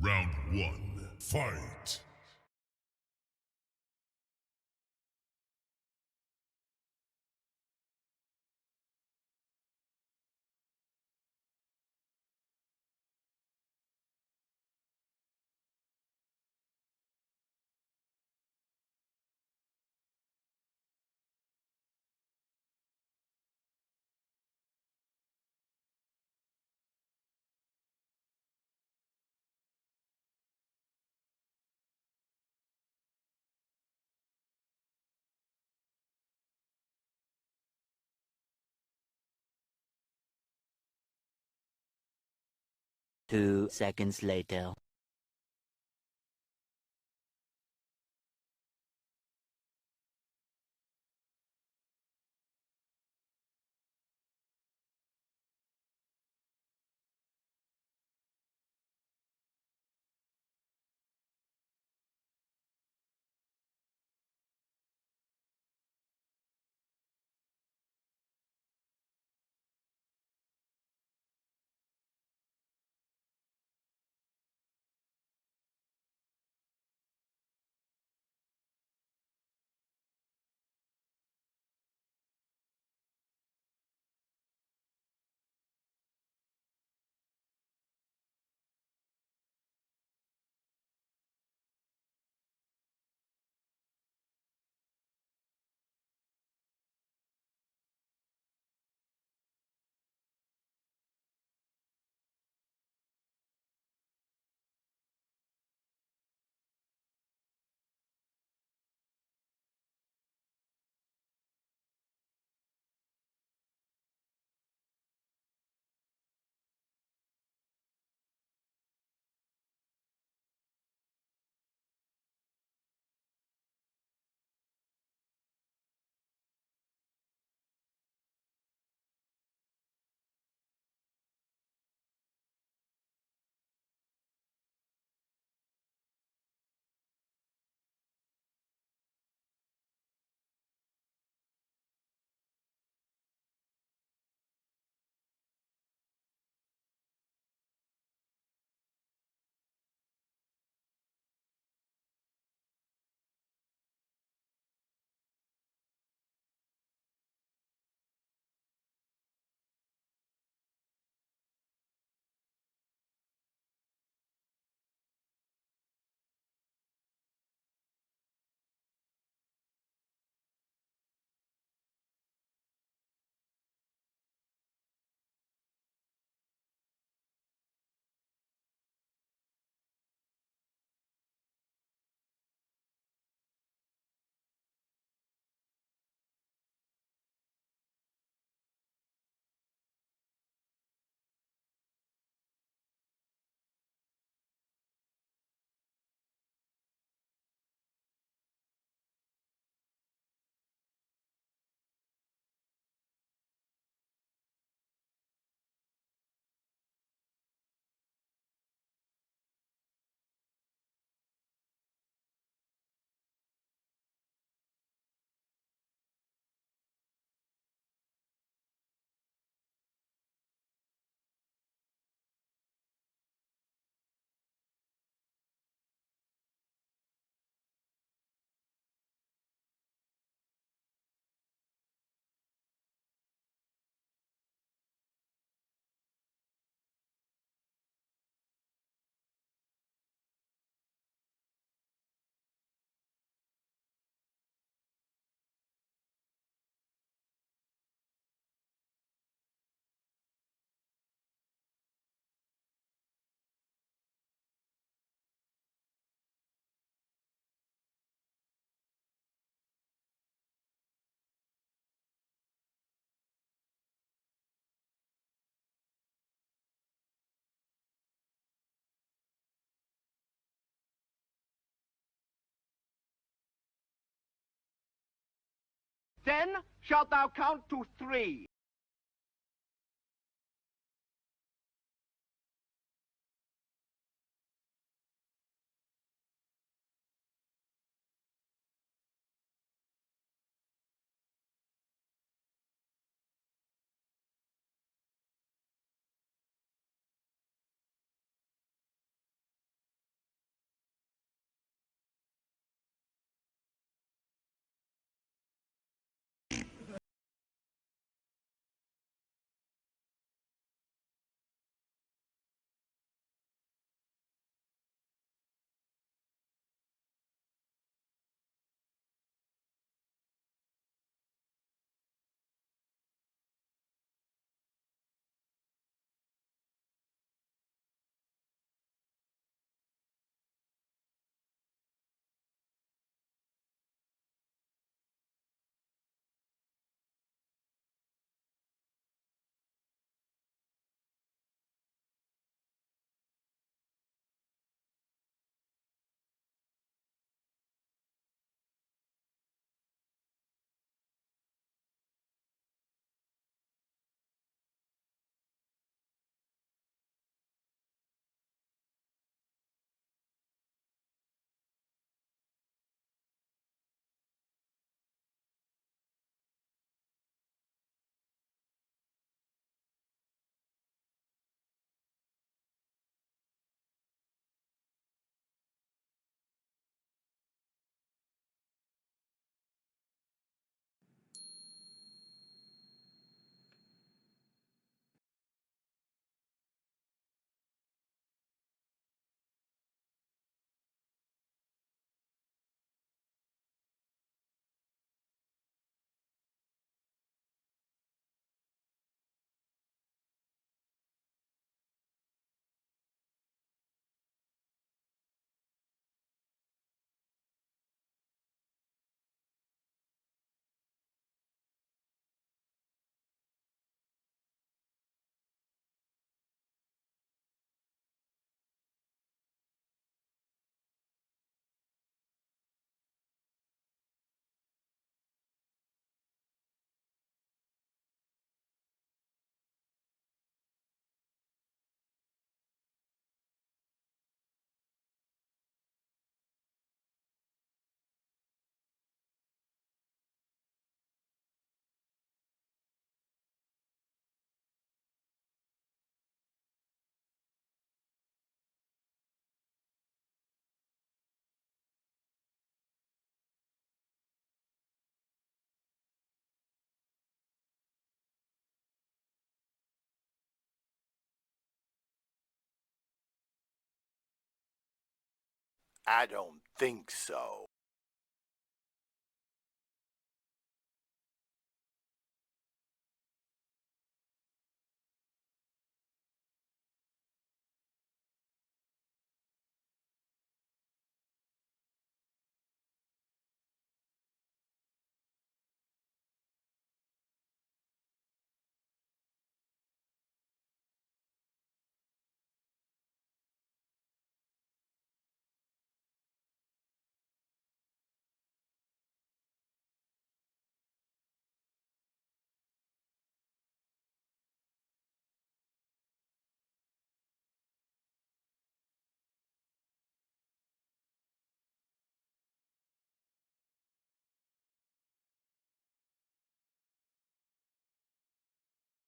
Round one, fight! Two seconds later. Then shalt thou count to 3. I don't think so.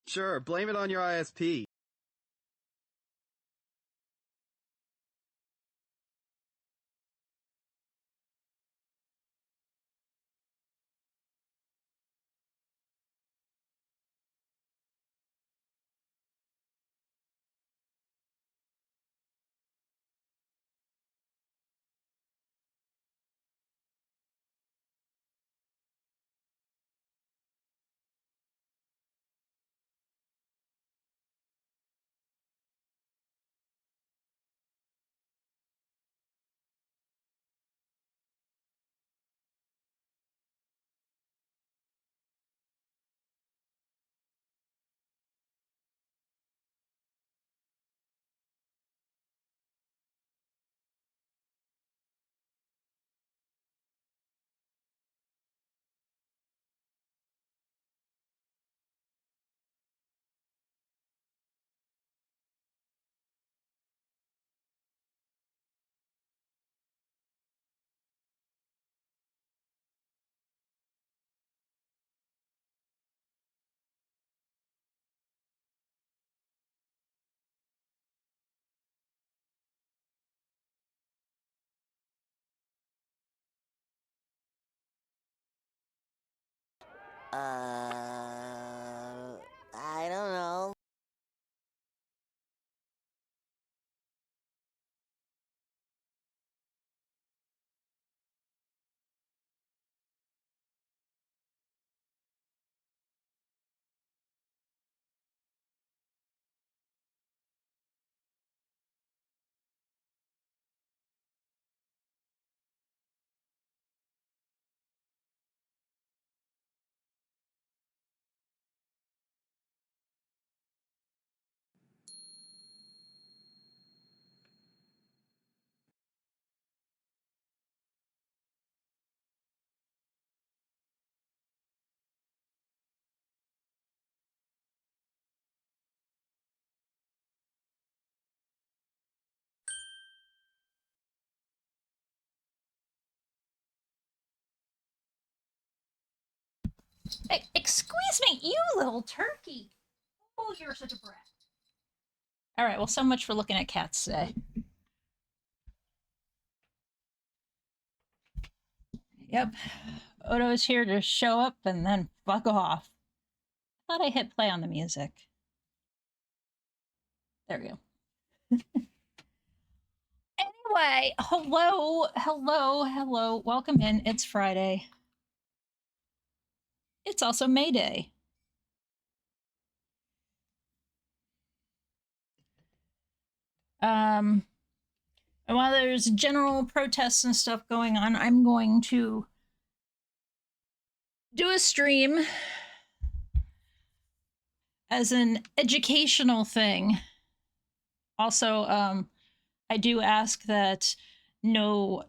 Sure, blame it on your ISP. I don't know. Excuse me, you little turkey. Oh, you're such a brat. All right, well, so much for looking at cats today. Yep. Odo is here to show up and then fuck off. I thought I hit play on the music. There we go. Anyway, hello. Welcome in. It's Friday. It's also May Day. And while there's general protests and stuff going on, I'm going to do a stream as an educational thing. Also, I do ask that no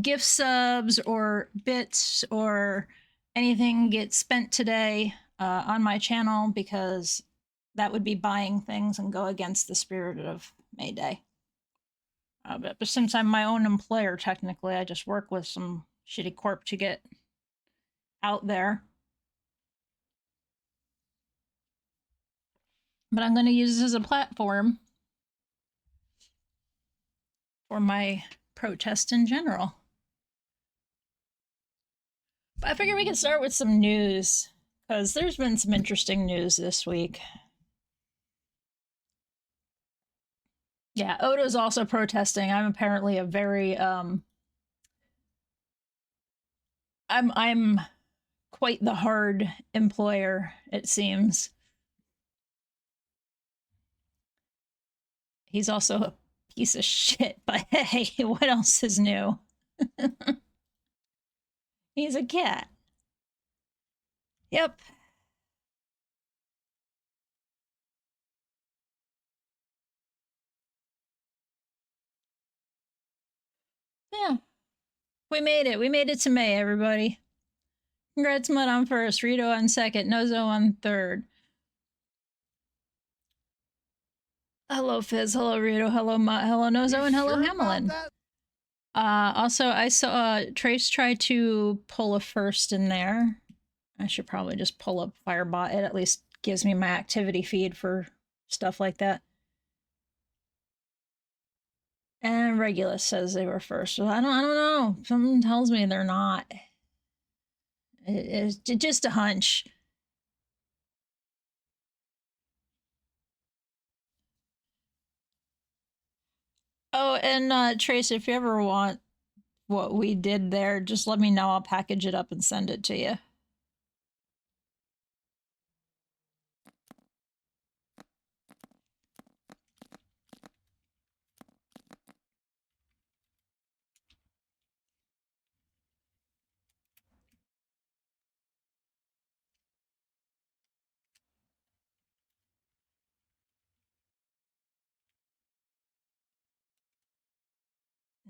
gift subs or bits or anything get spent today on my channel, because that would be buying things and go against the spirit of May Day. But since I'm my own employer, technically, I just work with some shitty corp to get out there. But I'm going to use this as a platform for my protest in general. But I figure we can start with some news, because there's been some interesting news this week. Yeah, Odo's also protesting. I'm apparently a very I'm quite the hard employer, it seems. He's also a piece of shit, but hey, what else is new? He's a cat. Yep. Yeah. We made it. We made it to May, everybody. Congrats, Mud on first, Rito on second, Nozo on third. Hello, Fizz. Hello, Rito. Hello, Mutt. Hello, Nozo, and hello, Hamelin. Also, I saw Trace try to pull a first in there. I should probably just pull up Firebot. It at least gives me my activity feed for stuff like that. And Regulus says they were first. So I don't know. Something tells me they're not. It's just a hunch. Oh, and Trace, if you ever want what we did there, just let me know. I'll package it up and send it to you.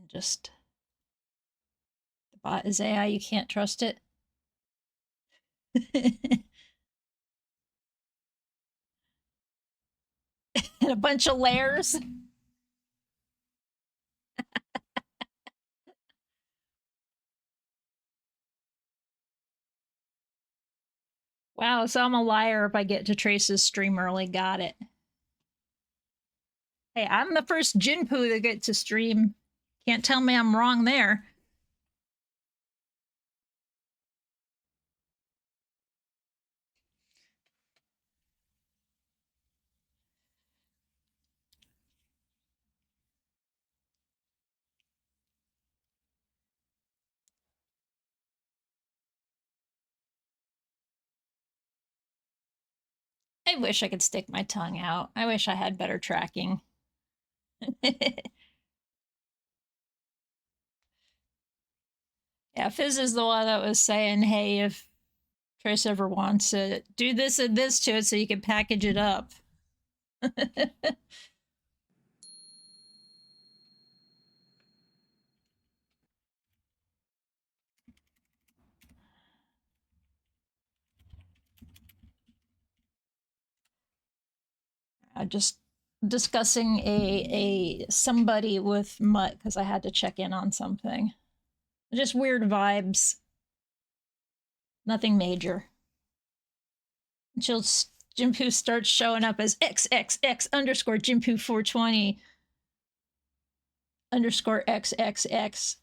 Just the bot is AI, you can't trust it. And a bunch of layers. Wow, so I'm a liar if I get to Trace's stream early. Got it. Hey, I'm the first Ginpu to get to stream. Can't tell me I'm wrong there. I wish I could stick my tongue out. I wish I had better tracking. Yeah, Fizz is the one that was saying, hey, if Trace ever wants it, do this and this to it so you can package it up. Just discussing a somebody with Mutt because I had to check in on something. Just weird vibes. Nothing major. Until Ginpu starts showing up as XXX underscore Ginpu 420 underscore XXX.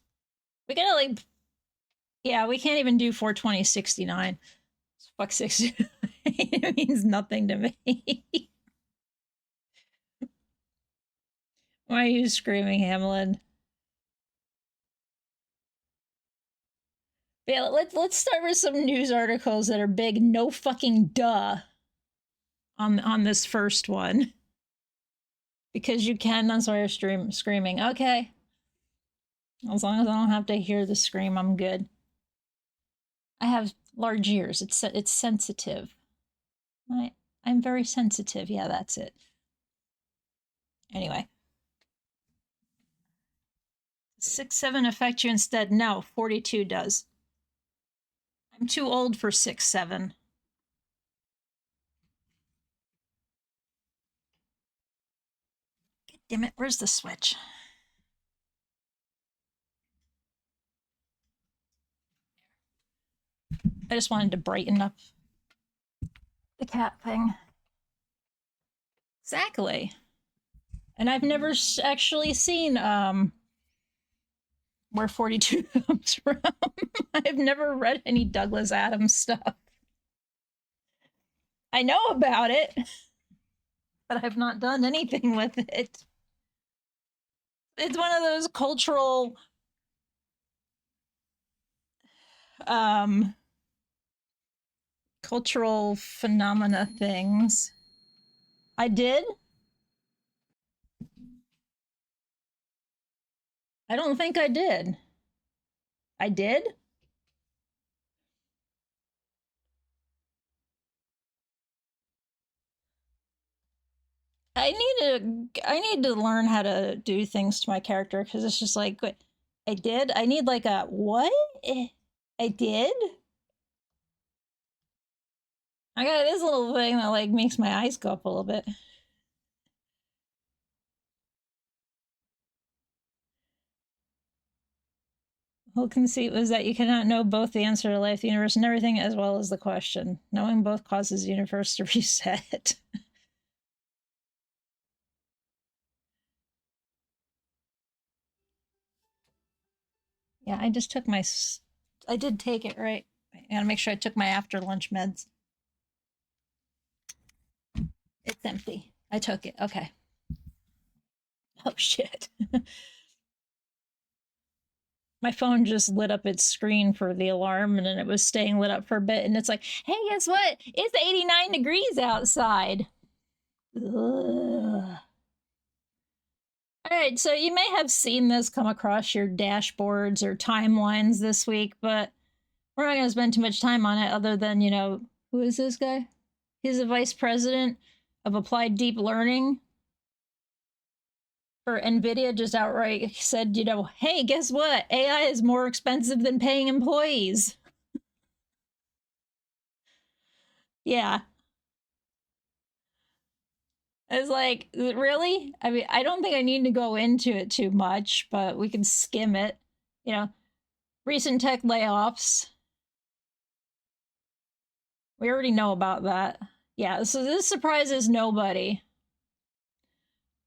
We gotta like, yeah, we can't even do 42069. Fuck 69. It means nothing to me. Why are you screaming, Hamlin? But yeah, let's start with some news articles that are big. No fucking duh. On this first one, because you can. That's why you're screaming. Okay, as long as I don't have to hear the scream, I'm good. I have large ears. It's sensitive. I'm very sensitive. Yeah, that's it. Anyway. 6-7 affect you instead? No, 42 does. I'm too old for 6-7. God damn it, where's the switch? I just wanted to brighten up the cat thing. Exactly. And I've never actually seen where 42 comes from. I've never read any Douglas Adams stuff. I know about it, but I've not done anything with it. It's one of those cultural phenomena things. I did? I don't think I did. I did? I need to learn how to do things to my character because it's just like, wait, I did? I need like a what? I did? I got this little thing that like makes my eyes go up a little bit. Whole conceit was that you cannot know both the answer to life, the universe, and everything, as well as the question. Knowing both causes the universe to reset. Yeah, I just took my. I did take it, right? I gotta make sure I took my after lunch meds. It's empty. I took it. Okay. Oh, shit. My phone just lit up its screen for the alarm and then it was staying lit up for a bit. And it's like, hey, guess what? It's 89 degrees outside. Ugh. All right, so you may have seen this come across your dashboards or timelines this week, but we're not going to spend too much time on it other than, you know, who is this guy? He's the vice president of applied deep learning for NVIDIA, just outright said, you know, hey, guess what? AI is more expensive than paying employees. Yeah. It's like, really? I mean, I don't think I need to go into it too much, but we can skim it. You know, recent tech layoffs. We already know about that. Yeah, so this surprises nobody.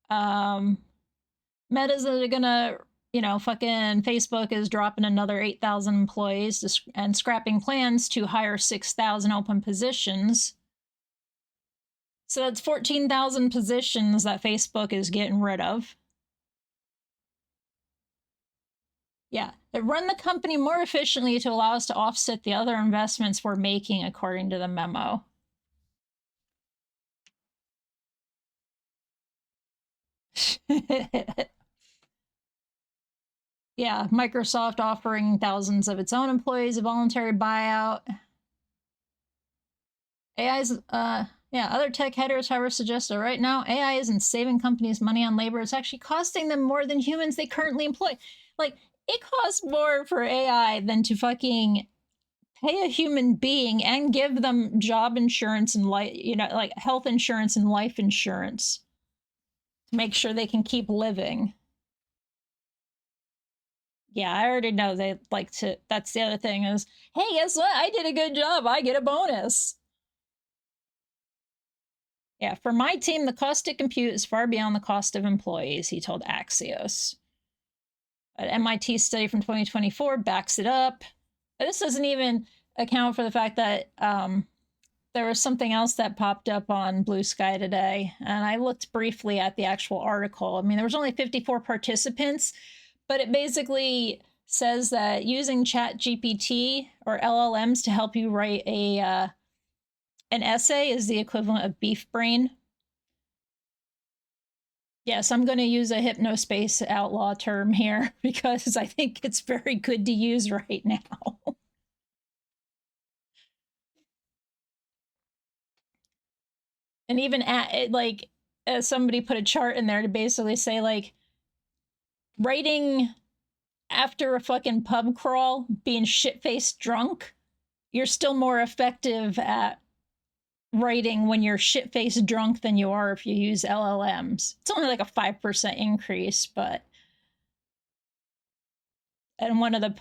Meta's gonna, you know, fucking Facebook is dropping another 8,000 employees and scrapping plans to hire 6,000 open positions. So that's 14,000 positions that Facebook is getting rid of. Yeah, it run the company more efficiently to allow us to offset the other investments we're making, according to the memo. Yeah, Microsoft offering thousands of its own employees a voluntary buyout. AI's, yeah, other tech headers, however, suggest that right now AI isn't saving companies money on labor. It's actually costing them more than humans they currently employ. Like, it costs more for AI than to fucking pay a human being and give them job insurance and like health insurance and life insurance to make sure they can keep living. Yeah, I already know they like to. That's the other thing is, hey, guess what? I did a good job. I get a bonus. Yeah, for my team, the cost to compute is far beyond the cost of employees, he told Axios. An MIT study from 2024 backs it up. But this doesn't even account for the fact that there was something else that popped up on Blue Sky today, and I looked briefly at the actual article. I mean, there was only 54 participants, but it basically says that using ChatGPT or LLMs to help you write an essay is the equivalent of beef brain. Yes, I'm going to use a hypnospace outlaw term here because I think it's very good to use right now. And even at like somebody put a chart in there to basically say like writing after a fucking pub crawl, being shit-faced drunk, you're still more effective at writing when you're shit-faced drunk than you are if you use LLMs. It's only like a 5% increase, but and one of the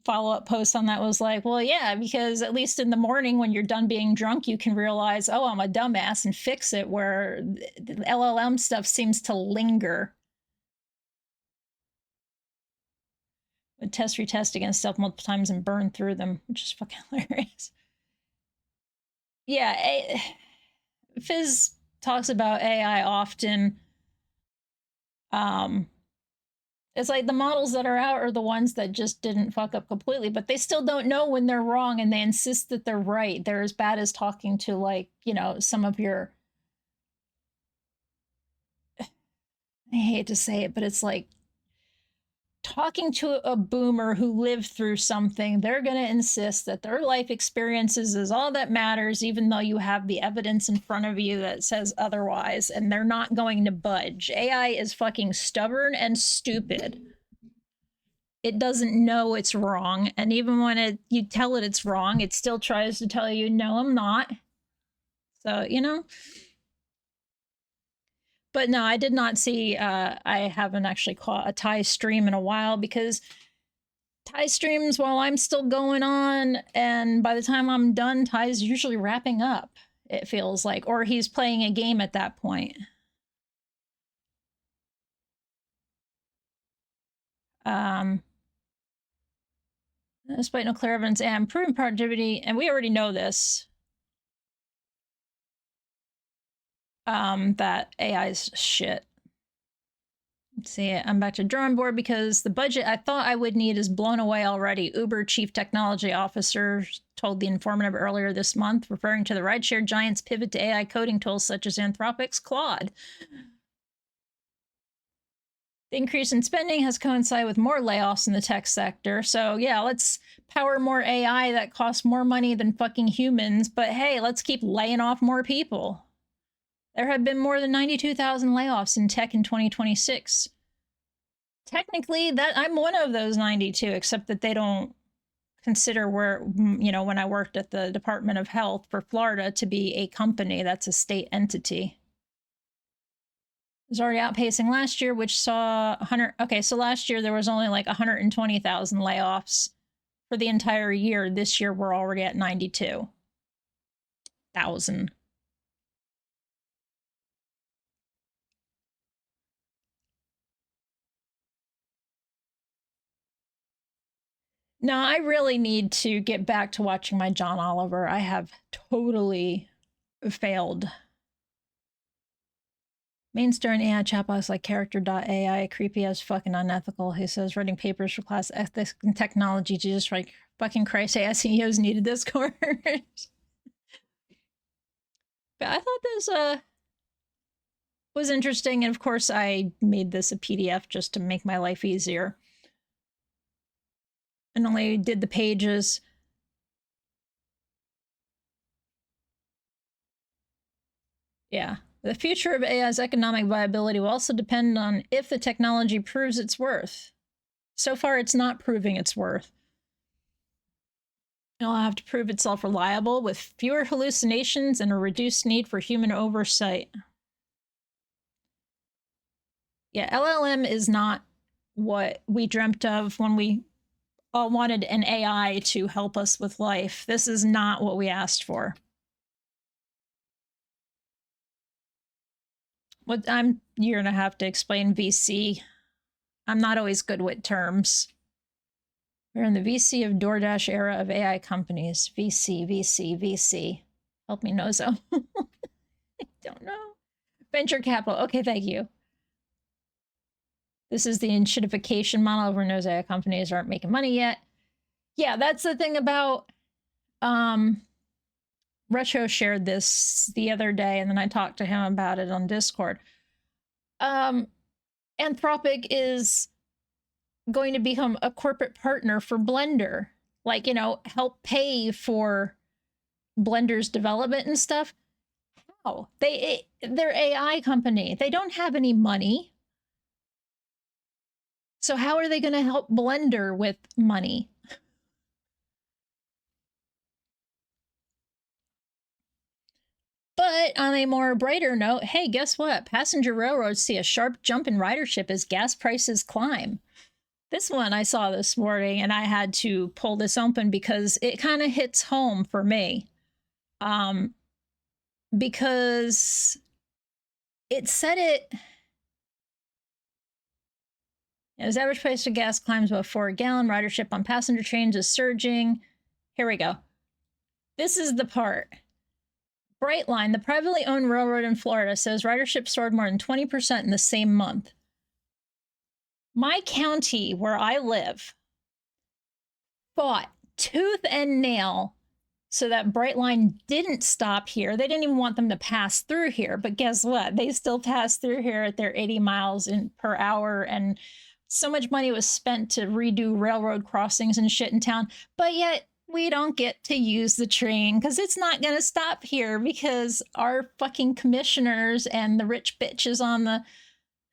follow-up posts on that was like, well, yeah, because at least in the morning when you're done being drunk, you can realize, oh, I'm a dumbass and fix it, where the LLM stuff seems to linger. Would test retest against stuff multiple times and burn through them, which is fucking hilarious. Yeah, Fizz talks about AI often. It's like the models that are out are the ones that just didn't fuck up completely, but they still don't know when they're wrong and they insist that they're right. They're as bad as talking to, like, you know, some of your, I hate to say it, but it's like talking to a boomer who lived through something. They're going to insist that their life experiences is all that matters, even though you have the evidence in front of you that says otherwise, and they're not going to budge. AI is fucking stubborn and stupid. It doesn't know it's wrong, and even when you tell it it's wrong, it still tries to tell you, no, I'm not. So, you know. But no, I did not see, I haven't actually caught a Thai stream in a while, because Thai streams while I'm still going on, and by the time I'm done, Thai's usually wrapping up, it feels like, or he's playing a game at that point. Despite no clear evidence and proven productivity, and we already know this, that AI's shit. Let's see, I'm back to drawing board because the budget I thought I would need is blown away already. Uber chief technology officer told The Informative earlier this month, referring to the rideshare giant's pivot to AI coding tools such as Anthropic's Claude. The increase in spending has coincided with more layoffs in the tech sector. So yeah, let's power more AI that costs more money than fucking humans. But hey, let's keep laying off more people. There have been more than 92,000 layoffs in tech in 2026. Technically, that I'm one of those 92, except that they don't consider where, you know, when I worked at the Department of Health for Florida to be a company, that's a state entity. It was already outpacing last year, which saw 100. Okay, so last year there was only like 120,000 layoffs for the entire year. This year we're already at 92,000. No, I really need to get back to watching my John Oliver. I have totally failed. Main star in AI chatbots like character.ai, creepy as fucking unethical. He says writing papers for class ethics and technology. Jesus, like fucking Christ, AI CEOs needed this course. But I thought this was interesting, and of course I made this a PDF just to make my life easier. And only did the pages. Yeah. The future of AI's economic viability will also depend on if the technology proves its worth. So far, it's not proving its worth. It'll have to prove itself reliable with fewer hallucinations and a reduced need for human oversight. Yeah, LLM is not what we dreamt of when we all wanted an AI to help us with life. This is not what we asked for. What you're gonna have to explain VC. I'm not always good with terms. We're in the VC of DoorDash era of AI companies. VC, VC, VC. Help me, Nozo. I don't know. Venture capital. Okay, thank you. This is the enshittification model where knows AI companies aren't making money yet. Yeah, that's the thing about Retro shared this the other day, and then I talked to him about it on Discord. Anthropic is going to become a corporate partner for Blender. Like, you know, help pay for Blender's development and stuff. How? They're AI company. They don't have any money. So how are they going to help Blender with money? But on a more brighter note, hey, guess what? Passenger railroads see a sharp jump in ridership as gas prices climb. This one I saw this morning, and I had to pull this open because it kind of hits home for me. Because it said it... As average price of gas climbs above $4 a gallon, ridership on passenger trains is surging. Here we go. This is the part. Brightline, the privately owned railroad in Florida, says ridership soared more than 20% in the same month. My county where I live fought tooth and nail so that Brightline didn't stop here. They didn't even want them to pass through here, but guess what? They still pass through here at their 80 miles per hour, and so much money was spent to redo railroad crossings and shit in town, but yet we don't get to use the train because it's not going to stop here because our fucking commissioners and the rich bitches on the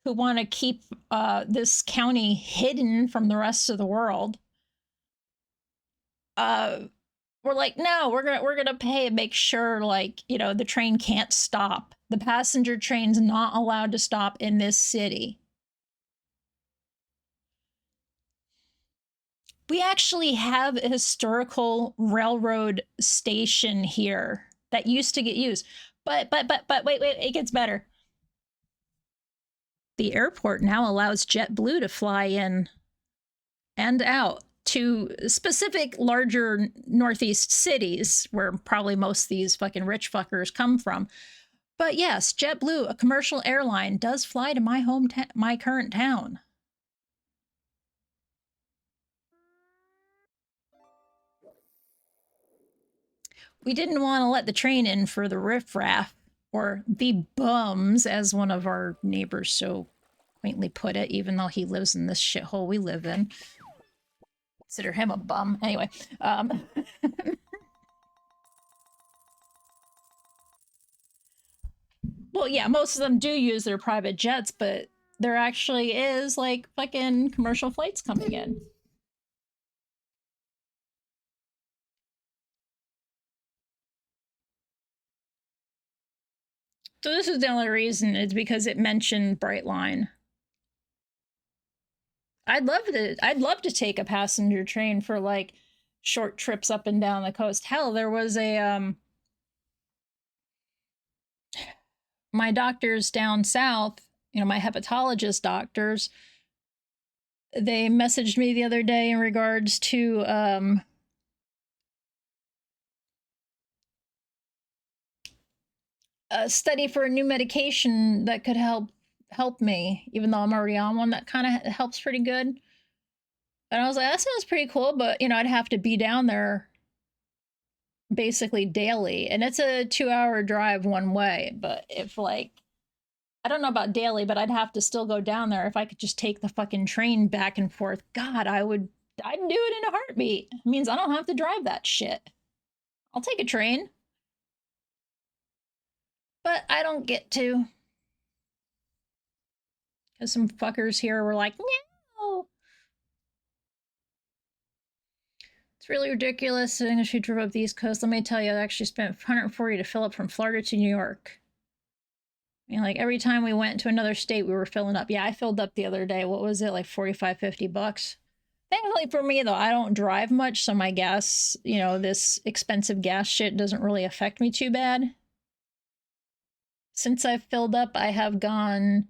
who want to keep this county hidden from the rest of the world we're like, no, we're gonna pay and make sure, like, you know, the train can't stop. The passenger train's not allowed to stop in this city. We actually have a historical railroad station here that used to get used. But wait, it gets better. The airport now allows JetBlue to fly in and out to specific larger Northeast cities where probably most of these fucking rich fuckers come from. But yes, JetBlue, a commercial airline, does fly to my my current town. We didn't want to let the train in for the riffraff, or the bums, as one of our neighbors so quaintly put it, even though he lives in this shithole we live in. Consider him a bum. Anyway, well, yeah, most of them do use their private jets, but there actually is, like, fucking commercial flights coming in. So this is the only reason, it's because it mentioned Brightline. I'd love to take a passenger train for, like, short trips up and down the coast. Hell, there was a my doctors down south, you know, my hepatologist doctors, they messaged me the other day in regards to a study for a new medication that could help me, even though I'm already on one that kind of helps pretty good. And I was like, that sounds pretty cool, but, you know, I'd have to be down there basically daily, and it's a 2-hour drive one way. But if, like, I don't know about daily, but I'd have to still go down there. If I could just take the fucking train back and forth, God, I'd do it in a heartbeat. It means I don't have to drive that shit. I'll take a train. But I don't get to. Because some fuckers here were like, no. It's really ridiculous. I think she drove up the East Coast. Let me tell you, I actually spent $140 to fill up from Florida to New York. I mean, like, every time we went to another state, we were filling up. Yeah, I filled up the other day. What was it, like 45, 50 bucks? Thankfully for me, though, I don't drive much, so my gas, you know, this expensive gas shit doesn't really affect me too bad. Since I've filled up, I have gone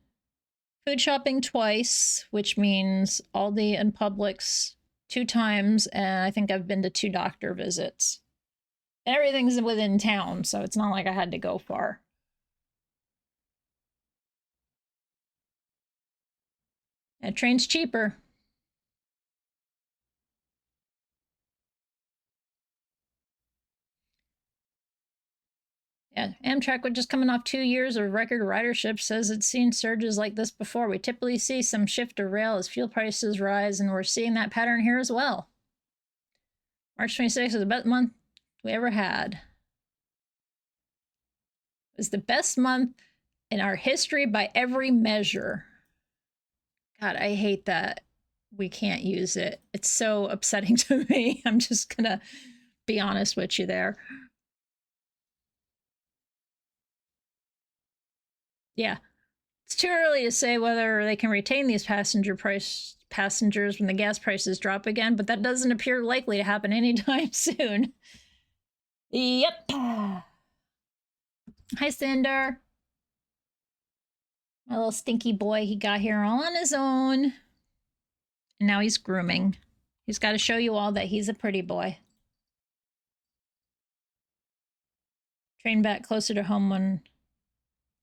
food shopping twice, which means Aldi and Publix 2 times, and I think I've been to 2 doctor visits. And everything's within town, so it's not like I had to go far. And train's cheaper. Yeah, Amtrak, which is coming off 2 years of record ridership, says it's seen surges like this before. We typically see some shift to rail as fuel prices rise, and we're seeing that pattern here as well. March 26th is the best month we ever had. It was the best month in our history by every measure. God, I hate that we can't use it. It's so upsetting to me. I'm just gonna be honest with you there. Yeah. It's too early to say whether they can retain these passengers when the gas prices drop again, but that doesn't appear likely to happen anytime soon. Yep. Hi, Cinder. My little stinky boy, he got here all on his own. And now he's grooming. He's got to show you all that he's a pretty boy. Train back closer to home when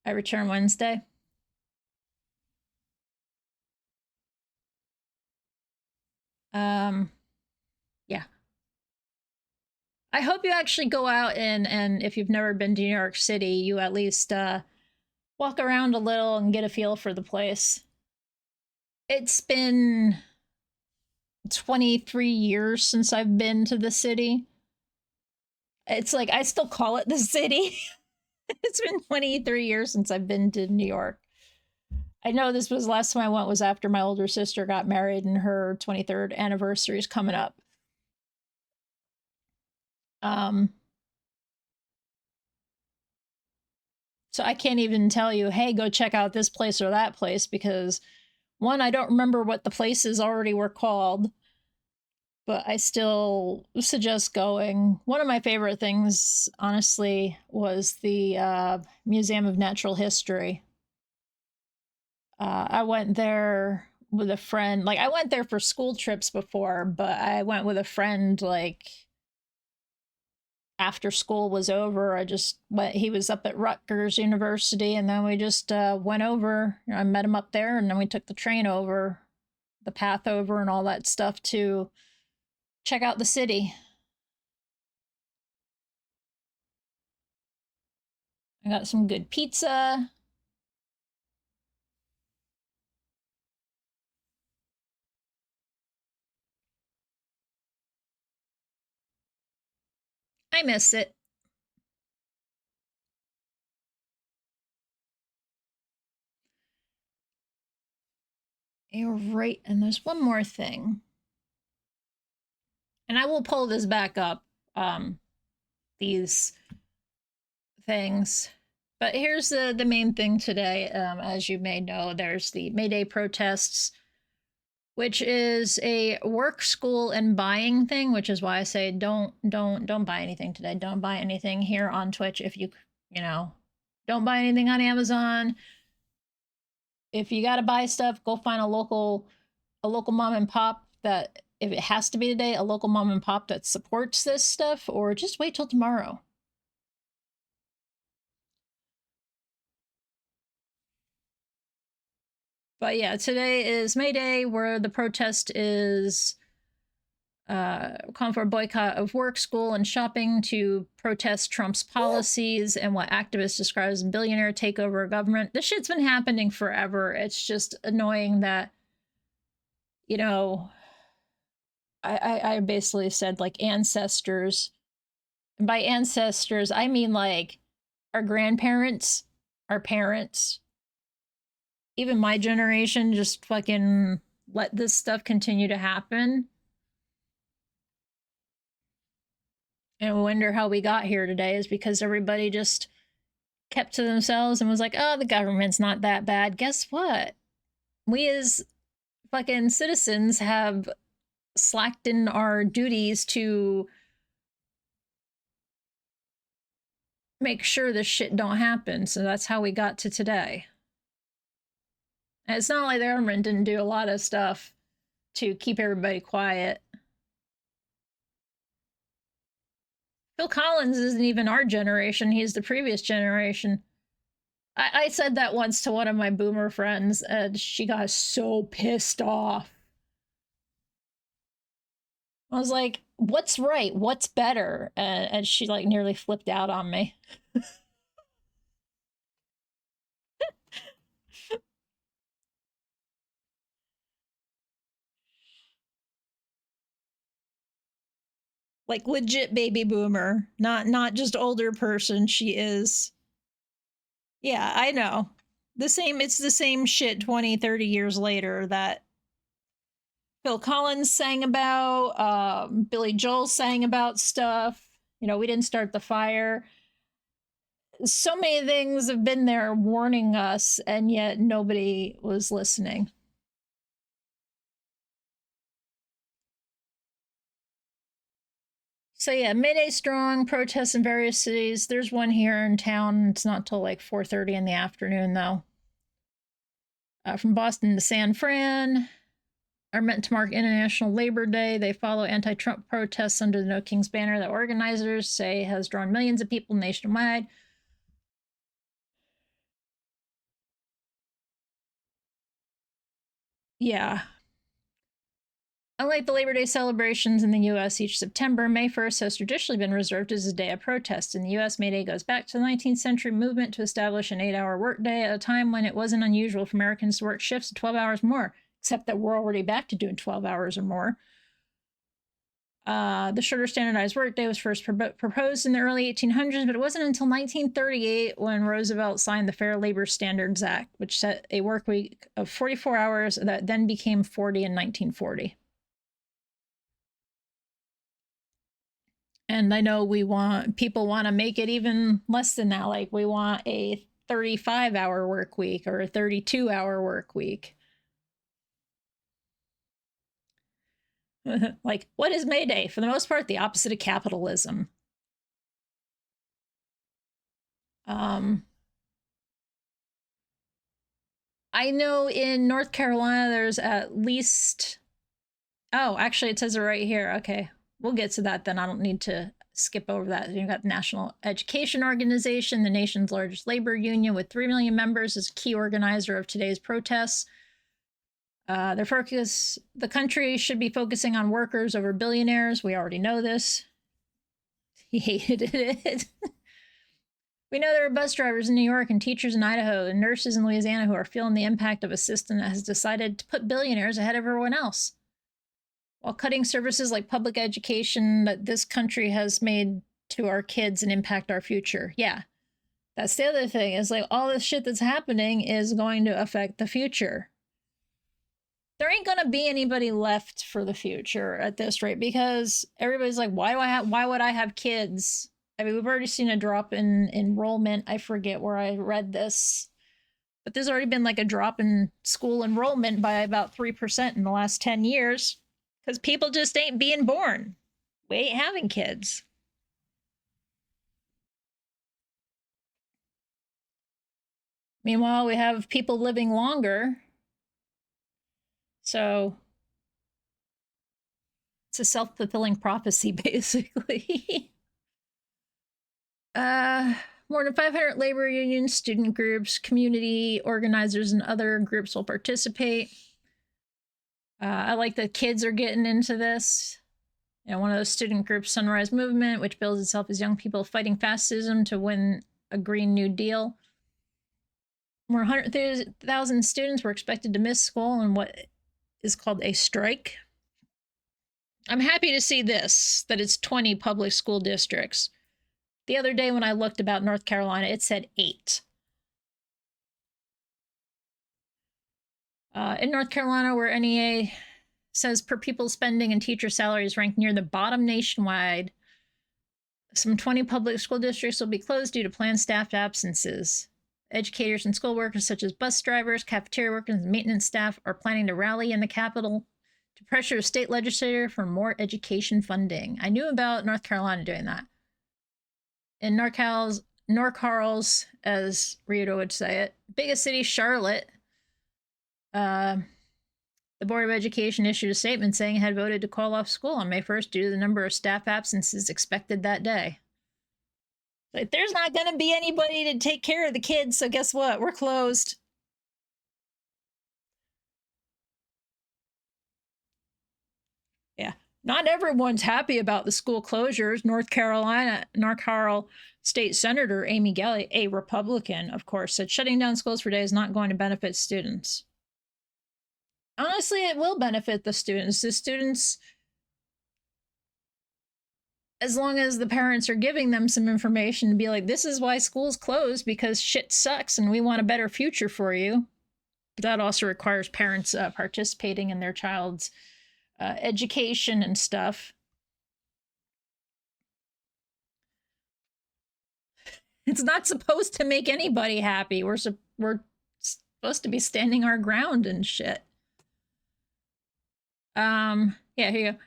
I return Wednesday. Yeah. I hope you actually go out and if you've never been to New York City, you at least walk around a little and get a feel for the place. It's been 23 years since I've been to the city. It's like I still call it the city. It's been 23 years since I've been to New York. I know this was last time I went was after my older sister got married and her 23rd anniversary is coming up. So I can't even tell you, hey, go check out this place or that place because one, I don't remember what the places already were called, but I still suggest going. One of my favorite things, honestly, was the Museum of Natural History. I went there with a friend. Like, I went there for school trips before, but I went with a friend, like, after school was over. I just went, he was up at Rutgers University, and then we just went over. I met him up there, and then we took the train over, the path over, and all that stuff to check out the city. I got some good pizza. I miss it. You're right. And there's one more thing. And I will pull this back up, these things. But here's the main thing today. As you may know, there's the May Day protests, which is a work, school, and buying thing, which is why I say don't buy anything today. Don't buy anything here on Twitch if you know, don't buy anything on Amazon. If you got to buy stuff, go find a local mom and pop that, if it has to be today, a local mom and pop that supports this stuff, or just wait till tomorrow. But yeah, today is May Day, where the protest is calling for a boycott of work, school, and shopping to protest Trump's policies and what activists describe as billionaire takeover of government. This shit's been happening forever. It's just annoying that, you know, I basically said like ancestors. And by ancestors, I mean like our grandparents, our parents, even my generation just fucking let this stuff continue to happen. And I wonder how we got here today is because everybody just kept to themselves and was like, oh, the government's not that bad. Guess what? We as fucking citizens have slacked in our duties to make sure this shit don't happen. So that's how we got to today. And it's not like the government didn't do a lot of stuff to keep everybody quiet. Phil Collins isn't even our generation. He's the previous generation. I said that once to one of my boomer friends, and she got so pissed off. I was like, what's right? What's better? And she like nearly flipped out on me. Like legit baby boomer, not just older person. She is. Yeah, I know. It's the same shit 20, 30 years later that Phil Collins sang about, Billy Joel sang about stuff. You know, we didn't start the fire. So many things have been there warning us, and yet nobody was listening. So yeah, May Day strong, protests in various cities. There's one here in town. It's not till like 4:30 in the afternoon, though. From Boston to San Fran are meant to mark International Labor Day. They follow anti-Trump protests under the No King's banner that organizers say has drawn millions of people nationwide. Yeah. Unlike the Labor Day celebrations in the U.S. each September, May 1st has traditionally been reserved as a day of protest. In the U.S., May Day goes back to the 19th century movement to establish an 8-hour workday at a time when it wasn't unusual for Americans to work shifts of 12 hours more, except that we're already back to doing 12 hours or more. The shorter standardized workday was first proposed in the early 1800s, but it wasn't until 1938 when Roosevelt signed the Fair Labor Standards Act, which set a work week of 44 hours that then became 40 in 1940. And I know people want to make it even less than that. Like we want a 35-hour work week or a 32-hour work week. Like, what is May Day? For the most part, the opposite of capitalism. I know in North Carolina, there's at least... Oh, actually, it says it right here. Okay, we'll get to that then. I don't need to skip over that. You've got the National Education Organization, the nation's largest labor union with 3 million members, is a key organizer of today's protests. The country should be focusing on workers over billionaires. We already know this. He hated it. We know there are bus drivers in New York and teachers in Idaho and nurses in Louisiana who are feeling the impact of a system that has decided to put billionaires ahead of everyone else, while cutting services like public education that this country has made to our kids and impact our future. Yeah, that's the other thing, is like all this shit that's happening is going to affect the future. There ain't gonna be anybody left for the future at this rate, because everybody's like, why would I have kids? I mean, we've already seen a drop in enrollment. I forget where I read this, but there's already been like a drop in school enrollment by about 3% in the last 10 years because people just ain't being born. We ain't having kids. Meanwhile, we have people living longer. So it's a self-fulfilling prophecy, basically. More than 500 labor unions, student groups, community organizers, and other groups will participate. I like that kids are getting into this. You know, one of those student groups, Sunrise Movement, which bills itself as young people fighting fascism to win a Green New Deal. More 130,000 students were expected to miss school in what is called a strike. I'm happy to see this, that it's 20 public school districts. The other day when I looked about North Carolina, it said 8. In North Carolina, where NEA says per pupil spending and teacher salaries rank near the bottom nationwide, some 20 public school districts will be closed due to planned staff absences. Educators and school workers such as bus drivers, cafeteria workers, and maintenance staff are planning to rally in the capital to pressure a state legislature for more education funding. I knew about North Carolina doing that. In NorCarls, as Rita would say it, biggest city, Charlotte, the Board of Education issued a statement saying it had voted to call off school on May 1st due to the number of staff absences expected that day. Like, there's not going to be anybody to take care of the kids, so guess what? We're closed. Yeah, not everyone's happy about the school closures. North Carl State Senator Amy Gelly, a Republican, of course, said shutting down schools for days is not going to benefit students. Honestly, it will benefit the students. The students, as long as the parents are giving them some information to be like, this is why school's closed, because shit sucks and we want a better future for you. But that also requires parents participating in their child's education and stuff. It's not supposed to make anybody happy. We're supposed to be standing our ground and shit. Yeah, here you go.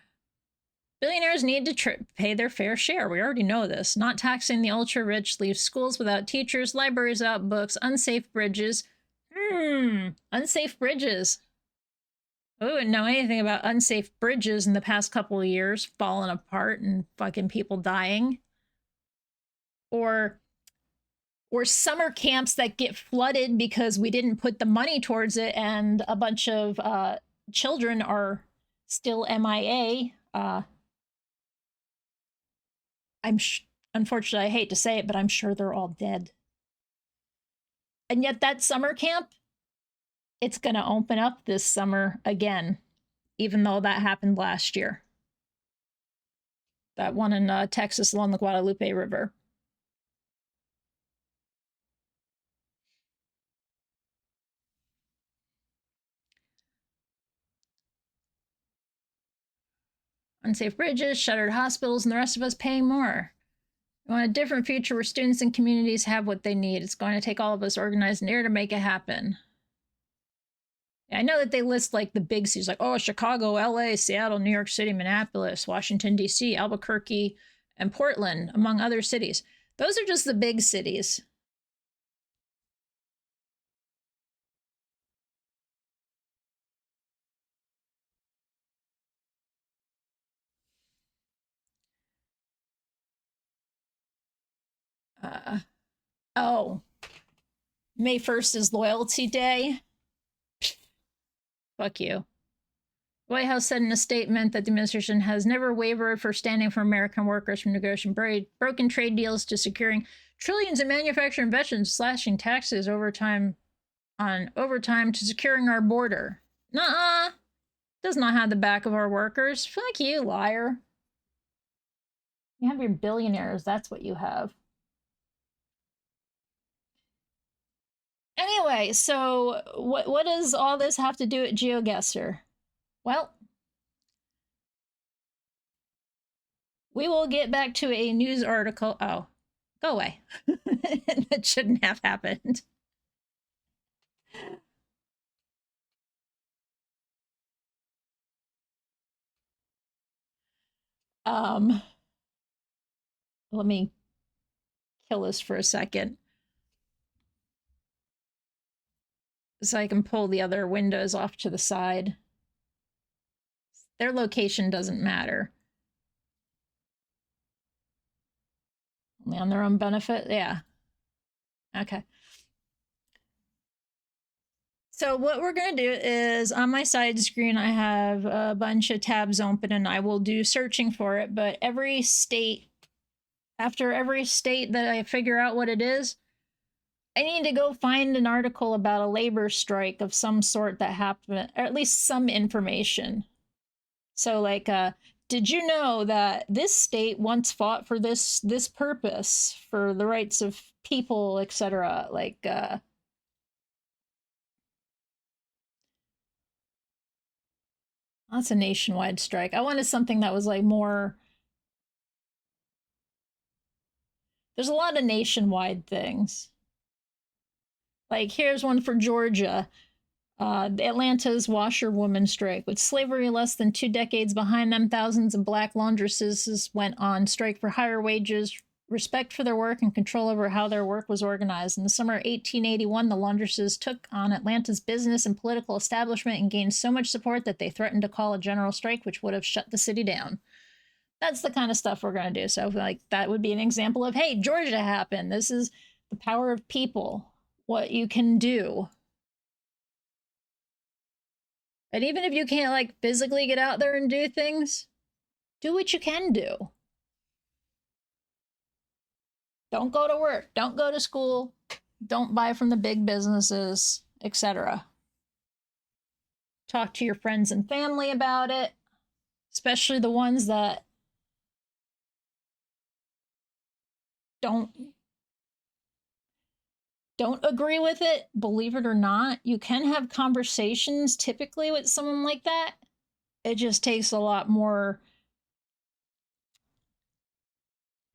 Billionaires need to pay their fair share. We already know this. Not taxing the ultra-rich leaves schools without teachers, libraries without books, unsafe bridges. Unsafe bridges. I wouldn't know anything about unsafe bridges in the past couple of years, falling apart and fucking people dying. Or summer camps that get flooded because we didn't put the money towards it and a bunch of children are still MIA. Unfortunately, I hate to say it, but I'm sure they're all dead. And yet that summer camp, it's going to open up this summer again, even though that happened last year. That one in Texas along the Guadalupe River. Unsafe bridges, shuttered hospitals, and the rest of us paying more. We want a different future where students and communities have what they need. It's going to take all of us organized and here to make it happen. I know that they list like the big cities, like, oh, Chicago, LA, Seattle, New York City, Minneapolis, Washington, D.C., Albuquerque, and Portland, among other cities. Those are just the big cities. Oh, May 1st is Loyalty Day. Fuck you. The White House said in a statement that the administration has never wavered for standing for American workers from negotiating broken trade deals to securing trillions in manufacturing investments, slashing taxes overtime to securing our border. Nuh-uh. Does not have the back of our workers. Fuck you, liar. You have your billionaires. That's what you have. Anyway, so what does all this have to do with Geoguessr? Well, we will get back to a news article. Oh, go away. That shouldn't have happened. Let me kill this for a second so I can pull the other windows off to the side. Their location doesn't matter. Only on their own benefit? Yeah. Okay. So what we're going to do is on my side screen, I have a bunch of tabs open and I will do searching for it. But every state, after every state that I figure out what it is, I need to go find an article about a labor strike of some sort that happened, or at least some information. So like, did you know that this state once fought for this purpose, for the rights of people, etc.? Like, that's a nationwide strike. I wanted something that was like more. There's a lot of nationwide things. Like, here's one for Georgia. Atlanta's washerwoman strike. With slavery less than 2 decades behind them, thousands of black laundresses went on strike for higher wages, respect for their work, and control over how their work was organized. In the summer of 1881, the laundresses took on Atlanta's business and political establishment and gained so much support that they threatened to call a general strike, which would have shut the city down. That's the kind of stuff we're going to do. So, like, that would be an example of, hey, Georgia happened. This is the power of people, what you can do. And even if you can't, like, physically get out there and do things, do what you can do. Don't go to work. Don't go to school. Don't buy from the big businesses, etc. Talk to your friends and family about it, especially the ones that don't agree with it. Believe it or not, you can have conversations typically with someone like that. It just takes a lot more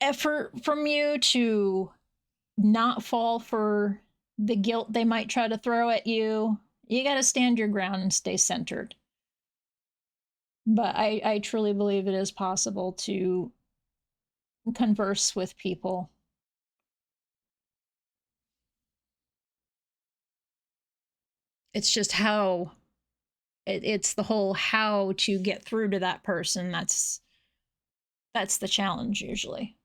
effort from you to not fall for the guilt they might try to throw at you. You got to stand your ground and stay centered. But I truly believe it is possible to converse with people. It's just how, it's the whole how to get through to that person. That's the challenge usually.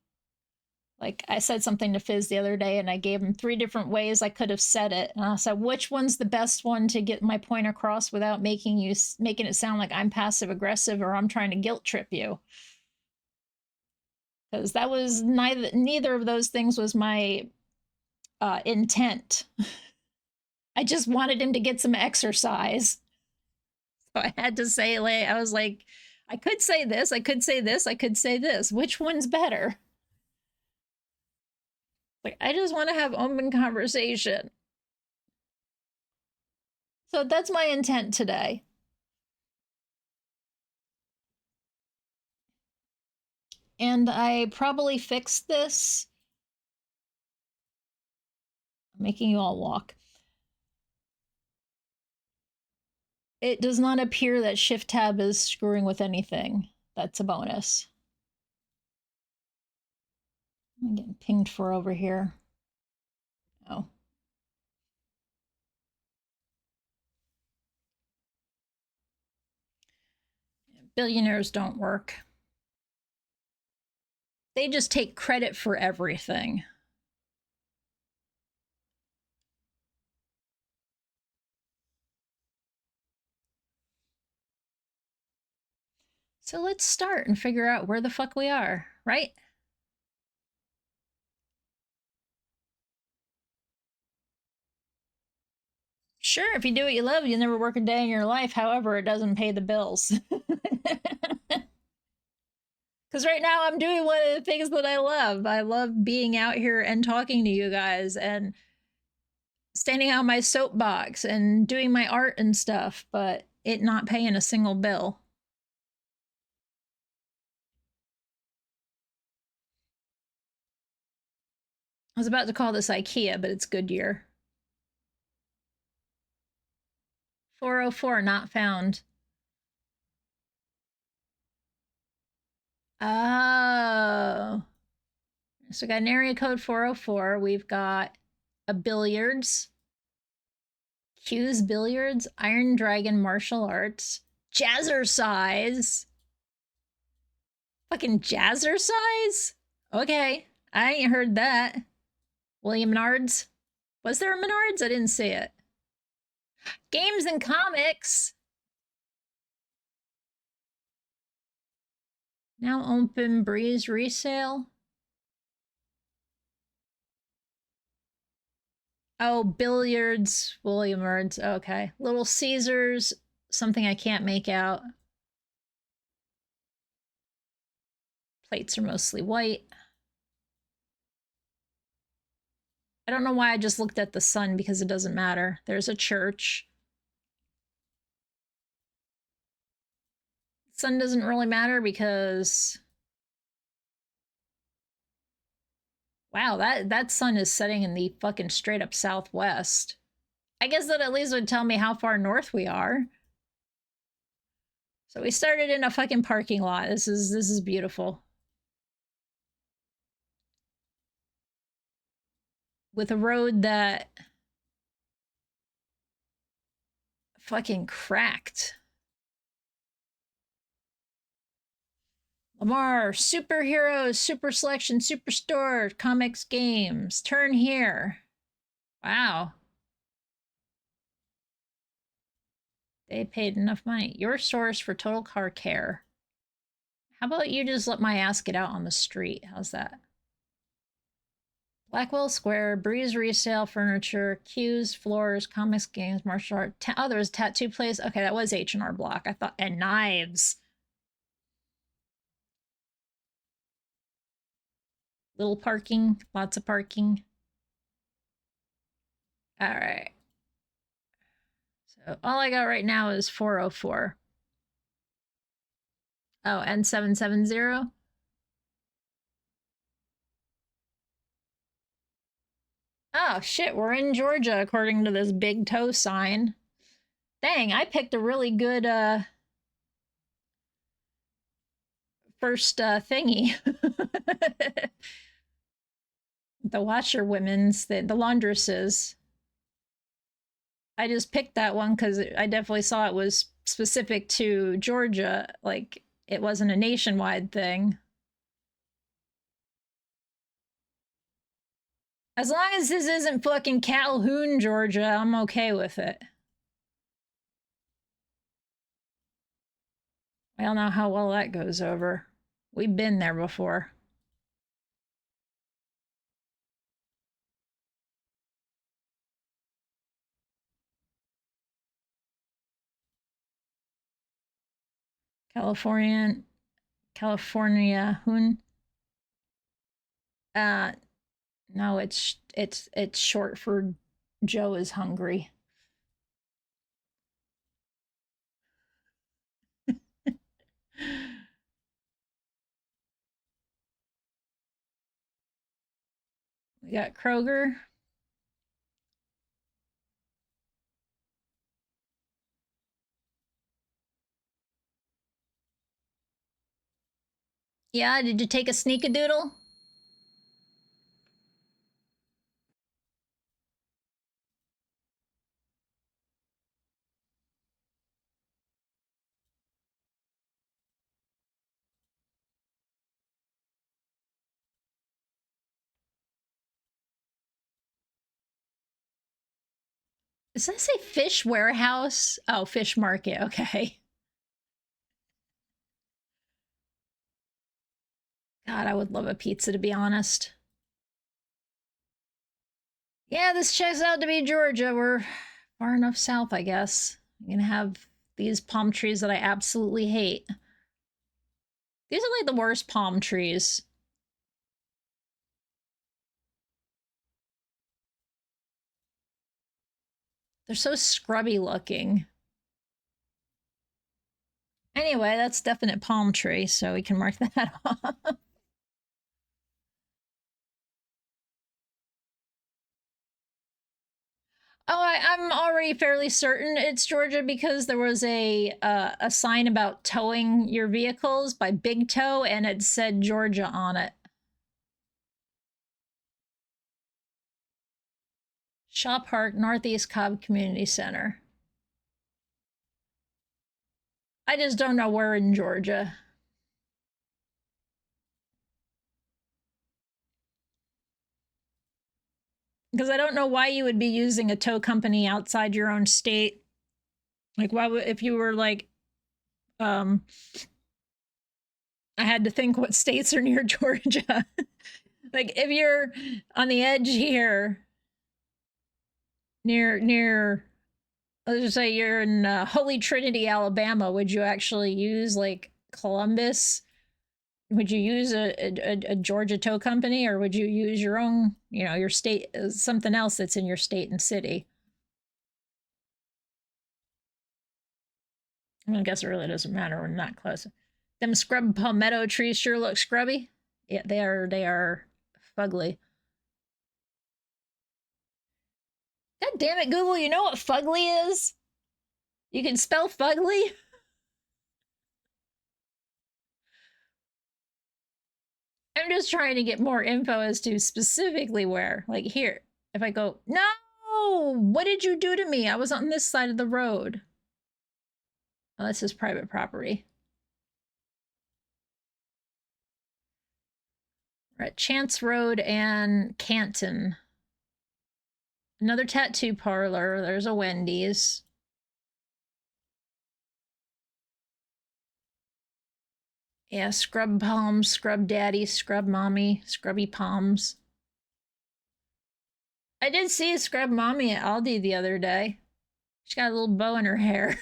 Like, I said something to Fizz the other day, and I gave him 3 different ways I could have said it. And I said, which one's the best one to get my point across without making it sound like I'm passive aggressive or I'm trying to guilt trip you? Because that was neither of those things was my intent. I just wanted him to get some exercise. So I had to say, like, I was like, I could say this, I could say this, I could say this. Which one's better? Like, I just want to have open conversation. So that's my intent today. And I probably fixed this. I'm making you all walk. It does not appear that Shift Tab is screwing with anything. That's a bonus. I'm getting pinged for over here. Oh. Billionaires don't work. They just take credit for everything. So let's start and figure out where the fuck we are, right? Sure, if you do what you love, you'll never work a day in your life. However, it doesn't pay the bills. Because right now I'm doing one of the things that I love. I love being out here and talking to you guys and standing on my soapbox and doing my art and stuff, but it not paying a single bill. I was about to call this IKEA, but it's Goodyear. 404 not found. Oh. So we got an area code 404. We've got a billiards. Q's Billiards. Iron Dragon Martial Arts. Jazzercise. Fucking Jazzercise? Okay. I ain't heard that. William Menards. Was there a Menards? I didn't see it. Games and comics. Now open Breeze resale. Oh, Billiards, William Menards. Okay. Little Caesars, something I can't make out. Plates are mostly white. I don't know why I just looked at the sun because it doesn't matter. There's a church. Sun doesn't really matter because... Wow, that sun is setting in the fucking straight up southwest. I guess that at least would tell me how far north we are. So we started in a fucking parking lot. This is beautiful. With a road that fucking cracked. Lamar, superheroes, super selection, superstore, comics, games. Turn here. Wow. They paid enough money. Your source for total car care. How about you just let my ass get out on the street? How's that? Blackwell Square, Breeze Resale Furniture, Q's, Floors, Comics, Games, Martial Art. Oh, there was a tattoo place. Okay, that was H&R Block. I thought, and knives. Little parking, lots of parking. All right. So all I got right now is 404. Oh, and 770. Oh shit, we're in Georgia according to this big toe sign. Dang, I picked a really good first thingy. The washerwomen's, the laundresses. I just picked that one because I definitely saw it was specific to Georgia. Like, it wasn't a nationwide thing. As long as this isn't fucking Calhoun, Georgia, I'm okay with it. I don't know how well that goes over. We've been there before. California, Hoon. No, it's short for Joe is hungry. We got Kroger. Yeah, did you take a sneakadoodle? Does that say fish warehouse? Oh, fish market. Okay. God, I would love a pizza, to be honest. Yeah, this checks out to be Georgia. We're far enough south, I guess. I'm gonna have these palm trees that I absolutely hate. These are like the worst palm trees. They're so scrubby looking. Anyway, that's definite palm tree, so we can mark that off. Oh, I'm already fairly certain it's Georgia because there was a sign about towing your vehicles by Big Tow, and it said Georgia on it. Shaw Park, Northeast Cobb Community Center. I just don't know where in Georgia. Because I don't know why you would be using a tow company outside your own state. Like, why would, if you were like, I had to think what states are near Georgia. Like, if you're on the edge here, near, let's just say you're in Holy Trinity, Alabama, would you actually use like Columbus? Would you use a Georgia tow company, or would you use your own, you know, your state, something else that's in your state and city? I guess it really doesn't matter. We're not close. Them scrub palmetto trees sure look scrubby. Yeah, they are fugly. God damn it, Google, you know what fugly is? You can spell fugly? I'm just trying to get more info as to specifically where. Like here, if I go, no, what did you do to me? I was on this side of the road. Oh, this is private property. We're at Chance Road and Canton. Another tattoo parlor. There's a Wendy's. Yeah, scrub palms, scrub daddy, scrub mommy, scrubby palms. I did see a scrub mommy at Aldi the other day. She got a little bow in her hair.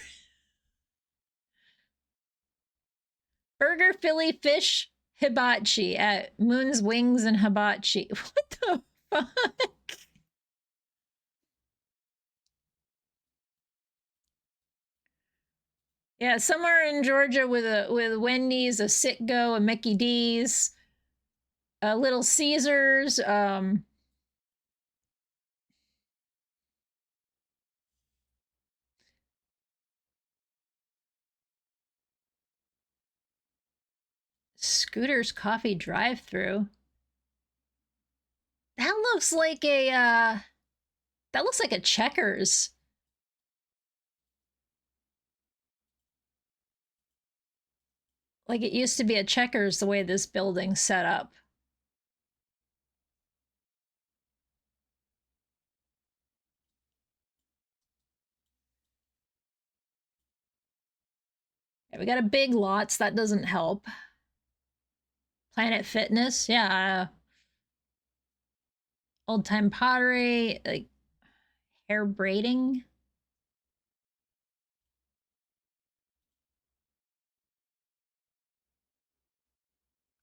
Burger Philly fish hibachi at Moon's Wings and Hibachi. What the fuck? Yeah, somewhere in Georgia with Wendy's, a Sitco, a Mickey D's, a Little Caesars, Scooter's Coffee Drive-Through. That looks like a that looks like a Checkers. Like it used to be a Checkers the way this building's set up. We got a Big Lots. That doesn't help. Planet Fitness. Yeah. Old Time Pottery. Like hair braiding.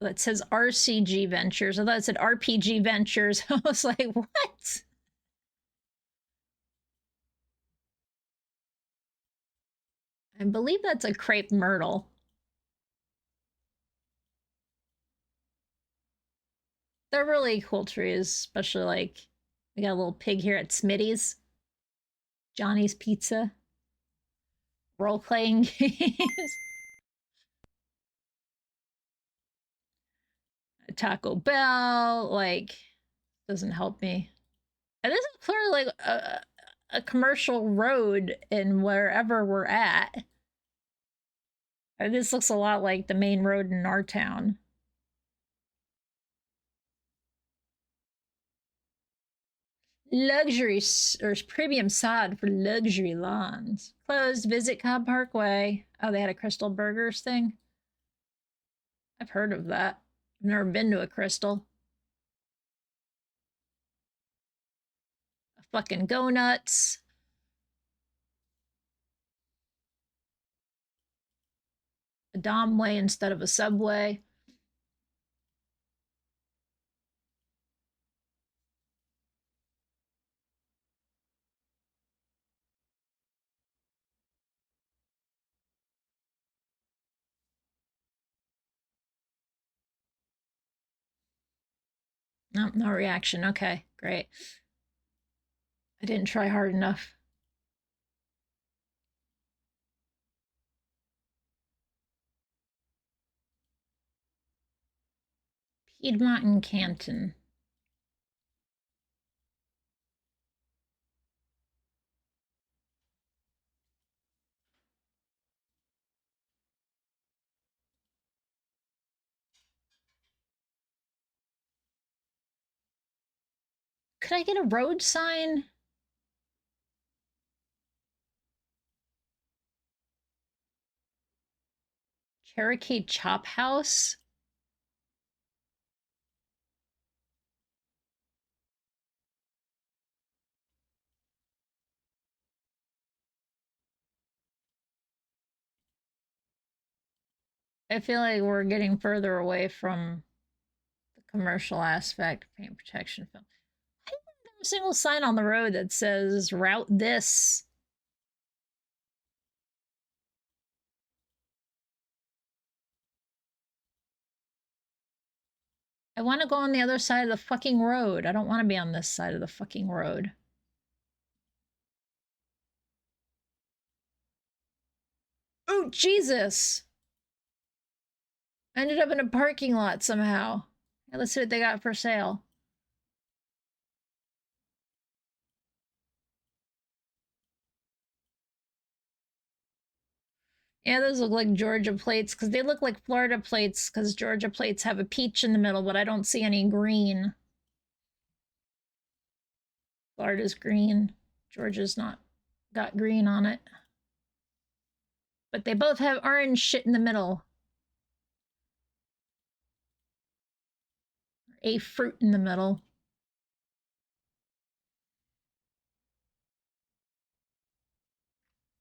It says RCG Ventures. I thought it said RPG Ventures. I was like, what? I believe that's a crepe myrtle. They're really cool trees, especially like we got a little pig here at Smitty's. Johnny's Pizza. Role-playing games. Taco Bell, like, doesn't help me. And this is clearly like a commercial road in wherever we're at. And this looks a lot like the main road in our town. Luxury or premium sod for luxury lawns. Closed. Visit Cobb Parkway. Oh, they had a Crystal Burgers thing. I've heard of that. I've never been to a Crystal. Fucking Go Nuts. A Dom Way instead of a Subway. No, no reaction. Okay, great. I didn't try hard enough. Piedmont and Canton. Could I get a road sign? Cherokee Chop House? I feel like we're getting further away from the commercial aspect of paint protection film. I don't have a single sign on the road that says route this. I want to go on the other side of the fucking road. I don't want to be on this side of the fucking road. Oh, Jesus! I ended up in a parking lot somehow. Yeah, let's see what they got for sale. Yeah, those look like Georgia plates because they look like Florida plates because Georgia plates have a peach in the middle, but I don't see any green. Florida's green. Georgia's not got green on it. But they both have orange shit in the middle. A fruit in the middle.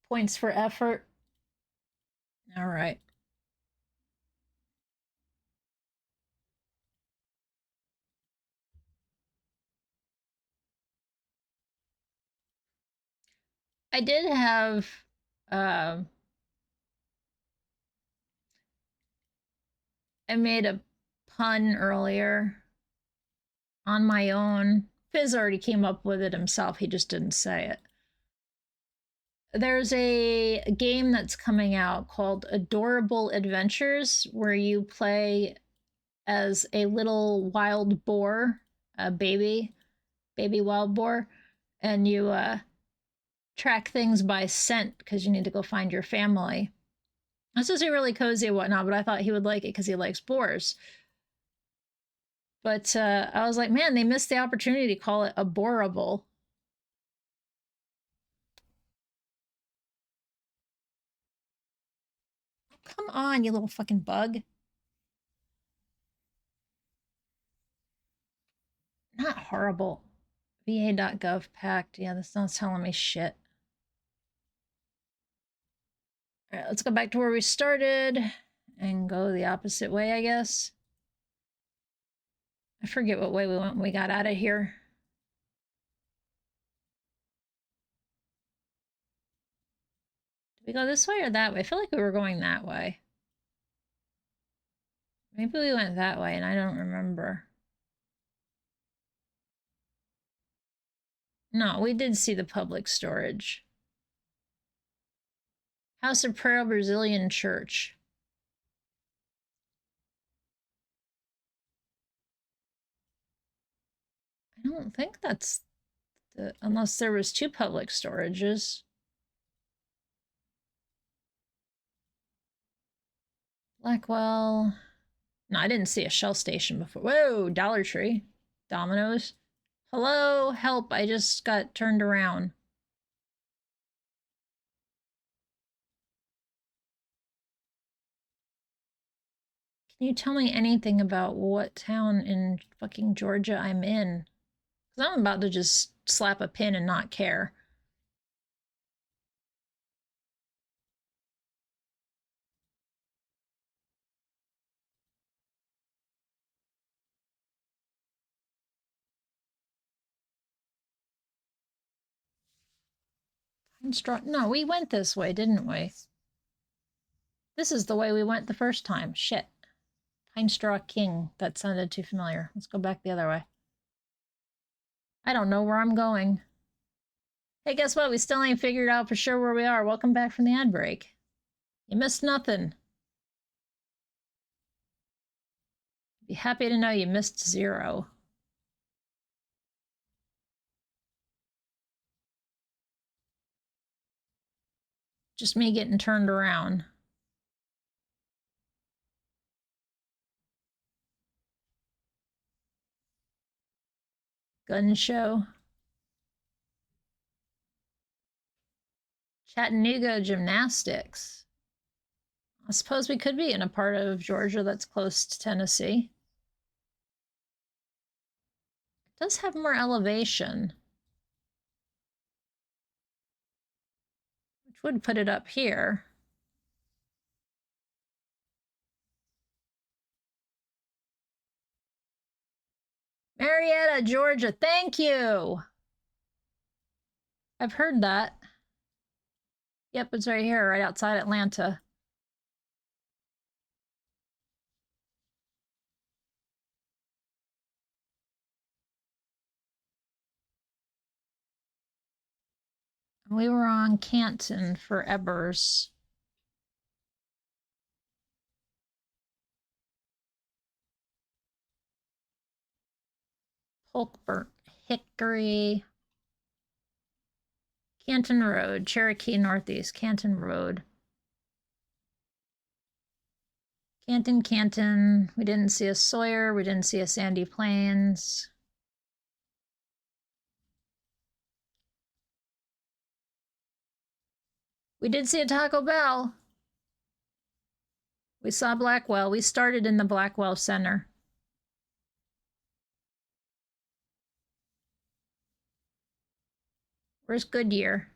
Points for effort. All right. I did have I made a pun earlier on my own. Fizz already came up with it himself, he just didn't say it. There's a game that's coming out called Adorable Adventures, where you play as a little wild boar, a baby wild boar, and you track things by scent because you need to go find your family. This is really cozy and whatnot, but I thought he would like it because he likes boars. But I was like, man, they missed the opportunity to call it Aborable. on, you little fucking bug. Not horrible. VA.gov packed. Yeah, that's not telling me shit. All right, let's go back to where we started and go the opposite way, I guess. I forget what way we went when we got out of here. Did we go this way or that way? I feel like we were going that way. Maybe we went that way and I don't remember. No, we did see the public storage. House of Prayer Brazilian Church. I don't think that's the, unless there was two public storages. Blackwell. No, I didn't see a Shell station before. Whoa, Dollar Tree. Domino's. Hello, help, I just got turned around. Can you tell me anything about what town in fucking Georgia I'm in? Because I'm about to just slap a pin and not care. No, we went this way, didn't we? This is the way we went the first time. Shit. Pine Straw King. That sounded too familiar. Let's go back the other way. I don't know where I'm going. Hey, guess what? We still ain't figured out for sure where we are. Welcome back from the ad break. You missed nothing. Be happy to know you missed 0. Just me getting turned around. Gun show. Chattanooga gymnastics. I suppose we could be in a part of Georgia that's close to Tennessee. It does have more elevation, which would put it up here. Marietta, Georgia, thank you! I've heard that. Yep, it's right here, right outside Atlanta. We were on Canton for Ebers. Polkburnt, Hickory. Canton Road, Cherokee Northeast, Canton Road. Canton. We didn't see a Sawyer. We didn't see a Sandy Plains. We did see a Taco Bell. We saw Blackwell. We started in the Blackwell Center. Where's Goodyear?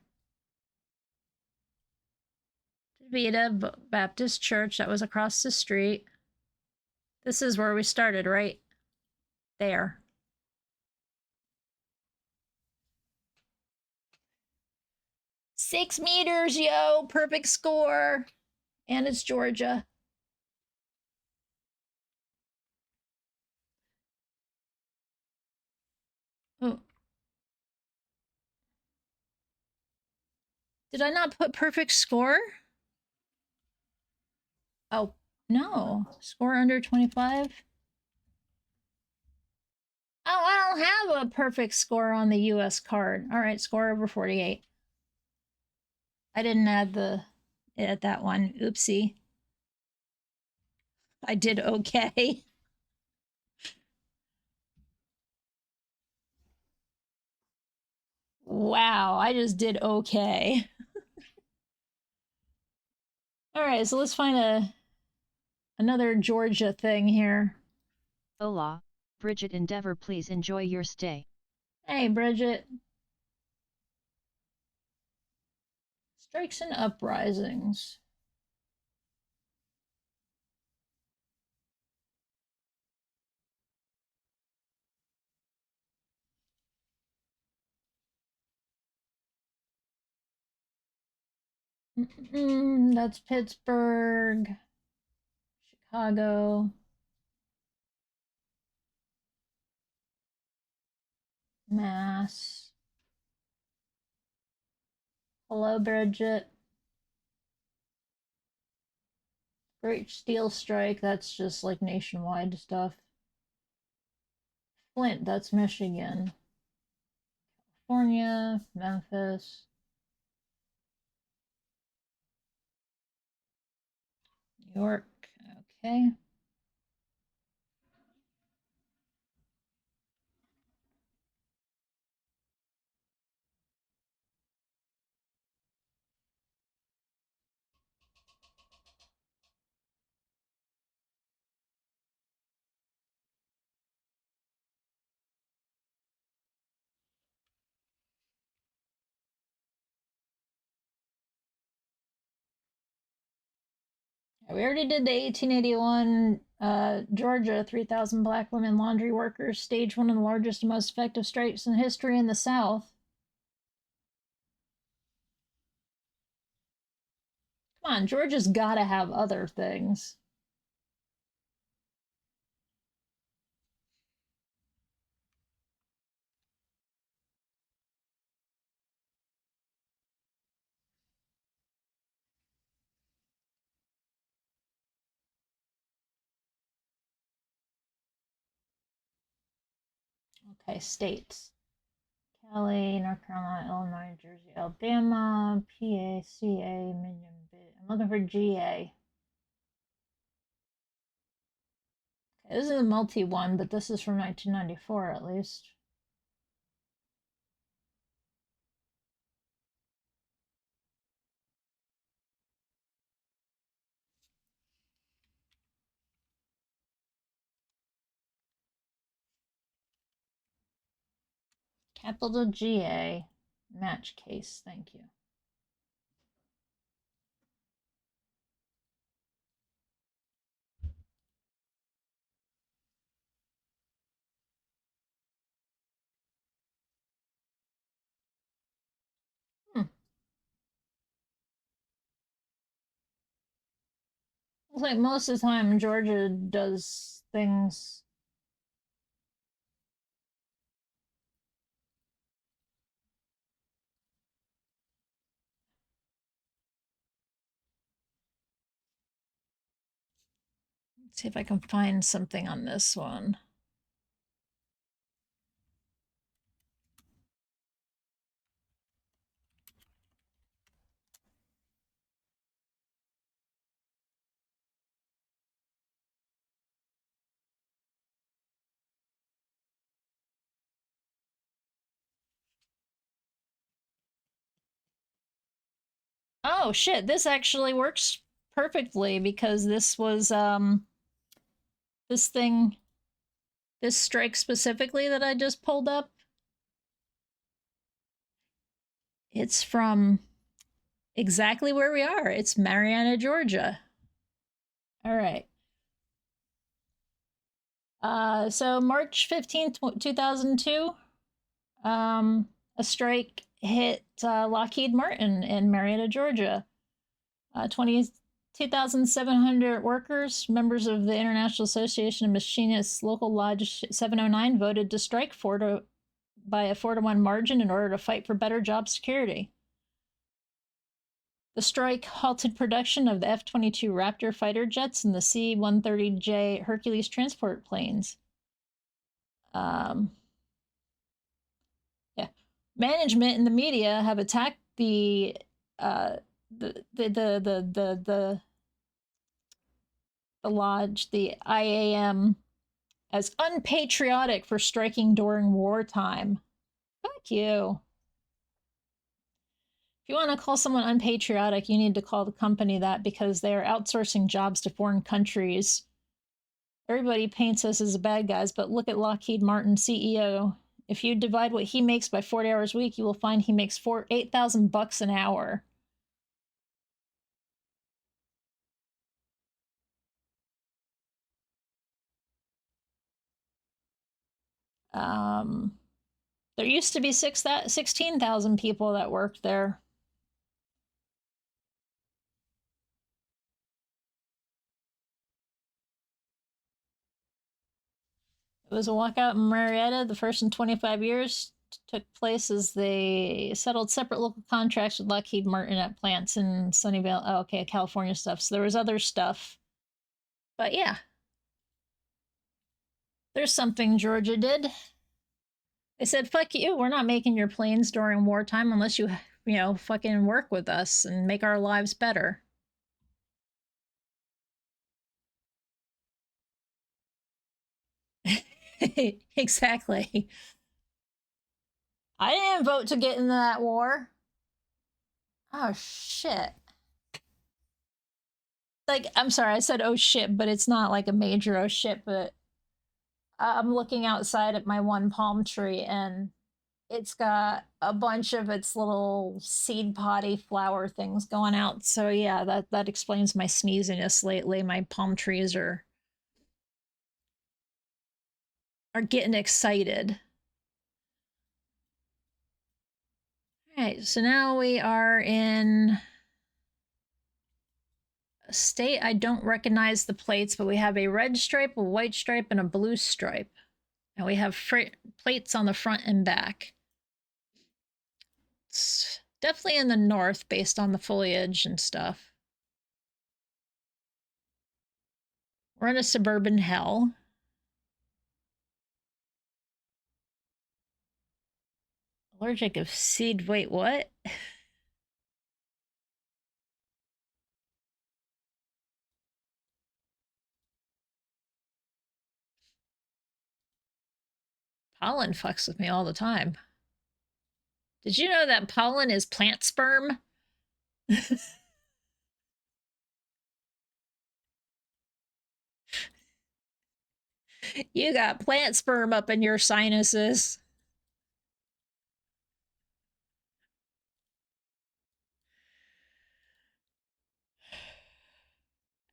Vita Baptist Church, that was across the street. This is where we started, right? There. $6 meters, yo! Perfect score! And it's Georgia. Oh. Did I not put perfect score? Oh, no. Score under 25? Oh, I don't have a perfect score on the US card. All right, score over 48. I didn't add that one. Oopsie. I did okay. Wow, I just did okay. All right, so let's find a another Georgia thing here. Hola, Bridget Endeavor, please enjoy your stay. Hey, Bridget. Strikes and uprisings. That's Pittsburgh, Chicago, Mass. Hello, Bridget. Great Steel Strike, that's just like nationwide stuff. Flint, that's Michigan. California, Memphis. New York, okay. We already did the 1881 Georgia 3,000 black women laundry workers staged one of the largest and most effective strikes in history in the South. Come on, Georgia's gotta have other things. Okay, states. Cali, North Carolina, Illinois, Jersey, Alabama, PA, CA, I'm looking for GA. Okay, this is a multi one, but this is from 1994 at least. Capital GA, match case, thank you. Looks like most of the time Georgia does things. Let's see if I can find something on this one. Oh shit, this actually works perfectly because this was this thing, this strike specifically that I just pulled up. It's from exactly where we are. It's Marietta, Georgia. All right. So March 15th, 2002, a strike hit Lockheed Martin in Marietta, Georgia. 22,700 workers, members of the International Association of Machinists Local Lodge 709, voted to strike by a 4-to-1 margin in order to fight for better job security. The strike halted production of the F-22 Raptor fighter jets and the C-130J Hercules transport planes. Yeah. Management and the media have attacked the lodge, the IAM, as unpatriotic for striking during wartime. Fuck you. If you want to call someone unpatriotic, you need to call the company that because they are outsourcing jobs to foreign countries. Everybody paints us as the bad guys, but look at Lockheed Martin CEO. If you divide what he makes by 40 hours a week, you will find he makes $8,000 an hour. There used to be 16,000 people that worked there. It was a walkout in Marietta, the first in 25 years. Took place as they settled separate local contracts with Lockheed Martin at plants in Sunnyvale. Oh, okay, California stuff. So there was other stuff. But yeah. There's something Georgia did. They said, fuck you, we're not making your planes during wartime unless you fucking work with us and make our lives better. Exactly. I didn't vote to get into that war. Oh, shit. Like, I'm sorry, I said oh shit, but it's not like a major oh shit, but I'm looking outside at my one palm tree and it's got a bunch of its little seed potty flower things going out. So yeah, that explains my sneeziness lately. My palm trees are getting excited. All right, so now we are in a state I don't recognize the plates, but we have a red stripe, a white stripe, and a blue stripe. And we have plates on the front and back. It's definitely in the north based on the foliage and stuff. We're in a suburban hell. Allergic of seed. Wait, what? Pollen fucks with me all the time. Did you know that pollen is plant sperm? You got plant sperm up in your sinuses.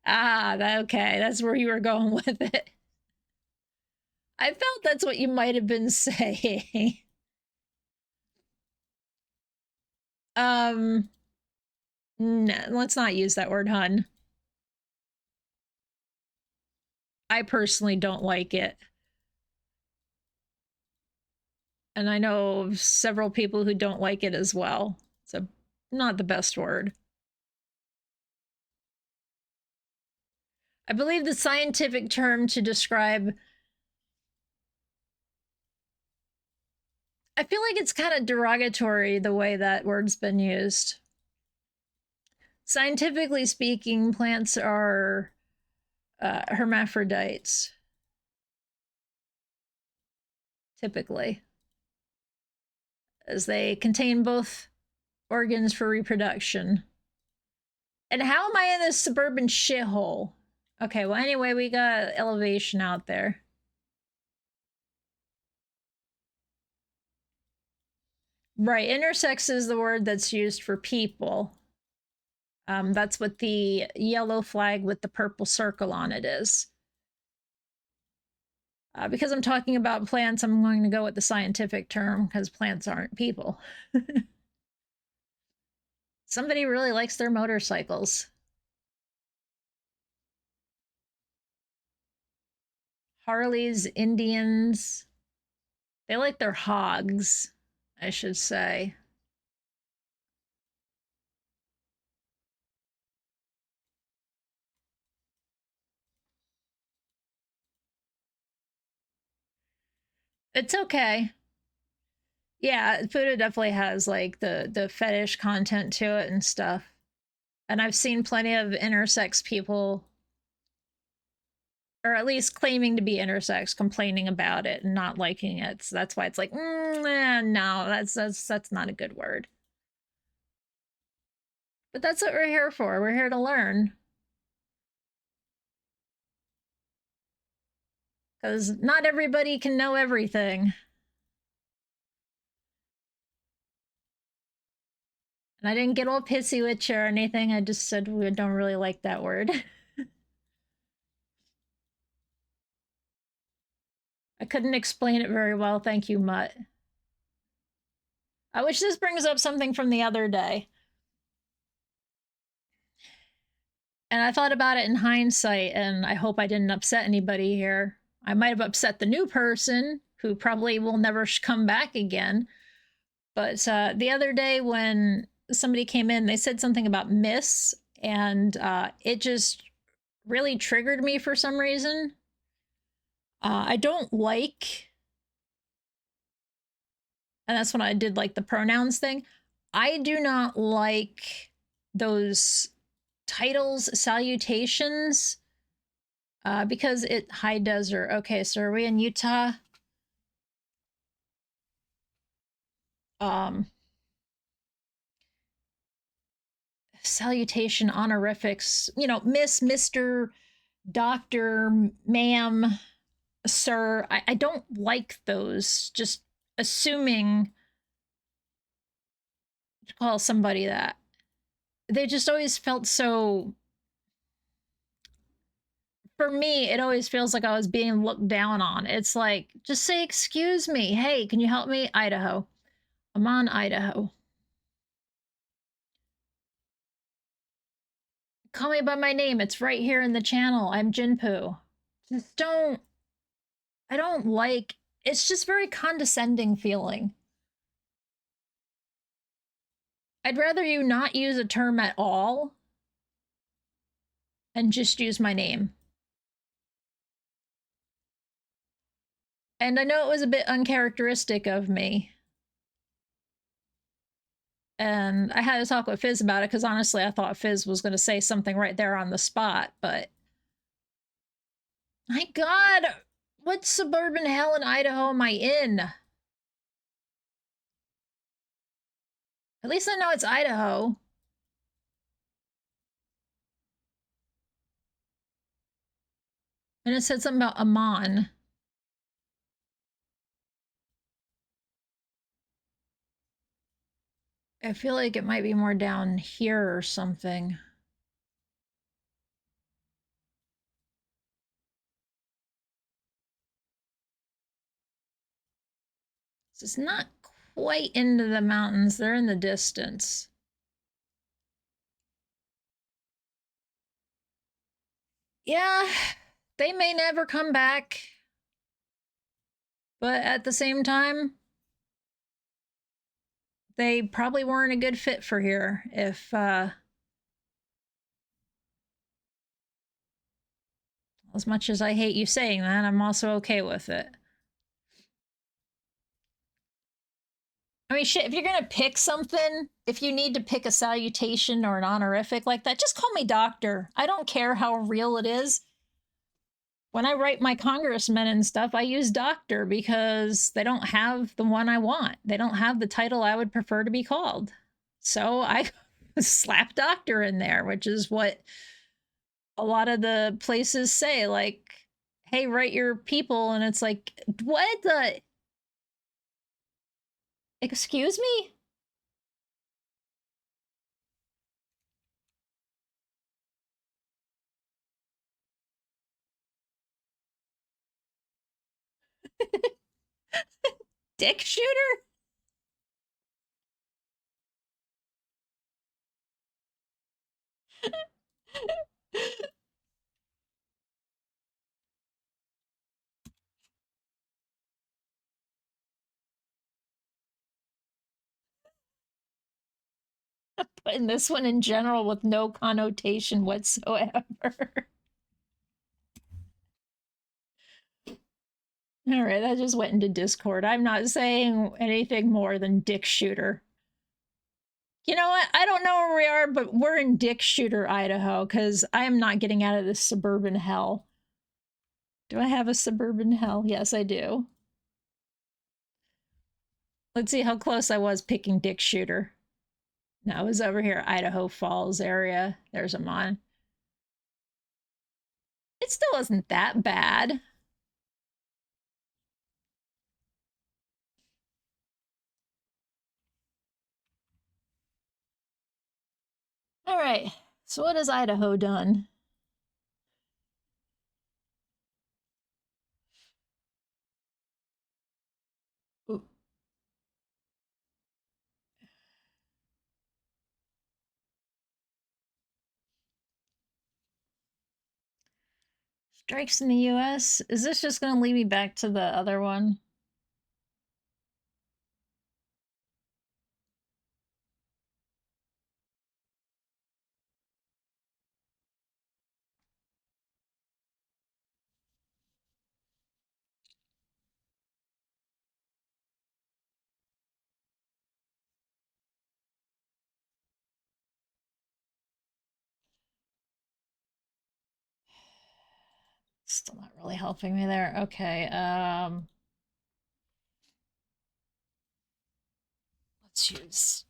Ah, okay, that's where you were going with it. I felt that's what you might have been saying. No, let's not use that word, hun. I personally don't like it. And I know several people who don't like it as well. So, not the best word. I believe the scientific term to describe... I feel like it's kind of derogatory the way that word's been used. Scientifically speaking, plants are hermaphrodites. Typically. As they contain both organs for reproduction. And how am I in this suburban shithole? Okay, well, anyway, we got elevation out there. Right, intersex is the word that's used for people. That's what the yellow flag with the purple circle on it is. Because I'm talking about plants, I'm going to go with the scientific term, because plants aren't people. Somebody really likes their motorcycles. Harleys, Indians. They like their hogs, I should say. It's okay. Yeah, Fuda definitely has like the fetish content to it and stuff. And I've seen plenty of intersex people, or at least claiming to be intersex, complaining about it and not liking it. So that's why it's like, no, that's not a good word. But that's what we're here for. We're here to learn. Because not everybody can know everything. And I didn't get all pissy with you or anything. I just said we don't really like that word. I couldn't explain it very well. Thank you, Mutt. I wish this brings up something from the other day. And I thought about it in hindsight, and I hope I didn't upset anybody here. I might have upset the new person, who probably will never come back again. But the other day when somebody came in, they said something about miss, and it just really triggered me for some reason. I don't like, and that's when I did like the pronouns thing. I do not like those titles, salutations, because it high desert. Okay, so are we in Utah? Salutation, honorifics, you know, Miss, Mr., Doctor, Ma'am, Sir. I don't like those. Just assuming to call somebody that. They just always felt so. For me, it always feels like I was being looked down on. It's like, just say, excuse me. Hey, can you help me? Idaho. I'm on Idaho. Call me by my name. It's right here in the channel. I'm Ginpu. Just don't. I don't like. It's just very condescending feeling. I'd rather you not use a term at all and just use my name. And I know it was a bit uncharacteristic of me. And I had to talk with Fizz about it because honestly, I thought Fizz was going to say something right there on the spot, but my God, what suburban hell in Idaho am I in? At least I know it's Idaho. And it said something about Amon. I feel like it might be more down here or something. So it's not quite into the mountains. They're in the distance. Yeah, they may never come back. But at the same time, they probably weren't a good fit for here if as much as I hate you saying that, I'm also okay with it. I mean, shit, if you're gonna pick something, if you need to pick a salutation or an honorific like that, just call me doctor. I don't care how real it is. When I write my congressmen and stuff, I use doctor because they don't have the one I want. They don't have the title I would prefer to be called. So I slap doctor in there, which is what a lot of the places say, like, hey, write your people. And it's like, what the? Excuse me? Dick shooter? Putting this one in general with no connotation whatsoever. All right, that just went into Discord. I'm not saying anything more than dick shooter. You know what? I don't know where we are, but we're in Dick Shooter, Idaho, because I am not getting out of this suburban hell. Do I have a suburban hell? Yes, I do. Let's see how close I was picking Dick Shooter. No, it was over here, Idaho Falls area. There's a mon. It still isn't that bad. All right. So what has Idaho done? Ooh. Strikes in the US? Is this just going to lead me back to the other one? Still not really helping me there. Okay. Let's use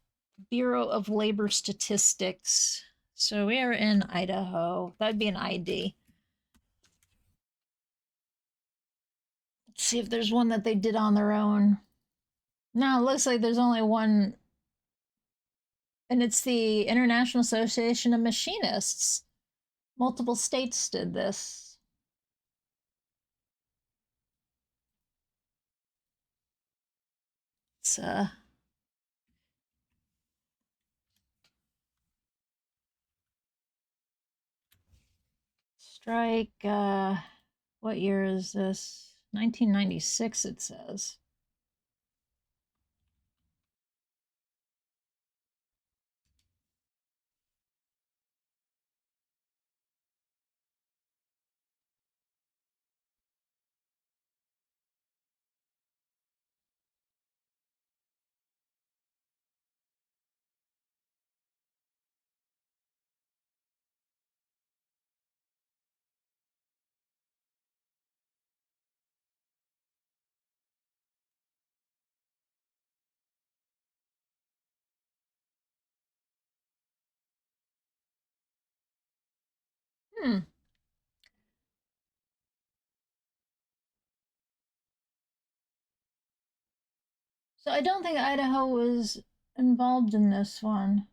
Bureau of Labor Statistics. So we are in Idaho. That'd be an ID. Let's see if there's one that they did on their own. No, it looks like there's only one. And it's the International Association of Machinists. Multiple states did this. It's strike, what year is this? 1996, it says. Hmm. So I don't think Idaho was involved in this one.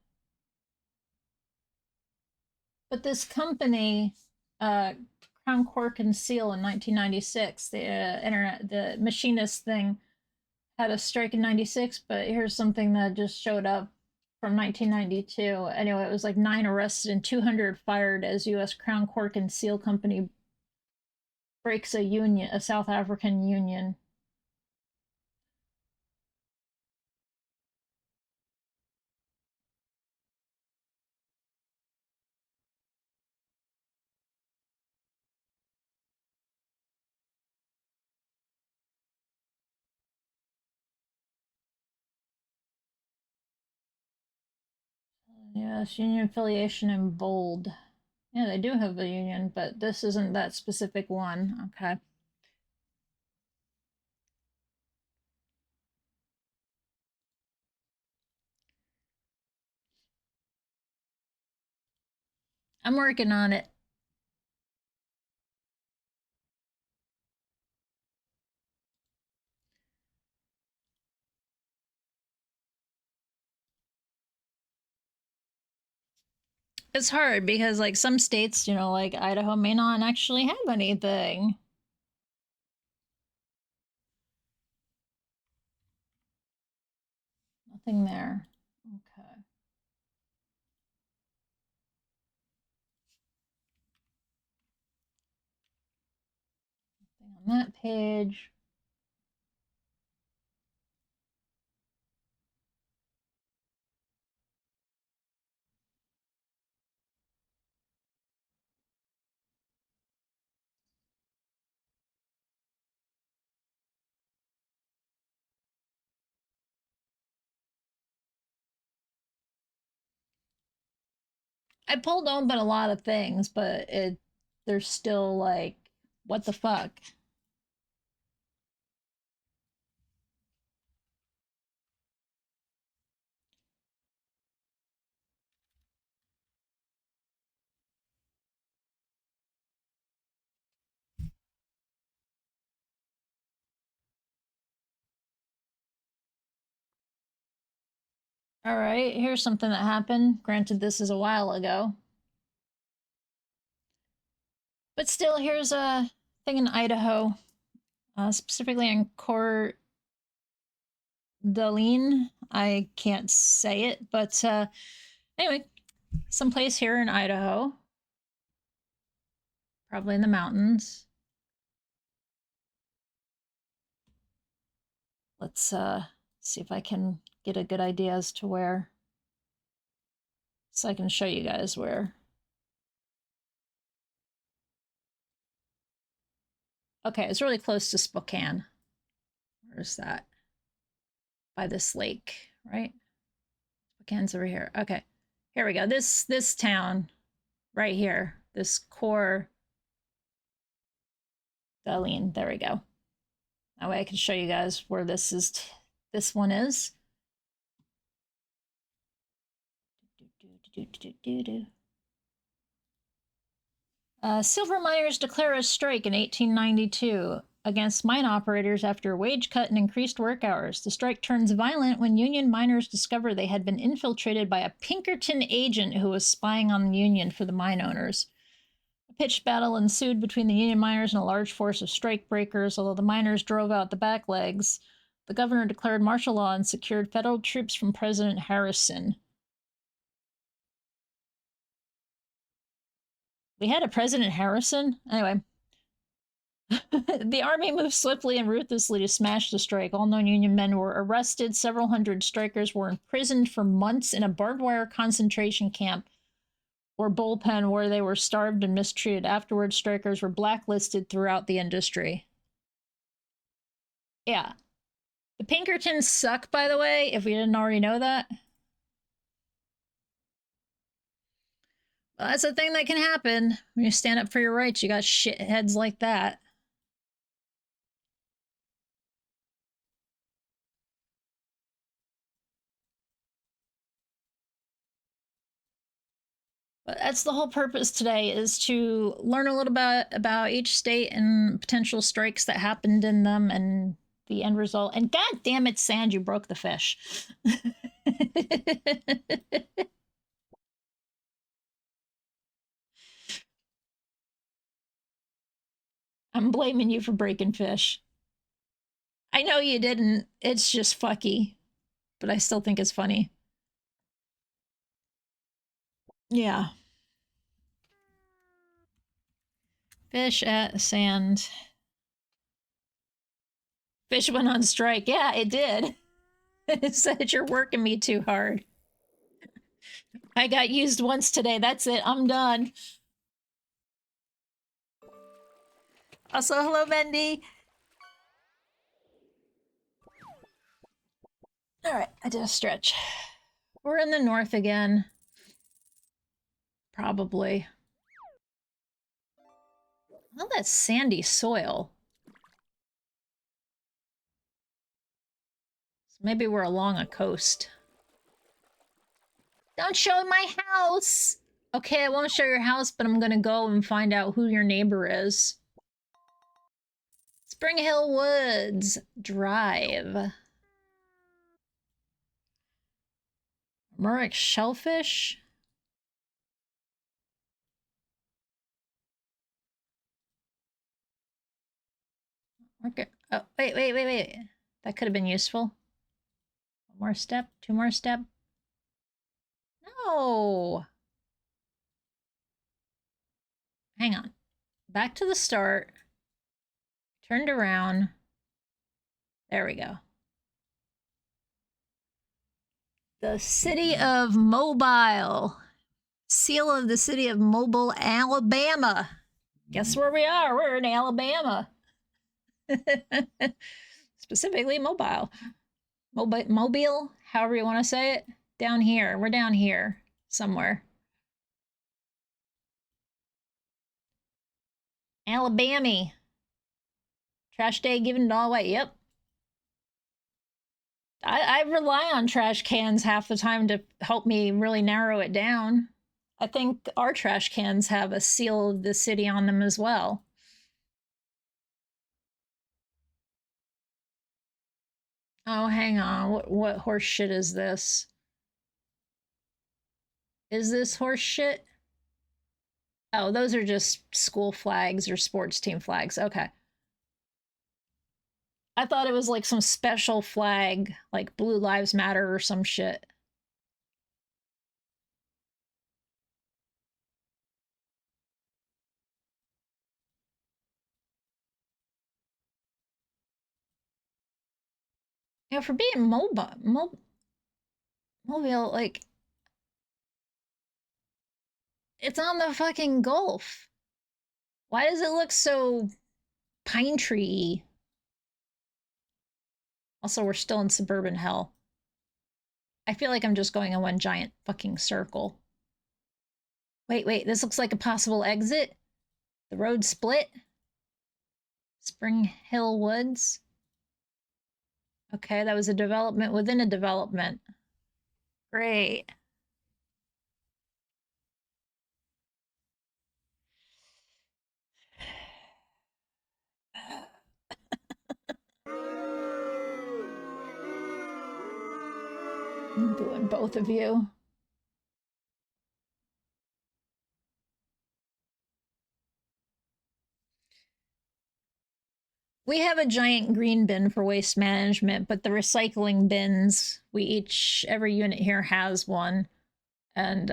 But this company, Crown Cork and Seal in 1996, the machinist thing had a strike in 96, but here's something that just showed up from 1992. Anyway, it was like 9 arrested and 200 fired as U.S. Crown Cork and Seal Company breaks a South African union. Yes, union affiliation in bold. Yeah, they do have a union, but this isn't that specific one. Okay. I'm working on it. It's hard because, like, some states, like Idaho may not actually have anything. Nothing there. Okay. Nothing on that page. I pulled open a lot of things, but there's still like, what the fuck? All right, here's something that happened. Granted, this is a while ago. But still, here's a thing in Idaho, specifically in Coeur d'Alene. I can't say it, but anyway, someplace here in Idaho, probably in the mountains. Let's see if I can get a good idea as to where, so I can show you guys where. Okay, it's really close to Spokane. Where's that? By this lake, right? Spokane's over here. Okay, here we go. This town right here, this Coeur d'Alene. There we go. That way I can show you guys where this is. This one is. Silver miners declare a strike in 1892 against mine operators after a wage cut and increased work hours. The strike turns violent when Union miners discover they had been infiltrated by a Pinkerton agent who was spying on the Union for the mine owners. A pitched battle ensued between the Union miners and a large force of strike breakers. Although the miners drove out the back legs, the governor declared martial law and secured federal troops from President Harrison. We had a President Harrison? Anyway. The army moved swiftly and ruthlessly to smash the strike. All known Union men were arrested. Several hundred strikers were imprisoned for months in a barbed wire concentration camp or bullpen where they were starved and mistreated. Afterwards, strikers were blacklisted throughout the industry. Yeah. The Pinkertons suck, by the way, if we didn't already know that. Well, that's a thing that can happen when you stand up for your rights. You got shitheads like that. But that's the whole purpose today, is to learn a little bit about each state and potential strikes that happened in them and the end result. And god damn it, Sand, you broke the fish. I'm blaming you for breaking fish. I know you didn't. It's just fucky. But I still think it's funny. Yeah. Fish at Sand. Fish went on strike. Yeah, it did. It said you're working me too hard. I got used once today. That's it. I'm done. Also, hello, Bendy. All right, I did a stretch. We're in the north again. Probably. Well, that's sandy soil. So maybe we're along a coast. Don't show my house! Okay, I won't show your house, but I'm gonna go and find out who your neighbor is. Spring Hill Woods Drive. Murex shellfish? Okay. Oh, wait. That could have been useful. One more step, two more step. No! Hang on. Back to the start. Turned around. There we go. The city of Mobile. Seal of the city of Mobile, Alabama. Guess where we are? We're in Alabama. Specifically Mobile. Mobile, however you want to say it. Down here. We're down here somewhere. Alabama. Trash day giving it all away. Yep. I rely on trash cans half the time to help me really narrow it down. I think our trash cans have a seal of the city on them as well. Oh, hang on. What horse shit is this? Is this horse shit? Oh, those are just school flags or sports team flags. Okay. I thought it was like some special flag, like Blue Lives Matter or some shit. You know, for being mobile, like, it's on the fucking Gulf. Why does it look so pine tree? Also, we're still in suburban hell. I feel like I'm just going in one giant fucking circle. Wait, this looks like a possible exit. The road split. Spring Hill Woods. Okay, that was a development within a development. Great. I'm doing both of you. We have a giant green bin for waste management, but the recycling bins, every unit here has one. And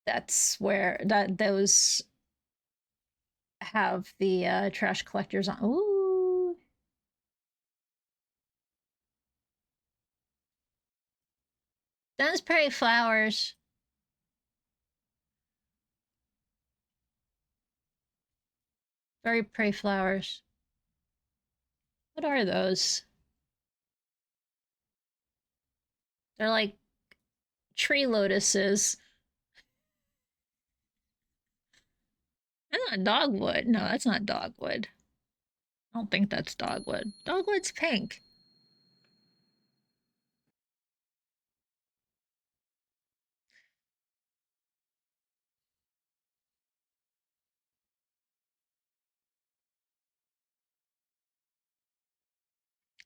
that's where those have the trash collectors on. Ooh. Those pretty flowers. Very pretty flowers. What are those? They're like tree lotuses. That's not dogwood. No, that's not dogwood. I don't think that's dogwood. Dogwood's pink.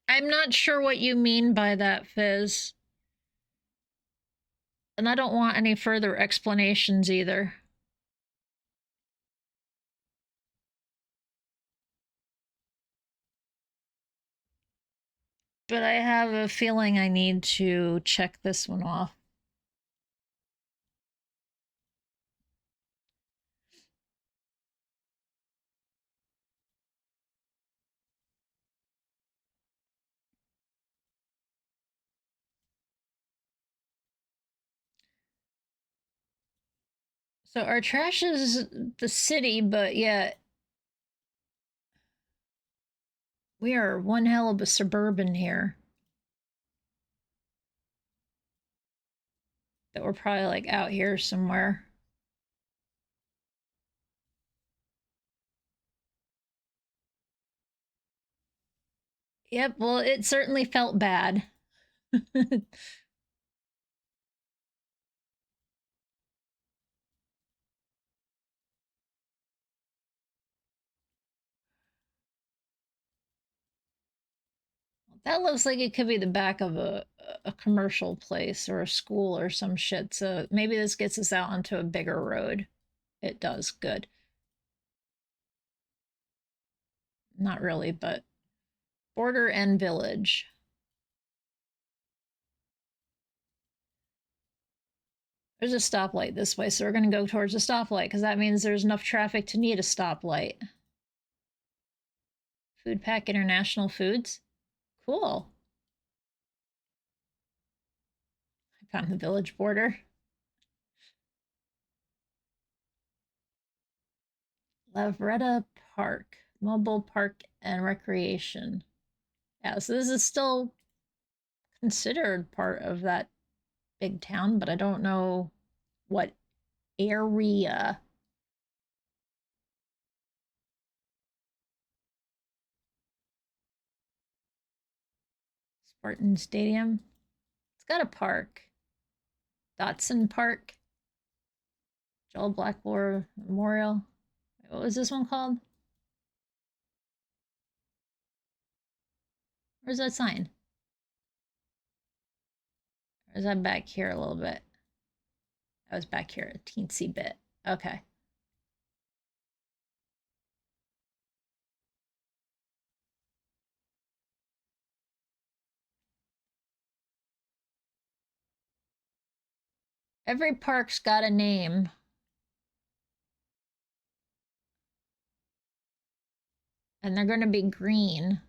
I'm not sure what you mean by that, Fizz. And I don't want any further explanations either. But I have a feeling I need to check this one off. So our trash is the city, but yet we are one hell of a suburban here. That we're probably like out here somewhere. Yep, well, it certainly felt bad. That looks like it could be the back of a commercial place or a school or some shit. So maybe this gets us out onto a bigger road. It does. Good. Not really, but border and village. There's a stoplight this way, so we're going to go towards a stoplight because that means there's enough traffic to need a stoplight. Food Pack International Foods. Cool. I found the village border. Lavretta Park, Mobile Park and Recreation. Yeah, so this is still considered part of that big town, but I don't know what area. Spartan Stadium. It's got a park. Dotson Park. Joel Blackmore Memorial. What was this one called? Where's that sign? Or is that back here a little bit? I was back here a teensy bit. Okay. Every park's got a name. And they're going to be green.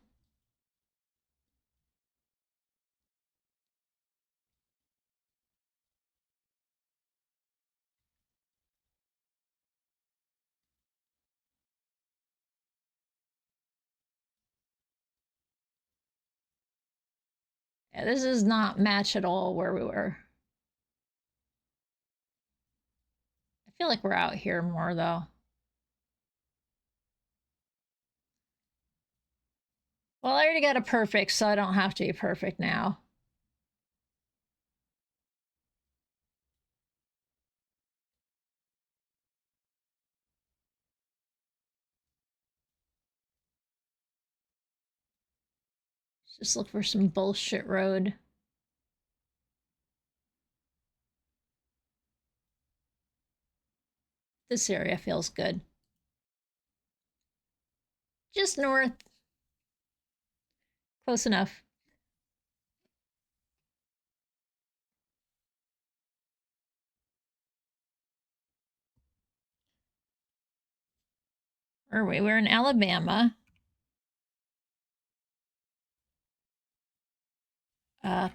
Yeah, this does not match at all where we were. I feel like we're out here more, though. Well, I already got a perfect, so I don't have to be perfect now. Just look for some bullshit road. This area feels good. Just north. Close enough. Where are we? We're in Alabama.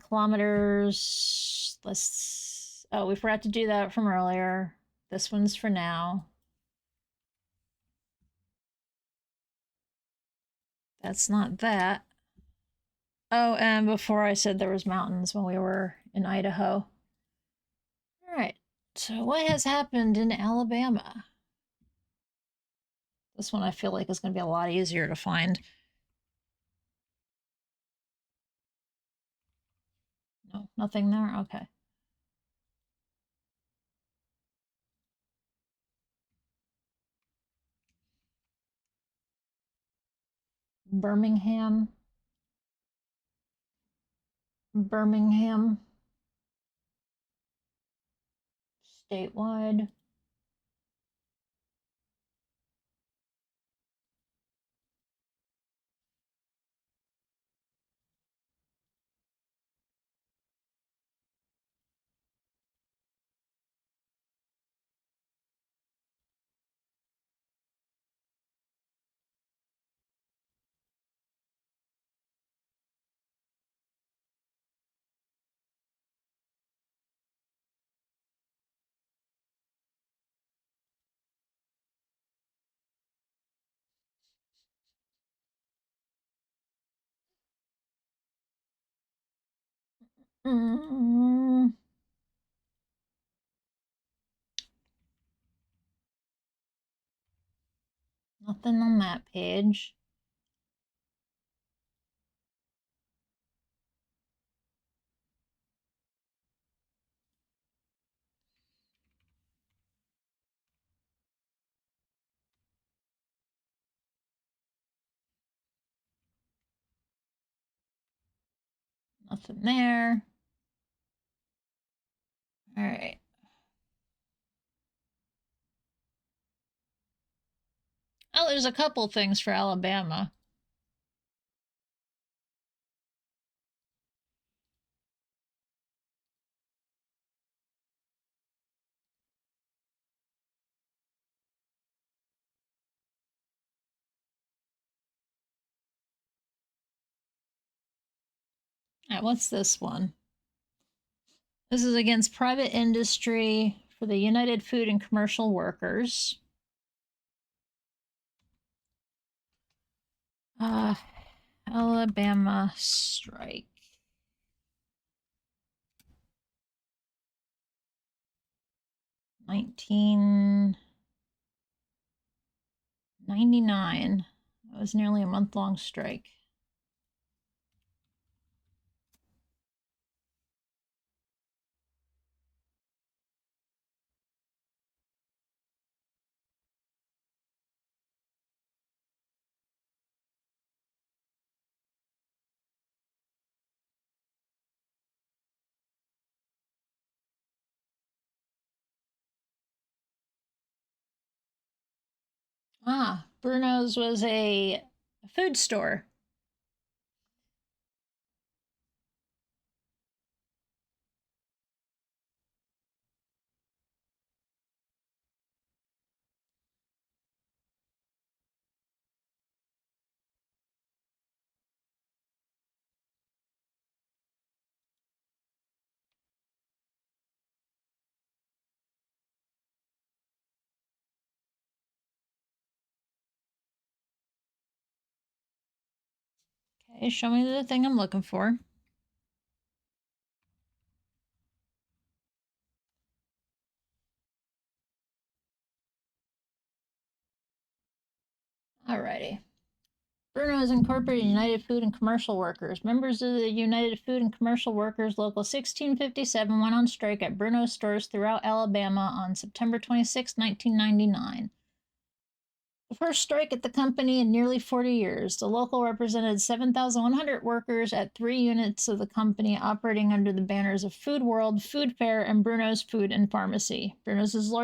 Kilometers. Let's. Oh, we forgot to do that from earlier. This one's for now. That's not that. Oh, and before I said there was mountains when we were in Idaho. All right. So what has happened in Alabama? This one I feel like is going to be a lot easier to find. No, nothing there? Okay. Birmingham. Birmingham. Statewide. Mm, nothing on that page. Nothing there. All right. Oh, there's a couple things for Alabama. All right, what's this one? This is against private industry for the United Food and Commercial Workers. Alabama strike. 1999. That was nearly a month-long strike. Ah, Bruno's was a food store. Okay, show me the thing I'm looking for. Alrighty. Bruno's Incorporated United Food and Commercial Workers. Members of the United Food and Commercial Workers Local 1657 went on strike at Bruno's stores throughout Alabama on September 26, 1999. The first strike at the company in nearly 40 years. The local represented 7,100 workers at 3 units of the company operating under the banners of Food World, Food Fair, and Bruno's Food and Pharmacy. Bruno's is the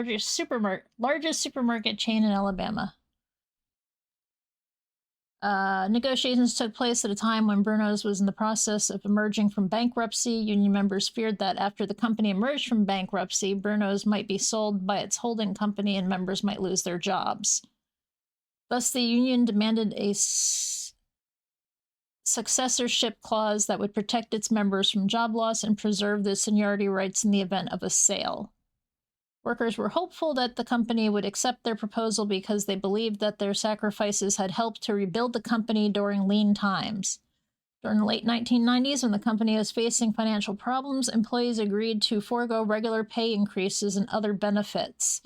largest supermarket chain in Alabama. Negotiations took place at a time when Bruno's was in the process of emerging from bankruptcy. Union members feared that after the company emerged from bankruptcy, Bruno's might be sold by its holding company and members might lose their jobs. Thus, the union demanded a successorship clause that would protect its members from job loss and preserve their seniority rights in the event of a sale. Workers were hopeful that the company would accept their proposal because they believed that their sacrifices had helped to rebuild the company during lean times. During the late 1990s, when the company was facing financial problems, employees agreed to forego regular pay increases and other benefits.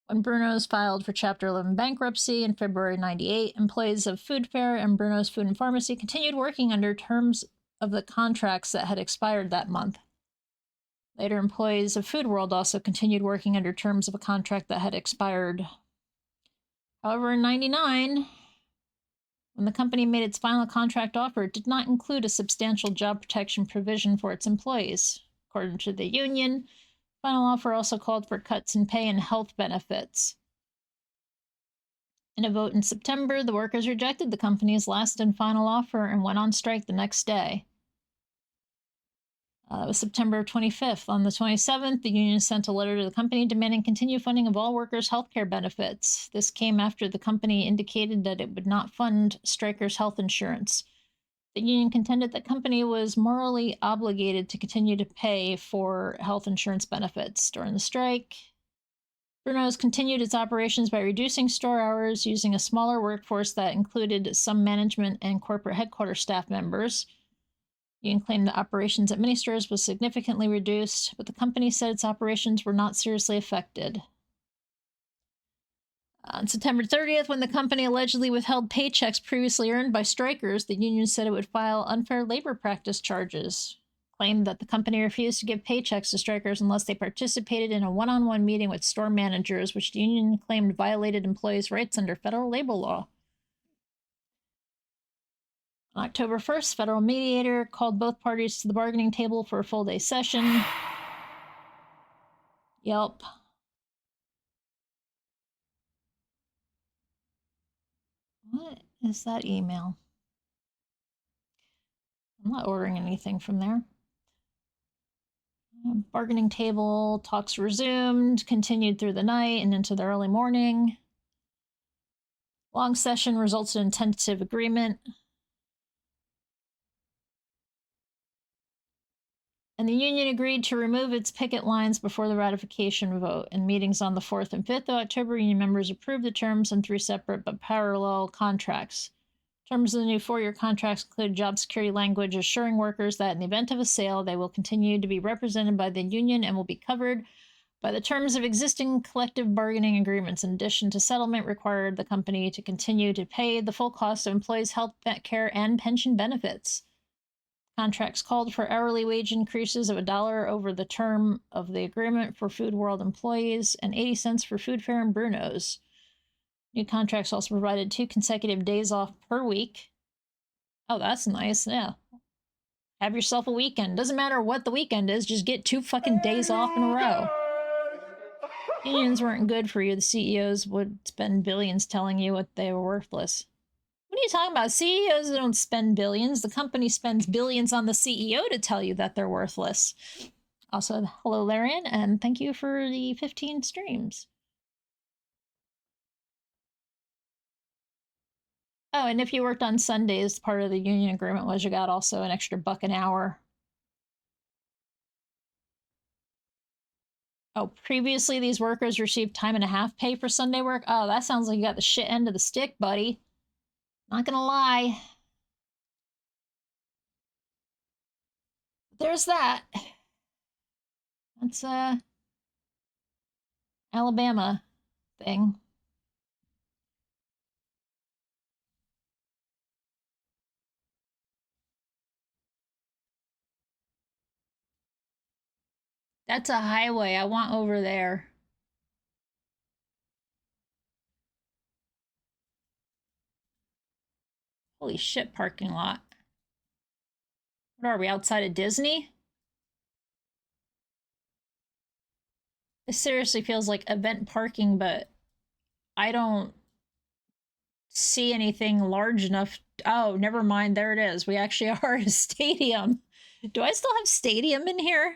When Bruno's filed for Chapter 11 bankruptcy in February 98, employees of Food Fair and Bruno's Food and Pharmacy continued working under terms of the contracts that had expired that month. Later, employees of Food World also continued working under terms of a contract that had expired. However, in 99, when the company made its final contract offer, it did not include a substantial job protection provision for its employees. According to the union, the final offer also called for cuts in pay and health benefits. In a vote in September, the workers rejected the company's last and final offer and went on strike the next day. It was September 25th. On the 27th, the union sent a letter to the company demanding continued funding of all workers' health care benefits. This came after the company indicated that it would not fund strikers' health insurance. The union contended that the company was morally obligated to continue to pay for health insurance benefits. During the strike, Bruno's continued its operations by reducing store hours, using a smaller workforce that included some management and corporate headquarters staff members. The union claimed that operations at many stores was significantly reduced, but the company said its operations were not seriously affected. On September 30th, when the company allegedly withheld paychecks previously earned by strikers, the union said it would file unfair labor practice charges. Claimed that the company refused to give paychecks to strikers unless they participated in a one-on-one meeting with store managers, which the union claimed violated employees' rights under federal labor law. On October 1st, federal mediator called both parties to the bargaining table for a full-day session. Yelp. What is that email? I'm not ordering anything from there. Bargaining table talks resumed, continued through the night and into the early morning. Long session resulted in tentative agreement. And the union agreed to remove its picket lines before the ratification vote. In meetings on the 4th and 5th of October, union members approved the terms in 3 separate but parallel contracts. Terms of the new 4-year contracts include job security language assuring workers that in the event of a sale, they will continue to be represented by the union and will be covered by the terms of existing collective bargaining agreements. In addition to settlement, required the company to continue to pay the full cost of employees' health care and pension benefits. Contracts called for hourly wage increases of $1 over the term of the agreement for Food World employees and 80 cents for Food Fair and Bruno's. New contracts also provided 2 consecutive days off per week. Oh, that's nice. Yeah. Have yourself a weekend. Doesn't matter what the weekend is, just get 2 fucking days off in a row. Unions weren't good for you. The CEOs would spend billions telling you what they were worthless. What are you talking about? CEOs don't spend billions. The company spends billions on the CEO to tell you that they're worthless. Also, hello, Larian, and thank you for the 15 streams. Oh, and if you worked on Sundays, part of the union agreement was you got also an extra $1 an hour. Oh, previously these workers received time and a half pay for Sunday work? Oh, that sounds like you got the shit end of the stick, buddy. Not gonna lie. There's that. That's a Alabama thing. That's a highway. I want over there. Holy shit, parking lot. What are we, outside of Disney? This seriously feels like event parking, but I don't see anything large enough. Oh, never mind. There it is. We actually are at a stadium. Do I still have stadium in here?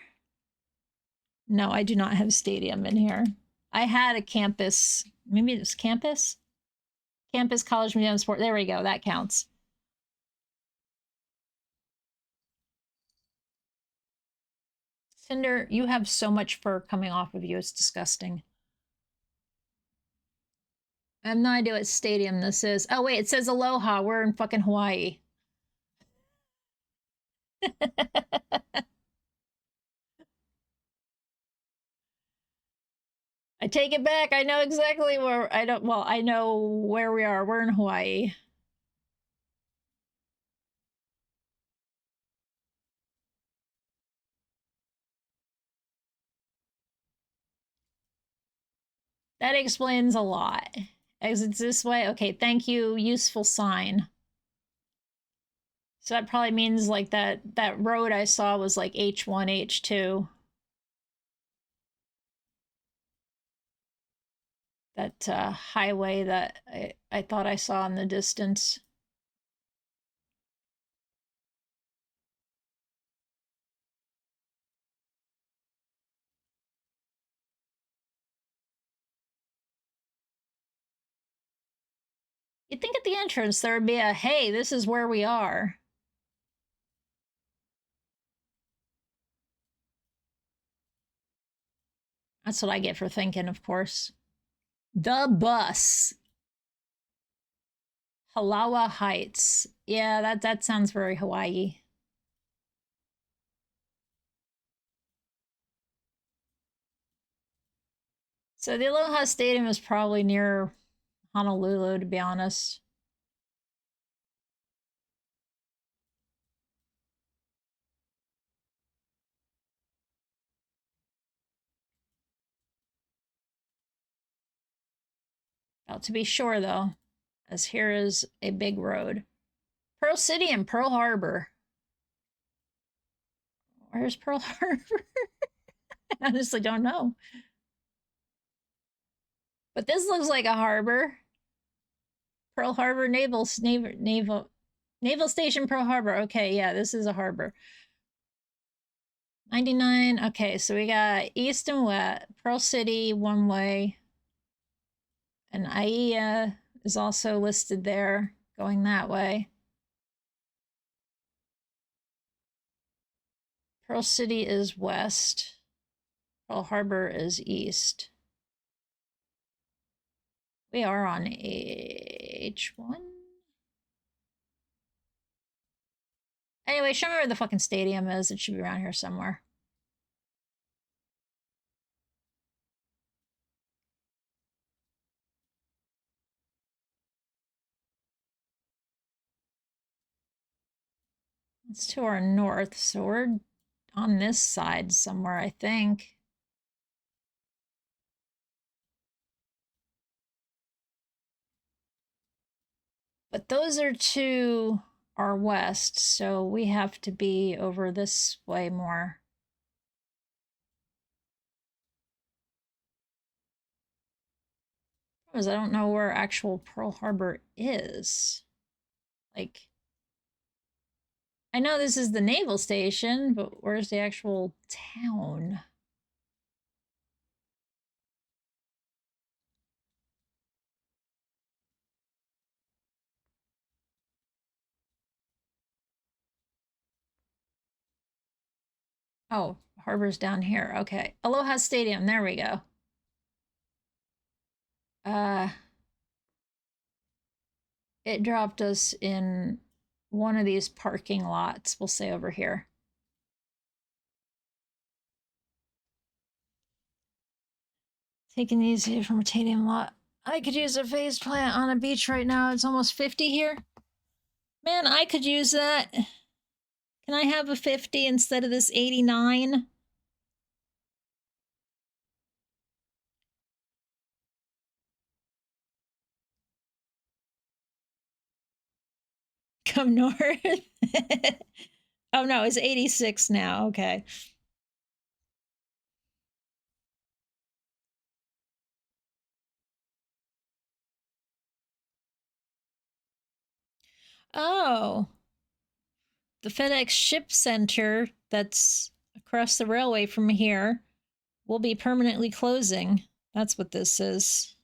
No, I do not have stadium in here. I had a campus. Maybe it was campus? Campus, college, museum, sport. There we go. That counts. Cinder, you have so much fur coming off of you. It's disgusting. I have no idea what stadium this is. Oh, wait, it says Aloha. We're in fucking Hawaii. I take it back. I know exactly where I don't. Well, I know where we are. We're in Hawaii. That explains a lot. Exits this way. Okay, thank you. Useful sign. So that probably means like that road I saw was like H1, H2. That highway that I thought I saw in the distance. You'd think at the entrance there would be a, hey, this is where we are. That's what I get for thinking, of course. The bus. Halawa Heights. Yeah, that sounds very Hawaii. So the Aloha Stadium is probably near Honolulu, to be honest. About to be sure, though, as here is a big road. Pearl City and Pearl Harbor. Where's Pearl Harbor? I honestly don't know. But this looks like a harbor. Pearl Harbor Naval Station, Pearl Harbor. Okay, yeah, this is a harbor. 99. Okay, so we got east and west. Pearl City, one way. And Aiea is also listed there, going that way. Pearl City is west. Pearl Harbor is east. We are on H1. Anyway, show me where the fucking stadium is. It should be around here somewhere. It's to our north, so we're on this side somewhere, I think. But those are to our west, so we have to be over this way more. is I don't know where actual Pearl Harbor is. Like, I know this is the naval station, but where's the actual town? Oh, harbor's down here. Okay. Aloha Stadium. There we go. It dropped us in one of these parking lots, we'll say over here. Taking these here from a titanium lot. I could use a phase plant on a beach right now. It's almost 50 here. Man, I could use that. Can I have a 50 instead of this 89? Come north. Oh no, it's 86 now. Okay. Oh. The FedEx ship center that's across the railway from here will be permanently closing. That's what this is.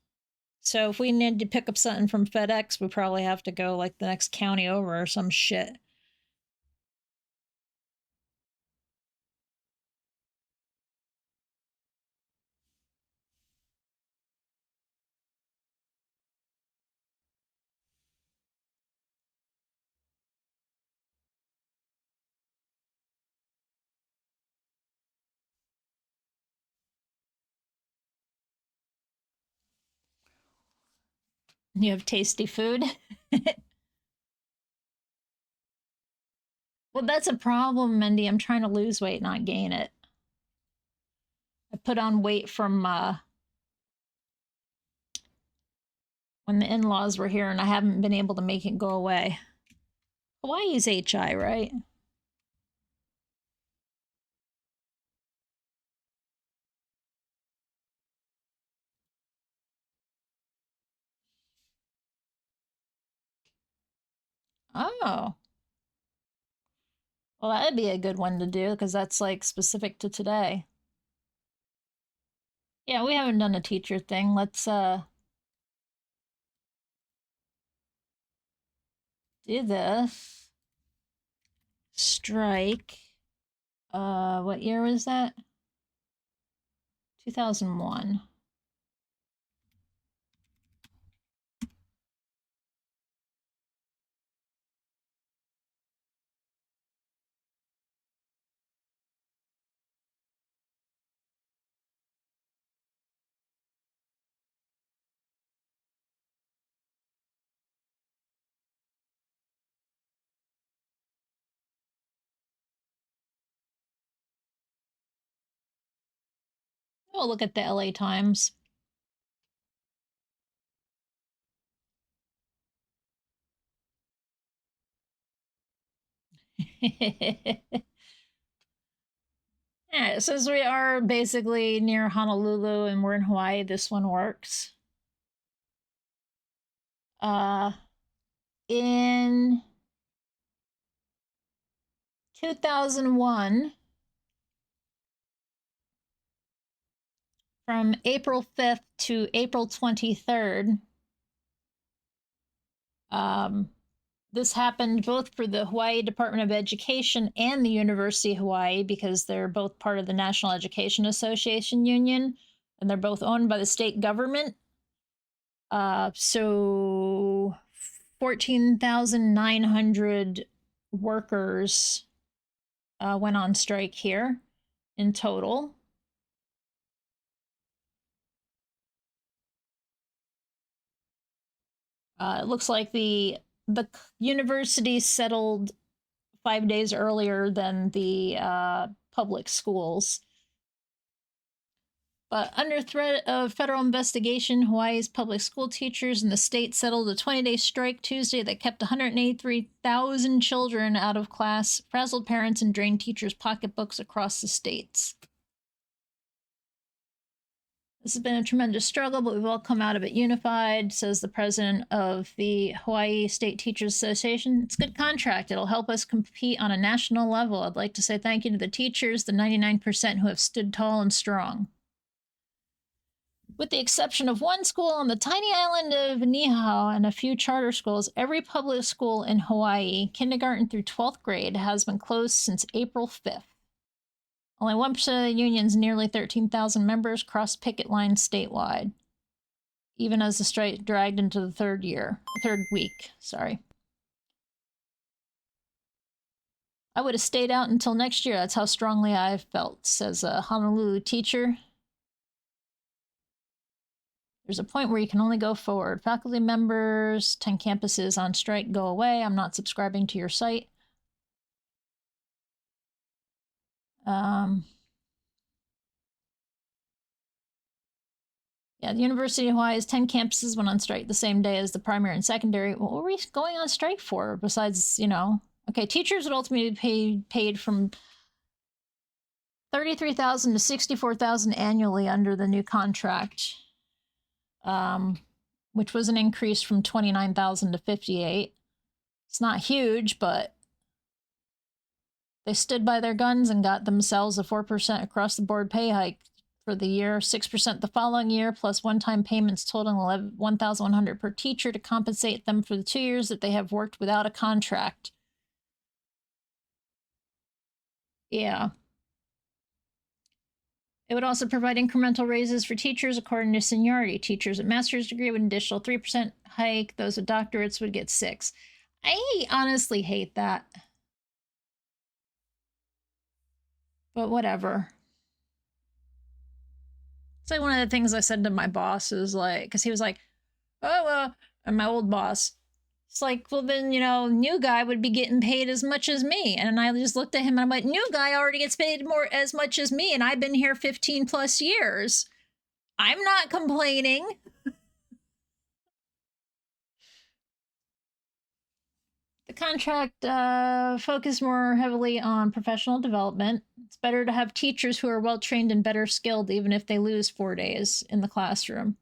So if we need to pick up something from FedEx, we probably have to go like the next county over or some shit. You have tasty food. Well, that's a problem, Mindy. I'm trying to lose weight, not gain it. I put on weight from when the in-laws were here, and I haven't been able to make it go away. Hawaii's HI, right? Oh. Well, that'd be a good one to do, because that's, like, specific to today. Yeah, we haven't done a teacher thing. Let's, do this. Strike. What year was that? 2001. Oh, look at the LA Times. Yeah, since we are basically near Honolulu and we're in Hawaii, this one works. In 2001, from April 5th to April 23rd, this happened both for the Hawaii Department of Education and the University of Hawaii, because they're both part of the National Education Association Union, and they're both owned by the state government. So 14,900 workers went on strike here in total. It looks like the university settled 5 days earlier than the public schools. But under threat of federal investigation, Hawaii's public school teachers and the state settled a 20-day strike Tuesday that kept 183,000 children out of class, frazzled parents, and drained teachers' pocketbooks across the states. This has been a tremendous struggle, but we've all come out of it unified, says the president of the Hawaii State Teachers Association. It's a good contract. It'll help us compete on a national level. I'd like to say thank you to the teachers, the 99% who have stood tall and strong. With the exception of one school on the tiny island of Niihau and a few charter schools, every public school in Hawaii, kindergarten through 12th grade, has been closed since April 5th. Only 1% of the union's nearly 13,000 members crossed picket lines statewide, even as the strike dragged into the third week. I would have stayed out until next year. That's how strongly I felt, says a Honolulu teacher. There's a point where you can only go forward. Faculty members, 10 campuses on strike, go away. I'm not subscribing to your site. Yeah, the University of Hawaii has 10 campuses went on strike the same day as the primary and secondary. What were we going on strike for besides, okay, teachers would ultimately be paid from $33,000 to $64,000 annually under the new contract, which was an increase from $29,000 to $58,000. It's not huge, but they stood by their guns and got themselves a 4% across the board pay hike for the year, 6% the following year, plus one-time payments totaling $1,100 per teacher to compensate them for the 2 years that they have worked without a contract. Yeah. It would also provide incremental raises for teachers according to seniority. Teachers with master's degree would an additional 3% hike. Those with doctorates would get 6%. I honestly hate that. But whatever. It's like one of the things I said to my boss is like, because he was like, and my old boss, it's like, well then, new guy would be getting paid as much as me. And I just looked at him and I'm like, new guy already gets paid as much as me. And I've been here 15 plus years. I'm not complaining. The contract focused more heavily on professional development. It's better to have teachers who are well-trained and better skilled, even if they lose 4 days in the classroom.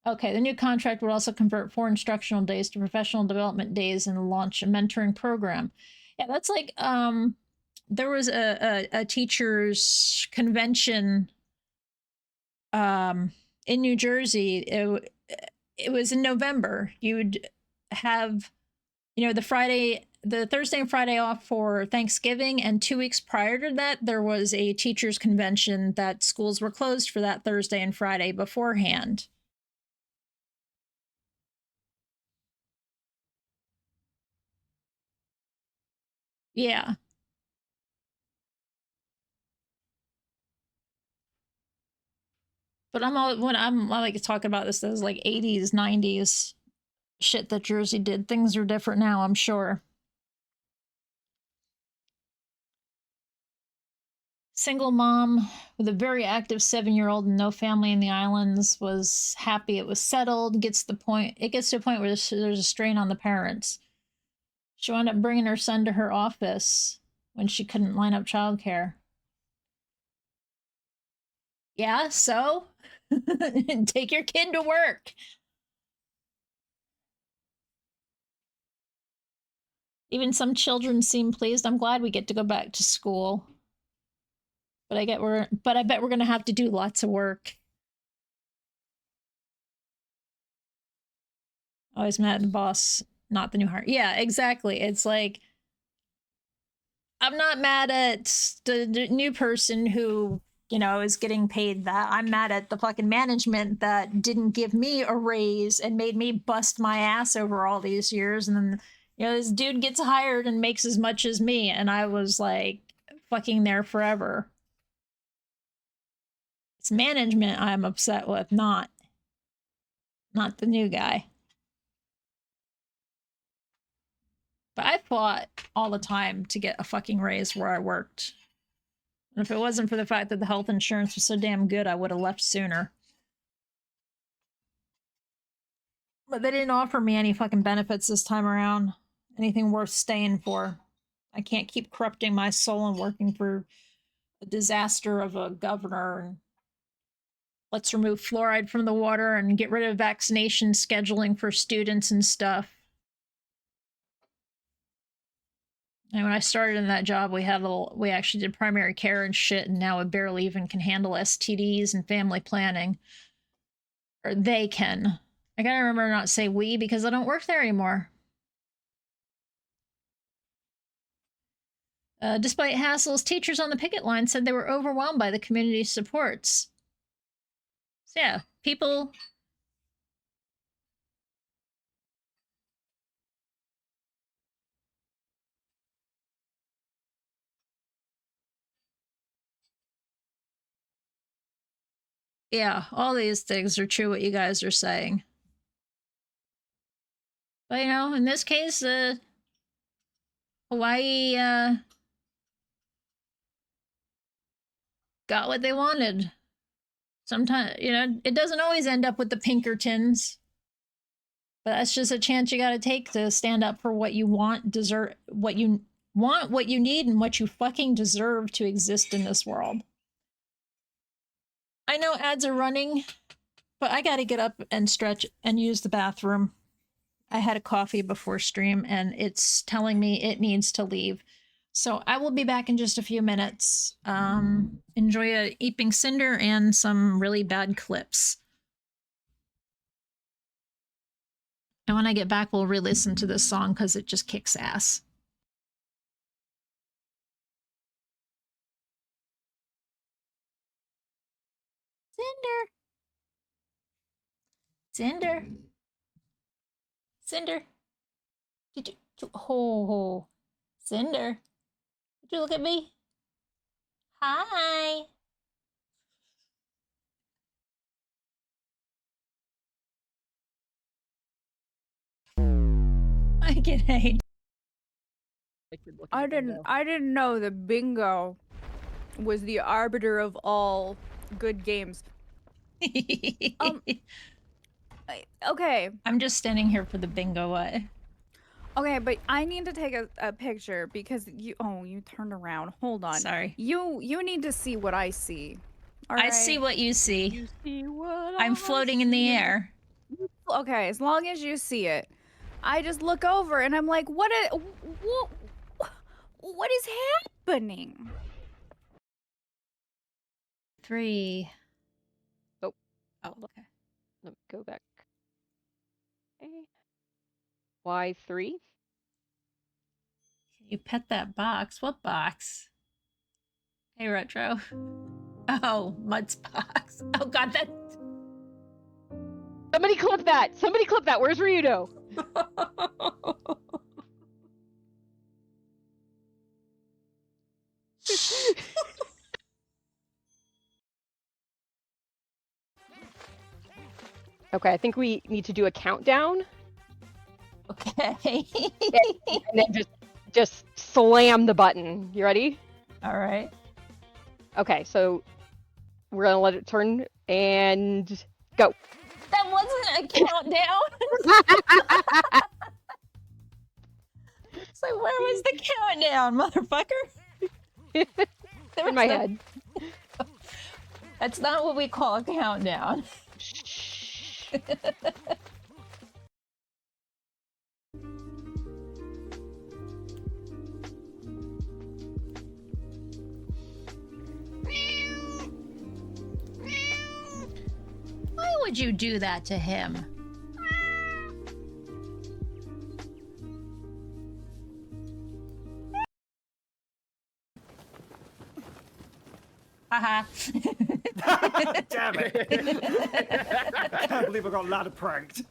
Okay, the new contract would also convert 4 instructional days to professional development days and launch a mentoring program. Yeah, that's like, there was a teachers convention in New Jersey. It was in November. You'd have, the Thursday and Friday off for Thanksgiving, and 2 weeks prior to that, there was a teachers convention that schools were closed for that Thursday and Friday beforehand. Yeah. But I'm like talking about this as like 80s, 90s shit that Jersey did. Things are different now, I'm sure. Single mom with a very active 7-year-old and no family in the islands was happy it was settled. It gets to a point where there's a strain on the parents. She wound up bringing her son to her office when she couldn't line up childcare. Yeah, so take your kid to work. Even some children seem pleased. I'm glad we get to go back to school. But I bet we're gonna have to do lots of work. Always mad at the boss, not the new hire. Yeah, exactly. It's like, I'm not mad at the new person who, is getting paid that. I'm mad at the fucking management that didn't give me a raise and made me bust my ass over all these years. And then, this dude gets hired and makes as much as me. And I was like fucking there forever. It's management I'm upset with, not the new guy. But I fought all the time to get a fucking raise where I worked. And if it wasn't for the fact that the health insurance was so damn good, I would have left sooner. But they didn't offer me any fucking benefits this time around. Anything worth staying for. I can't keep corrupting my soul and working for a disaster of a governor. And let's remove fluoride from the water and get rid of vaccination scheduling for students and stuff. And when I started in that job, we actually did primary care and shit, and now it barely even can handle STDs and family planning. Or they can. I gotta remember not to say we because I don't work there anymore. Despite hassles, teachers on the picket line said they were overwhelmed by the community supports. So yeah, people... Yeah, all these things are true what you guys are saying. But, you know, in this case, Hawaii, got what they wanted. Sometimes, you know, it doesn't always end up with the Pinkertons. But that's just a chance you gotta take to stand up for what you want, what you want, what you need, and what you fucking deserve to exist in this world. I know ads are running, but I gotta get up and stretch and use the bathroom. I had a coffee before stream, and it's telling me it needs to leave. So I will be back in just a few minutes. Enjoy a Eeping Cinder and some really bad clips. And when I get back, we'll re-listen to this song because it just kicks ass. Cinder. Cinder. Did you... Oh. Cinder. Did you look at me? Hi. I can hate. I didn't know that bingo was the arbiter of all good games. Okay. I'm just standing here for the bingo way. Okay, but I need to take a picture because you turned around. Hold on. Sorry. You need to see what I see. All I right? see what you see. You see what I'm floating in the air. Okay, as long as you see it. I just look over and I'm like, what is happening? 3. Oh, okay. Let me go back. Okay. Y3. Can you pet that box? What box? Hey, Retro. Oh, Mud's box. Oh, God, that... Somebody clip that! Somebody clip that! Where's Ryudo? Okay, I think we need to do a countdown. Okay. And then just slam the button. You ready? All right. Okay, so we're gonna let it turn and go. That wasn't a countdown. It's like, where was the countdown, motherfucker? In my head. That's not what we call a countdown. Why would you do that to him? Haha. Damn it. I can't believe I got ladder pranked.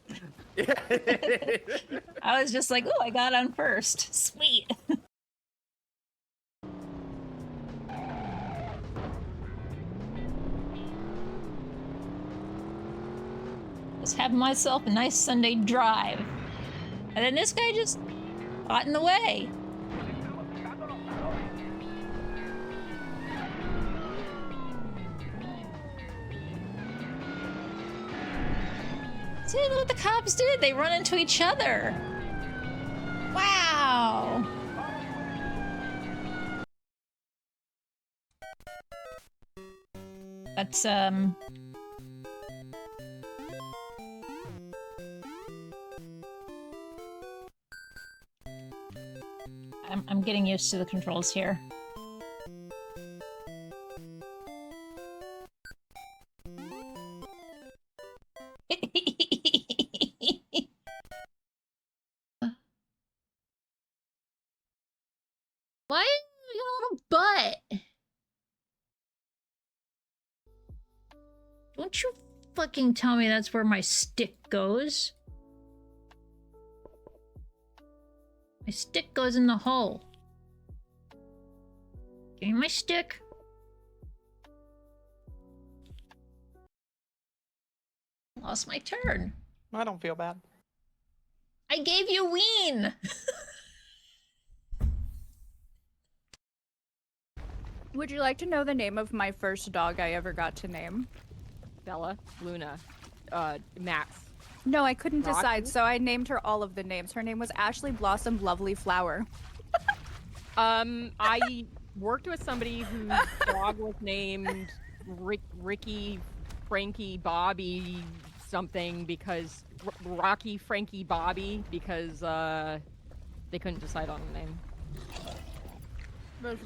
I was just like, oh, I got on first. Sweet. Just having myself a nice Sunday drive. And then this guy just got in the way. See what the cops did? They run into each other. Wow. That's I'm getting used to the controls here. Why your little butt? Don't you fucking tell me that's where my stick goes. My stick goes in the hole. Give me my stick. Lost my turn. I don't feel bad. I gave you ween. Would you like to know the name of my first dog I ever got to name? Bella, Luna, Max. No, I couldn't Rocky? decide, so I named her all of the names. Her name was Ashley Blossom Lovely Flower. I worked with somebody whose dog was named Ricky, Frankie, Bobby, something because Rocky, Frankie, Bobby because they couldn't decide on a name.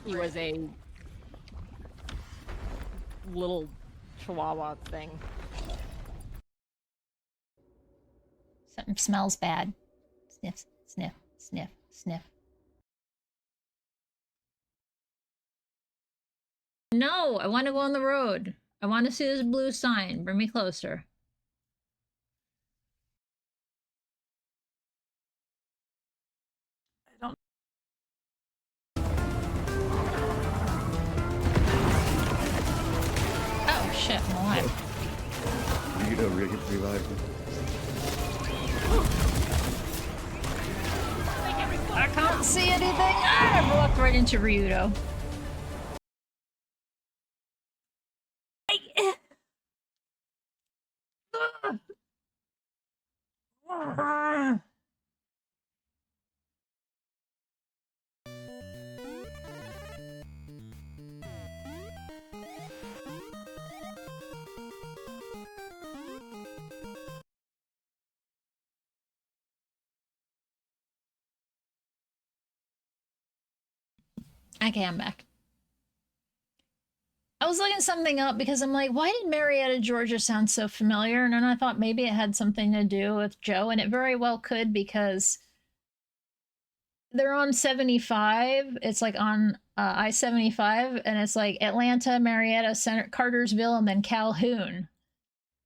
He was a little chihuahua thing. Something smells bad. Sniff, sniff, sniff, sniff. No, I want to go on the road. I want to see this blue sign. Bring me closer. I don't. Oh shit, I'm alive. You know, revive me. I can't see anything. Ah, I walked right into Ryudo. Okay, I'm back. I was looking something up because I'm like, why did Marietta, Georgia sound so familiar? And then I thought maybe it had something to do with Joe, and it very well could because they're on 75. It's like on I-75, and it's like Atlanta, Marietta, Center, Cartersville, and then Calhoun.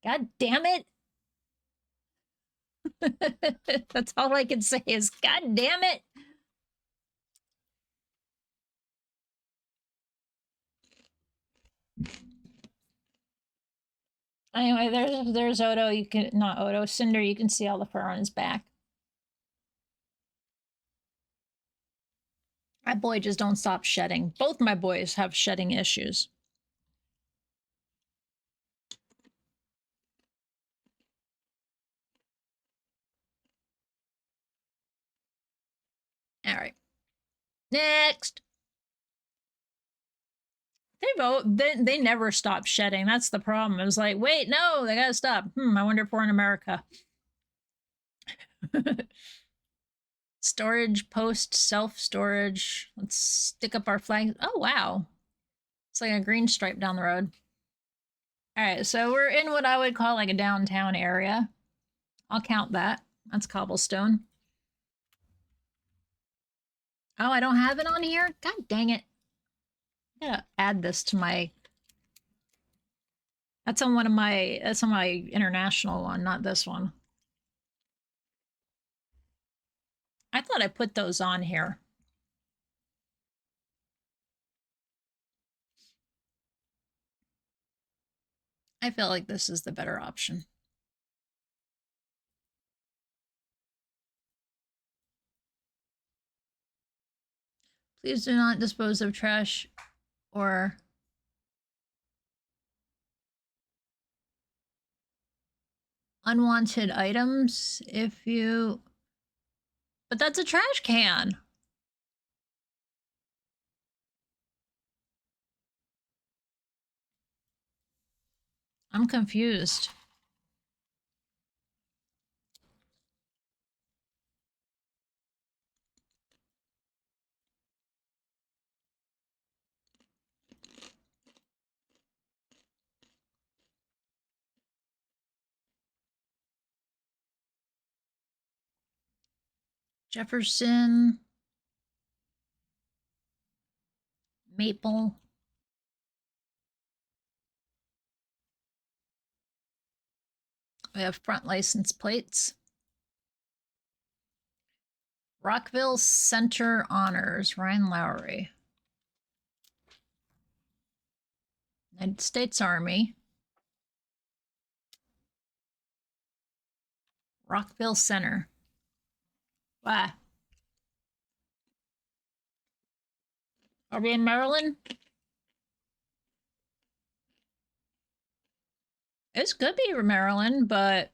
God damn it. That's all I can say is, God damn it. Anyway, there's Odo. You can not Odo, Cinder. You can see all the fur on his back. My boy just don't stop shedding. Both my boys have shedding issues. All right. Next. They never stop shedding. That's the problem. It was like, wait, no, they gotta stop. I wonder if we're in America. Storage, post, self-storage. Let's stick up our flag. Oh, wow. It's like a green stripe down the road. All right, so we're in what I would call like a downtown area. I'll count that. That's cobblestone. Oh, I don't have it on here? God dang it. I gotta add this to my... That's on my international one, not this one. I thought I put those on here. I feel like this is the better option. Please do not dispose of trash or unwanted items if you... But that's a trash can. I'm confused. Jefferson. Maple. We have front license plates. Rockville Center Honors, Ryan Lowry. United States Army. Rockville Center. Wow. Are we in Maryland? This could be Maryland, but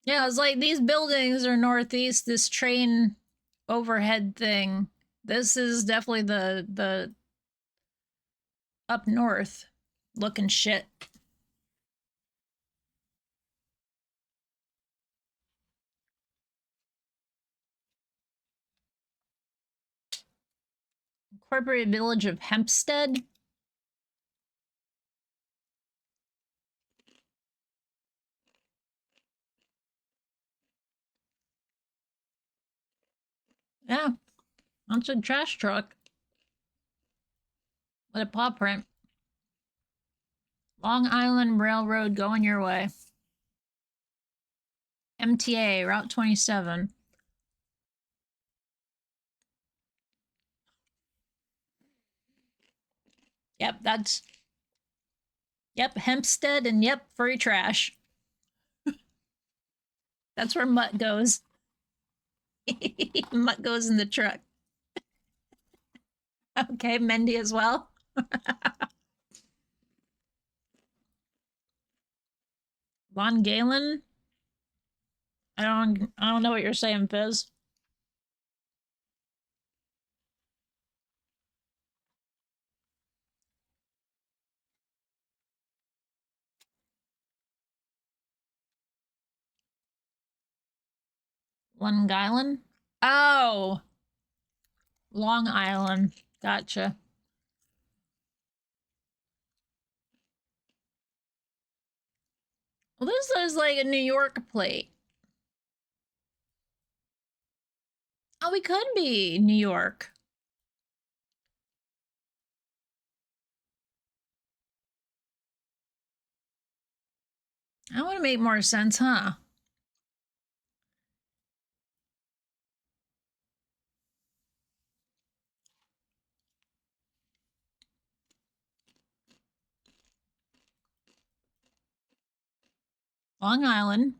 yeah, it's like these buildings are northeast, this train overhead thing. This is definitely the up north looking shit. Incorporated Village of Hempstead. Yeah, that's a trash truck. With a paw print. Long Island Railroad going your way. MTA, Route 27. Yep, that's... Yep, Hempstead, and yep, furry trash. That's where Mutt goes. Mutt goes in the truck. Okay, Mendy as well. Von Galen? I don't know what you're saying, Fizz. Long Island? Oh! Long Island. Gotcha. Well, this is like a New York plate. Oh, we could be New York. That would make more sense, huh? Long Island.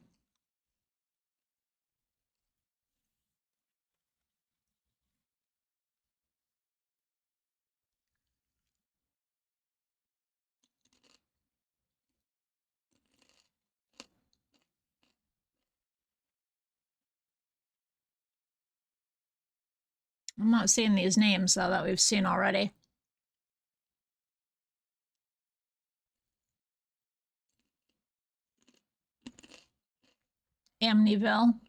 I'm not seeing these names, though, that we've seen already. Amityville.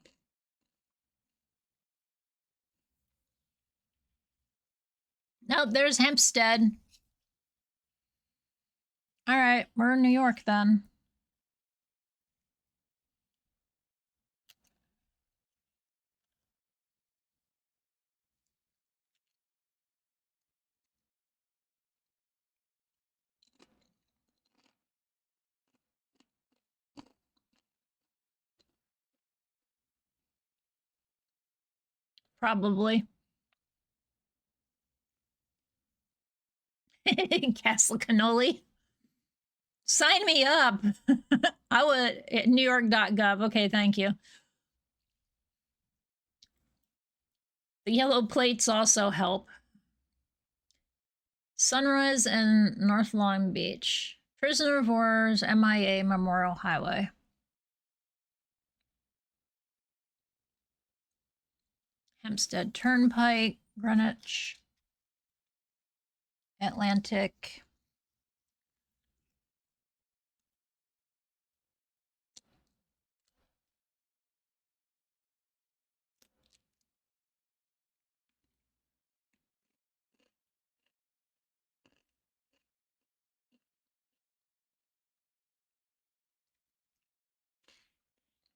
Nope, there's Hempstead. All right, we're in New York then. Probably. Castle Cannoli. Sign me up. I would. NewYork.gov. Okay, thank you. The yellow plates also help. Sunrise and North Long Beach. Prisoner of War's MIA Memorial Highway. Hempstead Turnpike, Greenwich, Atlantic.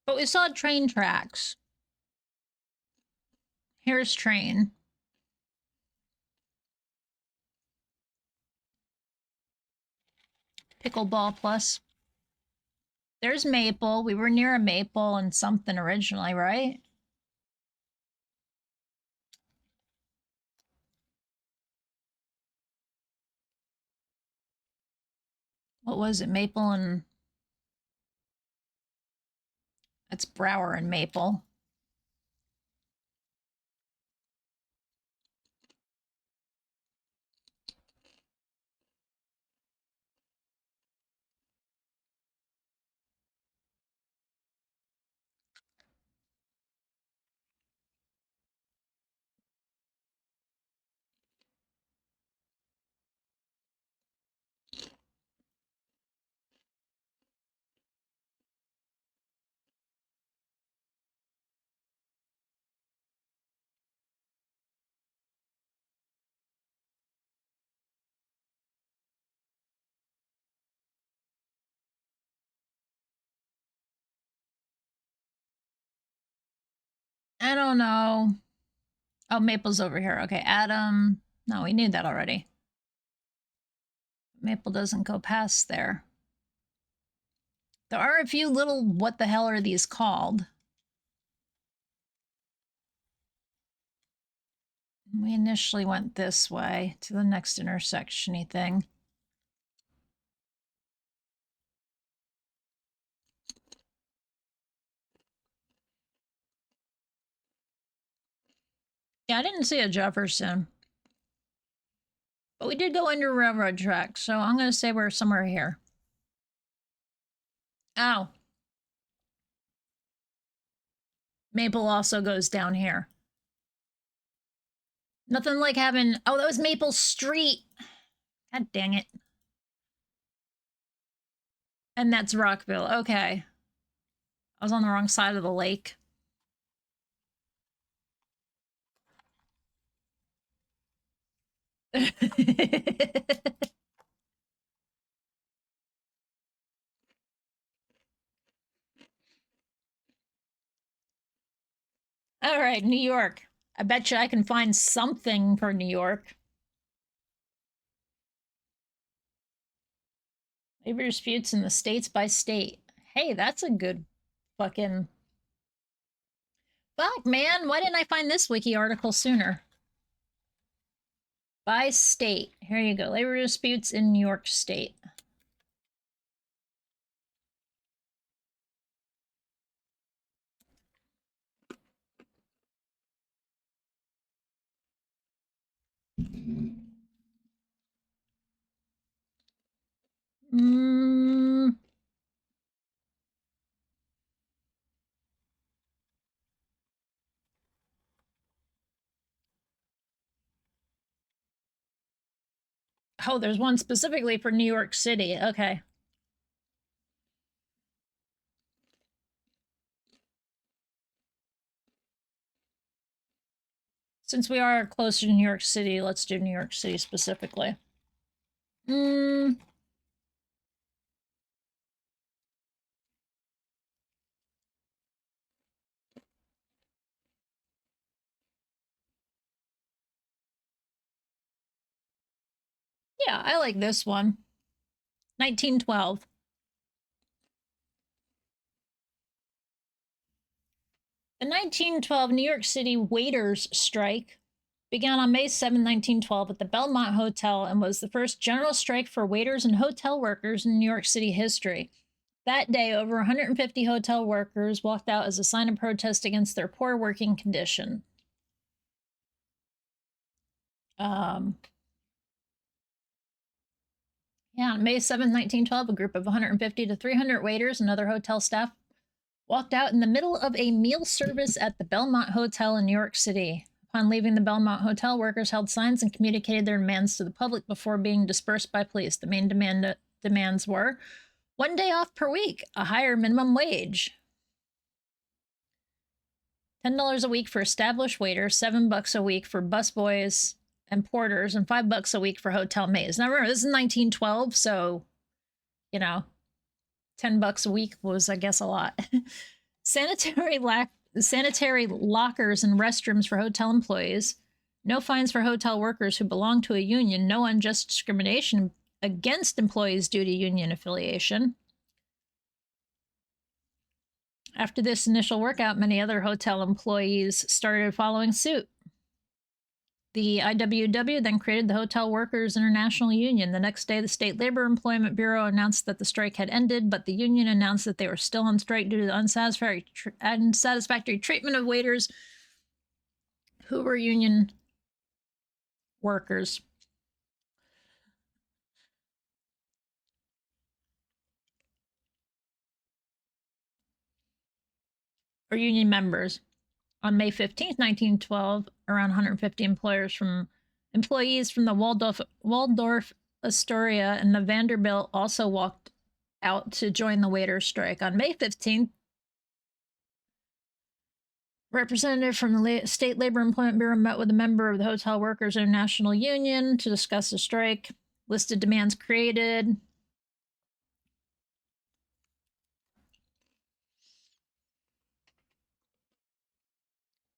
But we saw train tracks. Here's train. Pickleball plus. There's Maple. We were near a Maple and something originally, right? What was it? Maple and... That's Brower and Maple. I don't know. Oh, Maple's over here. Okay, Adam. No, we knew that already. Maple doesn't go past there. There are a few little, what the hell are these called? We initially went this way to the next intersection-y thing. Yeah, I didn't see a Jefferson. But we did go under railroad tracks, so I'm going to say we're somewhere here. Ow. Maple also goes down here. Nothing like having... Oh, that was Maple Street. God dang it. And that's Rockville. Okay. I was on the wrong side of the lake. All right, New York. I bet you I can find something for New York. Labor disputes in the states by state. Hey, that's a good fucking... Fuck, man, why didn't I find this wiki article sooner? By state. Here you go. Labor disputes in New York State. Oh, there's one specifically for New York City. Okay. Since we are closer to New York City, let's do New York City specifically. Yeah, I like this one. 1912. The 1912 New York City waiters' strike began on May 7, 1912 at the Belmont Hotel and was the first general strike for waiters and hotel workers in New York City history. That day, over 150 hotel workers walked out as a sign of protest against their poor working condition. Yeah, on May 7, 1912, a group of 150 to 300 waiters and other hotel staff walked out in the middle of a meal service at the Belmont Hotel in New York City. Upon leaving the Belmont Hotel, workers held signs and communicated their demands to the public before being dispersed by police. The main demands were 1 day off per week, a higher minimum wage, $10 a week for established waiters, $7 a week for busboys and porters, and $5 a week for hotel maids. Now remember, this is 1912, so, you know, $10 a week was, I guess, a lot. Sanitary lockers and restrooms for hotel employees. No fines for hotel workers who belong to a union. No unjust discrimination against employees due to union affiliation. After this initial workout, many other hotel employees started following suit. The IWW then created the Hotel Workers International Union. The next day, the State Labor Employment Bureau announced that the strike had ended, but the union announced that they were still on strike due to the unsatisfactory treatment of waiters who were union workers. Or union members. On May 15th, 1912, around 150 employees from the Waldorf Astoria and the Vanderbilt also walked out to join the waiters' strike. On May 15th, representative from the State Labor Employment Bureau met with a member of the Hotel Workers International Union to discuss the strike. Listed demands created.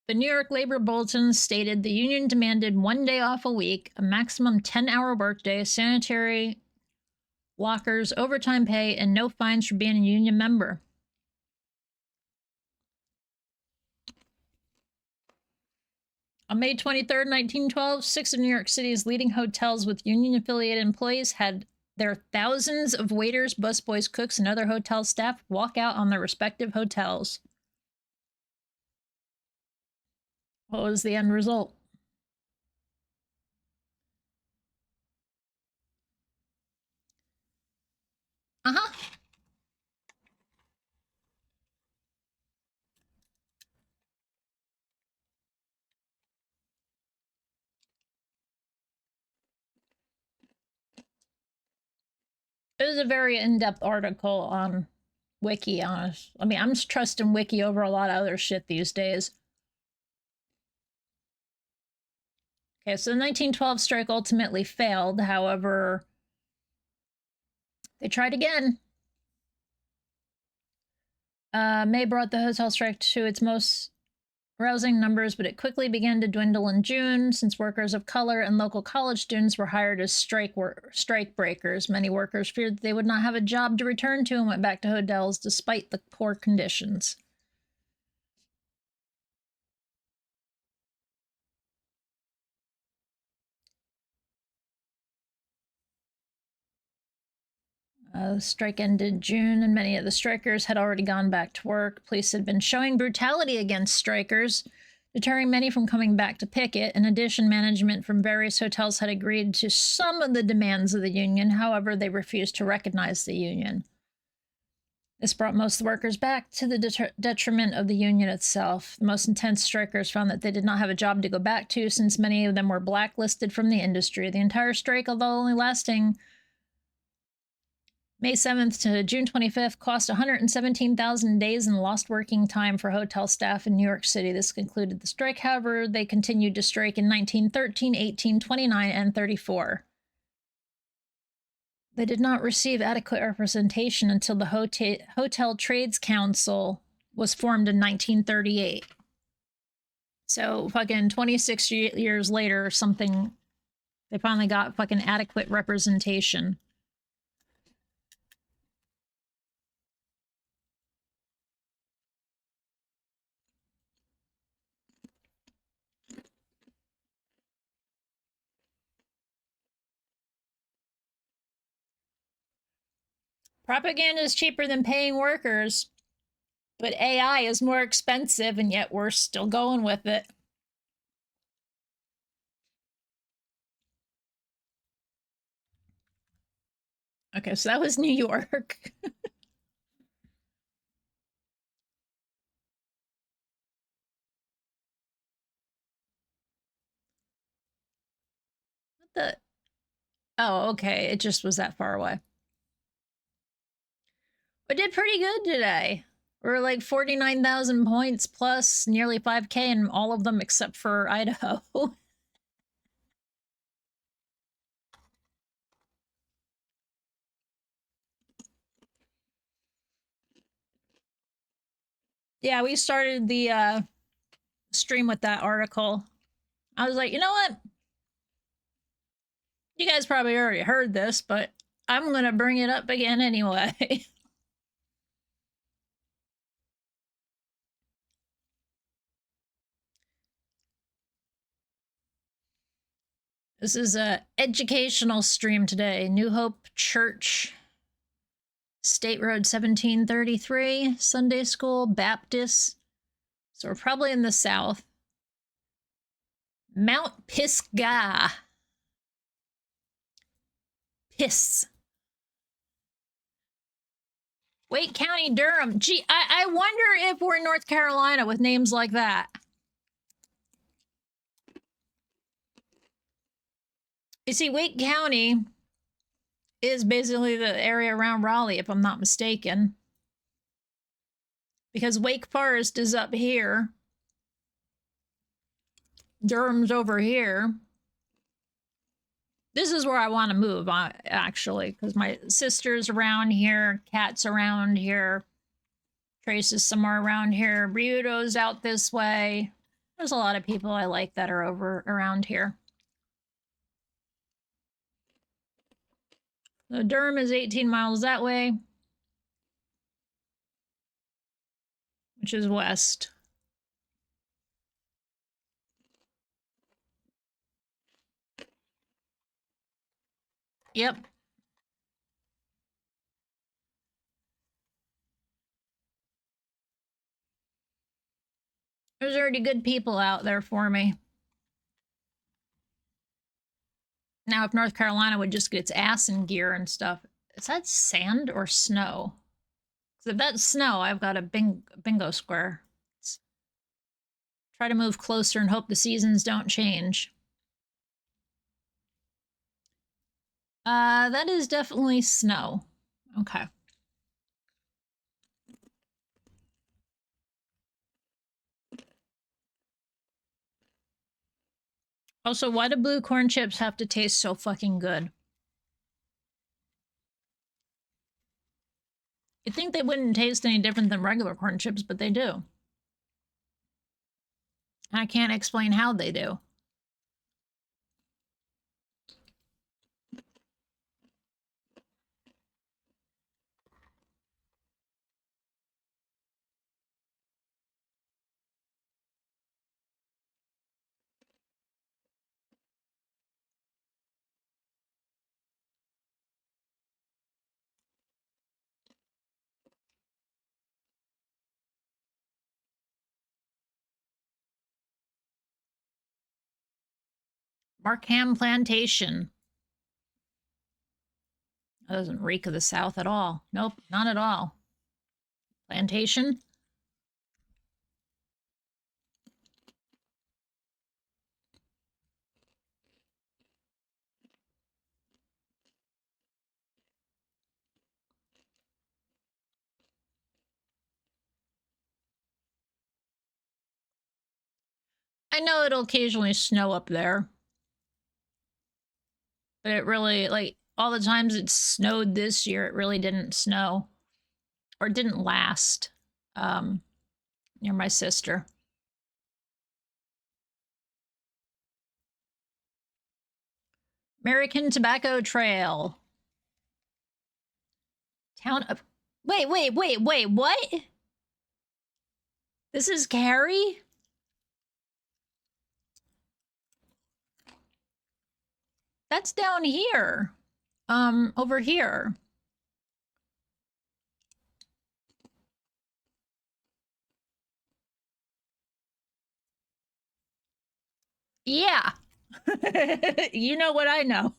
The New York Labor Bulletin stated the union demanded 1 day off a week, a maximum 10-hour workday, sanitary lockers, overtime pay, and no fines for being a union member. On May 23rd, 1912, 6 of New York City's leading hotels with union-affiliated employees had their thousands of waiters, busboys, cooks, and other hotel staff walk out on their respective hotels. What was the end result? Uh-huh. It was a very in-depth article on Wiki, honest. I mean, I'm just trusting Wiki over a lot of other shit these days. Okay, so the 1912 strike ultimately failed. However, they tried again. May brought the hotel strike to its most rousing numbers, but it quickly began to dwindle in June. Since workers of color and local college students were hired as strike breakers, many workers feared that they would not have a job to return to and went back to hotels despite the poor conditions. The strike ended June, and many of the strikers had already gone back to work. Police had been showing brutality against strikers, deterring many from coming back to picket. In addition, management from various hotels had agreed to some of the demands of the union. However, they refused to recognize the union. This brought most of the workers back to the detriment of the union itself. The most intense strikers found that they did not have a job to go back to, since many of them were blacklisted from the industry. The entire strike, although only lasting May 7th to June 25th, cost 117,000 days in lost working time for hotel staff in New York City. This concluded the strike. However, they continued to strike in 1913, 18, 29, and 34. They did not receive adequate representation until the Hotel Trades Council was formed in 1938. So fucking 26 years later or something, they finally got fucking adequate representation. Propaganda is cheaper than paying workers, but AI is more expensive, and yet we're still going with it. Okay, so that was New York. What the? Oh, okay. It just was that far away. We did pretty good today. We're like 49,000 points plus nearly 5K in all of them except for Idaho. Yeah, we started the stream with that article. I was like, you know what? You guys probably already heard this, but I'm gonna bring it up again anyway. This is a educational stream today. New Hope Church, State Road 1733, Sunday School, Baptist. So we're probably in the south. Mount Pisgah. Piss. Wake County, Durham. Gee, I wonder if we're in North Carolina with names like that. You see, Wake County is basically the area around Raleigh, if I'm not mistaken. Because Wake Forest is up here. Durham's over here. This is where I want to move, actually, because my sister's around here, Kat's around here, Trace is somewhere around here, Ryudo's out this way. There's a lot of people I like that are over around here. So Durham is 18 miles that way, which is west. Yep. There's already good people out there for me. Now, if North Carolina would just get its ass in gear and stuff, is that sand or snow? Because if that's snow, I've got a bingo square. Let's try to move closer and hope the seasons don't change. That is definitely snow. Okay. Also, why do blue corn chips have to taste so fucking good? You'd think they wouldn't taste any different than regular corn chips, but they do. I can't explain how they do. Markham Plantation. That doesn't reek of the South at all. Nope, not at all. Plantation? I know it'll occasionally snow up there. But it really, like, all the times it snowed this year, it really didn't snow. Or it didn't last. Near my sister. American Tobacco Trail. Town of... Wait, what? This is Cary? That's down here. Over here. Yeah. You know what I know.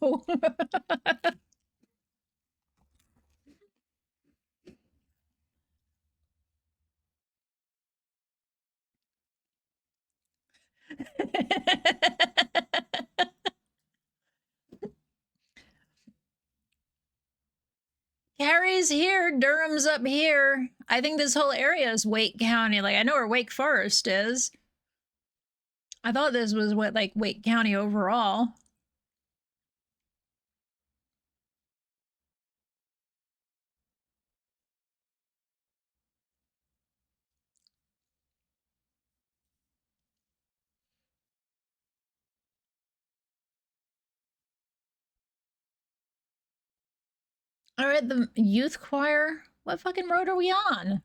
Cary's here, Durham's up here. I think this whole area is Wake County. Like, I know where Wake Forest is. I thought this was what, like, Wake County overall. All right, the youth choir. What fucking road are we on?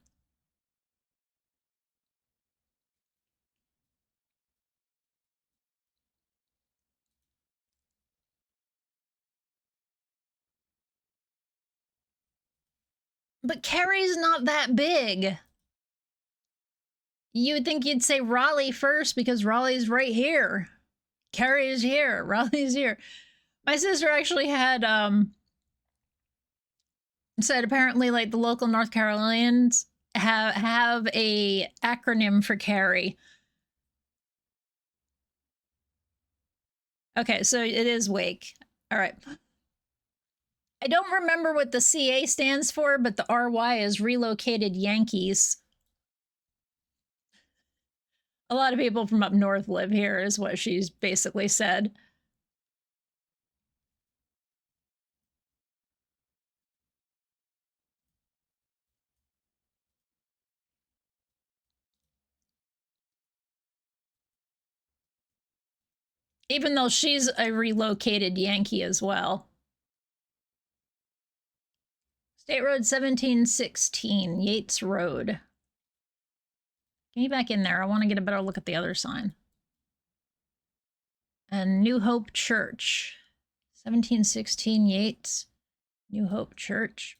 But Cary's not that big. You would think you'd say Raleigh first because Raleigh's right here. Cary's here. Raleigh's here. My sister actually had said apparently like the local North Carolinians have a acronym for Cary. Okay, so it is Wake. All right. I don't remember what the CA stands for, but the RY is Relocated Yankees. A lot of people from up north live here, is what she's basically said. Even though she's a relocated Yankee as well. State Road 1716, Yates Road. Get me back in there. I want to get a better look at the other sign. And New Hope Church. 1716 Yates. New Hope Church.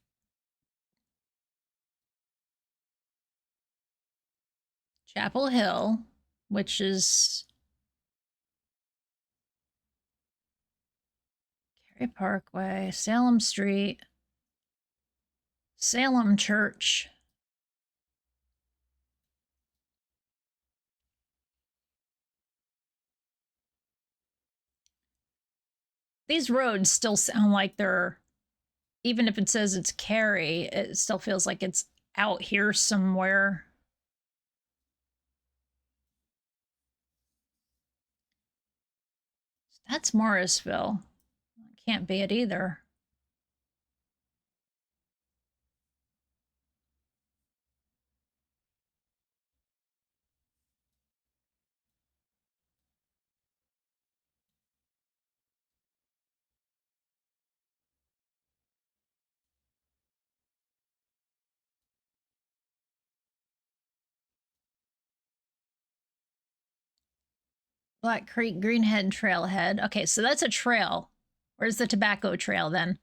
Chapel Hill, which is Cary Parkway, Salem Street, Salem Church. These roads still sound like they're, even if it says it's Cary, it still feels like it's out here somewhere. That's Morrisville. Can't be it either. Black Creek Greenhead Trailhead. Okay, so that's a trail. Where's the tobacco trail then?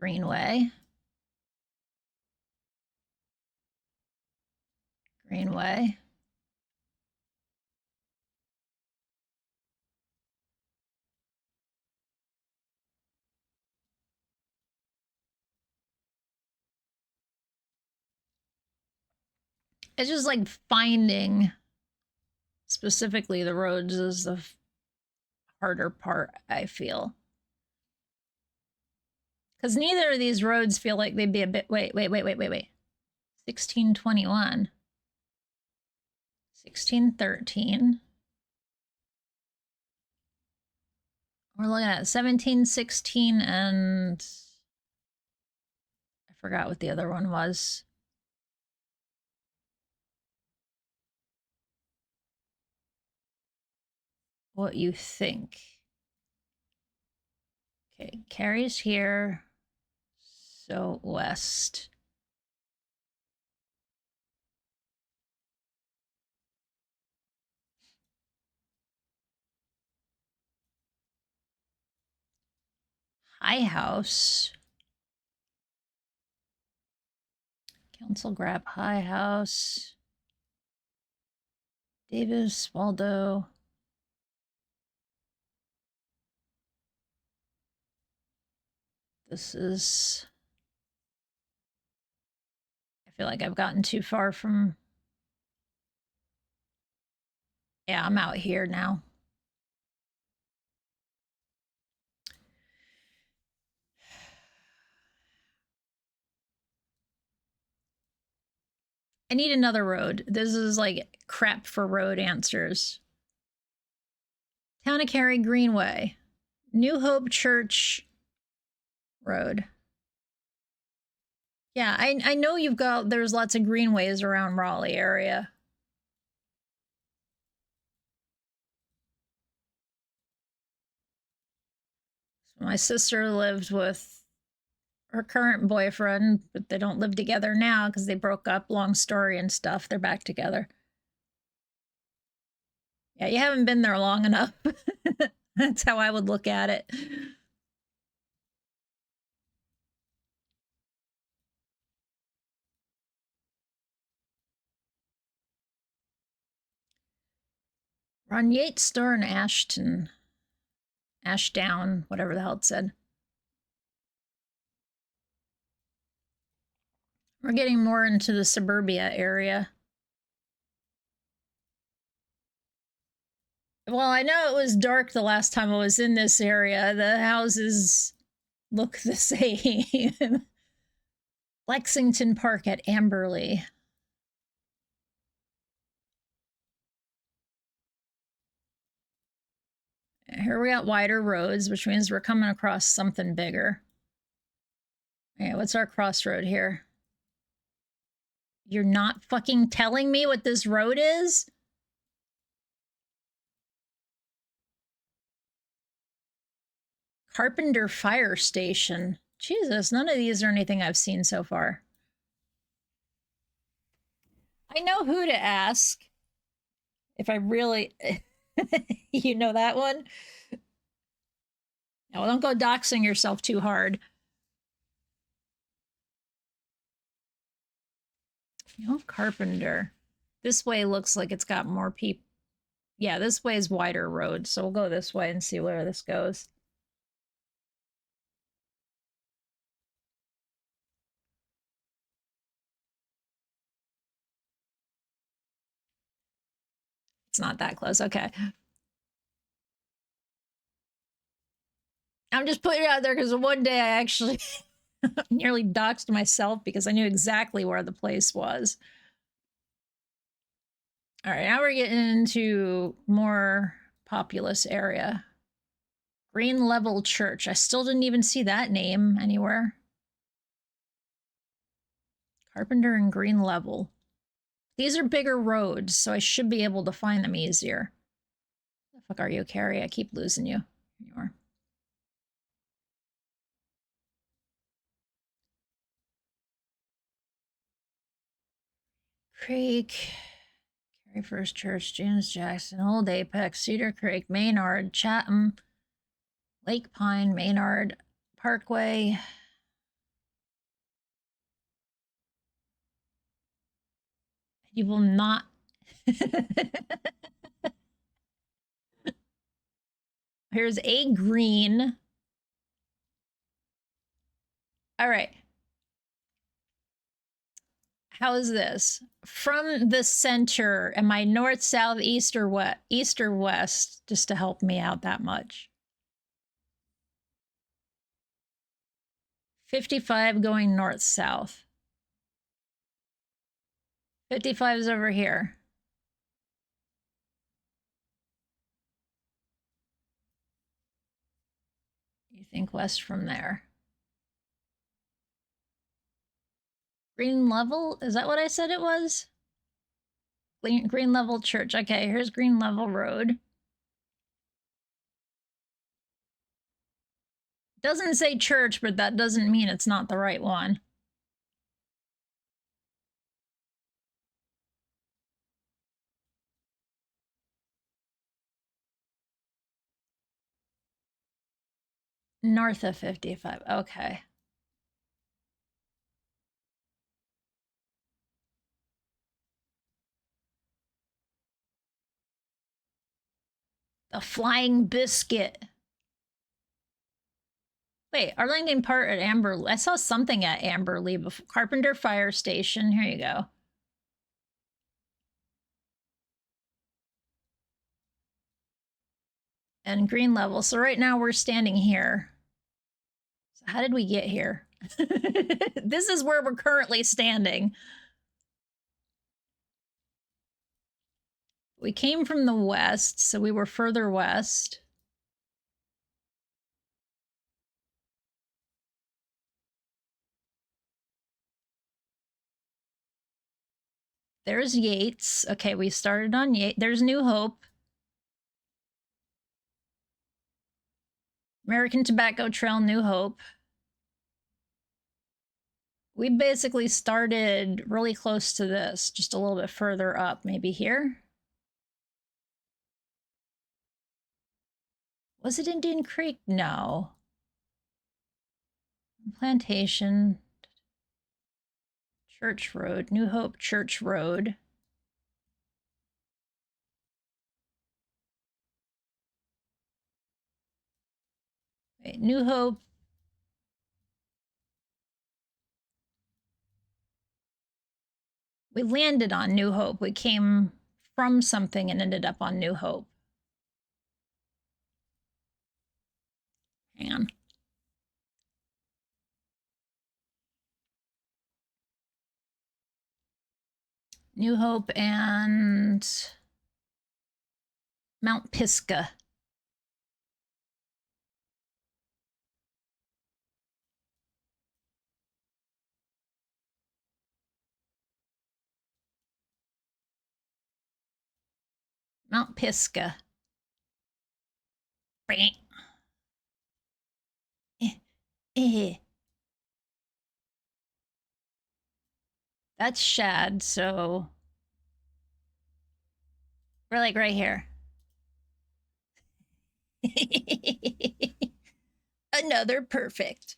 Greenway. Greenway. It's just like finding specifically the roads is the harder part, I feel. Because neither of these roads feel like they'd be a bit. Wait. 1621. 1613. We're looking at 1716 and I forgot what the other one was. What you think. Okay, Cary's here. So west. High House. Council Grab High House. Davis, Waldo. This is... I feel like I've gotten too far from... Yeah, I'm out here now. I need another road. This is like crap for road answers. Town of Cary Greenway. New Hope Church Road. Yeah, I know you've got, there's lots of greenways around Raleigh area. So my sister lived with her current boyfriend, but they don't live together now because they broke up. Long story and stuff. They're back together. Yeah, you haven't been there long enough. That's how I would look at it. Ron Yates store in Ashton. Ashdown, whatever the hell it said. We're getting more into the suburbia area. Well, I know it was dark the last time I was in this area. The houses look the same. Lexington Park at Amberley. Here we got wider roads, which means we're coming across something bigger. Okay, what's our crossroad here? You're not fucking telling me what this road is? Carpenter Fire Station. Jesus, none of these are anything I've seen so far. I know who to ask. If I really... You know that one? No, don't go doxing yourself too hard. You know, Carpenter. This way looks like it's got more people. Yeah, this way is wider road, so we'll go this way and see where this goes. It's not that close. Okay. I'm just putting it out there because one day I actually nearly doxed myself because I knew exactly where the place was. All right, now we're getting into more populous area. Green Level Church. I still didn't even see that name anywhere. Carpenter and Green Level. These are bigger roads, so I should be able to find them easier. The fuck are you, Carrie? I keep losing you. Here you are. Creek. Carrie First Church, James Jackson, Old Apex, Cedar Creek, Maynard, Chatham, Lake Pine, Maynard, Parkway. You will not. Here's a green. All right. How is this? From the center, am I north, south, east, or what? East or west, just to help me out that much. 55 going north, south. 55 is over here. You think west from there. Green Level? Is that what I said it was? Green Level Church. Okay, here's Green Level Road. Doesn't say church, but that doesn't mean it's not the right one. North of 55. Okay. A flying biscuit. Wait, Arlington Park at Amberley. I saw something at Amberley before. Carpenter Fire Station. Here you go. And green level. So right now we're standing here. So how did we get here? This is where we're currently standing. We came from the west, so we were further west. There's Yates. Okay, we started on Yates. There's New Hope. American Tobacco Trail, New Hope. We basically started really close to this, just a little bit further up, maybe here. Was it Indian Creek? No. Plantation. Church Road, New Hope Church Road. Wait, New Hope. We landed on New Hope. We came from something and ended up on New Hope. Hang on. New Hope and Mount Pisgah. Mount Pisgah. That's Shad, so we're like right here. Another perfect.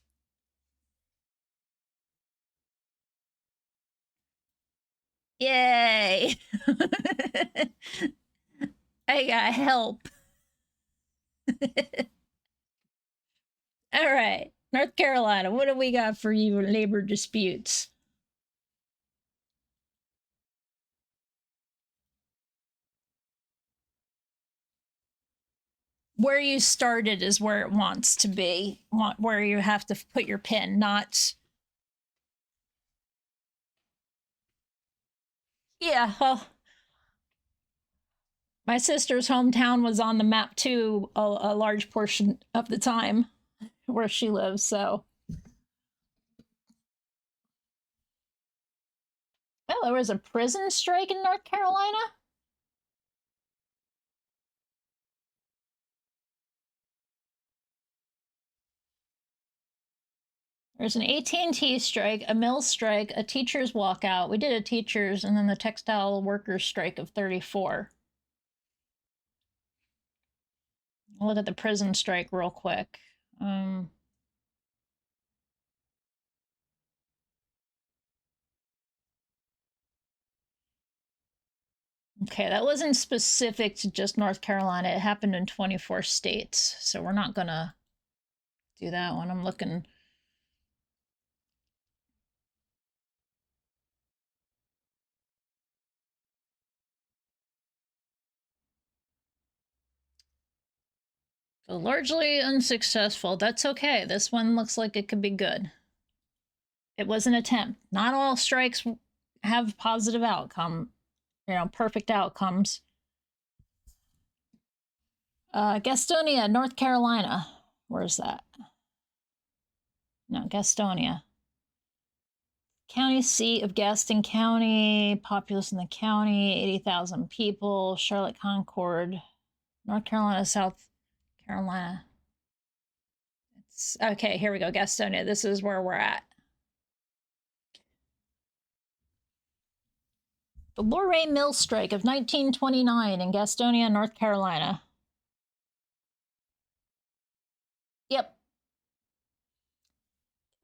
Yay! I got help. All right, North Carolina, what do we got for you labor disputes? Where you started is where it wants to be, where you have to put your pin, not... Yeah, well, my sister's hometown was on the map too, a large portion of the time where she lives, so. Well, there was a prison strike in North Carolina? There's an AT&T strike, a mill strike, a teacher's walkout. We did a teacher's, and then the textile workers strike of 34. I'll look at the prison strike real quick. Okay, that wasn't specific to just North Carolina. It happened in 24 states, so we're not gonna do that one. I'm looking. So largely unsuccessful. That's okay. This one looks like it could be good. It was an attempt. Not all strikes have positive outcome, perfect outcomes. Gastonia, North Carolina. Where's that? No, Gastonia. County seat of Gaston County, populace in the county, 80,000 people, Charlotte Concord, North Carolina, South Carolina. Okay, here we go, Gastonia. This is where we're at. The Luray Mill Strike of 1929 in Gastonia, North Carolina. Yep.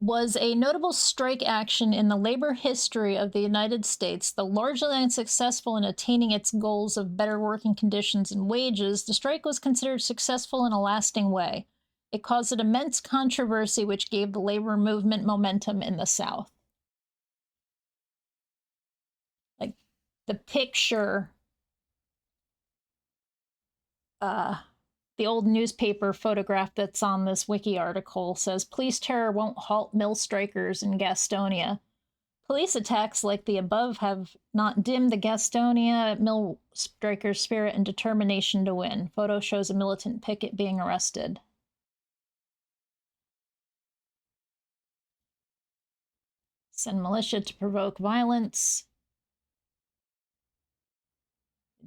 was a notable strike action in the labor history of the United States. Though largely unsuccessful in attaining its goals of better working conditions and wages, the strike was considered successful in a lasting way. It caused an immense controversy which gave the labor movement momentum in the South. Like the picture, the old newspaper photograph that's on this wiki article says, police terror won't halt mill strikers in Gastonia. Police attacks like the above have not dimmed the Gastonia mill strikers' spirit and determination to win. Photo shows a militant picket being arrested. Send militia to provoke violence.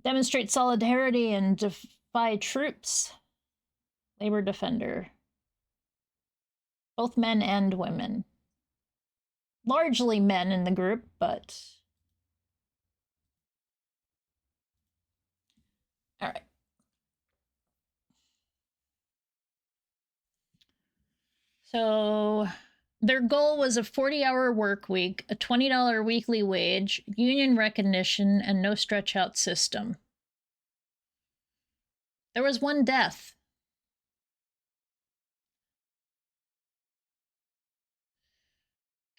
Demonstrate solidarity and defy troops. Labor defender. Both men and women. Largely men in the group, but... all right. So their goal was a 40-hour work week, a $20 weekly wage, union recognition, and no stretch-out system. There was one death.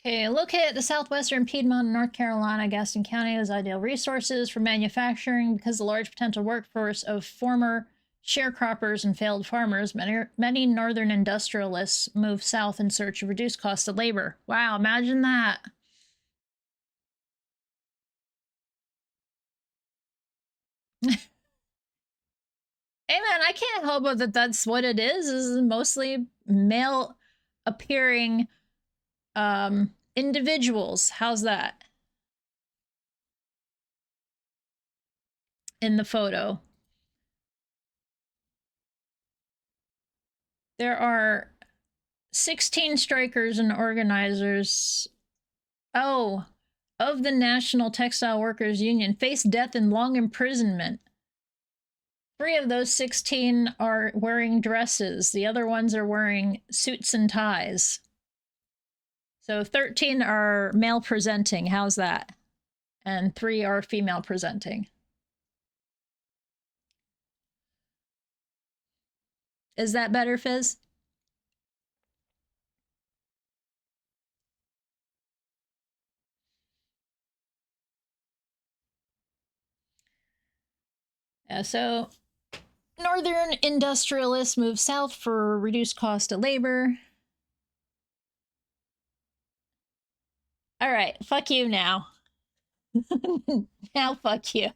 Okay, located at the southwestern Piedmont in North Carolina, Gaston County has ideal resources for manufacturing because the large potential workforce of former sharecroppers and failed farmers. Many northern industrialists move south in search of reduced cost of labor. Wow, imagine that. Hey man, I can't help but that that's what it is mostly male appearing individuals. How's that? In the photo. There are 16 strikers and organizers. Oh, of the National Textile Workers Union faced death and long imprisonment. 3 of those 16 are wearing dresses. The other ones are wearing suits and ties. So 13 are male presenting. How's that? And 3 are female presenting. Is that better, Fizz? Yeah, so northern industrialists move south for reduced cost of labor. All right, fuck you now. Now fuck you.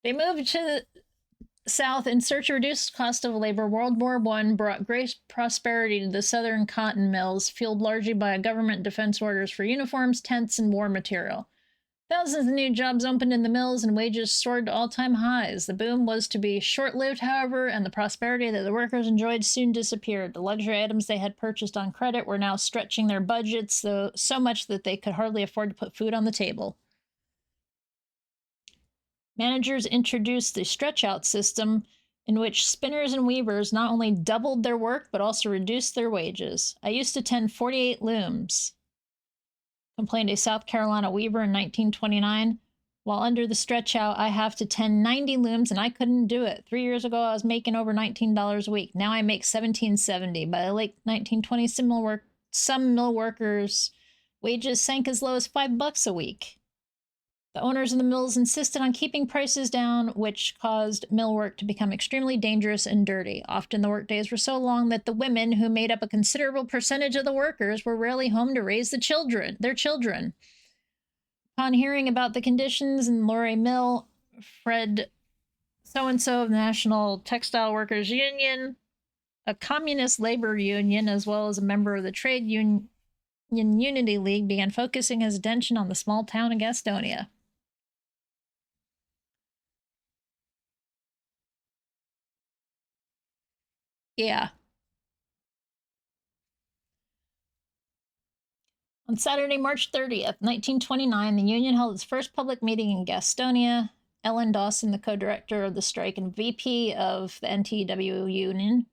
They moved to the south in search of reduced cost of labor. World War I brought great prosperity to the southern cotton mills, fueled largely by government defense orders for uniforms, tents, and war material. Thousands of new jobs opened in the mills and wages soared to all-time highs. The boom was to be short-lived, however, and the prosperity that the workers enjoyed soon disappeared. The luxury items they had purchased on credit were now stretching their budgets, though so much that they could hardly afford to put food on the table. Managers introduced the stretch-out system, in which spinners and weavers not only doubled their work, but also reduced their wages. I used to tend 48 looms, complained a South Carolina weaver in 1929. While under the stretch-out, I have to tend 90 looms, and I couldn't do it. 3 years ago, I was making over $19 a week. Now I make $17.70. By the late 1920s, some mill workers' wages sank as low as $5 a week. The owners of the mills insisted on keeping prices down, which caused mill work to become extremely dangerous and dirty. Often the workdays were so long that the women, who made up a considerable percentage of the workers, were rarely home to raise their children. Upon hearing about the conditions in Lorry Mill, Fred so-and-so of the National Textile Workers Union, a communist labor union, as well as a member of the Trade Union Unity League, began focusing his attention on the small town of Gastonia. Yeah. On Saturday, March 30th, 1929, the Union held its first public meeting in Gastonia. Ellen Dawson, the co-director of the strike and VP of the NTW union,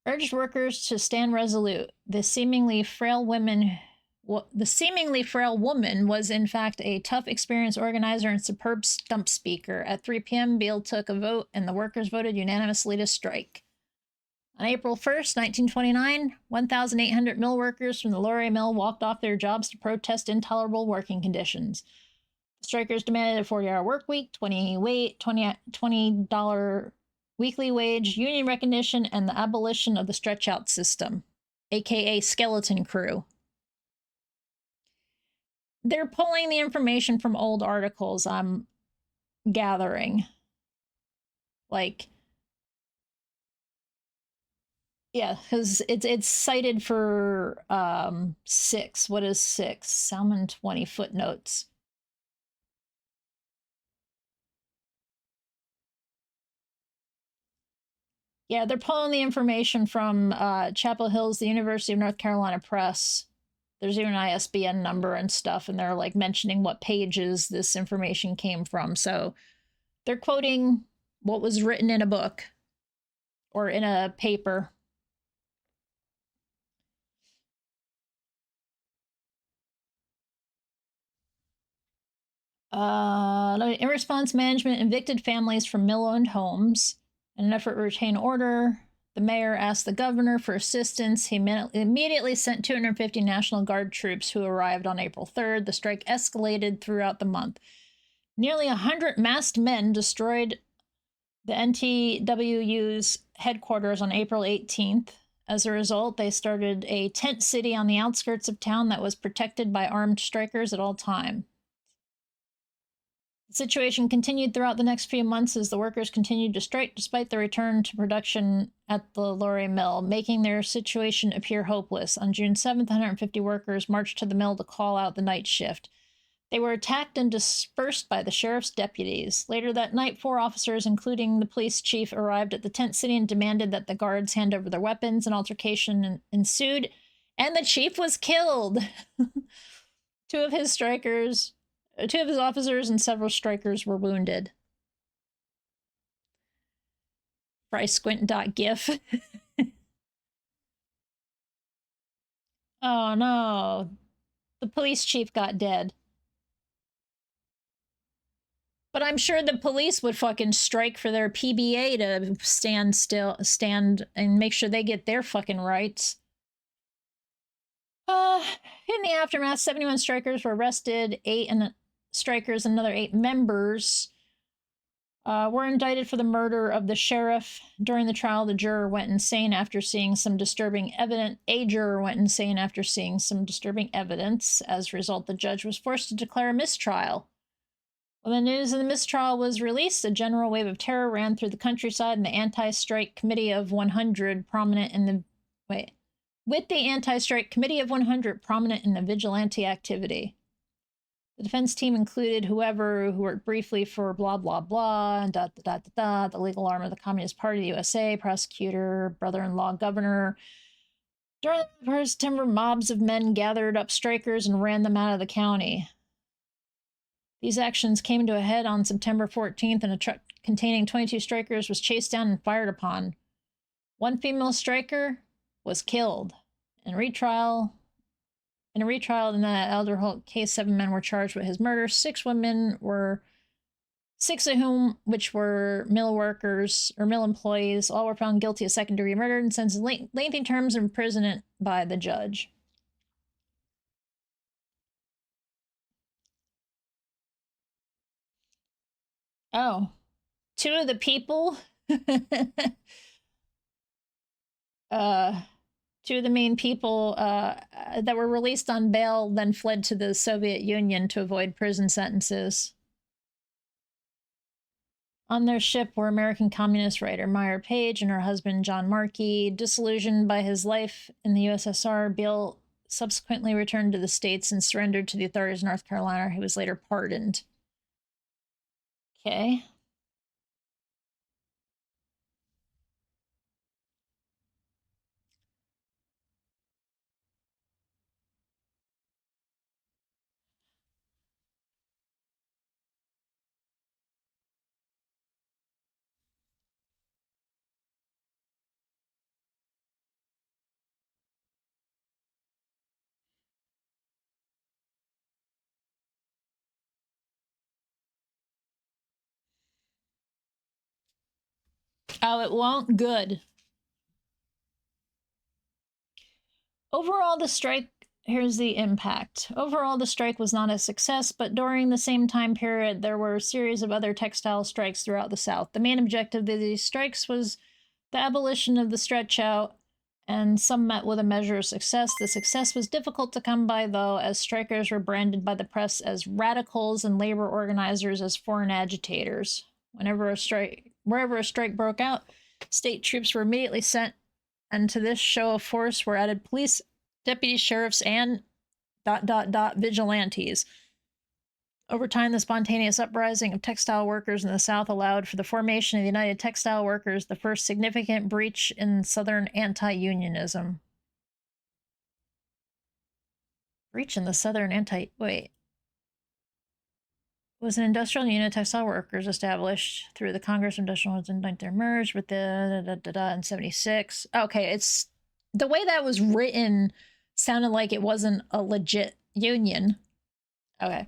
urged workers to stand resolute. The seemingly frail woman was in fact a tough, experienced organizer and superb stump speaker. At 3 p.m., Beale took a vote, and the workers voted unanimously to strike. On April 1st, 1929, 1,800 mill workers from the Laurier Mill walked off their jobs to protest intolerable working conditions. The strikers demanded a 40-hour work week, $20 weekly wage, union recognition, and the abolition of the stretch-out system, aka skeleton crew. They're pulling the information from old articles, I'm gathering. Like, yeah, because it's cited for 6. What is 6? Salmon 20 footnotes. Yeah, they're pulling the information from Chapel Hill's, the University of North Carolina Press. There's even an ISBN number and stuff, and they're like mentioning what pages this information came from. So they're quoting what was written in a book or in a paper. In response, management evicted families from mill-owned homes. In an effort to retain order, the mayor asked the governor for assistance. He immediately sent 250 National Guard troops who arrived on April 3rd. The strike escalated throughout the month. Nearly 100 masked men destroyed the NTWU's headquarters on April 18th. As a result, they started a tent city on the outskirts of town that was protected by armed strikers at all times. The situation continued throughout the next few months as the workers continued to strike despite the return to production at the Laurier Mill, making their situation appear hopeless. On June 7th, 150 workers marched to the mill to call out the night shift. They were attacked and dispersed by the sheriff's deputies. Later that night, 4 officers, including the police chief, arrived at the tent city and demanded that the guards hand over their weapons. An altercation ensued, and the chief was killed. Two of his officers and several strikers were wounded. FrySquint.gif. Oh no. The police chief got dead. But I'm sure the police would fucking strike for their PBA to stand and make sure they get their fucking rights. In the aftermath, 71 strikers were arrested, 8 strikers and another 8 members were indicted for the murder of the sheriff. During the trial, the juror went insane after seeing some disturbing evidence. A juror went insane after seeing some disturbing evidence. As a result, the judge was forced to declare a mistrial. When the news of the mistrial was released, a general wave of terror ran through the countryside, and the anti-strike committee of 100 prominent in the with the anti-strike committee of 100 prominent in the vigilante activity. The defense team included who worked briefly for blah, blah, blah, and the legal arm of the Communist Party of the USA, prosecutor, brother-in-law governor. During the 1st September, mobs of men gathered up strikers and ran them out of the county. These actions came to a head on September 14th, and a truck containing 22 strikers was chased down and fired upon. 1 female striker was killed. In a retrial in the Elder Holt case, 7 men were charged with his murder. 6 of whom which were mill workers or mill employees, all were found guilty of second-degree murder and sentenced lengthy terms of imprisonment by the judge. Oh, 2 of the people 2 of the main people that were released on bail then fled to the Soviet Union to avoid prison sentences. On their ship were American communist writer Meyer Page and her husband John Markey. Disillusioned by his life in the USSR, Beale subsequently returned to the States and surrendered to the authorities of North Carolina. He was later pardoned. Okay. Oh, it won't? Good. Overall, the strike, here's the impact. Overall, the strike was not a success, but during the same time period, there were a series of other textile strikes throughout the South. The main objective of these strikes was the abolition of the stretch out, and some met with a measure of success. The success was difficult to come by, though, as strikers were branded by the press as radicals and labor organizers as foreign agitators. Wherever a strike broke out, state troops were immediately sent, and to this show of force were added police, deputy sheriffs, and ... vigilantes. Over time, the spontaneous uprising of textile workers in the South allowed for the formation of the United Textile Workers, the first significant breach in Southern anti-unionism. Breach in the Southern Wait. Was an industrial union of textile workers established through the Congress of Industrial Ones and they merged with the in 76. Okay, it's the way that was written sounded like it wasn't a legit union. Okay.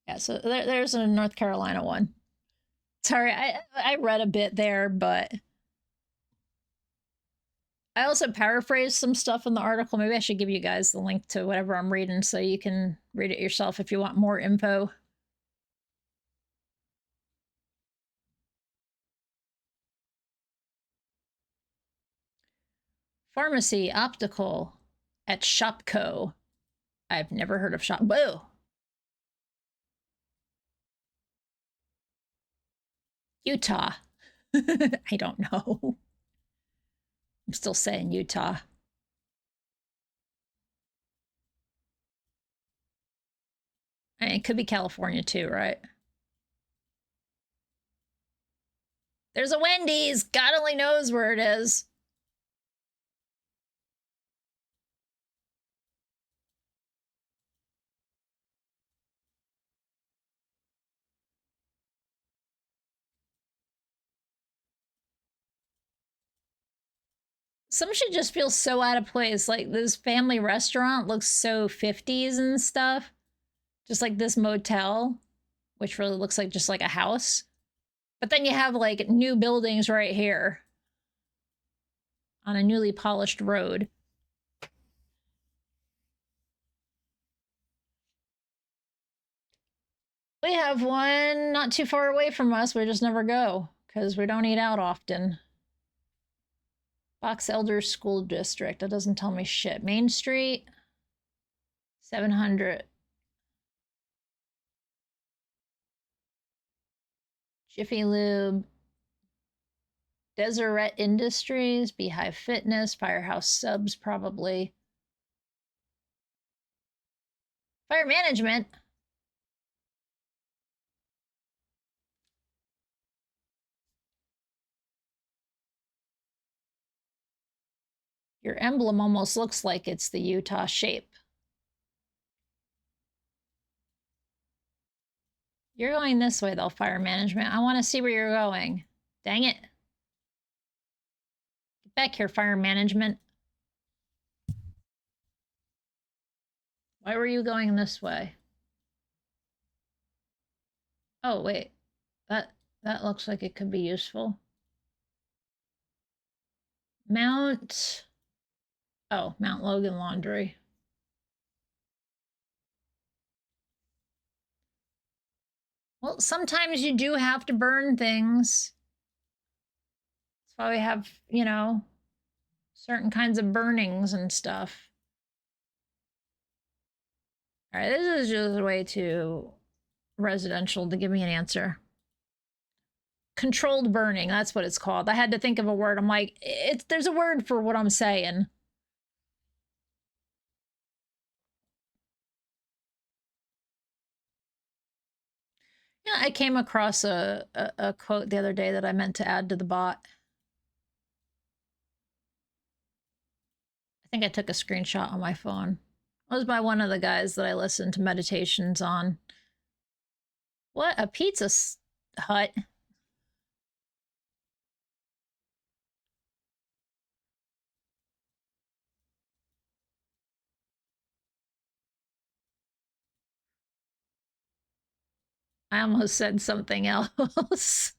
Yeah, so there's a North Carolina one. Sorry, I read a bit there, but I also paraphrased some stuff in the article. Maybe I should give you guys the link to whatever I'm reading so you can read it yourself if you want more info. Pharmacy, optical, at Shopco. I've never heard of Shop. Whoa! Utah. I don't know. I'm still saying Utah. I mean, it could be California too, right? There's a Wendy's. God only knows where it is. Some should just feel so out of place. Like this family restaurant looks so 50s and stuff. Just like this motel, which really looks like just like a house. But then you have like new buildings right here on a newly polished road. We have one not too far away from us. We just never go because we don't eat out often. Box Elder School District. That doesn't tell me shit. Main Street. 700. Jiffy Lube. Deseret Industries. Beehive Fitness. Firehouse Subs, probably. Fire Management. Your emblem almost looks like it's the Utah shape. You're going this way, though, Fire Management. I want to see where you're going. Dang it. Get back here, Fire Management. Why were you going this way? Oh, wait. That looks like it could be useful. Mount... Oh, Mount Logan Laundry. Well, sometimes you do have to burn things. That's why we have, you know, certain kinds of burnings and stuff. All right, this is just way too residential to give me an answer. Controlled burning, that's what it's called. I had to think of a word. I'm like, there's a word for what I'm saying. Yeah, I came across a quote the other day that I meant to add to the bot. I think I took a screenshot on my phone. It was by one of the guys that I listened to meditations on. What? A pizza hut? I almost said something else.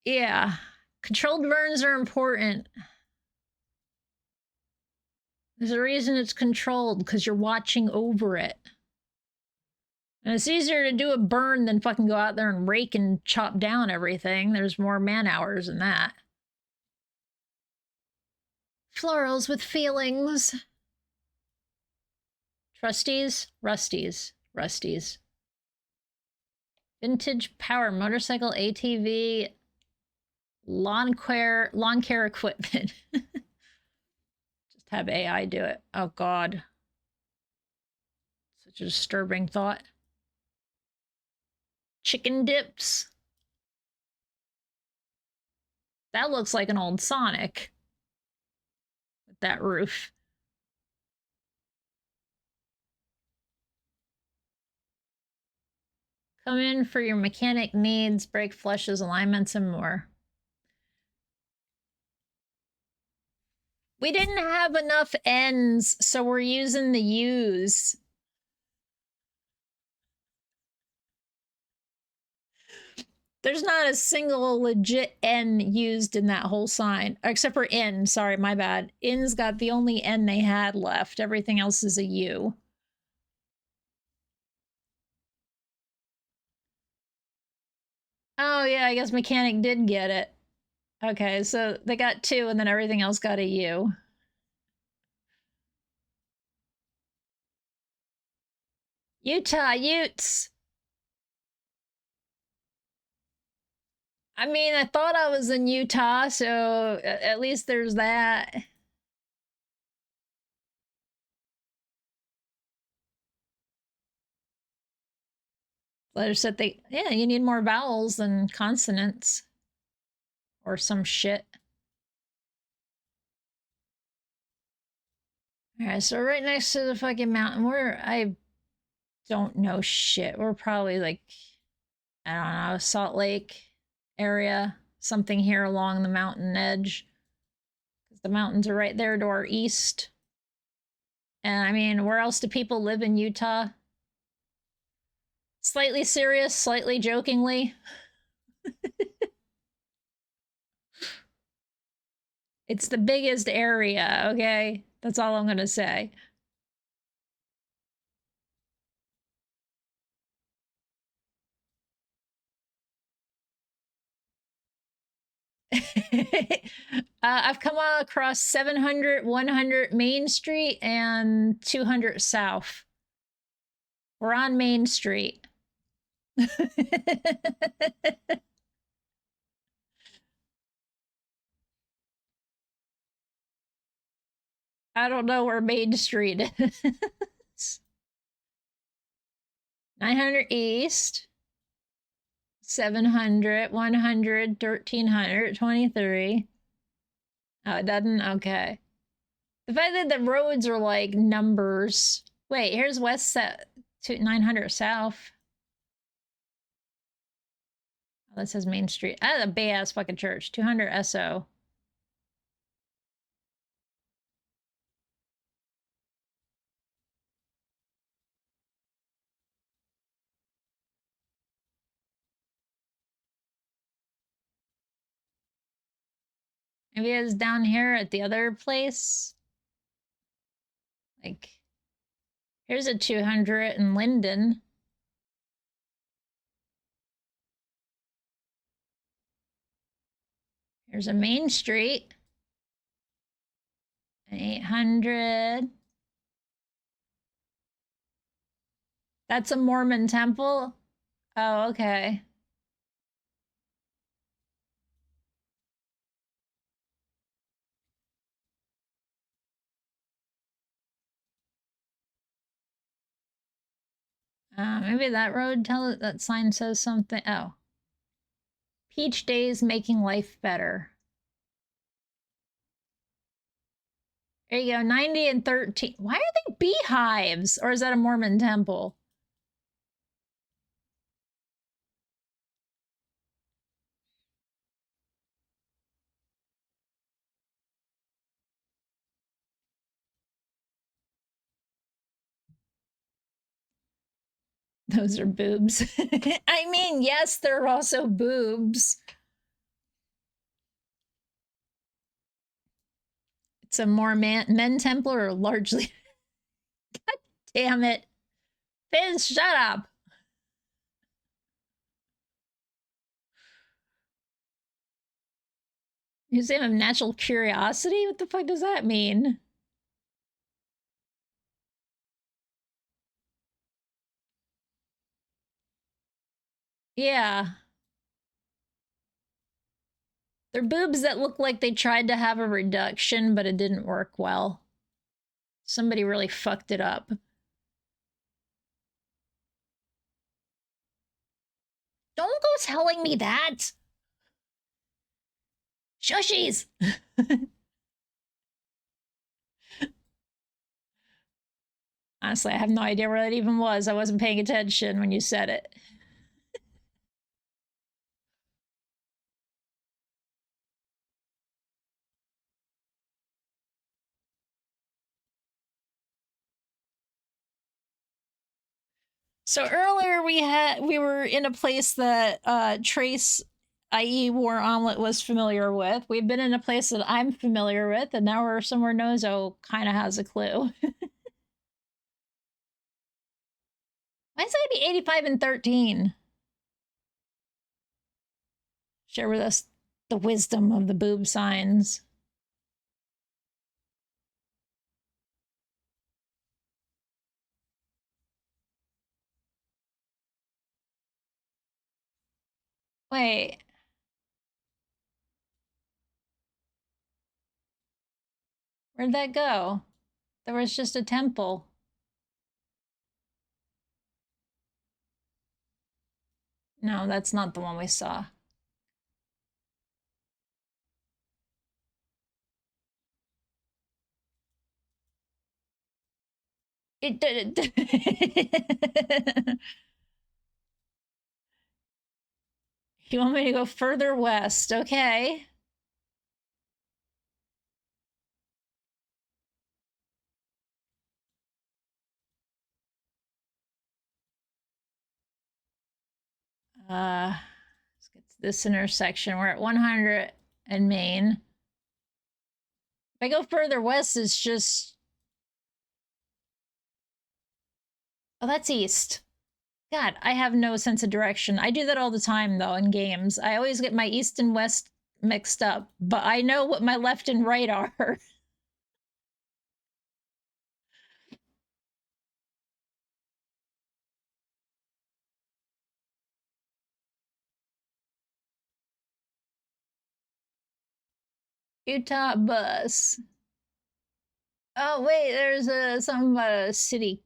Yeah. Controlled burns are important. There's a reason it's controlled, because you're watching over it. And it's easier to do a burn than fucking go out there and rake and chop down everything. There's more man hours in that. Florals with feelings. Trusties, rusties, rusties. Vintage power motorcycle, ATV, lawn care equipment. Just have AI do it. Oh God. Such a disturbing thought. Chicken dips. That looks like an old Sonic. With that roof. Come in for your mechanic needs, brake flushes, alignments, and more. We didn't have enough N's, so we're using the U's. There's not a single legit N used in that whole sign, except for N. Sorry, my bad. N's got the only N they had left. Everything else is a U. Oh, yeah, I guess mechanic did get it. Okay, so they got 2, and then everything else got a U. Utah Utes! I mean, I thought I was in Utah, so at least there's that. Letters said yeah, you need more vowels than consonants. Or some shit. Alright, so right next to the fucking mountain, I don't know shit. We're probably like, I don't know, Salt Lake area. Something here along the mountain edge. Because the mountains are right there to our east. And I mean, where else do people live in Utah? Slightly serious, slightly jokingly. It's the biggest area, okay? That's all I'm gonna say. I've come across 700, 100 Main Street, and 200 South. We're on Main Street. I don't know where Main Street is. 900 East. 700, 100, 1300, 23. Oh, it doesn't? Okay. The fact that the roads are like numbers. Wait, here's West to 900 South. Oh, that says Main Street. Ah, the big ass fucking church. 200 SO. Maybe it's down here at the other place. Like, here's a 200 in Linden. Here's a Main Street. An 800. That's a Mormon temple? Oh, okay. Maybe that road that sign says something. Oh. Peach Days making life better. There you go, 90 and 13. Why are they beehives? Or is that a Mormon temple? Those are boobs. I mean, yes, they're also boobs. It's a more men Templar or largely. God damn it. Fizz, shut up. Museum of Natural Curiosity? What the fuck does that mean? Yeah. They're boobs that look like they tried to have a reduction, but it didn't work well. Somebody really fucked it up. Don't go telling me that! Shushies! Honestly, I have no idea where that even was. I wasn't paying attention when you said it. So earlier we were in a place that Trace, i.e. War Omelet, was familiar with. We've been in a place that I'm familiar with, and now we're somewhere Nozo kind of has a clue. Why is it gonna be 85 and 13? Share with us the wisdom of the boob signs. Wait. Where'd that go? There was just a temple. No, that's not the one we saw. It did it. You want me to go further west? Okay. Let's get to this intersection. We're at 100 and Main. If I go further west, it's just... Oh, that's east. God, I have no sense of direction. I do that all the time, though, in games. I always get my east and west mixed up, but I know what my left and right are. Utah bus. Oh, wait, there's some city.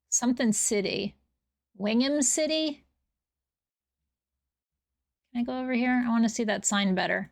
Something city. Wingham City? Can I go over here? I want to see that sign better.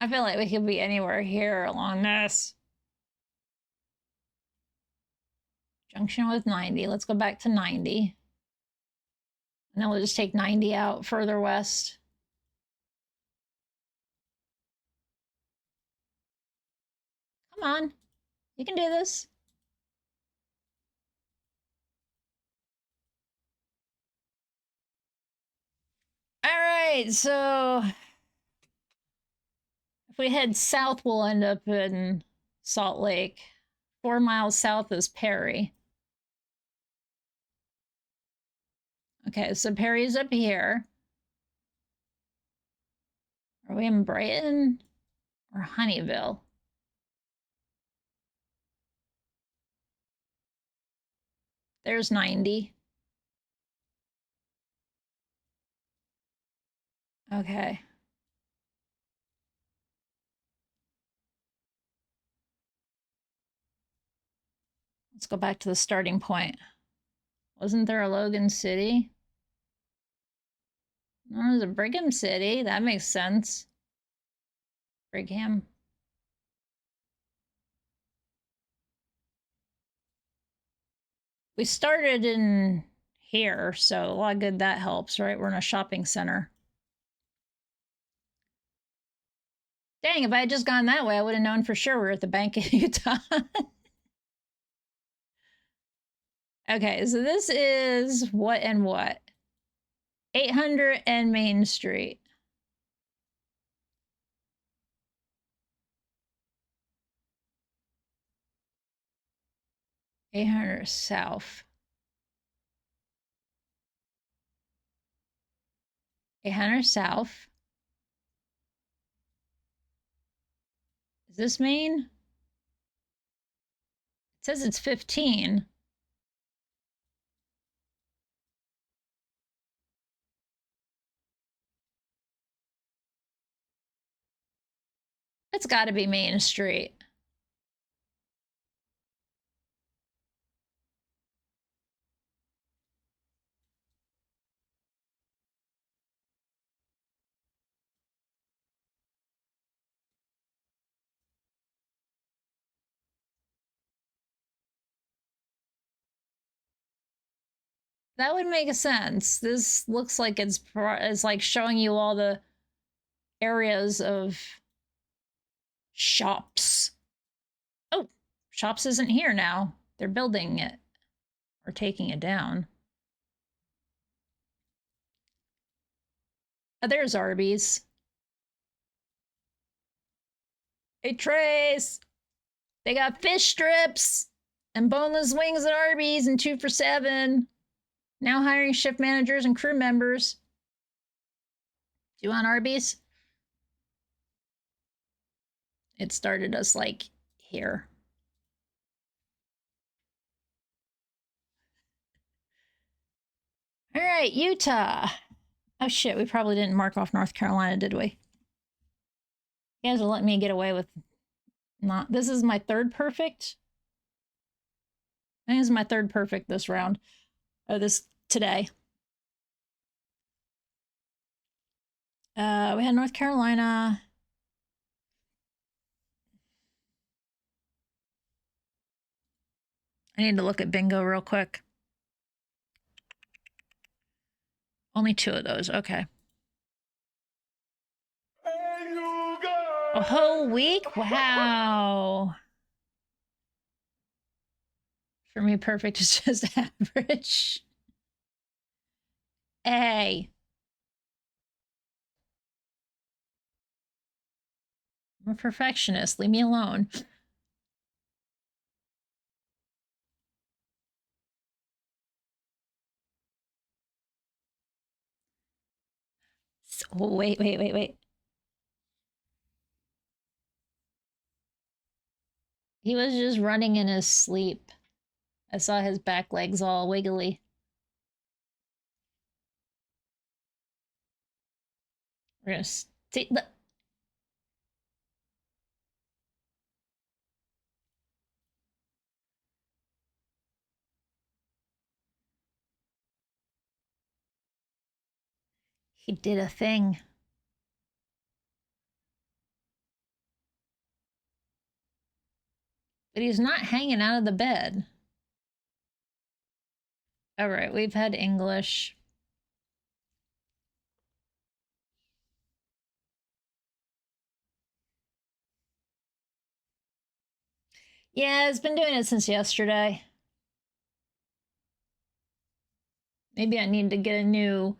I feel like we could be anywhere here along this. Junction with 90. Let's go back to 90. And then we'll just take 90 out further west. Come on. You can do this. All right, so if we head south, we'll end up in Salt Lake. 4 miles south is Perry. Okay, so Perry's up here. Are we in Brighton or Honeyville? There's 90. Okay. Let's go back to the starting point. Wasn't there a Logan City? No, there's a Brigham City. That makes sense. Brigham. We started in here, so a lot of good that helps, right? We're in a shopping center. Dang, if I had just gone that way, I would have known for sure we're at the Bank of Utah. Okay, so this is what and what? 800 and Main Street. $800 South. 800 South. Is this Main? It says it's 15. It's got to be Main Street. That would make sense. This looks like it's like showing you all the areas of shops. Oh, shops isn't here now. They're building it or taking it down. Oh, there's Arby's. Hey, Trace. They got fish strips and boneless wings at Arby's and 2 for $7. Now hiring shift managers and crew members. Do you want Arby's? It started us like here. All right, Utah. Oh shit, we probably didn't mark off North Carolina, did we? You guys will let me get away with not. This is my third perfect. I think this is my third perfect this round. Oh, this today. We had North Carolina. I need to look at bingo real quick. Only 2 of those. Okay. A whole week? Wow. For me, perfect is just average. Hey. I'm a perfectionist. Leave me alone. Oh, wait. He was just running in his sleep. I saw his back legs all wiggly. We're gonna see the. He did a thing. But he's not hanging out of the bed. All right, we've had English. Yeah, it's been doing it since yesterday. Maybe I need to get a new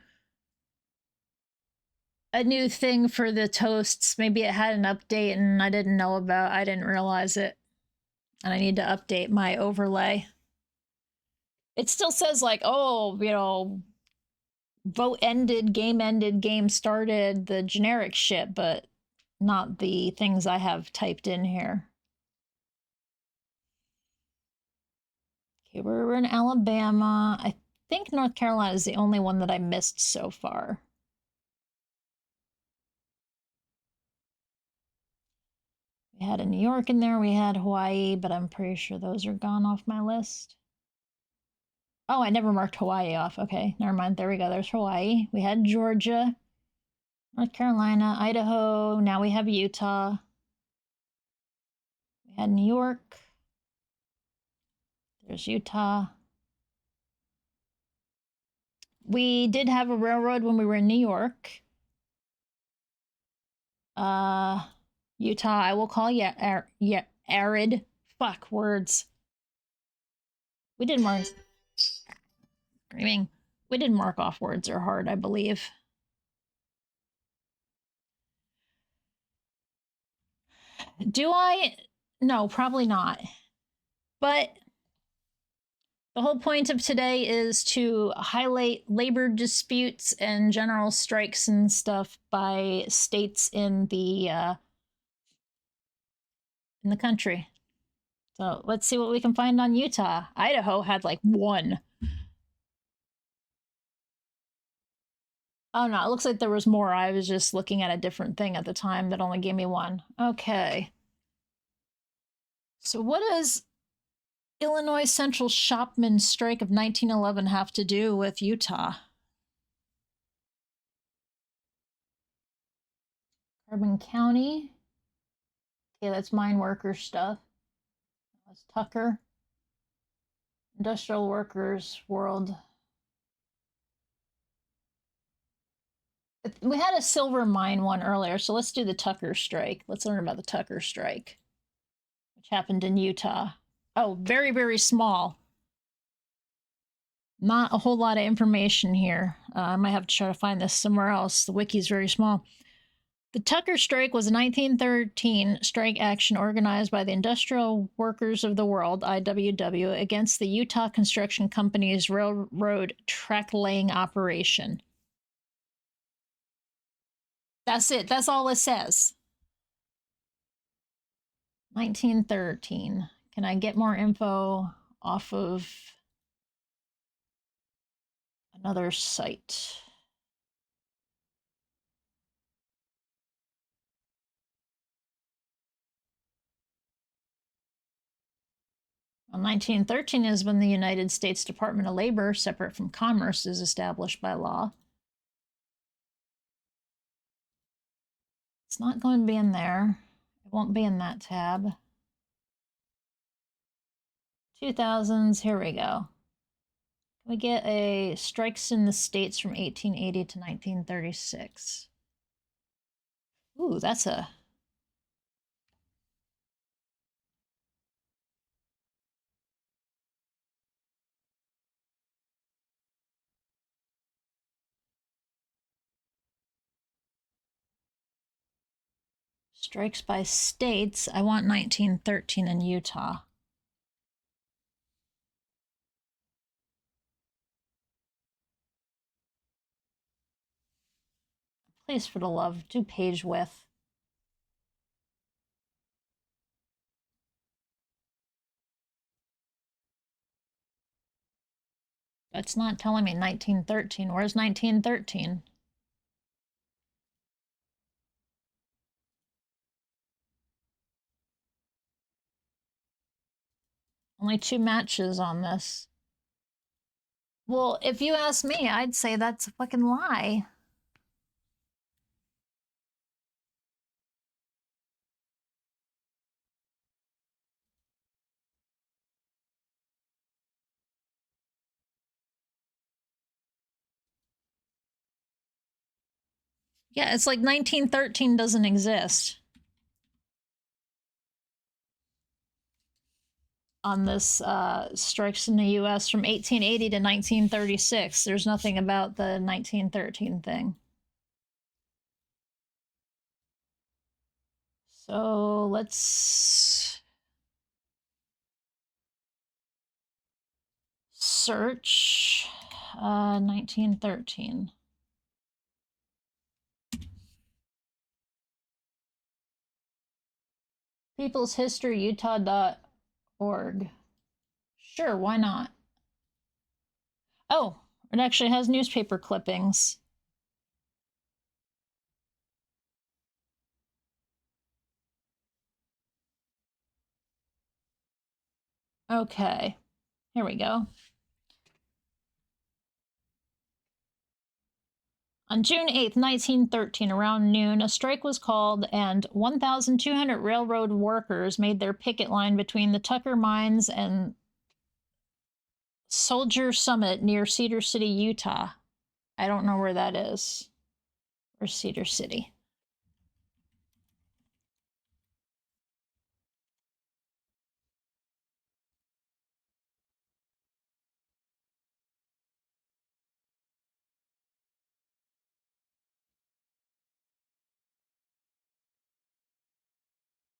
thing for the toasts. Maybe it had an update and I didn't know about. I didn't realize it. And I need to update my overlay. It still says like, oh, you know, vote ended, game started, the generic shit, but not the things I have typed in here. Okay, we're in Alabama. I think North Carolina is the only one that I missed so far. We had a New York in there, we had Hawaii, but I'm pretty sure those are gone off my list. Oh, I never marked Hawaii off. Okay, never mind. There we go. There's Hawaii. We had Georgia, North Carolina, Idaho. Now we have Utah. We had New York. There's Utah. We did have a railroad when we were in New York. Utah, I will call arid. Fuck, words. We did mark... Screaming. We did mark off words are hard, I believe. Do I? No, probably not. But the whole point of today is to highlight labor disputes and general strikes and stuff by states in the country. So let's see what we can find on Utah. Idaho had like one. Oh no, it looks like there was more. I was just looking at a different thing at the time that only gave me one. Okay. So what does Illinois Central Shopman strike of 1911 have to do with Utah? Carbon County. Okay, that's mine worker stuff. That's Tucker. Industrial Workers World. We had a silver mine one earlier, so let's do the Tucker strike. Let's learn about the Tucker strike, which happened in Utah. Oh, very, very small. Not a whole lot of information here. I might have to try to find this somewhere else. The wiki's very small. The Tucker strike was a 1913 strike action organized by the Industrial Workers of the World, IWW, against the Utah Construction Company's railroad track-laying operation. That's it. That's all it says. 1913. Can I get more info off of another site? Well, 1913 is when the United States Department of Labor, separate from Commerce, is established by law. It's not going to be in there. It won't be in that tab. 2000s, here we go. We get a strikes in the states from 1880 to 1936. Ooh, that's a... Strikes by states. I want 1913 in Utah. Please, for the love, do page width. It's not telling me 1913. Where's 1913? Only 2 matches on this. Well, if you ask me, I'd say that's a fucking lie. Yeah, it's like 1913 doesn't exist on this strikes in the US from 1880 to 1936. There's nothing about the 1913 thing. So let's search 1913. People's History, Utah.org. Sure, why not? Oh, it actually has newspaper clippings. Okay, here we go. On June 8th, 1913, around noon, a strike was called and 1,200 railroad workers made their picket line between the Tucker Mines and Soldier Summit near Cedar City, Utah. I don't know where that is. Where's Cedar City?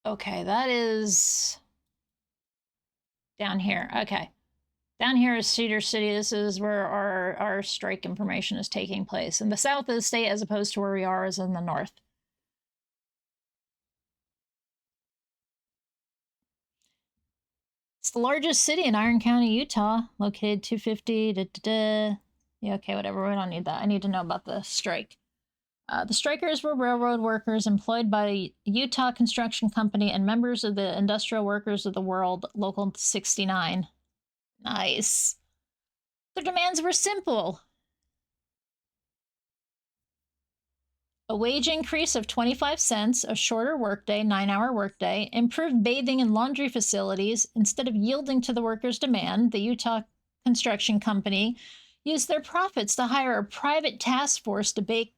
Okay, that is down here. Okay. Down here is Cedar City. This is where our strike information is taking place. In the south of the state, as opposed to where we are, is in the north. It's the largest city in Iron County, Utah, located 250. Yeah, okay, whatever. We don't need that. I need to know about the strike. The strikers were railroad workers employed by Utah Construction Company and members of the Industrial Workers of the World, Local 69. Nice. Their demands were simple. A wage increase of 25 cents, a shorter workday, 9-hour workday, improved bathing and laundry facilities. Instead of yielding to the workers' demand, the Utah Construction Company used their profits to hire a private task force to break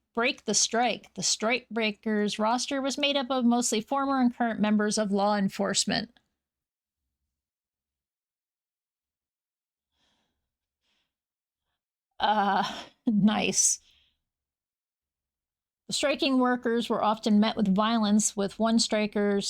the strike. The strike breakers roster was made up of mostly former and current members of law enforcement. Nice. The striking workers were often met with violence, with one striker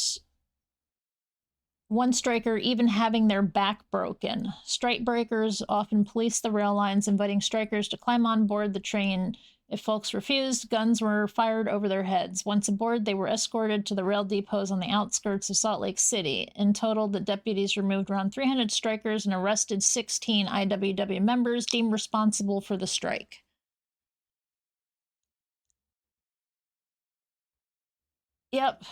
even having their back broken. Strike breakers often policed the rail lines, inviting strikers to climb on board the train. If folks refused, guns were fired over their heads. Once aboard, they were escorted to the rail depots on the outskirts of Salt Lake City. In total, the deputies removed around 300 strikers and arrested 16 IWW members deemed responsible for the strike. Yep.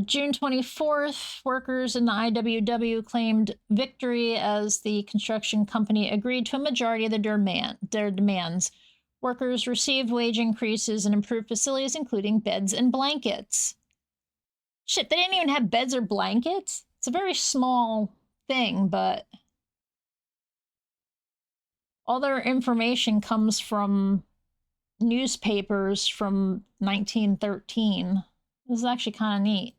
June 24th, workers in the IWW claimed victory as the construction company agreed to a majority of their demands. Workers received wage increases and improved facilities, including beds and blankets. Shit, they didn't even have beds or blankets? It's a very small thing, but all their information comes from newspapers from 1913. This is actually kind of neat.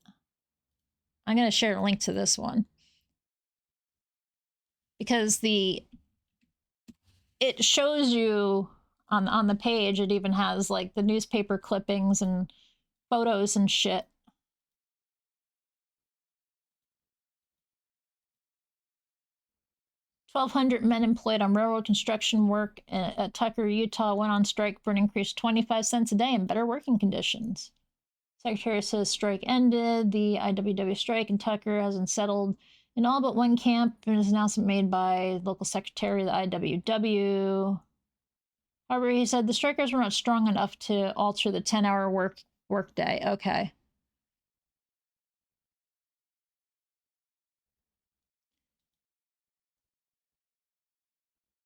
I'm going to share a link to this one. Because it shows you on the page, it even has like the newspaper clippings and photos and shit. $1,200 men employed on railroad construction work at Tucker, Utah went on strike for an increased 25 cents a day and better working conditions. Secretary says strike ended. The IWW strike in Tucker hasn't settled in all but one camp. It was an announcement made by local secretary of the IWW. However, he said the strikers were not strong enough to alter the 10-hour workday. Okay.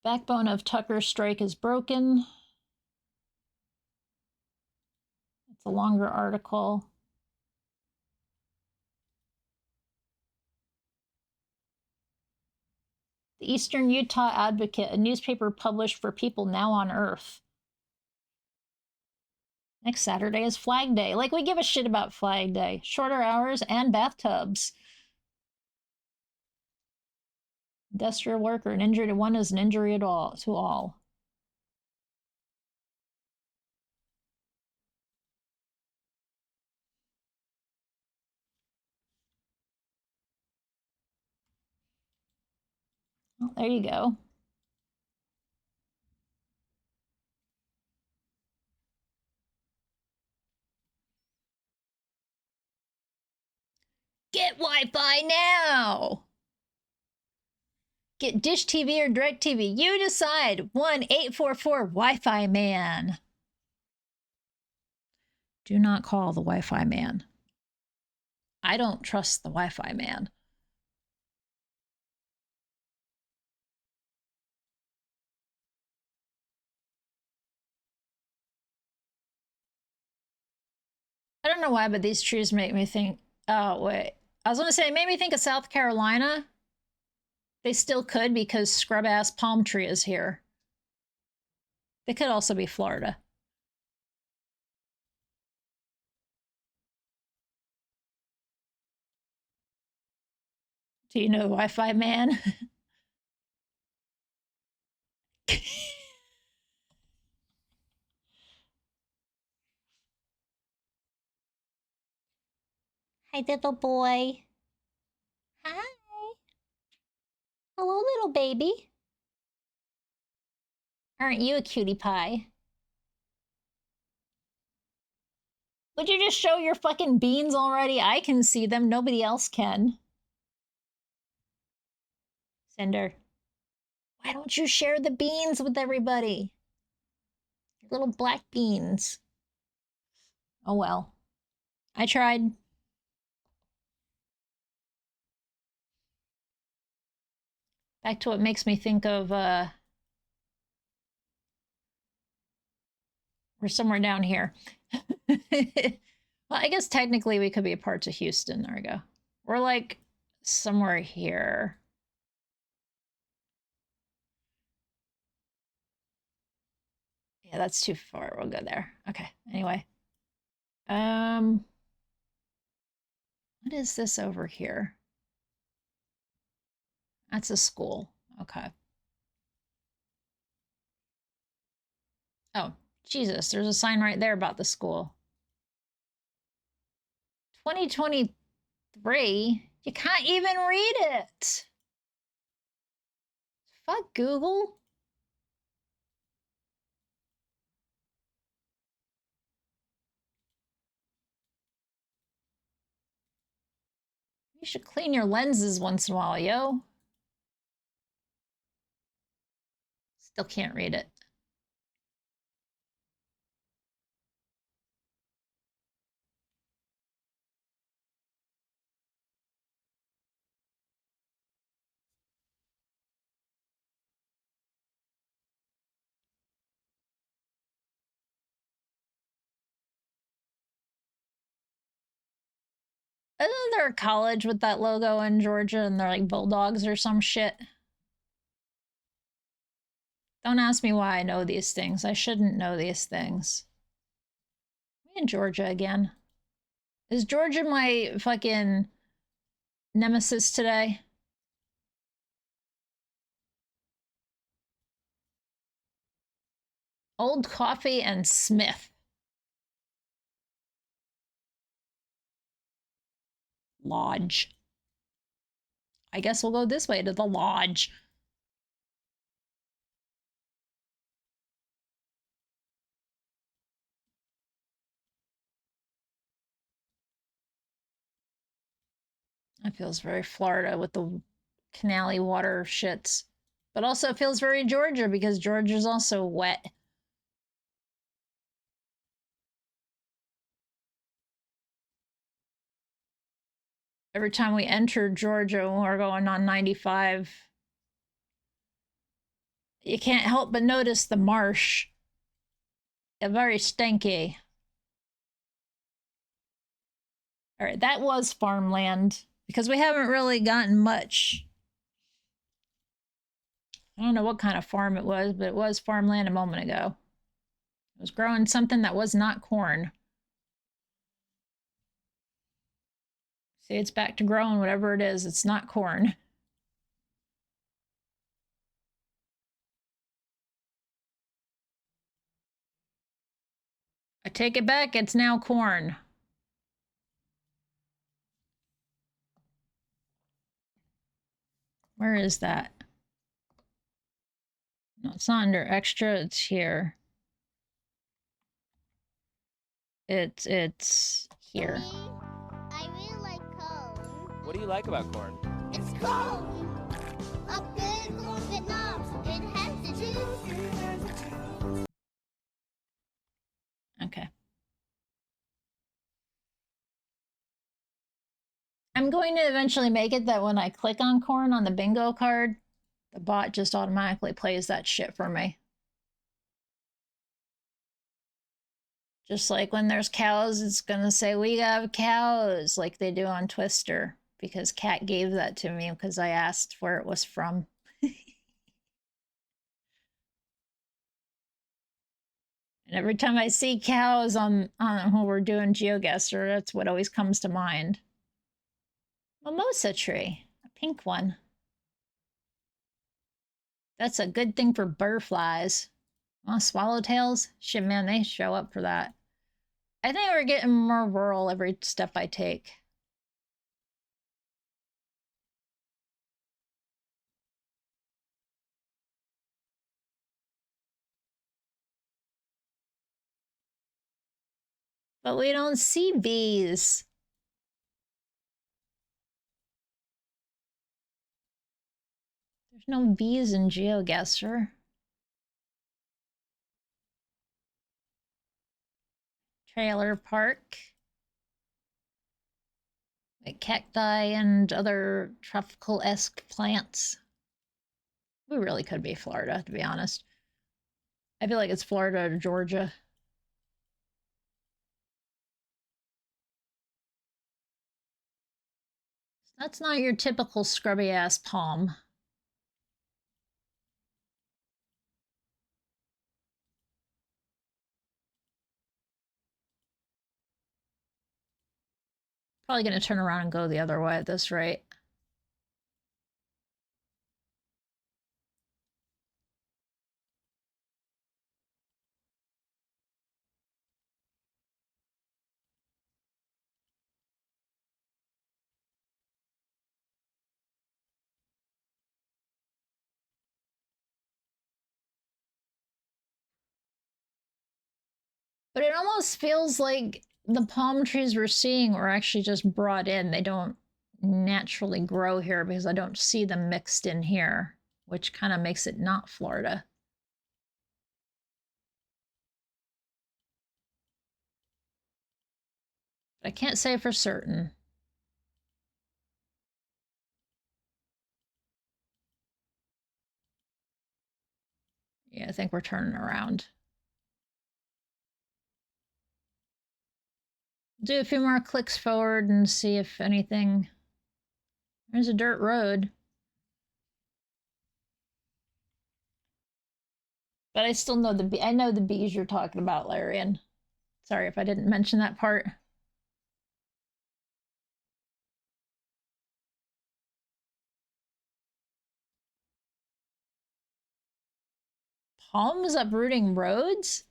Backbone of Tucker's strike is broken. It's a longer article. The Eastern Utah Advocate, a newspaper published for people now on Earth. Next Saturday is Flag Day. Like, we give a shit about Flag Day. Shorter hours and bathtubs. Industrial worker, an injury to one is an injury to all. Well, there you go. Get Wi-Fi now! Get Dish TV or Direct TV. You decide. 1-844 Wi-Fi man. Do not call the Wi-Fi man. I don't trust the Wi-Fi man. I don't know why, but these trees make me think. Oh, wait. I was going to say, it made me think of South Carolina. They still could because scrub ass palm tree is here. They could also be Florida. Do you know Wi-Fi man? Hi, little boy. Hi. Hello, little baby. Aren't you a cutie pie? Would you just show your fucking beans already? I can see them. Nobody else can. Cinder. Why don't you share the beans with everybody? Little black beans. Oh well. I tried. Back to what makes me think of, we're somewhere down here. Well, I guess technically we could be parts of Houston. There we go. We're like somewhere here. Yeah, that's too far. We'll go there. Okay. Anyway. What is this over here? That's a school. Okay. Oh, Jesus. There's a sign right there about the school. 2023? You can't even read it. Fuck Google. You should clean your lenses once in a while, yo. Still can't read it. Isn't there a college with that logo in Georgia and they're like Bulldogs or some shit? Don't ask me why I know these things. I shouldn't know these things. We in Georgia again. Is Georgia my fucking nemesis today? Old Coffee and Smith. Lodge. I guess we'll go this way to the lodge. It feels very Florida with the canal-y water shits. But also it feels very Georgia because Georgia's also wet. Every time we enter Georgia when we're going on 95, you can't help but notice the marsh. It's very stinky. All right, that was farmland because we haven't really gotten much. I don't know what kind of farm it was, but it was farmland a moment ago. It was growing something that was not corn. See, it's back to growing whatever it is. It's not corn. I take it back. It's now corn. Where is that? No, it's not under extra. It's here. It's here. I really like corn. What do you like about corn? It's corn. A big corn that knobs. It has the juice. Okay. I'm going to eventually make it that when I click on corn on the bingo card, the bot just automatically plays that shit for me. Just like when there's cows, it's gonna say, we have cows, like they do on Twister, because Kat gave that to me because I asked where it was from. And every time I see cows on when we're doing Geoguessr, that's what always comes to mind. Mimosa tree, a pink one. That's a good thing for butterflies. Oh, swallowtails? Shit, man, they show up for that. I think we're getting more rural every step I take. But we don't see bees. There's no bees in Geoguessr. Trailer park. Like cacti and other tropical-esque plants. We really could be Florida, to be honest. I feel like it's Florida or Georgia. That's not your typical scrubby-ass palm. Probably gonna turn around and go the other way at this rate. But it almost feels like the palm trees we're seeing were actually just brought in. They don't naturally grow here because I don't see them mixed in here, which kind of makes it not Florida. But I can't say for certain. Yeah, I think we're turning around. Do a few more clicks forward and see if anything... There's a dirt road. But I still know I know the bees you're talking about, Larian. Sorry if I didn't mention that part. Palms uprooting roads?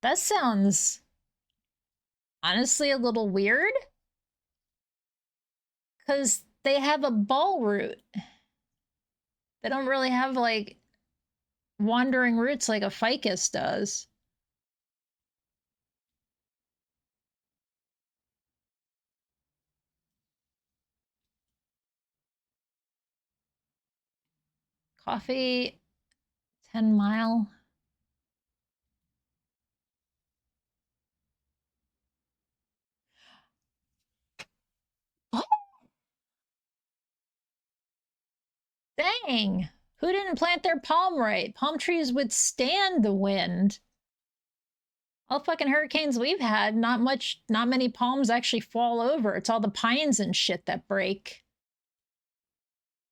That sounds honestly a little weird. Because they have a ball root. They don't really have like wandering roots like a ficus does. Coffee, 10 Mile. Oh, dang. Who didn't plant their palm right? Palm trees withstand the wind. All the fucking hurricanes we've had, not many palms actually fall over. It's all the pines and shit that break.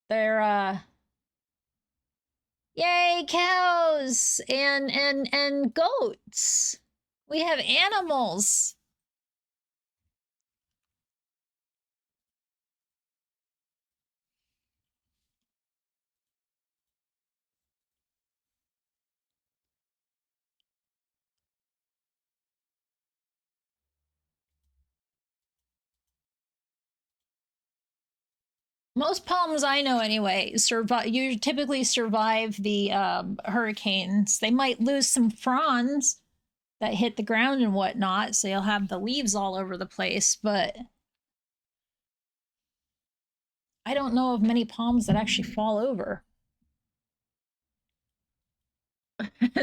They're, yay, cows and goats. We have animals. Most palms I know anyway you typically survive the hurricanes. They might lose some fronds that hit the ground and whatnot, so you'll have the leaves all over the place, but I don't know of many palms that actually fall over.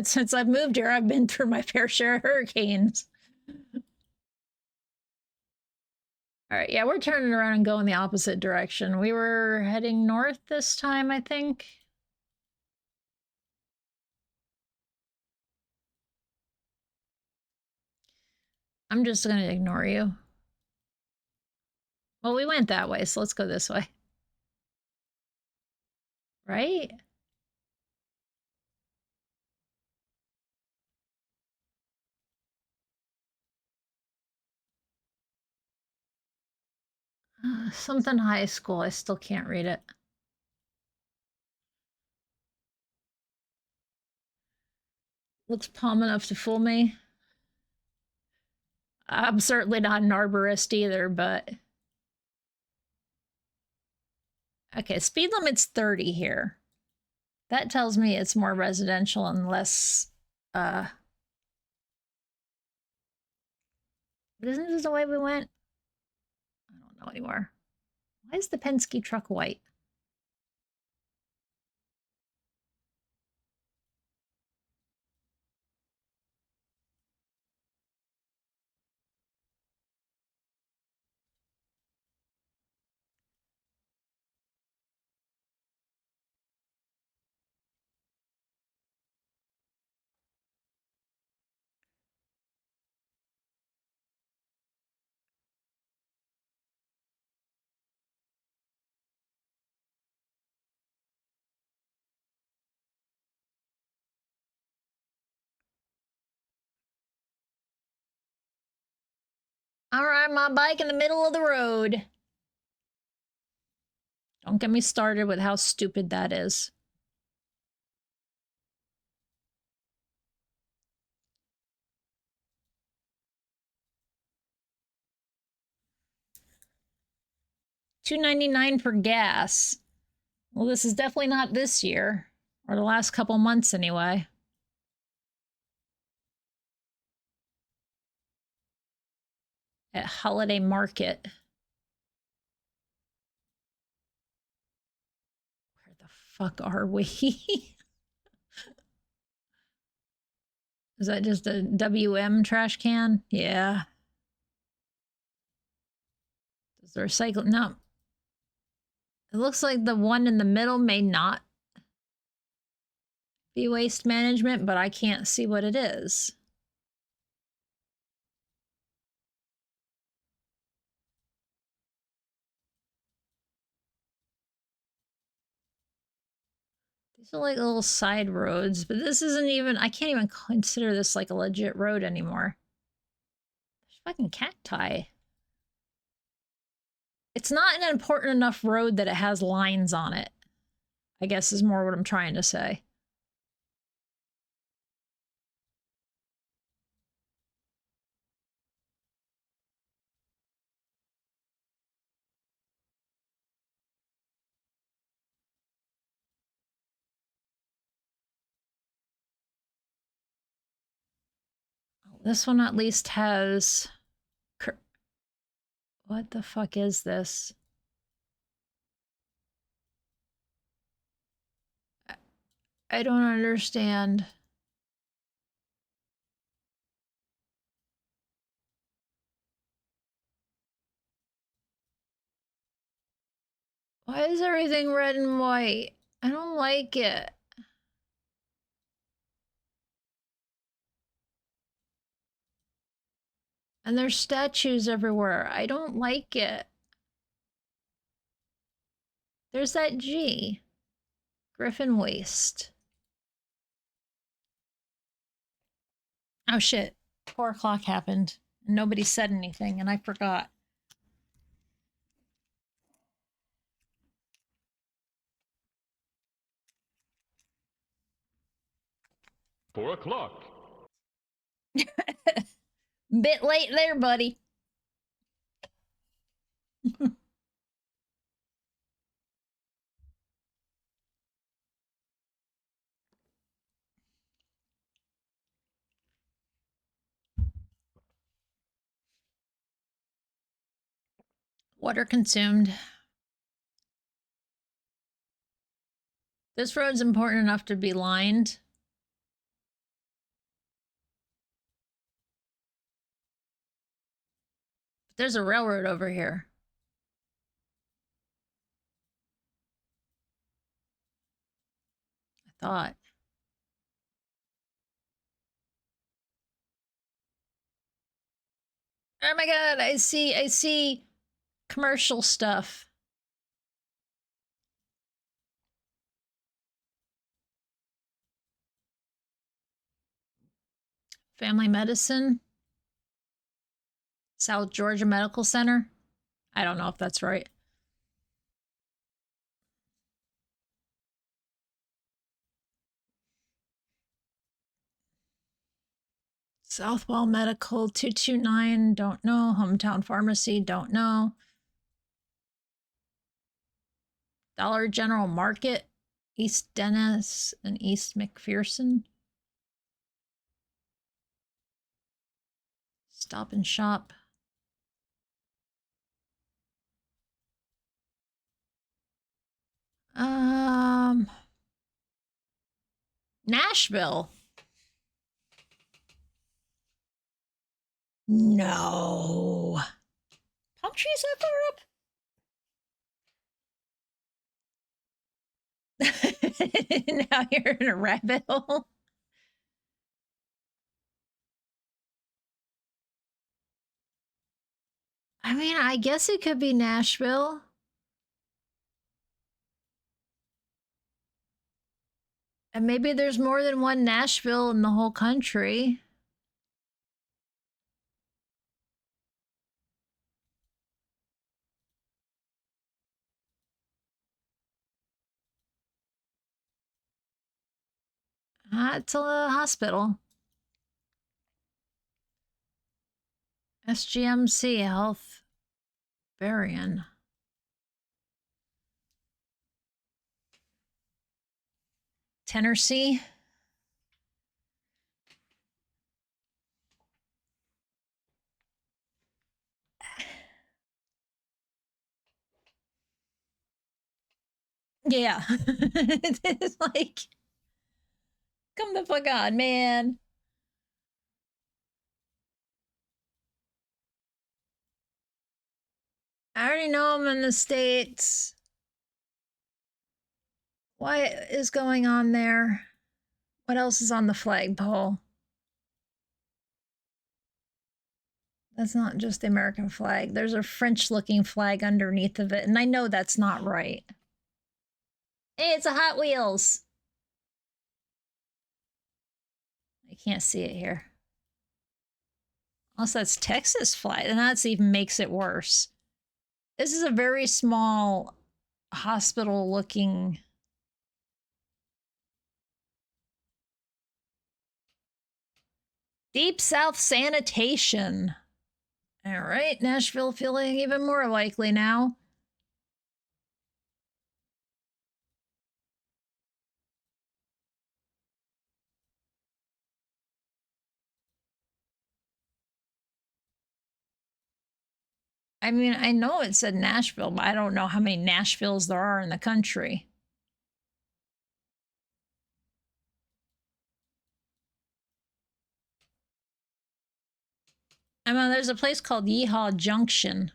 Since I've moved here, I've been through my fair share of hurricanes. All right, yeah, we're turning around and going the opposite direction. We were heading north this time, I think. I'm just gonna ignore you. Well, we went that way, so let's go this way. Right? Something high school. I still can't read it. Looks palm enough to fool me. I'm certainly not an arborist either, but... Okay, speed limit's 30 here. That tells me it's more residential and less, But isn't this the way we went? I don't know anymore. Why is the Penske truck white? All right, my bike in the middle of the road. Don't get me started with how stupid that is. $2.99 for gas. Well, this is definitely not this year, or the last couple months anyway. At Holiday Market. Where the fuck are we? Is that just a WM trash can? Yeah. Does the recycle? No. It looks like the one in the middle may not be waste management, but I can't see what it is. These are like little side roads, but this isn't even, I can't even consider this like a legit road anymore. There's fucking cacti. It's not an important enough road that it has lines on it, I guess is more what I'm trying to say. This one at least has... What the fuck is this? I don't understand. Why is everything red and white? I don't like it. And there's statues everywhere. I don't like it. There's that G. Griffin Waste. Oh shit. 4 o'clock happened. Nobody said anything and I forgot. Four o'clock. Bit late there, buddy. Water consumed. This road's important enough to be lined. But there's a railroad over here. I thought. Oh my god, I see commercial stuff. Family medicine. South Georgia Medical Center. I don't know if that's right. Southwell Medical 229, don't know. Hometown Pharmacy, don't know. Dollar General Market, East Dennis and East McPherson. Stop and Shop. Nashville. No. Palm trees that far up? Now you're in a rabbit hole. I mean, I guess it could be Nashville. And maybe there's more than one Nashville in the whole country. It's a hospital. SGMC Health Varian. Tennessee. Yeah. It's like, come the fuck on, man. I already know I'm in the States. What is going on there? What else is on the flagpole? That's not just the American flag. There's a French-looking flag underneath of it, and I know that's not right. Hey, it's a Hot Wheels. I can't see it here. Unless that's Texas flag, and that even makes it worse. This is a very small hospital-looking... Deep South Sanitation. All right, Nashville feeling even more likely now. I mean, I know it said Nashville, but I don't know how many Nashvilles there are in the country. I mean, there's a place called Yeehaw Junction.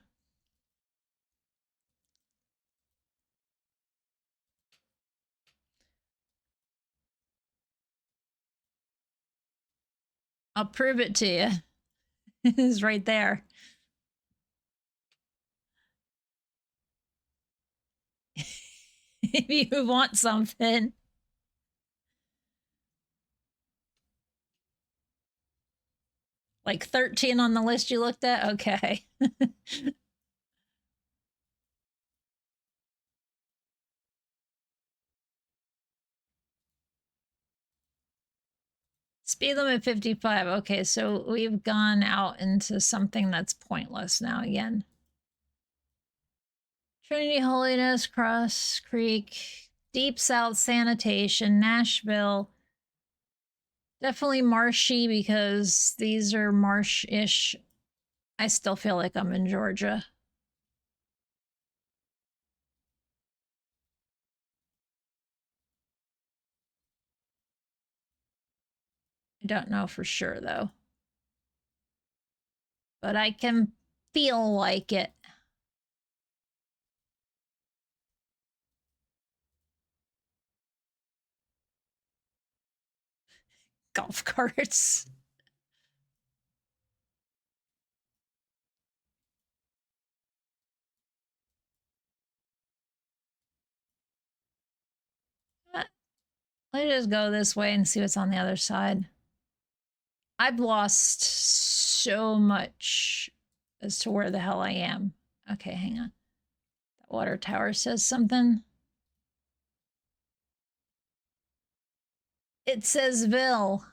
I'll prove it to you. It's right there. If you want something. Like 13 on the list you looked at? Okay. Speed limit 55. Okay, so we've gone out into something that's pointless now again. Trinity Holiness, Cross Creek, Deep South Sanitation, Nashville. Definitely marshy because these are marsh-ish. I still feel like I'm in Georgia. I don't know for sure, though. But I can feel like it. Golf carts. Let's just go this way and see what's on the other side. I've lost so much as to where the hell I am. Okay, hang on. That water tower says something. It says Ville.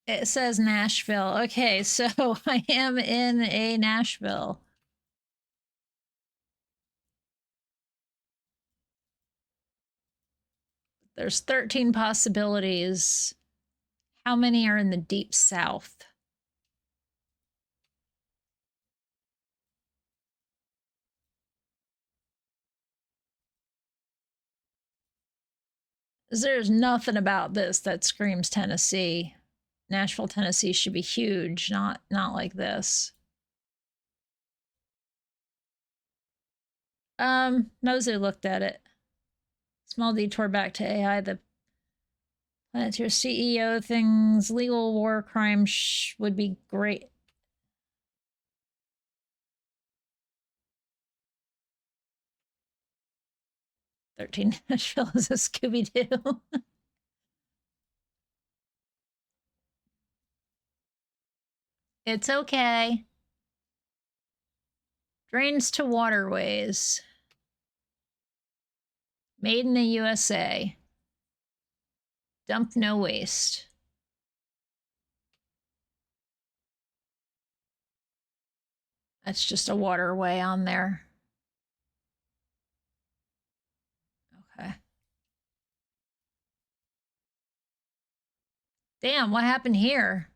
It says Nashville. Okay, so I am in a Nashville. There's 13 possibilities. How many are in the deep south? There's nothing about this that screams Tennessee. Nashville, Tennessee should be huge, not like this. Nosy looked at it. Small detour back to AI. The Planeteer CEO things, legal war crimes would be great. Nashville is a Scooby-Doo. It's okay. Drains to waterways. Made in the USA. Dump no waste. That's just a waterway on there. Okay. Damn, what happened here?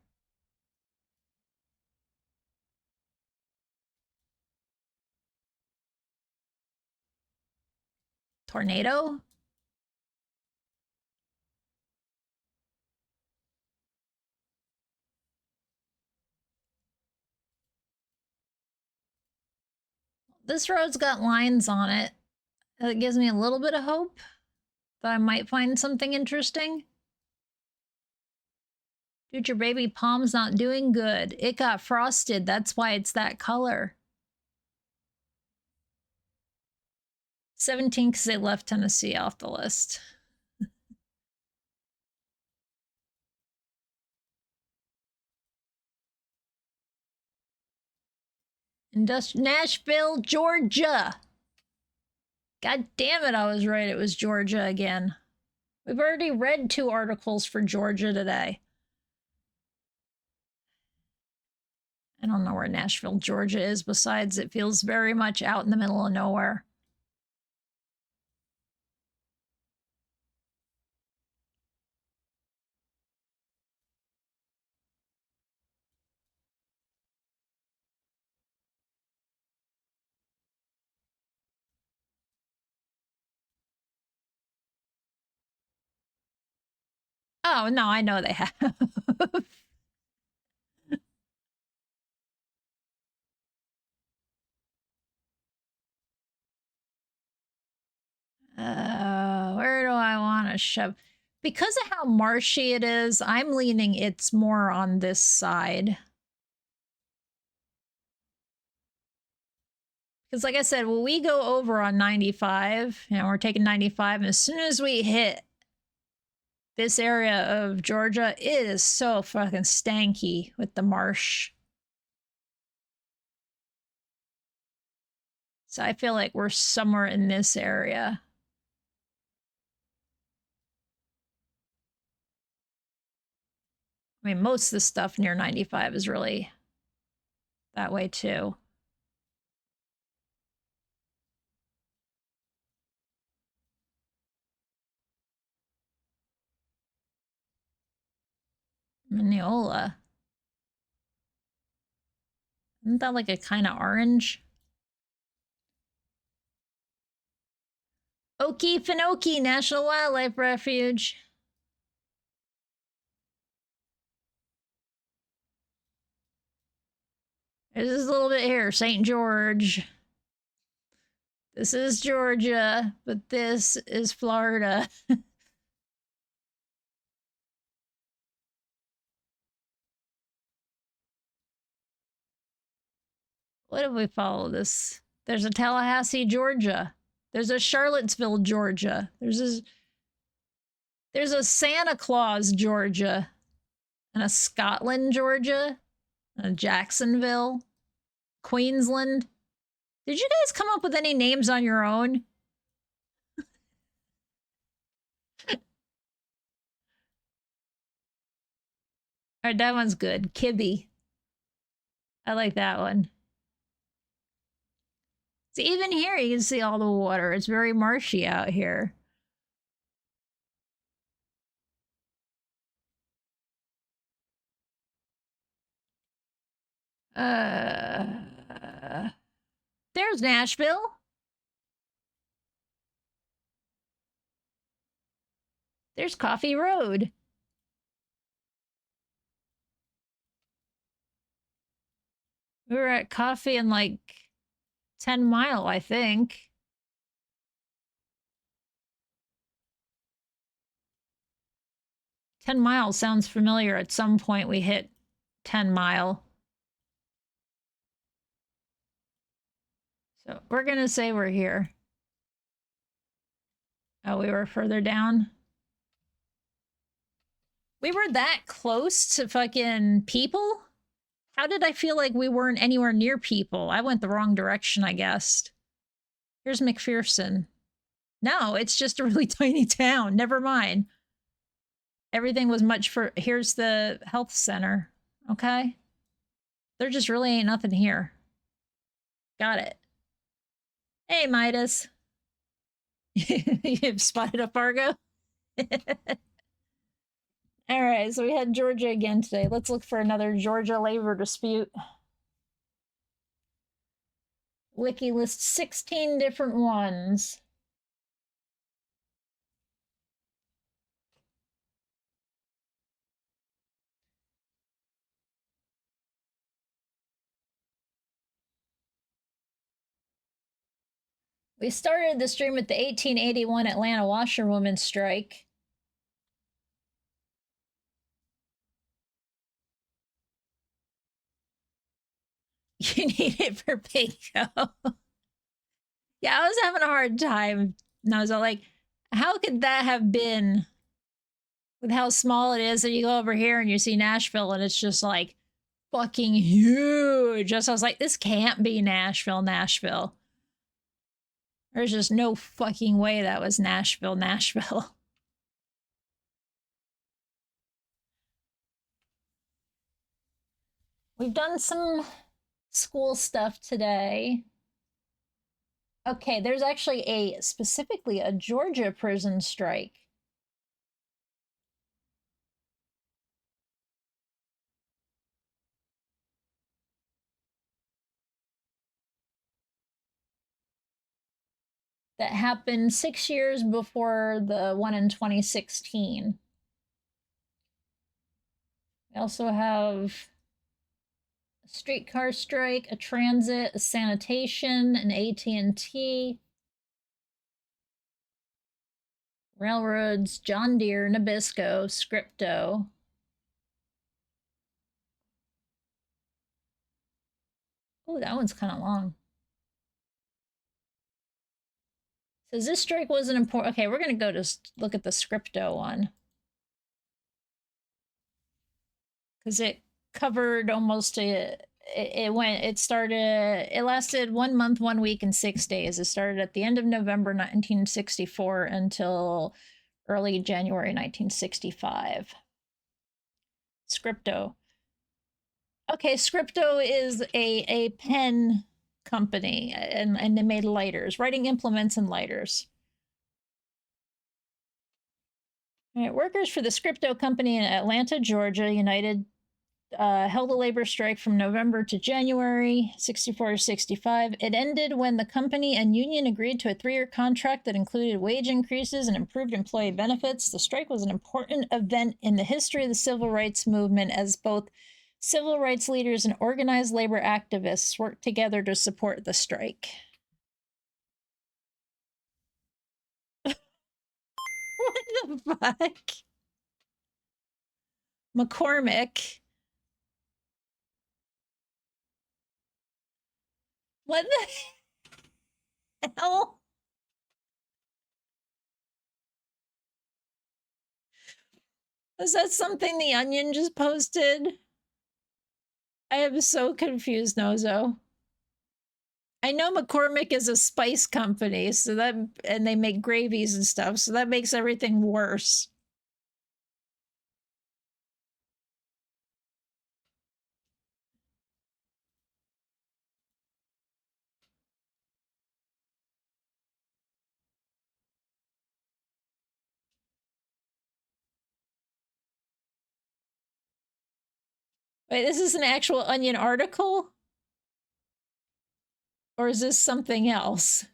Tornado? This road's got lines on it. That gives me a little bit of hope that I might find something interesting. Dude, your baby palm's not doing good. It got frosted. That's why it's that color. 17 because they left Tennessee off the list. Nashville, Georgia. God damn it, I was right. It was Georgia again. We've already read 2 articles for Georgia today. I don't know where Nashville, Georgia is. Besides, it feels very much out in the middle of nowhere. Oh, no, I know they have. Where do I want to shove? Because of how marshy it is, I'm leaning it's more on this side. Because like I said, when we go over on 95, and we're taking 95, and as soon as we hit this area of Georgia, it is so fucking stanky with the marsh. So I feel like we're somewhere in this area. I mean, most of the stuff near 95 is really that way too. Mineola. Isn't that like a kind of orange? Okefenokee National Wildlife Refuge. There's this little bit here, St. George. This is Georgia, but this is Florida. What if we follow this? There's a Tallahassee, Georgia. There's a Charlottesville, Georgia. There's a Santa Claus, Georgia. And a Scotland, Georgia. And a Jacksonville. Queensland. Did you guys come up with any names on your own? Alright, that one's good. Kibby. I like that one. So even here you can see all the water. It's very marshy out here. There's Nashville. There's Coffee Road. We were at Coffee in like 10 Mile, I think. "10 Mile" sounds familiar. At some point we hit 10 Mile. So we're gonna say we're here. Oh, we were further down. We were that close to fucking people? How did I feel like we weren't anywhere near people? I went the wrong direction, I guessed. Here's McPherson. No, it's just a really tiny town. Never mind. Everything was much for... Here's the health center. Okay? There just really ain't nothing here. Got it. Hey, Midas. You've spotted a Fargo? All right, so we had Georgia again today. Let's look for another Georgia labor dispute. Wiki lists 16 different ones. We started the stream with the 1881 Atlanta washerwoman strike. You need it for bingo. Yeah, I was having a hard time. And I was all like, how could that have been with how small it is? And you go over here and you see Nashville and it's just like fucking huge. Just I was like, this can't be Nashville, Nashville. There's just no fucking way that was Nashville, Nashville. We've done some school stuff today. Okay, there's actually specifically a Georgia prison strike. That happened 6 years before the one in 2016. We also have a streetcar strike, a transit, a sanitation, an AT&T, railroads, John Deere, Nabisco, Scripto. Oh, that one's kind of long. Says this strike wasn't important. Okay, we're going to go to look at the Scripto one. Because it covered almost it lasted 1 month, 1 week, and 6 days. It started at the end of November 1964 until early January 1965. Scripto. Okay, Scripto is a pen company, and they made lighters, writing implements and lighters. All right, workers for the Scripto company in Atlanta, Georgia, United, held a labor strike from November to January 64 to 65. It ended when the company and union agreed to a 3-year contract that included wage increases and improved employee benefits. The strike was an important event in the history of the civil rights movement, as both civil rights leaders and organized labor activists worked together to support the strike. What the fuck? McCormick. What the hell? Was that something the Onion just posted? I am so confused, Nozo. I know McCormick is a spice company, so that, and they make gravies and stuff, so that makes everything worse. Wait, this is an actual Onion article? Or is this something else?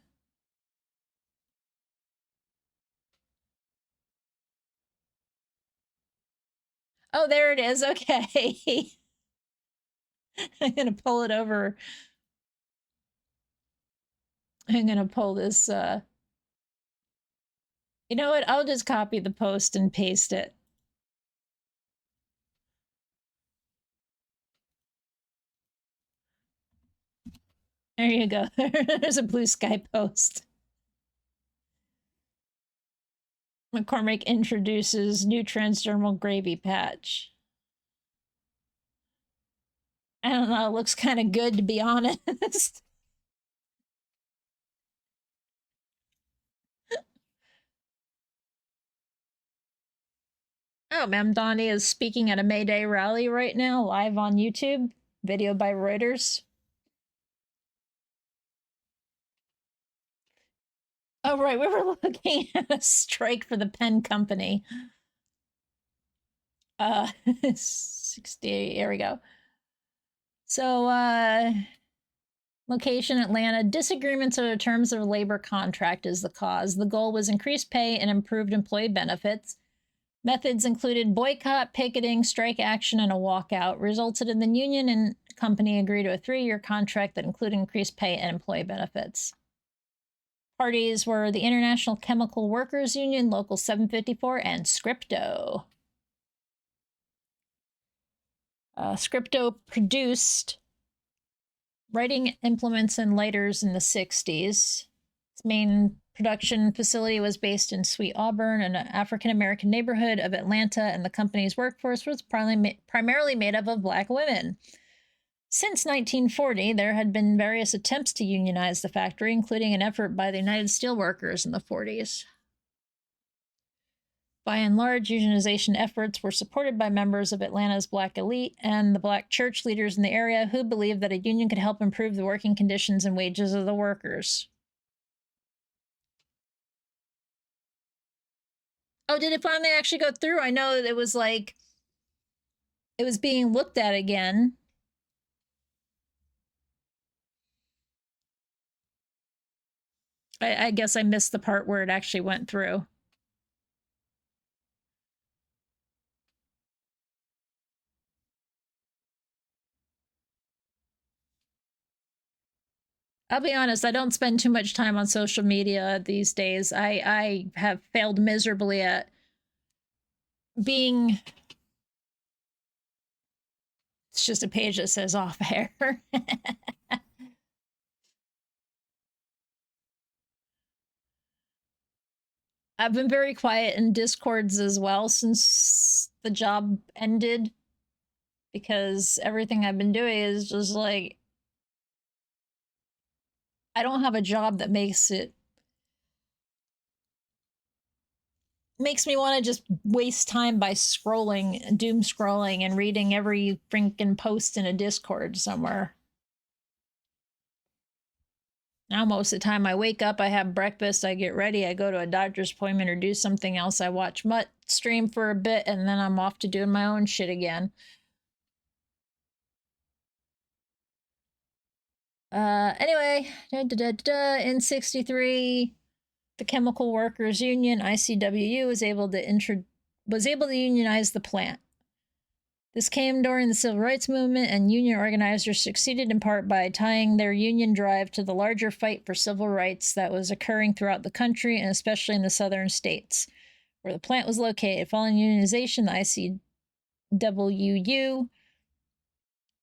Oh, there it is. Okay. I'm going to pull it over. I'm going to pull this. You know what? I'll just copy the post and paste it. There you go. There's a Blue Sky post. McCormick introduces new transdermal gravy patch. I don't know. It looks kind of good, to be honest. Oh, Ma'am Donnie is speaking at a May Day rally right now, live on YouTube. Video by Reuters. Oh, right. We were looking at a strike for the pen company. 60. Here we go. So, location Atlanta. Disagreements over terms of labor contract is the cause. The goal was increased pay and improved employee benefits. Methods included boycott, picketing, strike action, and a walkout. Resulted in the union and company agree to a 3-year contract that included increased pay and employee benefits. Parties were the International Chemical Workers Union, Local 754, and Scripto. Scripto produced writing implements and lighters in the 60s. Its main production facility was based in Sweet Auburn, an African-American neighborhood of Atlanta, and the company's workforce was primarily made up of Black women. Since 1940, there had been various attempts to unionize the factory, including an effort by the United Steelworkers in the 40s. By and large, unionization efforts were supported by members of Atlanta's Black elite and the Black church leaders in the area who believed that a union could help improve the working conditions and wages of the workers. Oh, did it finally actually go through? I know that it was like, it was being looked at again. I guess I missed the part where it actually went through. I'll be honest, I don't spend too much time on social media these days. I have failed miserably at being... It's just a page that says off air. I've been very quiet in Discords as well since the job ended, because everything I've been doing is just like, I don't have a job that makes me want to just waste time by scrolling, doom scrolling, and reading every freaking post in a Discord somewhere. Now, most of the time I wake up, I have breakfast, I get ready, I go to a doctor's appointment or do something else. I watch Mutt stream for a bit, and then I'm off to doing my own shit again. Anyway, in 63, the Chemical Workers Union, ICWU, was able to unionize the plant. This came during the Civil Rights Movement, and union organizers succeeded in part by tying their union drive to the larger fight for civil rights that was occurring throughout the country, and especially in the southern states, where the plant was located. Following unionization, the ICWU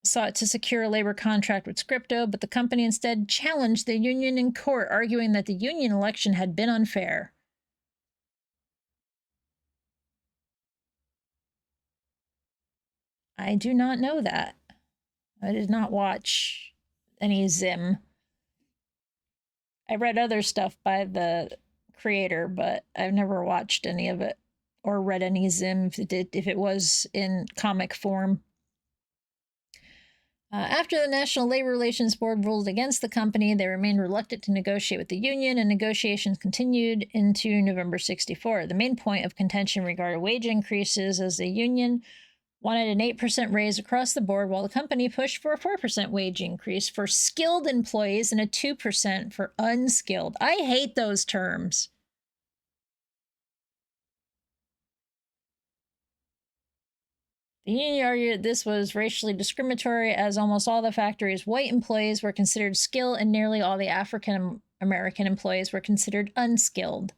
sought to secure a labor contract with Scripto, but the company instead challenged the union in court, arguing that the union election had been unfair. I do not know that. I did not watch any Zim. I read other stuff by the creator, but I've never watched any of it or read any Zim if it was in comic form. After the National Labor Relations Board ruled against the company, they remained reluctant to negotiate with the union, and negotiations continued into November 64. The main point of contention regarded wage increases, as the union wanted an 8% raise across the board, while the company pushed for a 4% wage increase for skilled employees and a 2% for unskilled. I hate those terms. The union argued this was racially discriminatory, as almost all the factory's white employees were considered skilled and nearly all the African American employees were considered unskilled.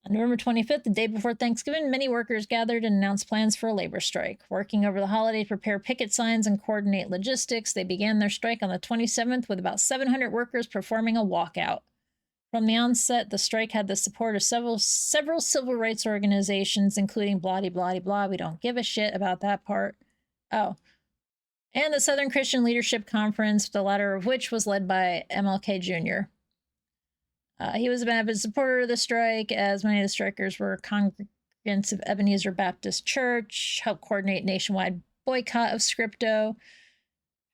On November 25th, the day before Thanksgiving, many workers gathered and announced plans for a labor strike. Working over the holiday to prepare picket signs and coordinate logistics, they began their strike on the 27th with about 700 workers performing a walkout. From the onset, the strike had the support of several civil rights organizations, including blah, blah, blah. We don't give a shit about that part. Oh. And the Southern Christian Leadership Conference, the latter of which was led by MLK Jr. He was a avid supporter of the strike, as many of the strikers were congregants of Ebenezer Baptist Church, helped coordinate nationwide boycott of Scripto.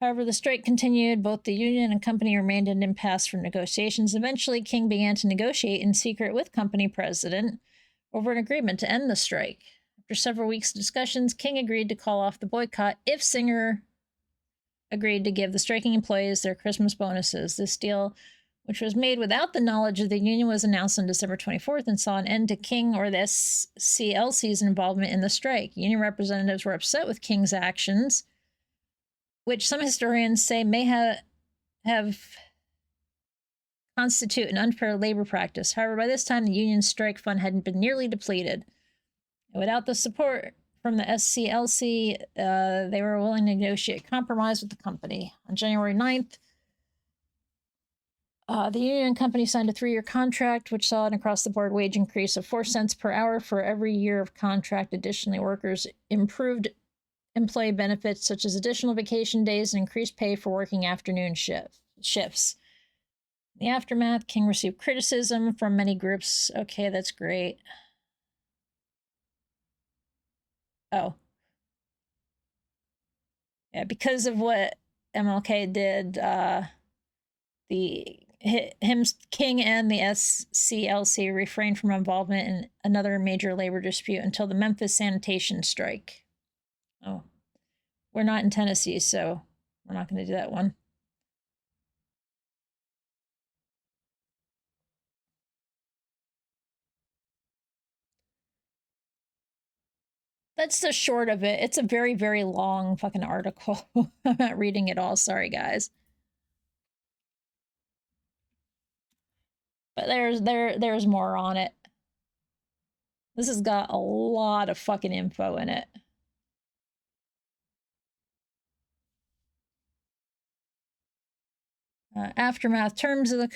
However, the strike continued. Both the union and company remained in impasse for negotiations. Eventually, King began to negotiate in secret with company president over an agreement to end the strike. After several weeks of discussions, King agreed to call off the boycott if Singer agreed to give the striking employees their Christmas bonuses. This deal, which was made without the knowledge of the union, was announced on December 24th and saw an end to King or the SCLC's involvement in the strike. Union representatives were upset with King's actions, which some historians say may have constitute an unfair labor practice. However, by this time, the union's strike fund hadn't been nearly depleted. Without the support from the SCLC, they were willing to negotiate a compromise with the company. On January 9th, the union and company signed a 3-year contract, which saw an across-the-board wage increase of 4 cents per hour for every year of contract. Additionally, workers improved employee benefits such as additional vacation days and increased pay for working afternoon shifts. In the aftermath, King received criticism from many groups. Okay, that's great. Oh. Yeah, because of what MLK did, King and the SCLC refrained from involvement in another major labor dispute until the Memphis sanitation strike. Oh, we're not in Tennessee, so we're not going to do that one. That's the short of it. It's a very, very long fucking article. I'm not reading it all. Sorry, guys. But there's more on it. This has got a lot of fucking info in it. Aftermath terms of the...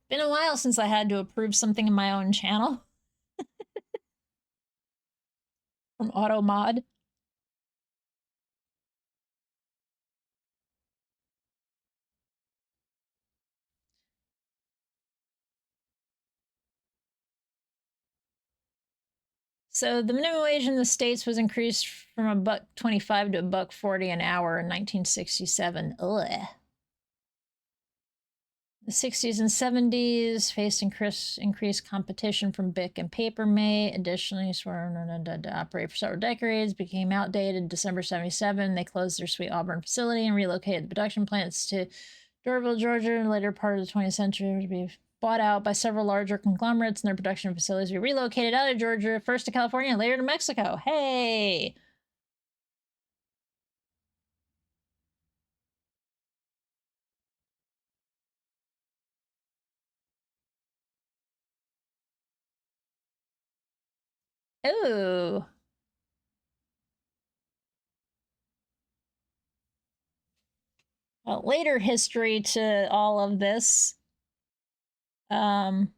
Been a while since I had to approve something in my own channel. From AutoMod. So the minimum wage in the States was increased from $1.25 to $1.40 an hour in 1967. Ugh. The 60s and 70s faced increased competition from Bic and Papermate. Additionally, sworn to operate for several decades, became outdated in December 77. They closed their Sweet Auburn facility and relocated the production plants to Doraville, Georgia, in the later part of the 20th century to be bought out by several larger conglomerates, and their production facilities were relocated out of Georgia, first to California and later to Mexico. Hey! Ooh. Well, later history to all of this. Scripto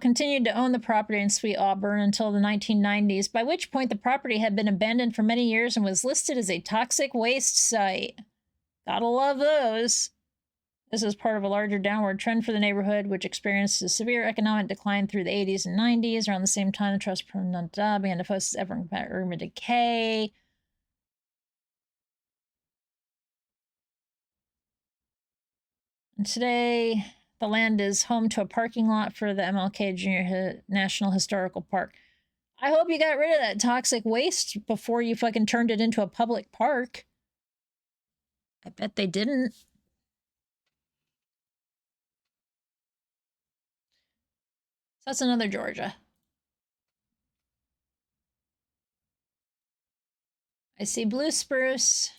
continued to own the property in Sweet Auburn until the 1990s, by which point the property had been abandoned for many years and was listed as a toxic waste site. Gotta love those. This is part of a larger downward trend for the neighborhood, which experienced a severe economic decline through the 80s and 90s. Around the same time, the trust began to focus effort on urban decay. And today, the land is home to a parking lot for the MLK Junior National Historical Park. I hope you got rid of that toxic waste before you fucking turned it into a public park. I bet they didn't. So that's another Georgia. I see blue spruce.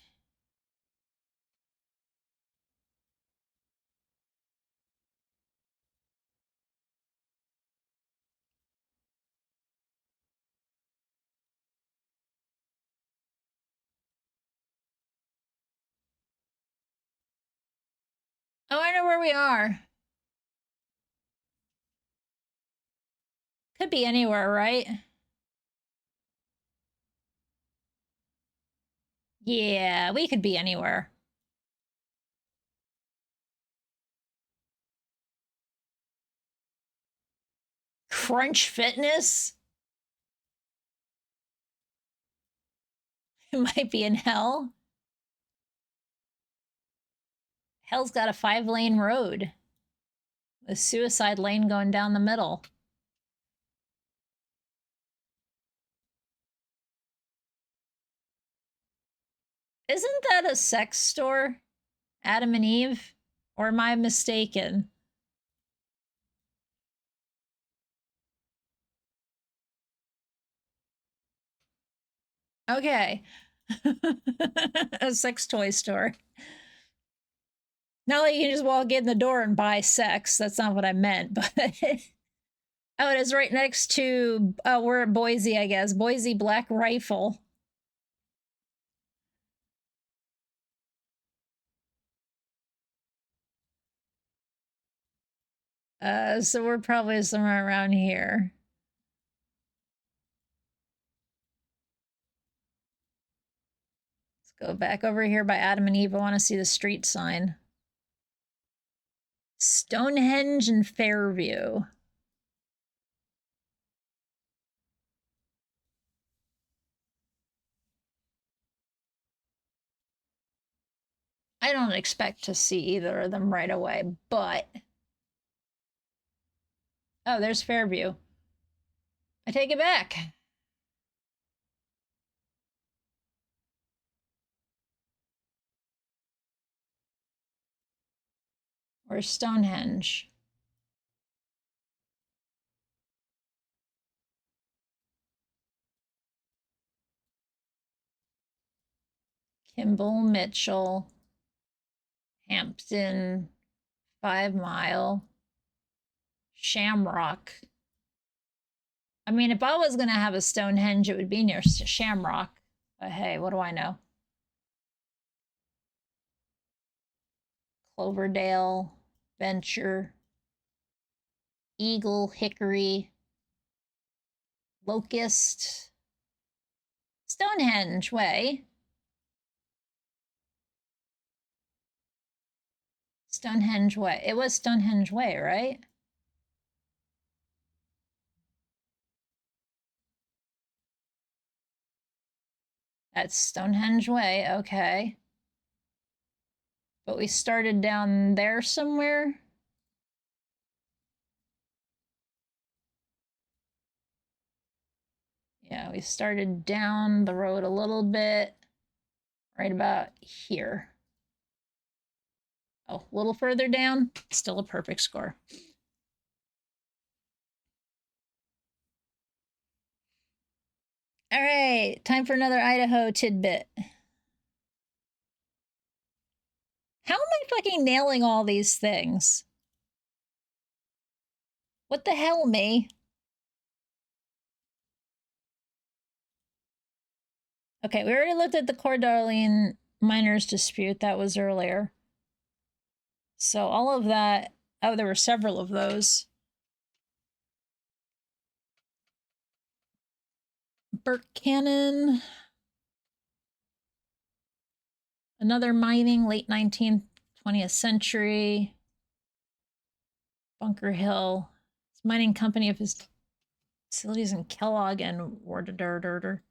Oh, I know where we are. Could be anywhere, right? Yeah, we could be anywhere. Crunch Fitness? It might be in hell. Hell's got a 5-lane road. A suicide lane going down the middle. Isn't that a sex store? Adam and Eve? Or am I mistaken? Okay. A sex toy store. Not like you can just walk in the door and buy sex. That's not what I meant, but... Oh, it is right next to... Oh, we're at Boise, I guess. Boise Black Rifle. So we're probably somewhere around here. Let's go back over here by Adam and Eve. I want to see the street sign. Stonehenge and Fairview. I don't expect to see either of them right away, but... Oh, there's Fairview. I take it back. Or Stonehenge. Kimball, Mitchell, Hampton, 5 Mile, Shamrock. I mean, if I was going to have a Stonehenge, it would be near Shamrock. But hey, what do I know? Cloverdale, Venture, Eagle, Hickory, Locust, Stonehenge Way. Stonehenge Way. It was Stonehenge Way, right? That's Stonehenge Way, okay. But we started down there somewhere? Yeah, we started down the road a little bit, right about here. Oh, a little further down, still a perfect score. All right, time for another Idaho tidbit. How am I fucking nailing all these things? What the hell, me? Okay, we already looked at the Coeur d'Alene miners dispute. That was earlier. So all of that... Oh, there were several of those. Burke Cannon. Another mining, late 19th, 20th century. Bunker Hill. It's a mining company of his facilities in Kellogg and Warder.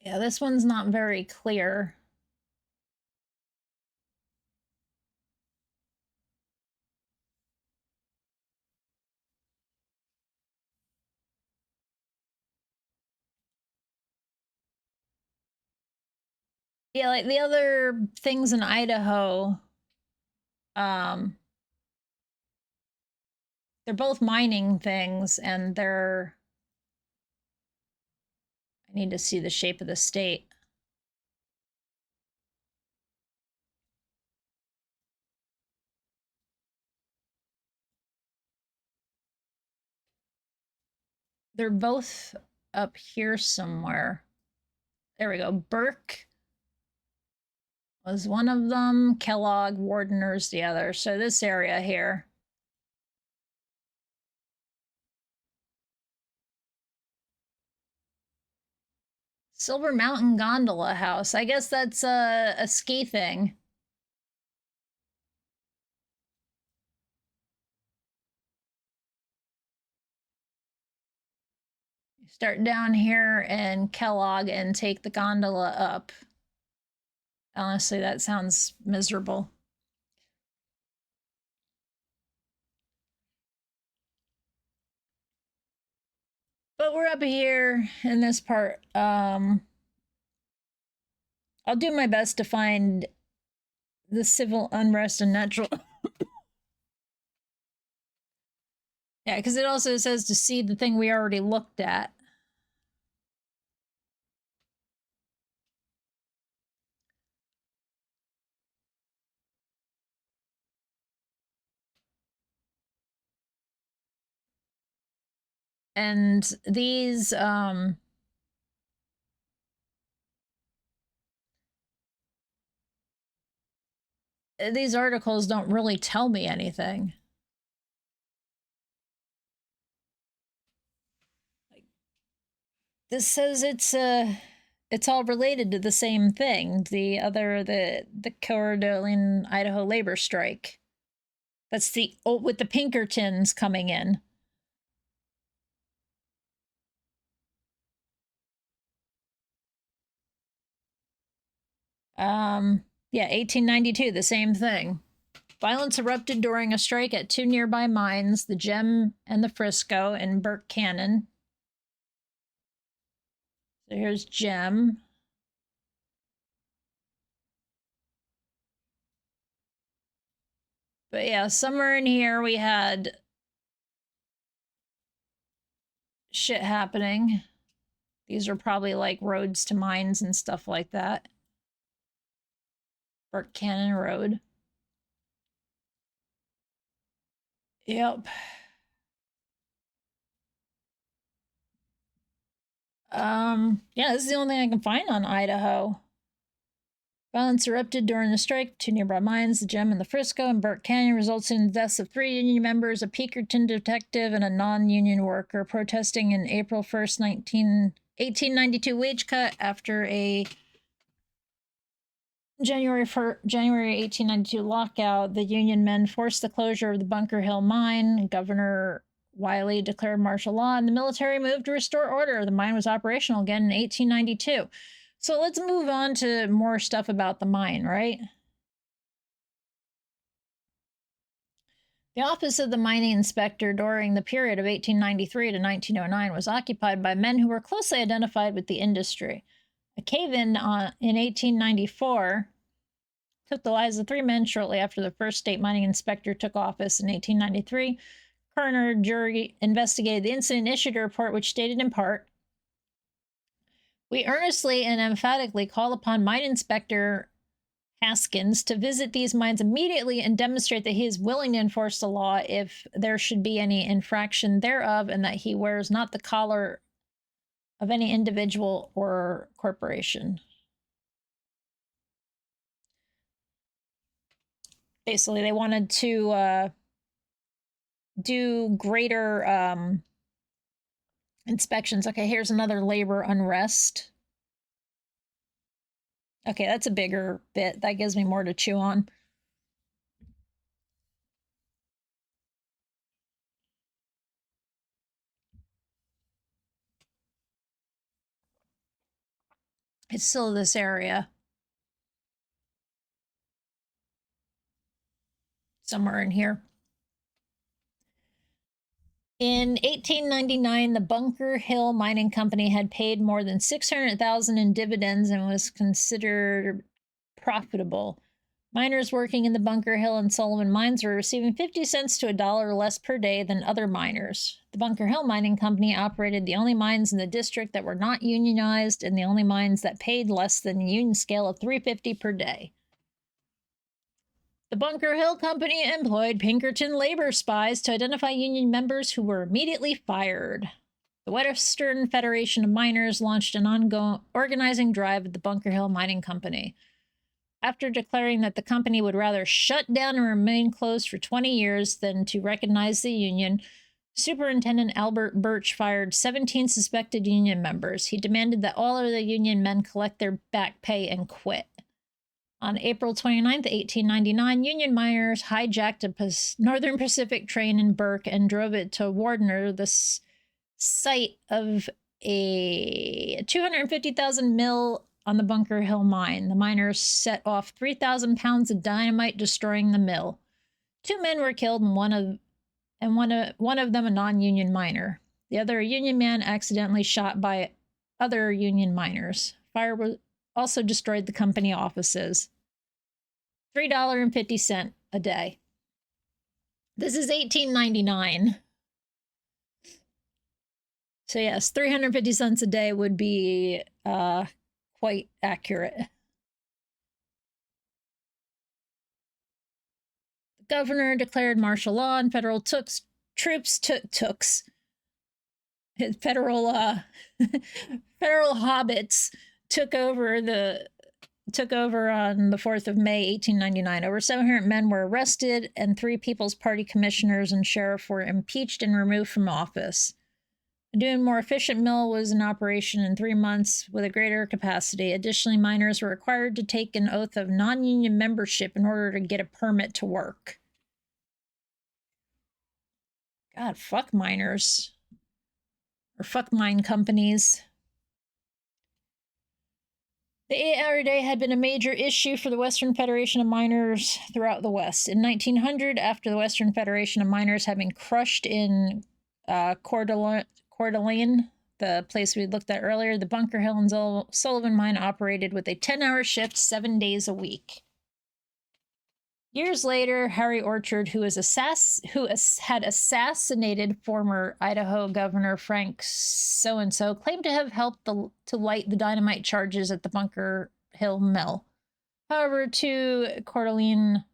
Yeah, this one's not very clear. Yeah, like the other things in Idaho, they're both mining things, and they're... I need to see the shape of the state. They're both up here somewhere. There we go. Burke was one of them. Kellogg, Wardener's the other. So this area here. Silver Mountain Gondola House. I guess that's a ski thing. Start down here in Kellogg and take the gondola up. Honestly, that sounds miserable. But we're up here in this part. I'll do my best to find the civil unrest and natural... Yeah, because it also says to see the thing we already looked at. And these articles don't really tell me anything. This says it's all related to the same thing. The Coeur d'Alene, Idaho labor strike. That's the with the Pinkertons coming in. Yeah, 1892, the same thing. Violence erupted during a strike at two nearby mines, the Gem and the Frisco in Burke Canyon. So here's Gem. But yeah, somewhere in here we had shit happening. These are probably like roads to mines and stuff like that. Burke Canyon Road. Yep. Yeah, this is the only thing I can find on Idaho. Violence erupted during the strike. Two nearby mines, the Gem and the Frisco in Burke Canyon, results in the deaths of 3 union members, a Pinkerton detective, and a non-union worker, protesting in April 1st, 1892 wage cut after a January 1892 lockout. The Union men forced the closure of the Bunker Hill mine. Governor Wiley declared martial law, and the military moved to restore order. The mine was operational again in 1892. So let's move on to more stuff about the mine, right? The office of the mining inspector during the period of 1893 to 1909 was occupied by men who were closely identified with the industry. A cave-in in 1894 took the lives of 3 men shortly after the first state mining inspector took office in 1893. Coroner jury investigated the incident and issued a report which stated in part, "We earnestly and emphatically call upon Mine Inspector Haskins to visit these mines immediately and demonstrate that he is willing to enforce the law if there should be any infraction thereof, and that he wears not the collar of any individual or corporation." Basically, they wanted to do greater inspections. Okay, here's another labor unrest. Okay, that's a bigger bit. That gives me more to chew on. It's still this area. Somewhere in here. In 1899, the Bunker Hill Mining Company had paid more than $600,000 in dividends and was considered profitable. Miners working in the Bunker Hill and Sullivan mines were receiving 50 cents to $1 less per day than other miners. The Bunker Hill Mining Company operated the only mines in the district that were not unionized and the only mines that paid less than the union scale of $3.50 per day. The Bunker Hill Company employed Pinkerton labor spies to identify union members who were immediately fired. The Western Federation of Miners launched an ongoing organizing drive at the Bunker Hill Mining Company. After declaring that the company would rather shut down and remain closed for 20 years than to recognize the union, Superintendent Albert Birch fired 17 suspected union members. He demanded that all of the union men collect their back pay and quit. On April 29, 1899, Union miners hijacked a Northern Pacific train in Burke and drove it to Wardner, the site of a 250,000 mill on the Bunker Hill mine. The miners set off 3,000 pounds of dynamite, destroying the mill. 2 men were killed, and one of them a non-union miner. The other a union man accidentally shot by other union miners. Fire was also destroyed the company offices. $3.50 a day. This is 1899. So yes, 350 cents a day would be quite accurate. The governor declared martial law and federal federal hobbits took over on the 4th of May, 1899. Over 700 men were arrested, and 3 People's Party commissioners and sheriff were impeached and removed from office. A new and more efficient mill was in operation in 3 months with a greater capacity. Additionally, miners were required to take an oath of non-union membership in order to get a permit to work. God, fuck miners. Or fuck mine companies. The 8-hour day had been a major issue for the Western Federation of Miners throughout the West. In 1900, after the Western Federation of Miners had been crushed in Coeur d'Alene, the place we looked at earlier, the Bunker Hill and Sullivan mine operated with a 10-hour shift 7 days a week. Years later, Harry Orchard, who had assassinated former Idaho Governor Frank So-and-so, claimed to have helped to light the dynamite charges at the Bunker Hill mill. However, 2 Coeur d'Alene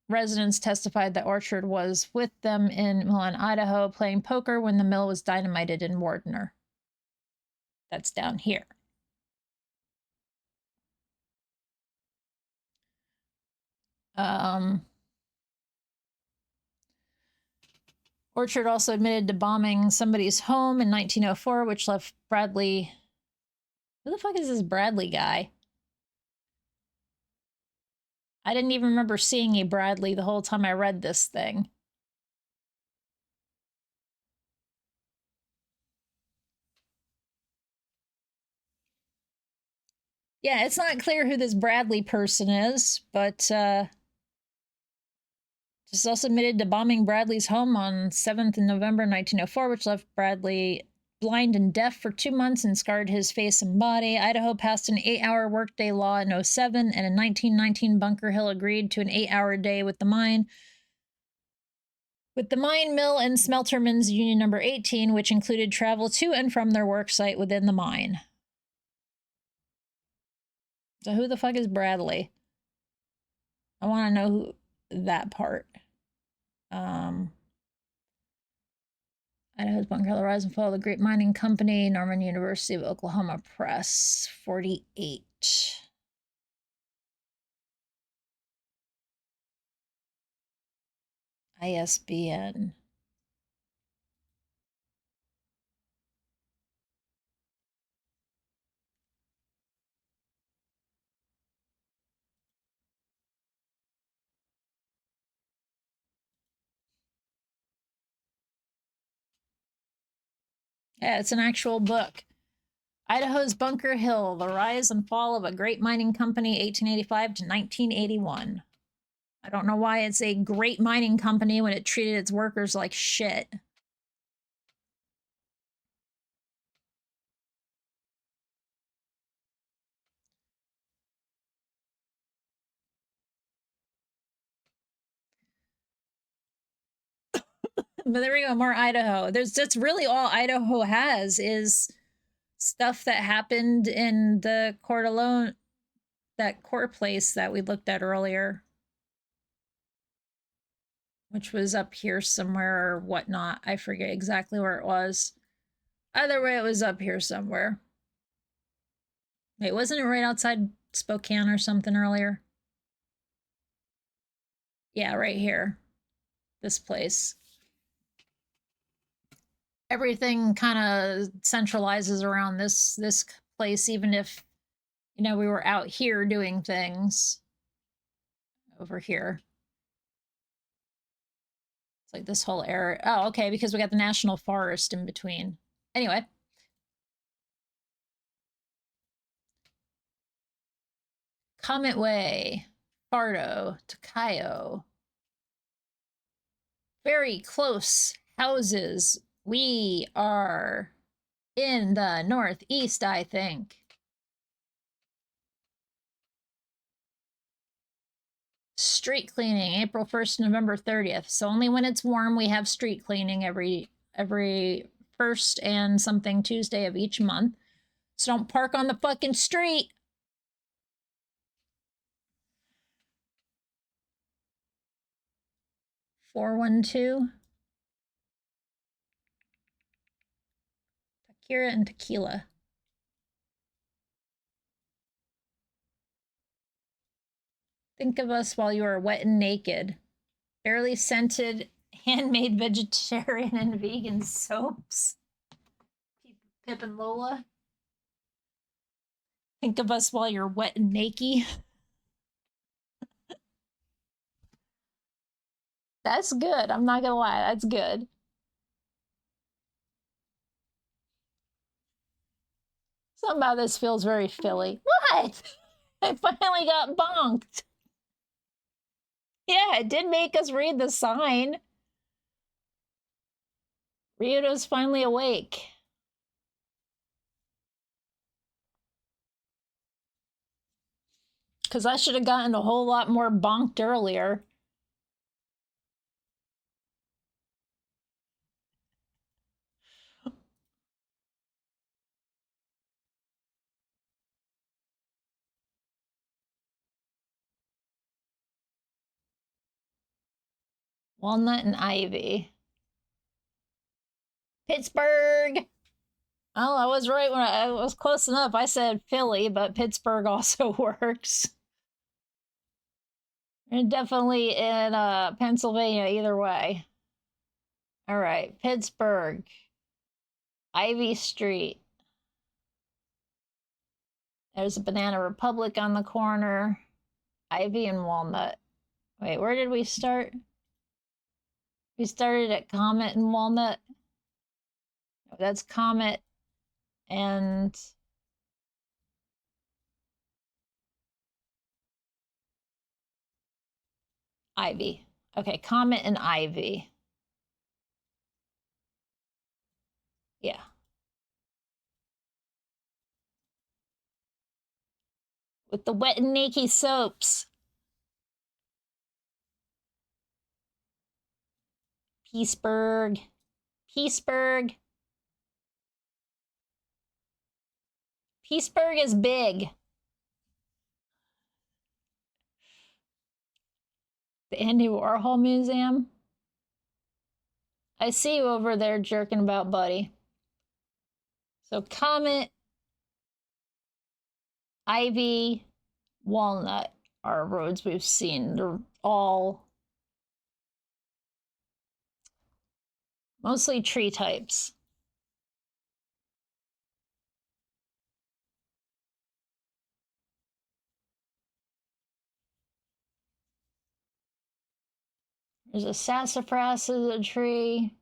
residents testified that Orchard was with them in Milan, Idaho, playing poker when the mill was dynamited in Wardner. That's down here. Orchard also admitted to bombing somebody's home in 1904, which left Bradley... Who the fuck is this Bradley guy? I didn't even remember seeing a Bradley the whole time I read this thing. Yeah, it's not clear who this Bradley person is, but This is also admitted to bombing Bradley's home on 7th of November 1904, which left Bradley blind and deaf for 2 months and scarred his face and body. Idaho passed an 8-hour workday law in 07, and in 1919, Bunker Hill agreed to an 8-hour day with the mine. With the Mine, Mill, and Smeltermen's Union Number 18, which included travel to and from their work site within the mine. So who the fuck is Bradley? I want to know who that part. Idaho's Bunker Hill, Rise and Fall of the Great Mining Company, Norman University of Oklahoma Press, 48. ISBN. Yeah, it's an actual book. Idaho's Bunker Hill, The Rise and Fall of a Great Mining Company, 1885 to 1981. I don't know why it's a great mining company when it treated its workers like shit. But there we go, more Idaho. That's really all Idaho has is stuff that happened in the court alone, that court place that we looked at earlier, which was up here somewhere or whatnot. I forget exactly where it was. Either way, it was up here somewhere. Wait, wasn't it right outside Spokane or something earlier? Yeah, right here. This place. Everything kind of centralizes around this place, even if, you know, we were out here doing things over here. It's like this whole area. Oh, okay, because we got the national forest in between. Anyway. Comet Way, Fardo, Takayo. Very close houses. We are in the northeast, I think. Street cleaning, April 1st, November 30th. So only when it's warm we have street cleaning every first and something Tuesday of each month. So don't park on the fucking street. $412. Takira and tequila. Think of us while you are wet and naked. Barely scented, handmade vegetarian and vegan soaps. Pip and Lola. Think of us while you're wet and naked. That's good. I'm not gonna lie. That's good. Something about this feels very Philly. What? I finally got bonked. Yeah, it did make us read the sign. Ryudo's finally awake. Because I should have gotten a whole lot more bonked earlier. Walnut and ivy. Pittsburgh! Well, I was right when I was close enough. I said Philly, but Pittsburgh also works. And definitely in Pennsylvania, either way. All right, Pittsburgh. Ivy Street. There's a Banana Republic on the corner. Ivy and Walnut. Wait, where did we start? We started at Comet and Walnut. That's Comet and Ivy. Okay, Comet and Ivy. Yeah. With the wet and naked soaps. Peaceburg. Peaceburg. Peaceburg is big. The Andy Warhol Museum. I see you over there jerking about, buddy. So Comet, Ivy, Walnut are roads we've seen. They're all mostly tree types. There's a sassafras as a tree.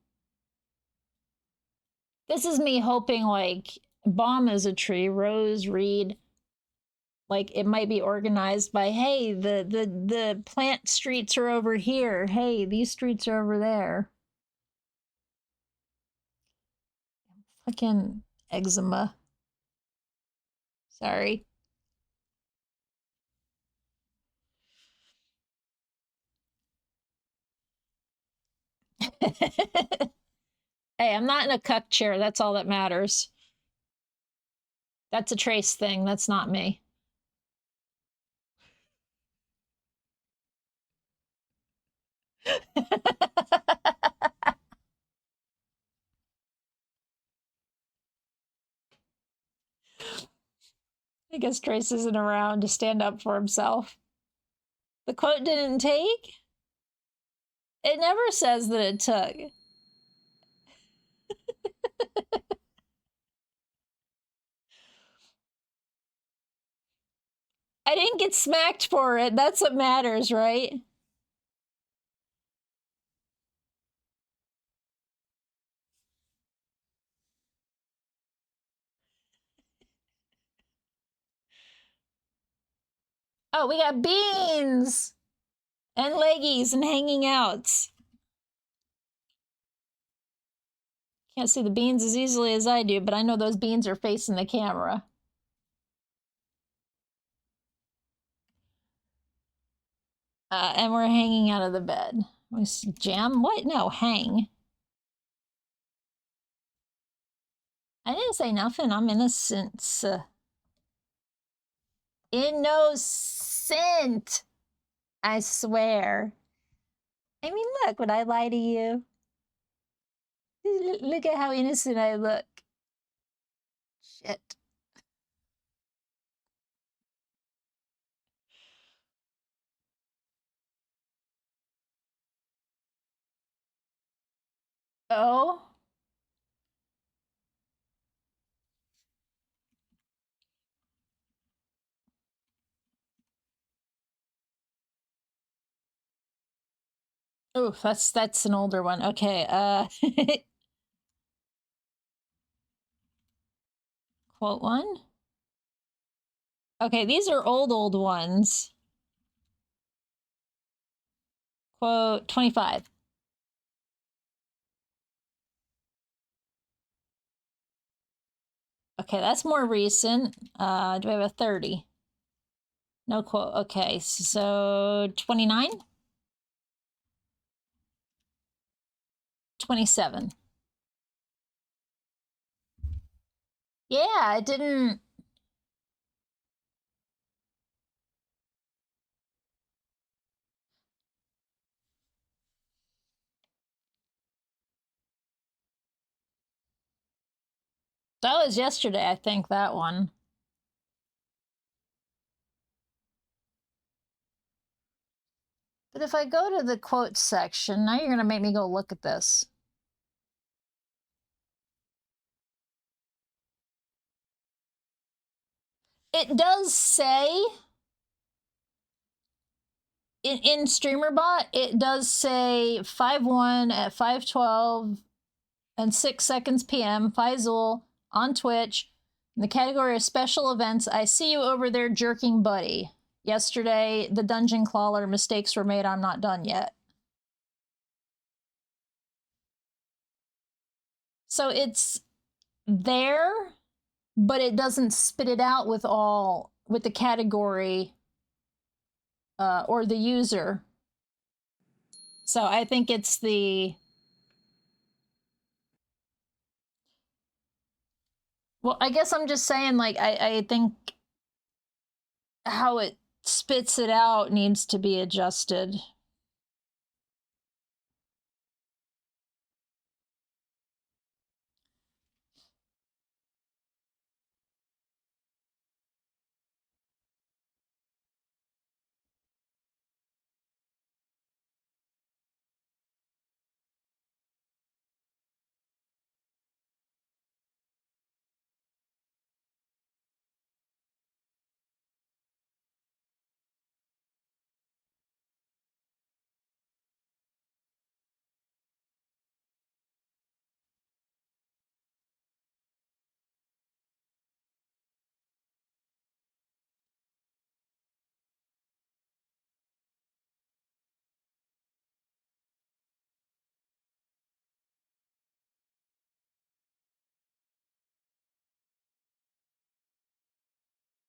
This is me hoping like balm is a tree, rose, reed. Like it might be organized by, hey, the plant streets are over here. Hey, these streets are over there. Fucking eczema. Sorry. Hey, I'm not in a cuck chair. That's all that matters. That's a Trace thing. That's not me. I guess Trace isn't around to stand up for himself. The quote didn't take? It never says that it took. I didn't get smacked for it. That's what matters, right? Oh, we got beans and leggies and hanging outs. Can't see the beans as easily as I do, but I know those beans are facing the camera. And we're hanging out of the bed. We jam? What? No, hang. I didn't say nothing. I'm innocent. Innocent. I swear. I mean, look, would I lie to you? Look at how innocent I look. Shit. Oh? Oof, that's an older one. Okay, quote one. Okay, these are old ones. Quote 25. Okay, that's more recent. Do I have a 30? No quote. Okay, so 29? 27. Yeah, it didn't... That was yesterday, I think, that one. But if I go to the quotes section, now you're going to make me go look at this. It does say... In StreamerBot, it does say 5/1 at 5:12 and 6 seconds PM, Faisal, on Twitch. In the category of special events, I see you over there jerking buddy. Yesterday, the dungeon crawler mistakes were made. I'm not done yet. So it's there, but it doesn't spit it out with the category or the user. So I think it's the... Well, I guess I'm just saying, like, I think how it spits it out needs to be adjusted.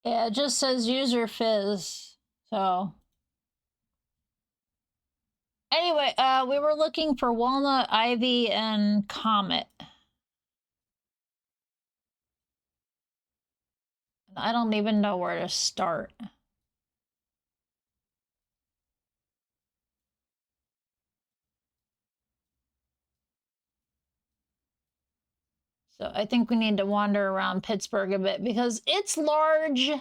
Yeah, it just says user fizz. So anyway, we were looking for walnut, ivy, and comet. I don't even know where to start. So I think we need to wander around Pittsburgh a bit because it's large.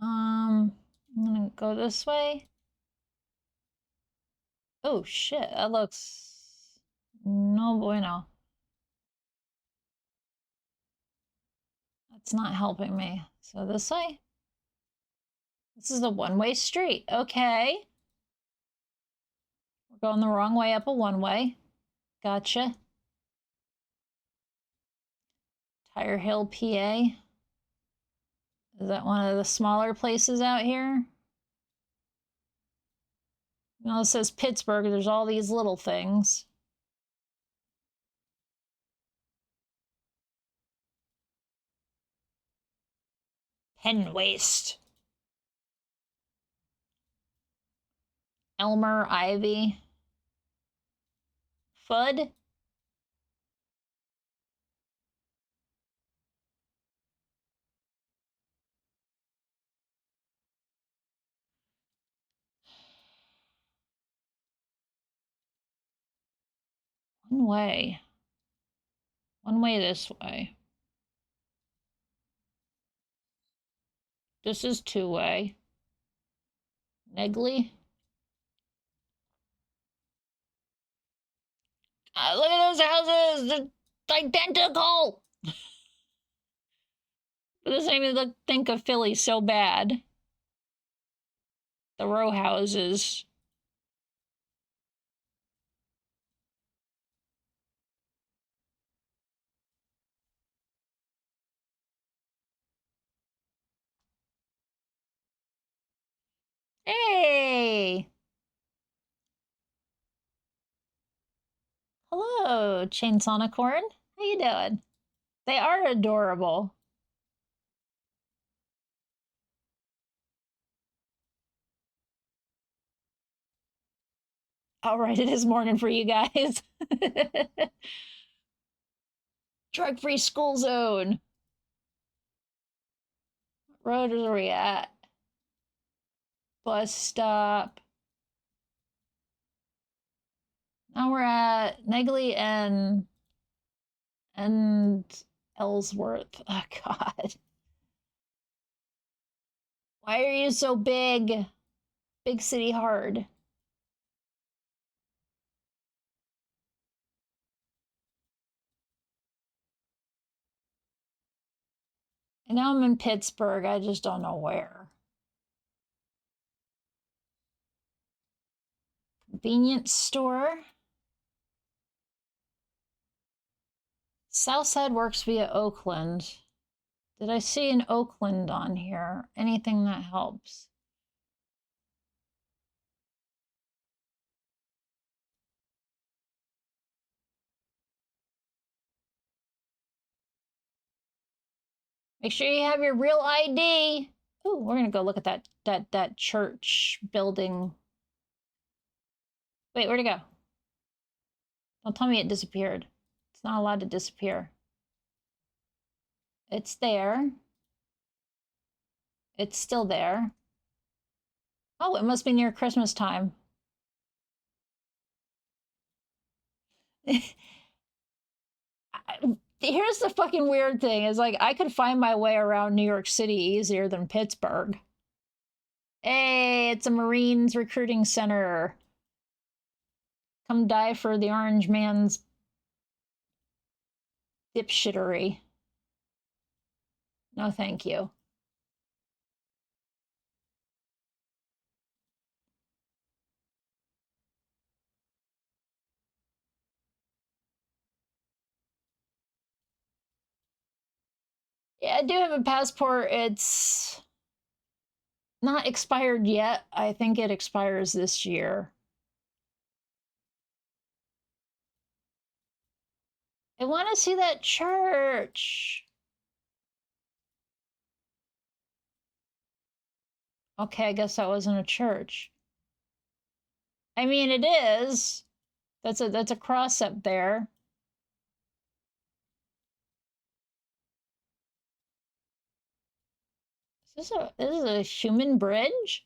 I'm gonna go this way. Oh shit, that looks no bueno. That's not helping me. So this way? This is a one-way street. Okay. We're going the wrong way up a one-way. Gotcha. Tire Hill, PA. Is that one of the smaller places out here? Now it says Pittsburgh. There's all these little things. Pen waste. Elmer, Ivy. Fudd. One way. One way this way. This is two-way. Negley. Look at those houses! They're identical! But this made me think of Philly so bad. The row houses. Hey! Hello, Chainsonicorn. How you doing? They are adorable. All right, it is morning for you guys. Drug-free school zone. What road are we at? Bus stop. Now we're at Negley and Ellsworth. Oh, God. Why are you so big? Big city hard. And now I'm in Pittsburgh. I just don't know where. Convenience store. Southside works via Oakland. Did I see an Oakland on here? Anything that helps? Make sure you have your real ID. Ooh, we're gonna go look at that church building. Wait, where'd it go? Don't tell me it disappeared. It's not allowed to disappear. It's there. It's still there. Oh, it must be near Christmas time. Here's the fucking weird thing is like I could find my way around New York City easier than Pittsburgh. Hey, it's a Marines recruiting center. Come die for the orange man's dipshittery. No, thank you. Yeah, I do have a passport. It's not expired yet. I think it expires this year. I want to see that church. Okay, I guess that wasn't a church. I mean, it is. That's a cross up there. This is a human bridge?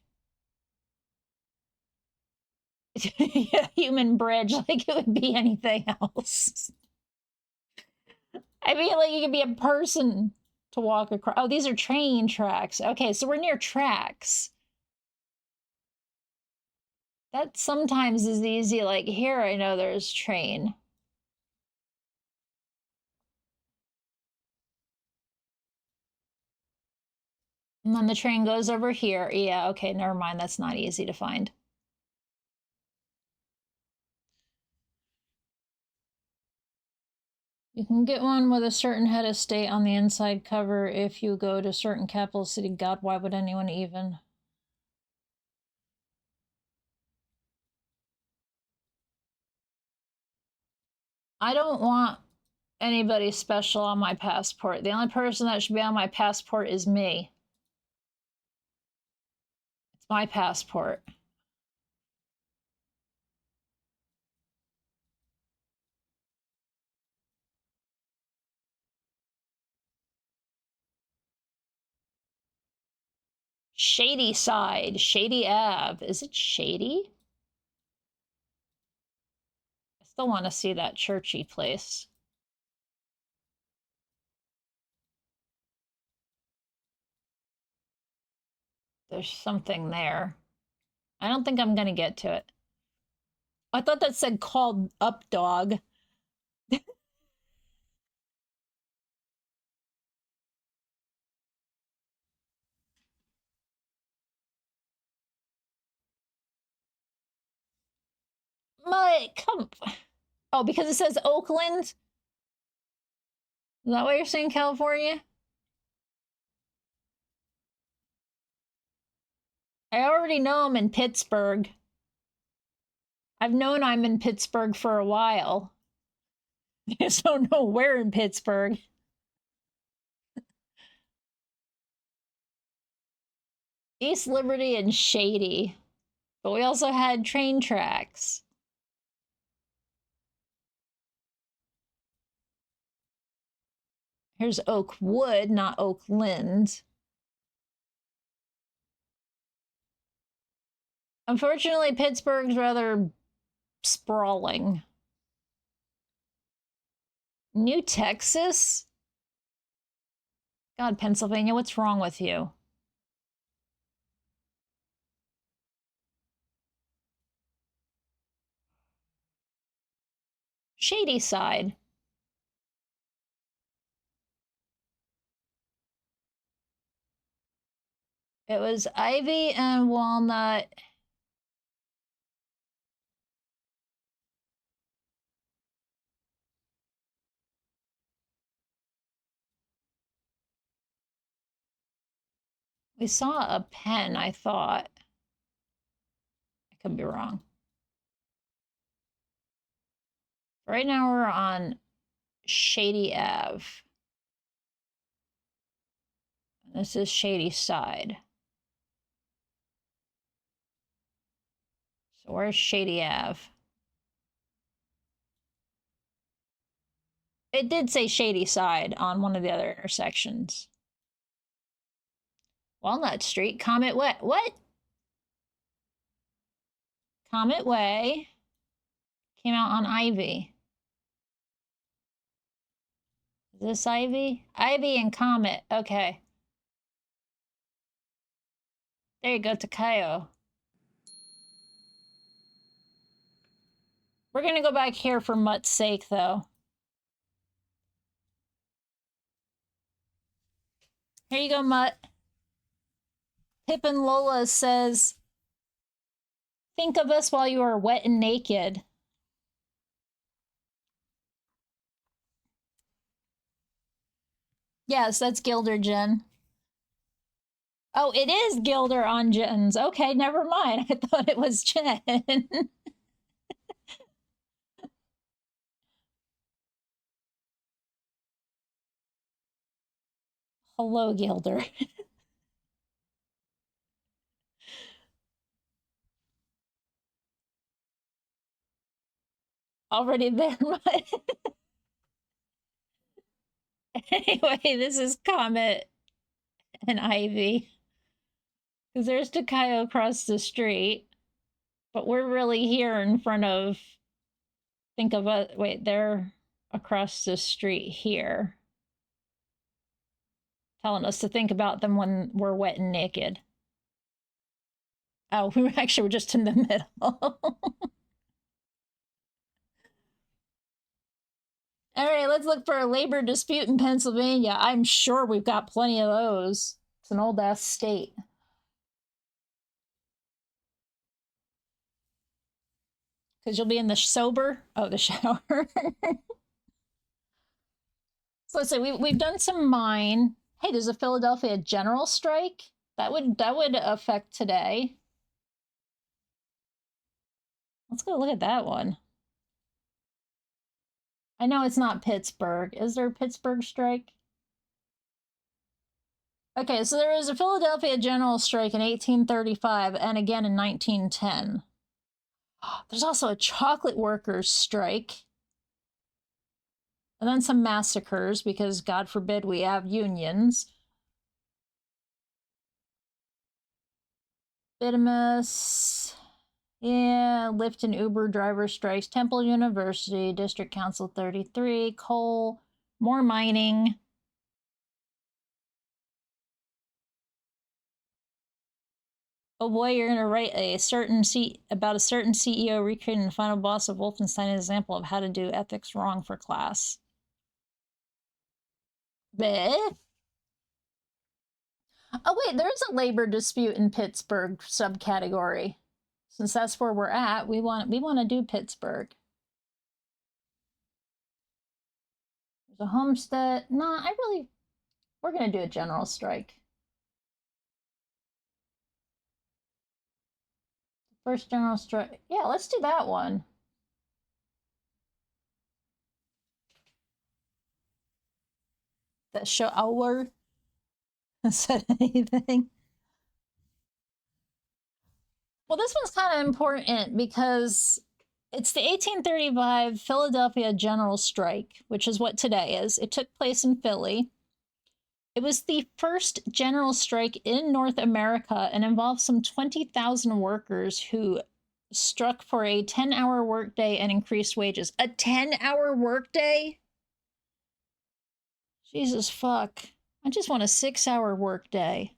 Yeah, human bridge, like it would be anything else. I mean, like it could be a person to walk across. Oh, these are train tracks. Okay, so we're near tracks. That sometimes is easy. Like here, I know there's train. And then the train goes over here. Yeah, okay, never mind. That's not easy to find. You can get one with a certain head of state on the inside cover if you go to certain capital city. God, why would anyone even? I don't want anybody special on my passport. The only person that should be on my passport is me. It's my passport. Shady Side, Shady Ave. Is it shady? I still want to see that churchy place. There's something there. I don't think I'm gonna get to it. I thought that said called up dog. Come. Oh, because it says Oakland? Is that why you're saying California? I already know I'm in Pittsburgh. I've known I'm in Pittsburgh for a while. I just don't know where in Pittsburgh. East Liberty and Shady. But we also had train tracks. Here's Oakwood, not Oakland. Unfortunately, Pittsburgh's rather sprawling. New Texas? God, Pennsylvania, what's wrong with you? Shady Side. It was Ivy and Walnut. We saw a pen, I thought. I could be wrong. Right now we're on Shady Ave. This is Shady Side. So where's Shady Ave? It did say Shady Side on one of the other intersections. Walnut Street, Comet Way. What? Comet Way came out on Ivy. Is this Ivy? Ivy and Comet. Okay. There you go, Takayo. We're gonna go back here for Mutt's sake, though. Here you go, Mutt. Pippin Lola says, think of us while you are wet and naked. Yes, that's Gilder, Jen. Oh, it is Gilder on Jen's. Okay, never mind. I thought it was Jen. Hello, Gilder. Already there, Mutt. Anyway, this is Comet and Ivy. Because there's Takayo across the street. But we're really here in front of... Think of us... Wait, they're across the street here. Telling us to think about them when we're wet and naked. Oh, we actually were just in the middle. All right, let's look for a labor dispute in Pennsylvania. I'm sure we've got plenty of those. It's an old-ass state. Because you'll be in the sober? Oh, the shower. So let's say we've done some mine. Hey, there's a Philadelphia general strike. That would affect today. Let's go look at that one. I know it's not Pittsburgh. Is there a Pittsburgh strike? Okay, so there was a Philadelphia general strike in 1835 and again in 1910. There's also a chocolate workers strike. And then some massacres because, God forbid, we have unions. Bitumus. Yeah, Lyft and Uber driver strikes. Temple University, District Council 33, coal, more mining. Oh boy, you're gonna write about a certain CEO recreating the final boss of Wolfenstein, an example of how to do ethics wrong for class. Bleh. Oh wait, there's a labor dispute in Pittsburgh subcategory. Since that's where we're at, we want to do Pittsburgh. There's a homestead. Nah, we're gonna do a general strike. First general strike. Yeah, let's do that one. That show our said anything. Well, this one's kind of important because it's the 1835 Philadelphia General Strike, which is what today is. It took place in Philly. It was the first general strike in North America and involved some 20,000 workers who struck for a 10-hour workday and increased wages. A 10-hour workday? Jesus fuck. I just want a 6-hour workday.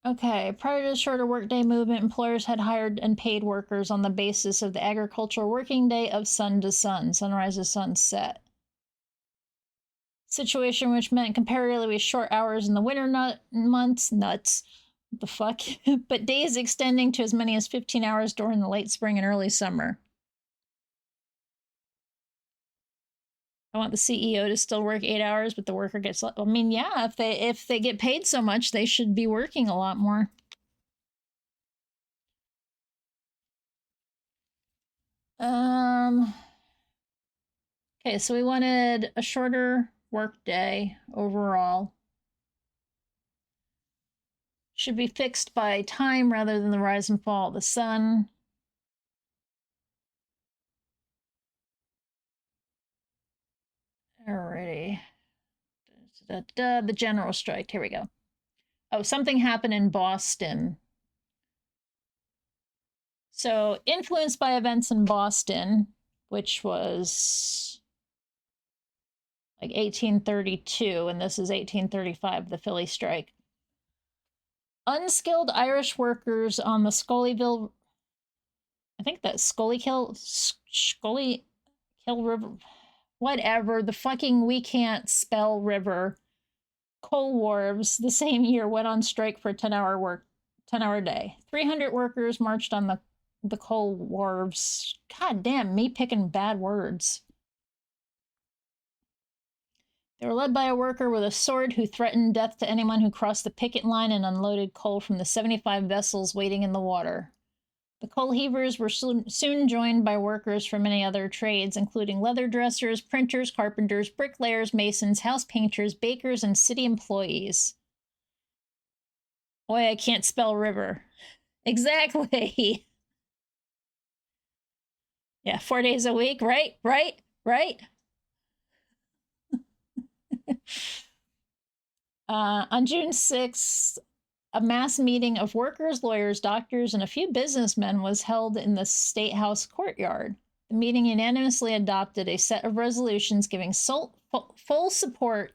Okay, prior to the shorter workday movement, employers had hired and paid workers on the basis of the agricultural working day of sun to sun, sunrise to sunset. Situation which meant comparatively short hours in the winter months, nuts, what the fuck, but days extending to as many as 15 hours during the late spring and early summer. I want the CEO to still work 8 hours, but the worker gets... I mean, yeah, if they get paid so much, they should be working a lot more. Okay, so we wanted a shorter work day overall. Should be fixed by time rather than the rise and fall of the sun. Alrighty. The general strike. Here we go. Oh, something happened in Boston. So, influenced by events in Boston, which was like 1832, and this is 1835, the Philly strike. Unskilled Irish workers on the Scullyville, I think that's Schuylkill River, whatever, the fucking we can't spell river, coal wharves the same year went on strike for a 10-hour day. 300 workers marched on the coal wharves. God damn, me picking bad words. They were led by a worker with a sword who threatened death to anyone who crossed the picket line and unloaded coal from the 75 vessels waiting in the water. The coal heavers were soon joined by workers from many other trades, including leather dressers, printers, carpenters, bricklayers, masons, house painters, bakers, and city employees. Boy, I can't spell river. Exactly. Yeah, 4 days a week, right? On June 6th, a mass meeting of workers, lawyers, doctors, and a few businessmen was held in the State House courtyard. The meeting unanimously adopted a set of resolutions giving full support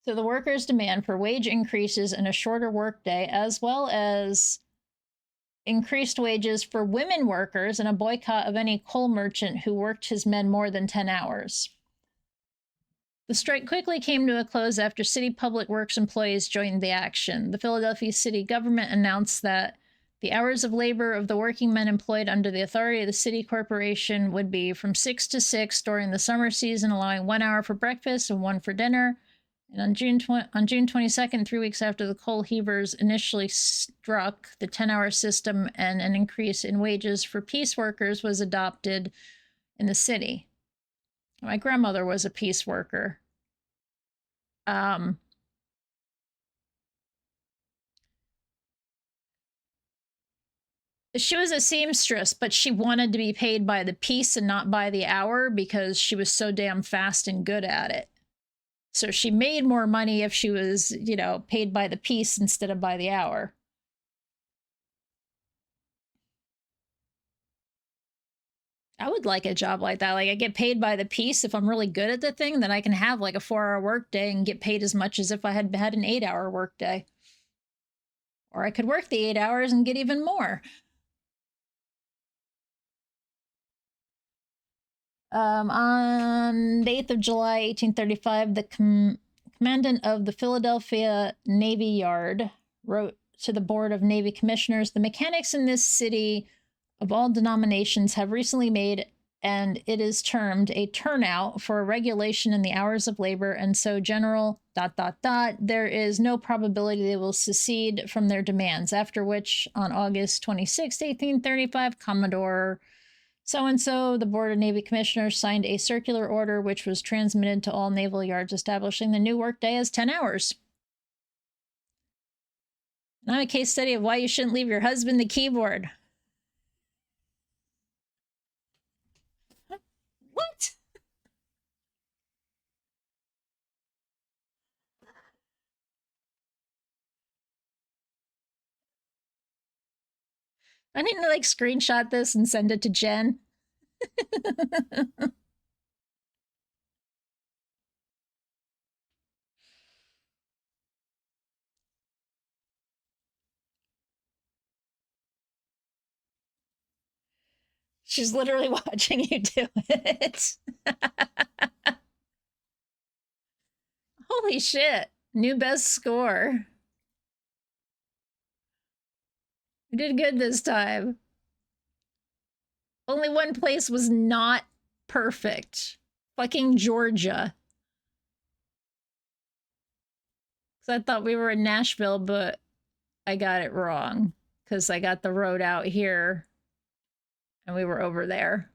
to the workers' demand for wage increases and a shorter workday, as well as increased wages for women workers and a boycott of any coal merchant who worked his men more than 10 hours. The strike quickly came to a close after city public works employees joined the action. The Philadelphia city government announced that the hours of labor of the working men employed under the authority of the city corporation would be from 6 to 6 during the summer season, allowing 1 hour for breakfast and 1 for dinner. And on June 22nd, 3 weeks after the coal heavers initially struck, the 10-hour system and an increase in wages for piece workers was adopted in the city. My grandmother was a piece worker. She was a seamstress, but she wanted to be paid by the piece and not by the hour because she was so damn fast and good at it. So she made more money if she was, you know, paid by the piece instead of by the hour. I would like a job like that. Like, I get paid by the piece. If I'm really good at the thing, then I can have like a 4-hour workday and get paid as much as if I had had an 8-hour workday. Or I could work the 8 hours and get even more. On the 8th of July, 1835, the commandant of the Philadelphia Navy Yard wrote to the Board of Navy Commissioners, "The mechanics in this city of all denominations have recently made, and it is termed, a turnout for a regulation in the hours of labor, and so general ... there is no probability they will secede from their demands." After which, on August 26, 1835, Commodore so-and-so, the Board of Navy Commissioners, signed a circular order which was transmitted to all naval yards establishing the new workday as 10 hours. And I'm a case study of why you shouldn't leave your husband the keyboard. What? I need to like screenshot this and send it to Jen. She's literally watching you do it. Holy shit. New best score. We did good this time. Only one place was not perfect. Fucking Georgia. Because I thought we were in Nashville, but I got it wrong. Because I got the road out here. And we were over there.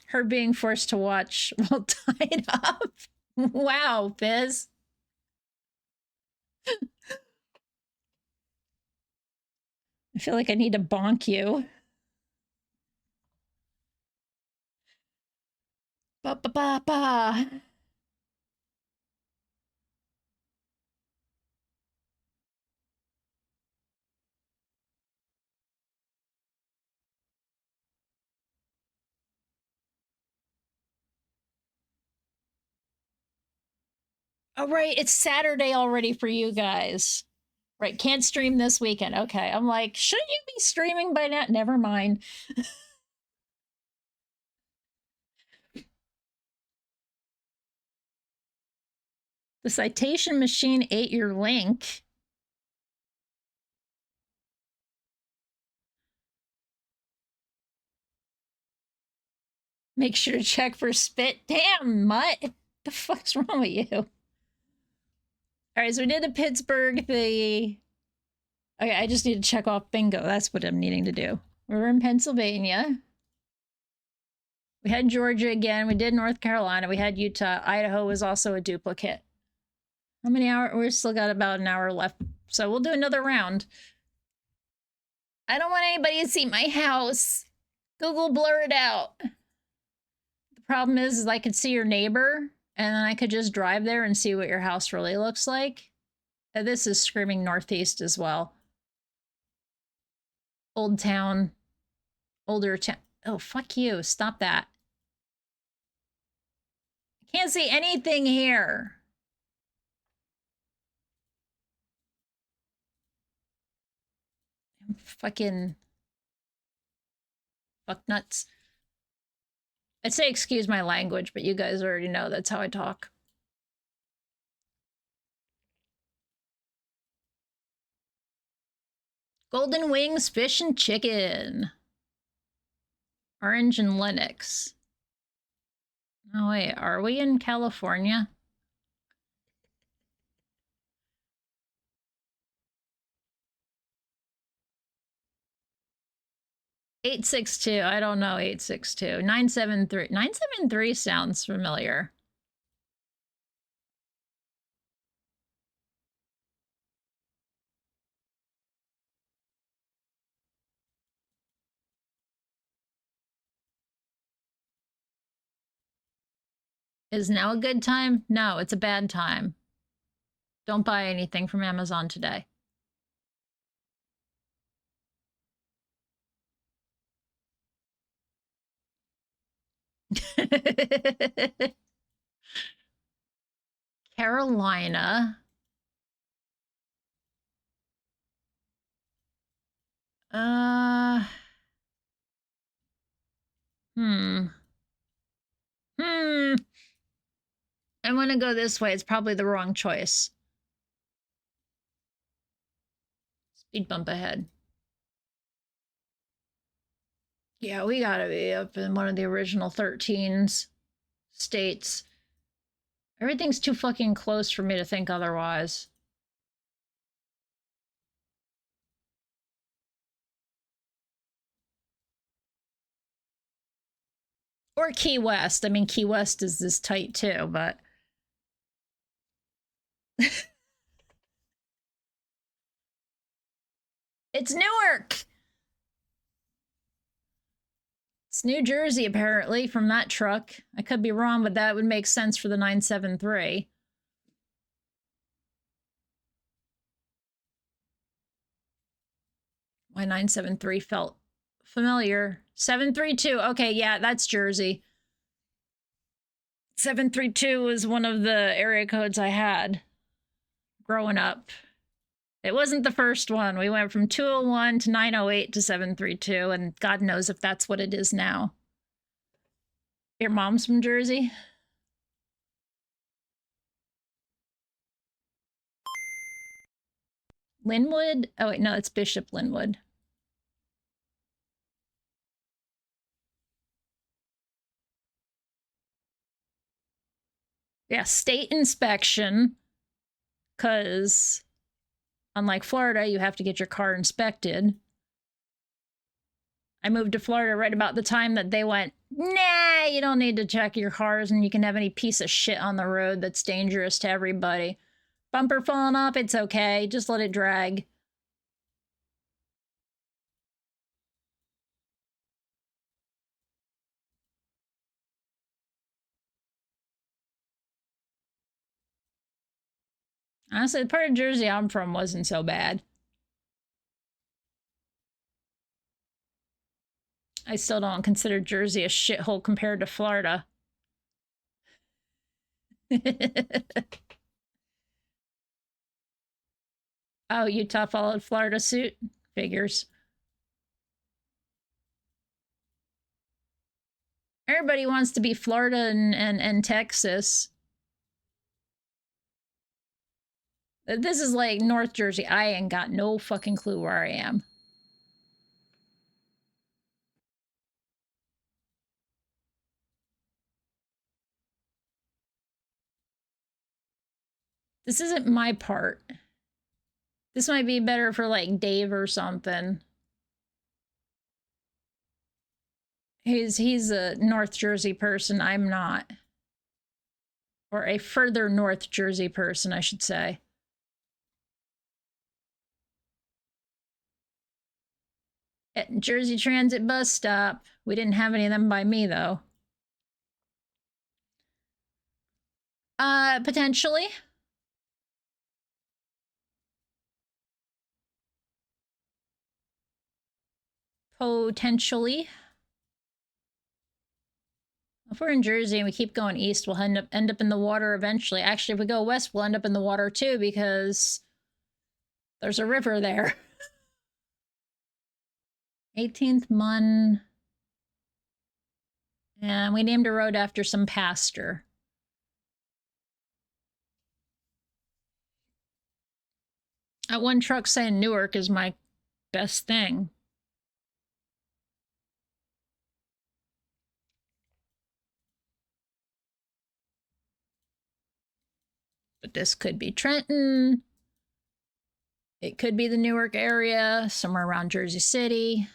Her being forced to watch while tied up. Wow, Biz. I feel like I need to bonk you. Ba ba ba ba. Oh, right. It's Saturday already for you guys. Right. Can't stream this weekend. Okay. I'm like, shouldn't you be streaming by now? Never mind. The citation machine ate your link. Make sure to check for spit. Damn, Mutt. The fuck's wrong with you? All right, so we did the Pittsburgh, Okay, I just need to check off bingo. That's what I'm needing to do. We're in Pennsylvania. We had Georgia again. We did North Carolina. We had Utah. Idaho was also a duplicate. How many hours? We've still got about an hour left. So we'll do another round. I don't want anybody to see my house. Google blur it out. The problem is I could see your neighbor, and then I could just drive there and see what your house really looks like. This is screaming northeast as well. Old town. Older town. Oh, fuck you. Stop that. I can't see anything here. I'm fucking... fuck nuts. I'd say excuse my language, but you guys already know that's how I talk. Golden Wings, Fish and Chicken. Orange and Linux. Oh, wait, are we in California? $862. I don't know. 862. 973. 973 sounds familiar. Is now a good time? No, it's a bad time. Don't buy anything from Amazon today. Carolina. I'm gonna go this way. It's probably the wrong choice. Speed bump ahead. Yeah, we gotta be up in one of the original 13s states. Everything's too fucking close for me to think otherwise. Or Key West. I mean, Key West is this tight too, but... It's Newark! It's New Jersey, apparently, from that truck. I could be wrong, but that would make sense for the 973. My 973 felt familiar. 732. Okay, yeah, that's Jersey. 732 was one of the area codes I had growing up. It wasn't the first one. We went from 201 to 908 to 732, and God knows if that's what it is now. Your mom's from Jersey? Linwood? Oh, wait, no, it's Bishop Linwood. Yeah, state inspection, because – unlike Florida, you have to get your car inspected. I moved to Florida right about the time that they went, nah, you don't need to check your cars and you can have any piece of shit on the road that's dangerous to everybody. Bumper falling off, it's okay. Just let it drag. Honestly, the part of Jersey I'm from wasn't so bad. I still don't consider Jersey a shithole compared to Florida. Oh, Utah followed Florida suit? Figures. Everybody wants to be Florida and Texas. This is like North Jersey. I ain't got no fucking clue where I am. This isn't my part. This might be better for like Dave or something. He's a North Jersey person. I'm not. Or a further North Jersey person, I should say. At Jersey Transit bus stop. We didn't have any of them by me, though. Potentially. Potentially. If we're in Jersey and we keep going east, we'll end up in the water eventually. Actually, if we go west, we'll end up in the water too, because there's a river there. 18th Mun. And we named a road after some pastor. That one truck saying Newark is my best thing. But this could be Trenton. It could be the Newark area, somewhere around Jersey City.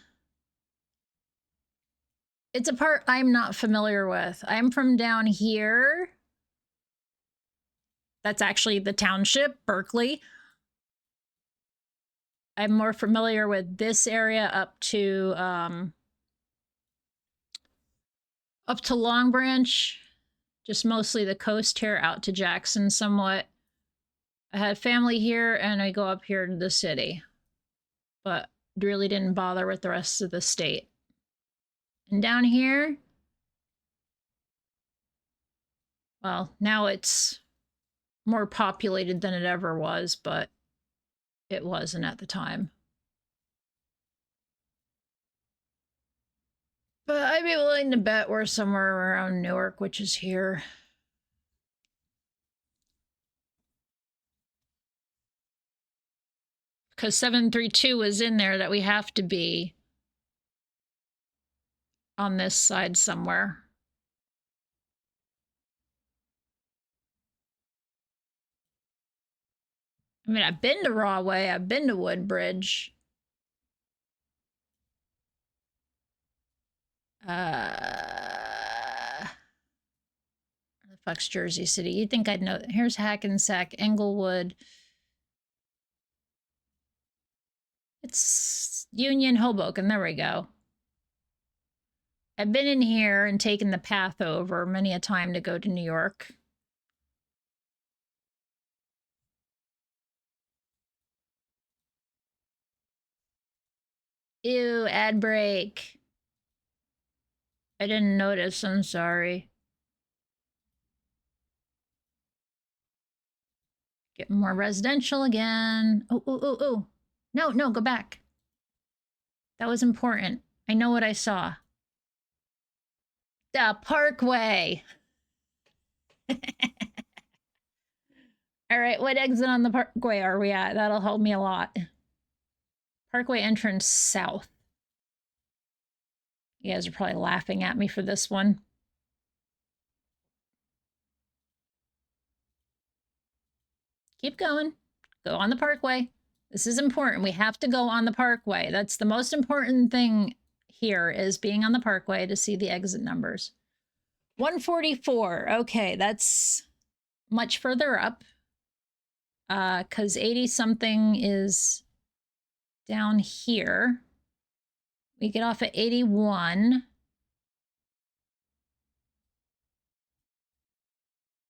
It's a part I'm not familiar with. I'm from down here. That's actually the township, Berkeley. I'm more familiar with this area up to Long Branch. Just mostly the coast here, out to Jackson somewhat. I had family here and I go up here to the city. But really didn't bother with the rest of the state. And down here, well, now it's more populated than it ever was, but it wasn't at the time. But I'd be willing to bet we're somewhere around Newark, which is here. Because 732 is in there that we have to be on this side somewhere. I mean, I've been to Rahway, I've been to Woodbridge. Where the fuck's Jersey City? You'd think I'd know. Here's Hackensack, Englewood. It's Union, Hoboken. There we go. I've been in here and taken the path over many a time to go to New York. Ew, ad break. I didn't notice, I'm sorry. Get more residential again. Oh. No, go back. That was important. I know what I saw. The Parkway. All right, what exit on the Parkway are we at? That'll help me a lot. Parkway entrance south. You guys are probably laughing at me for this one. Keep going. Go on the Parkway. This is important. We have to go on the Parkway. That's the most important thing here is being on the parkway to see the exit numbers. 144. Okay, that's much further up. Because 80 something is down here. We get off at 81.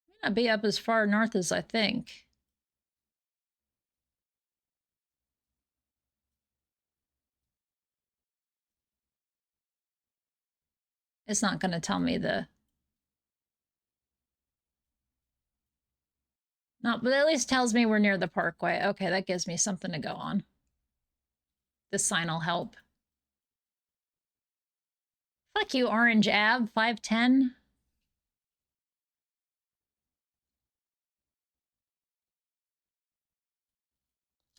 May not be up as far north as I think. It's not going to tell me the... No, but at least tells me we're near the parkway. Okay, that gives me something to go on. This sign will help. Fuck you, Orange Ave, 510.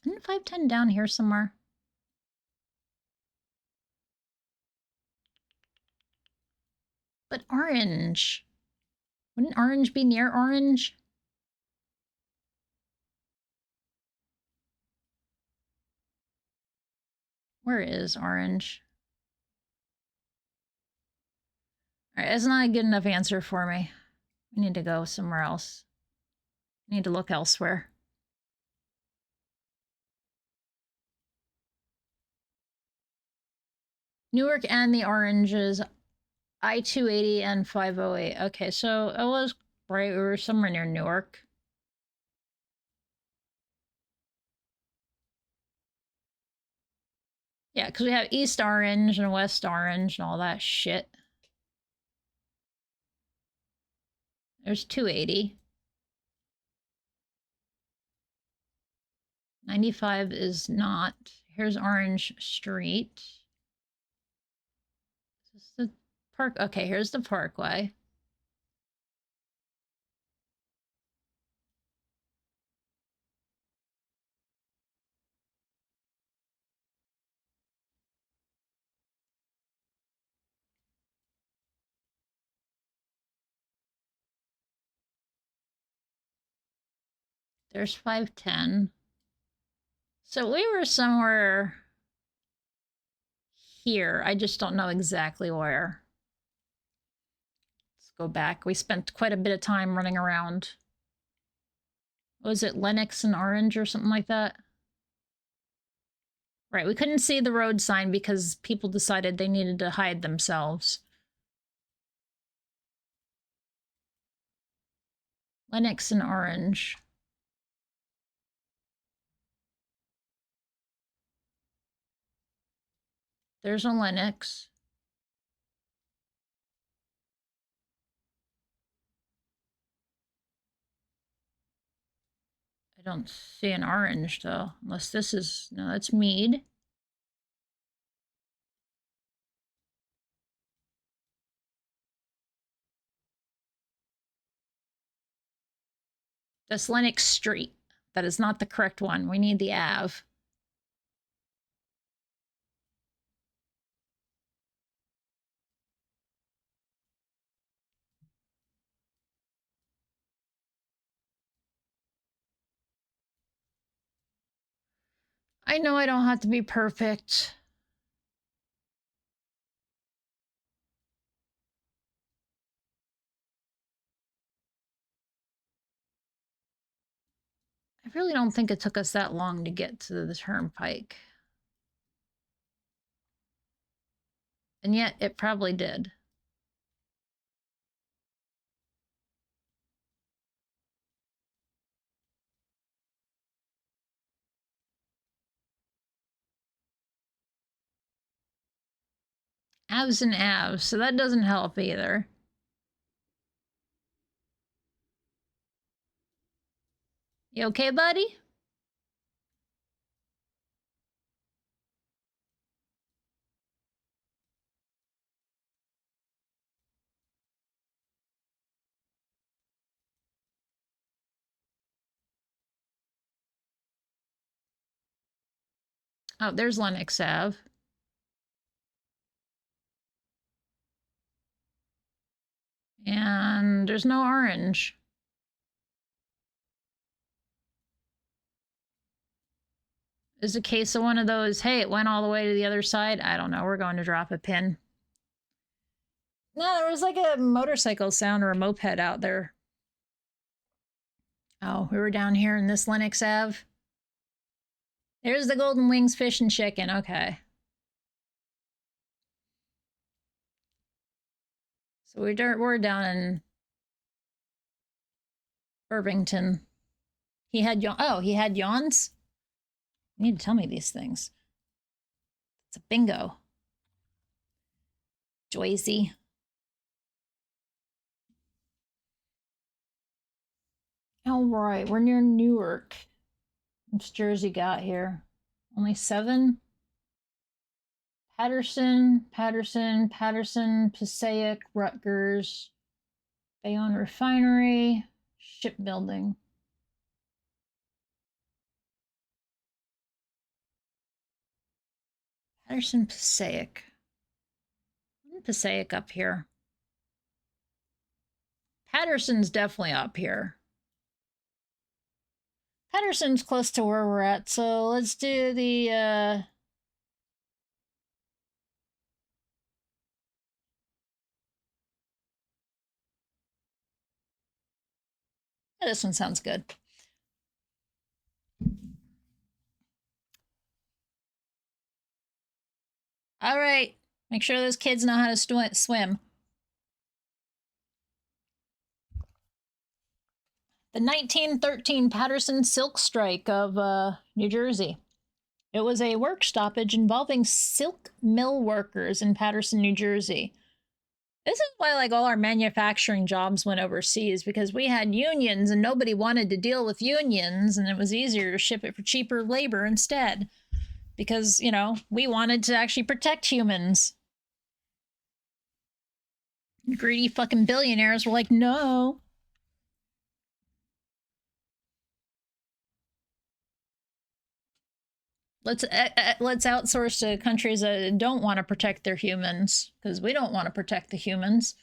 Isn't 510 down here somewhere? But Orange. Wouldn't Orange be near Orange? Where is Orange? All right, that's not a good enough answer for me. We need to go somewhere else. I need to look elsewhere. Newark and the Oranges, I-280 and 508. Okay, so I was right. We were somewhere near Newark. Yeah, because we have East Orange and West Orange and all that shit. There's 280. 95 is not. Here's Orange Street. Is this the park? Okay, here's the parkway. There's 510. So we were somewhere here. I just don't know exactly where. Let's go back. We spent quite a bit of time running around. Was it Lennox and Orange or something like that? Right, we couldn't see the road sign because people decided they needed to hide themselves. Lennox and Orange. There's a Lennox. I don't see an Orange though, unless this is, no, that's Mead. That's Lennox Street. That is not the correct one. We need the Ave. I know I don't have to be perfect. I really don't think it took us that long to get to the turnpike. And yet it probably did. Avs and Avs, so that doesn't help either. You okay, buddy? Oh, there's Lennox Ave. And there's no Orange. is a case of one of those, hey, it went all the way to the other side? I don't know. We're going to drop a pin. No, there was like a motorcycle sound or a moped out there. Oh, we were down here in this Lennox Ave. There's the Golden Wings Fish and Chicken. Okay. So we're down in Irvington. He had yawns? You need to tell me these things. It's a bingo. Joyzy. All right, we're near Newark. What's Jersey got here? Only 7? Patterson, Passaic, Rutgers, Bayonne Refinery, Shipbuilding. Patterson, Passaic. Passaic up here. Patterson's definitely up here. Patterson's close to where we're at, so let's do the, this one sounds good. All right, make sure those kids know how to swim. The 1913 Patterson Silk Strike of New Jersey. It was a work stoppage involving silk mill workers in Patterson, New Jersey. This is why like all our manufacturing jobs went overseas, because we had unions and nobody wanted to deal with unions, and it was easier to ship it for cheaper labor instead. Because, you know, we wanted to actually protect humans. Greedy fucking billionaires were like, no. Let's outsource to countries that don't want to protect their humans, because we don't want to protect the humans.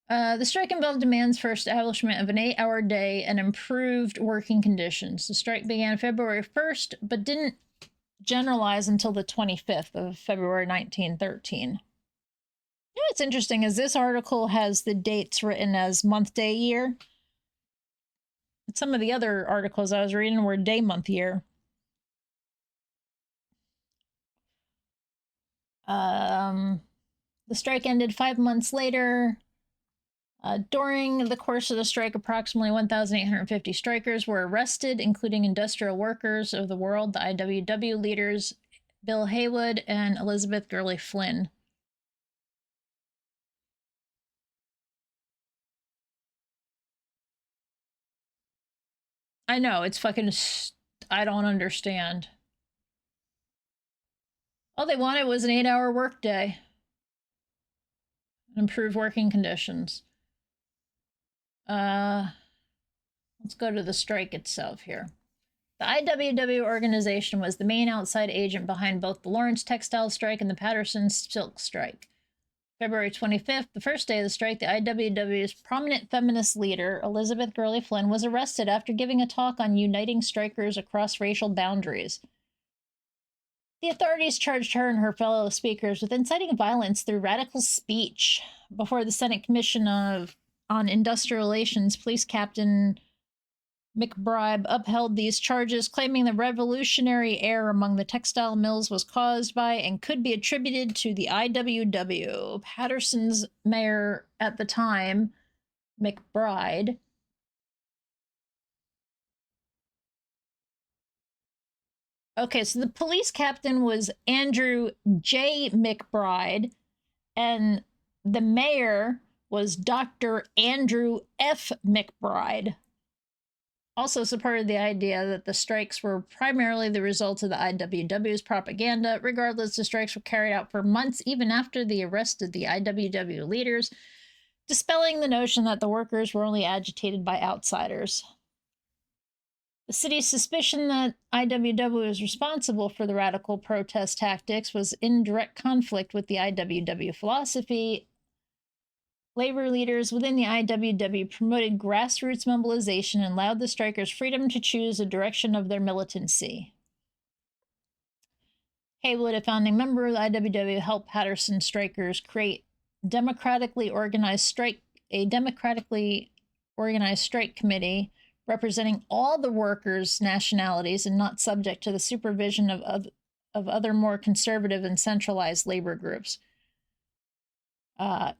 The strike involved demands for establishment of an 8-hour day and improved working conditions. The strike began February 1st, but didn't generalize until the 25th of February 1913. You know what's interesting is this article has the dates written as month, day, year. Some of the other articles I was reading were day, month, year. The strike ended 5 months later. During the course of the strike, approximately 1,850 strikers were arrested, including industrial workers of the world, the IWW leaders Bill Haywood and Elizabeth Gurley Flynn. I know, it's fucking... I don't understand. All they wanted was an 8-hour workday. Improve working conditions. Let's go to the strike itself here. The IWW organization was the main outside agent behind both the Lawrence textile strike and the Patterson silk strike. February 25th, the first day of the strike, the IWW's prominent feminist leader, Elizabeth Gurley Flynn, was arrested after giving a talk on uniting strikers across racial boundaries. The authorities charged her and her fellow speakers with inciting violence through radical speech. Before the Senate Commission on Industrial Relations, Police Captain McBride upheld these charges, claiming the revolutionary air among the textile mills was caused by and could be attributed to the IWW. Patterson's mayor at the time, McBride, okay, so the police captain was Andrew J. McBride, and the mayor was Dr. Andrew F. McBride. Also supported the idea that the strikes were primarily the result of the IWW's propaganda. Regardless, the strikes were carried out for months, even after the arrest of the IWW leaders, dispelling the notion that the workers were only agitated by outsiders. The city's suspicion that IWW was responsible for the radical protest tactics was in direct conflict with the IWW philosophy. Labor leaders within the IWW promoted grassroots mobilization and allowed the strikers freedom to choose the direction of their militancy. Haywood, a founding member of the IWW, helped Patterson strikers create a democratically organized strike committee representing all the workers' nationalities and not subject to the supervision of other more conservative and centralized labor groups.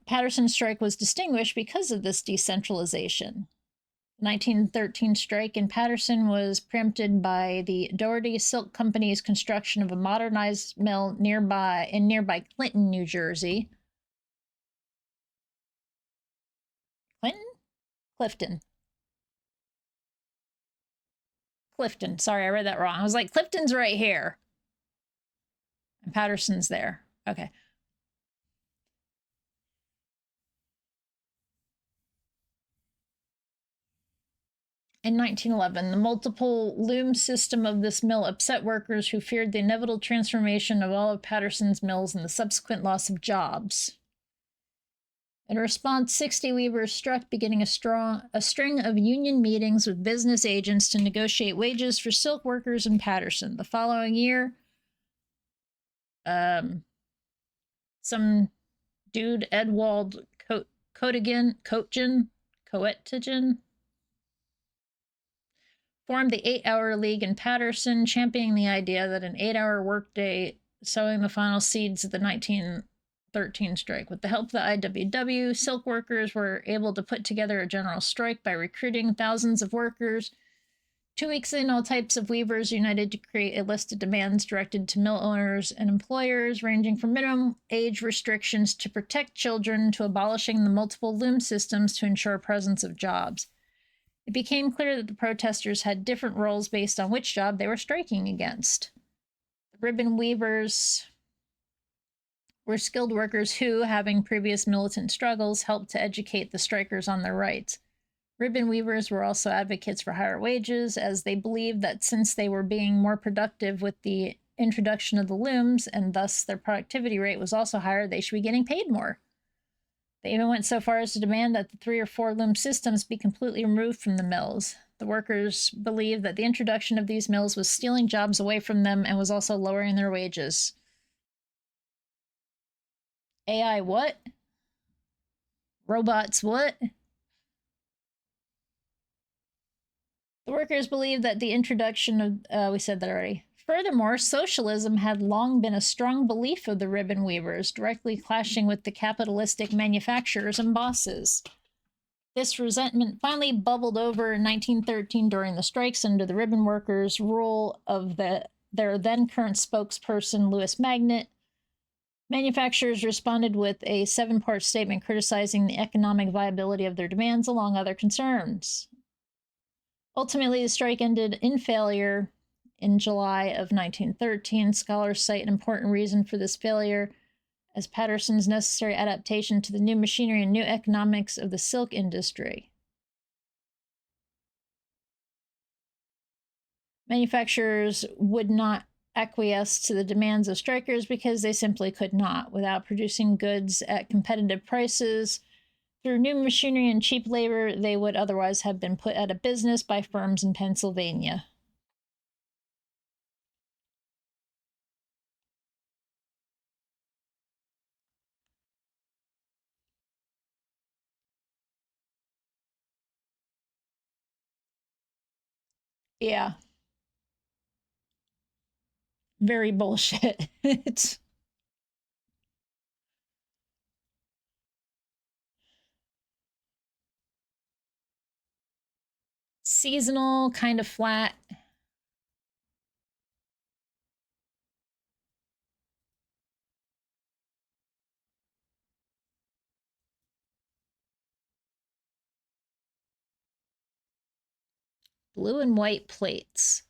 Patterson's strike was distinguished because of this decentralization. The 1913 strike in Patterson was preempted by the Doherty Silk Company's construction of a modernized mill in nearby Clinton, New Jersey. Clifton. Sorry, I read that wrong. I was like, Clifton's right here. And Patterson's there. Okay. In 1911, the multiple loom system of this mill upset workers who feared the inevitable transformation of all of Patterson's mills and the subsequent loss of jobs. In response, 60 weavers struck, beginning a string of union meetings with business agents to negotiate wages for silk workers in Patterson. The following year, some dude, Edwald Coettigen, formed the 8-Hour League in Patterson, championing the idea that an 8-hour workday sowing the final seeds of the 1913 strike. With the help of the IWW, silk workers were able to put together a general strike by recruiting thousands of workers. 2 weeks in, all types of weavers united to create a list of demands directed to mill owners and employers, ranging from minimum age restrictions to protect children to abolishing the multiple loom systems to ensure presence of jobs. It became clear that the protesters had different roles based on which job they were striking against. The ribbon weavers were skilled workers who, having previous militant struggles, helped to educate the strikers on their rights. Ribbon weavers were also advocates for higher wages, as they believed that since they were being more productive with the introduction of the looms, and thus their productivity rate was also higher, they should be getting paid more. They even went so far as to demand that the 3 or 4 loom systems be completely removed from the mills. The workers believed that the introduction of these mills was stealing jobs away from them and was also lowering their wages. AI what? Robots what? The workers believed that the introduction of, we said that already. Furthermore, socialism had long been a strong belief of the ribbon weavers, directly clashing with the capitalistic manufacturers and bosses. This resentment finally bubbled over in 1913 during the strikes under the ribbon workers' rule of their then current spokesperson, Louis Magnet. Manufacturers responded with a 7-part statement criticizing the economic viability of their demands, along other concerns. Ultimately, the strike ended in failure in July of 1913. Scholars cite an important reason for this failure as Patterson's necessary adaptation to the new machinery and new economics of the silk industry. Manufacturers would not acquiesce to the demands of strikers because they simply could not. Without producing goods at competitive prices, through new machinery and cheap labor, they would otherwise have been put out of business by firms in Pennsylvania. Yeah. Very bullshit. It's seasonal, kind of flat. Blue and white plates.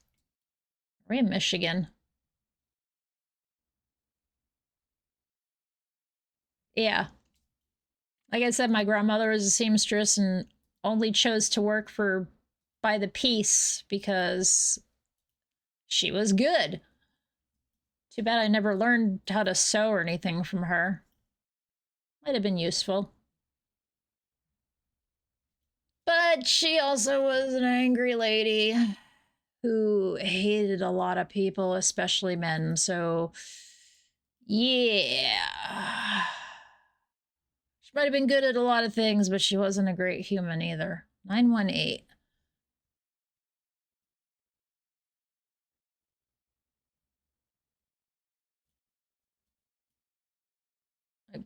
We're in Michigan. Yeah. Like I said, my grandmother was a seamstress and only chose to work by the piece because she was good. Too bad I never learned how to sew or anything from her. Might have been useful. But she also was an angry lady who hated a lot of people, especially men. So, yeah. She might have been good at a lot of things, but she wasn't a great human either. 918.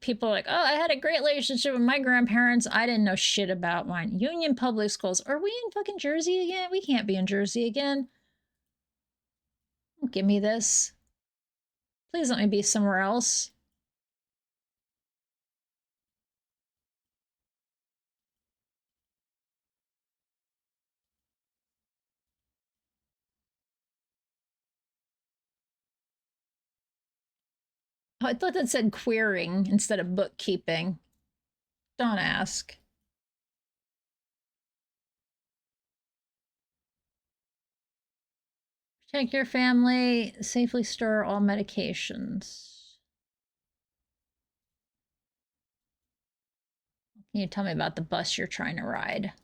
People are like, oh, I had a great relationship with my grandparents. I didn't know shit about mine. Union Public Schools. Are we in fucking Jersey again? We can't be in Jersey again. Don't give me this. Please let me be somewhere else. Oh, I thought that said queering instead of bookkeeping. Don't ask. Protect your family. Safely store all medications. Can you tell me about the bus you're trying to ride?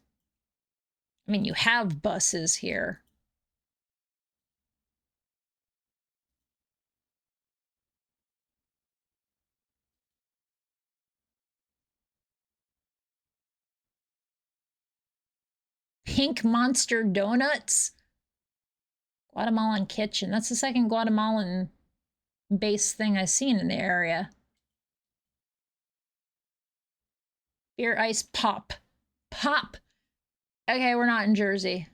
I mean, you have buses here. Pink Monster Donuts? Guatemalan Kitchen. That's the second Guatemalan based thing I've seen in the area. Beer ice pop. Pop! Okay, we're not in Jersey.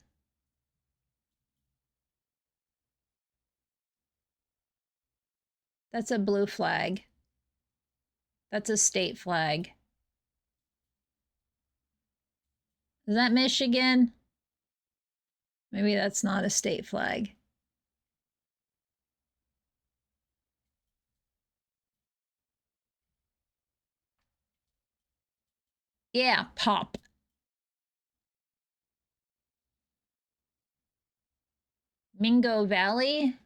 That's a blue flag. That's a state flag. Is that Michigan? Maybe that's not a state flag. Yeah, pop. Mingo Valley?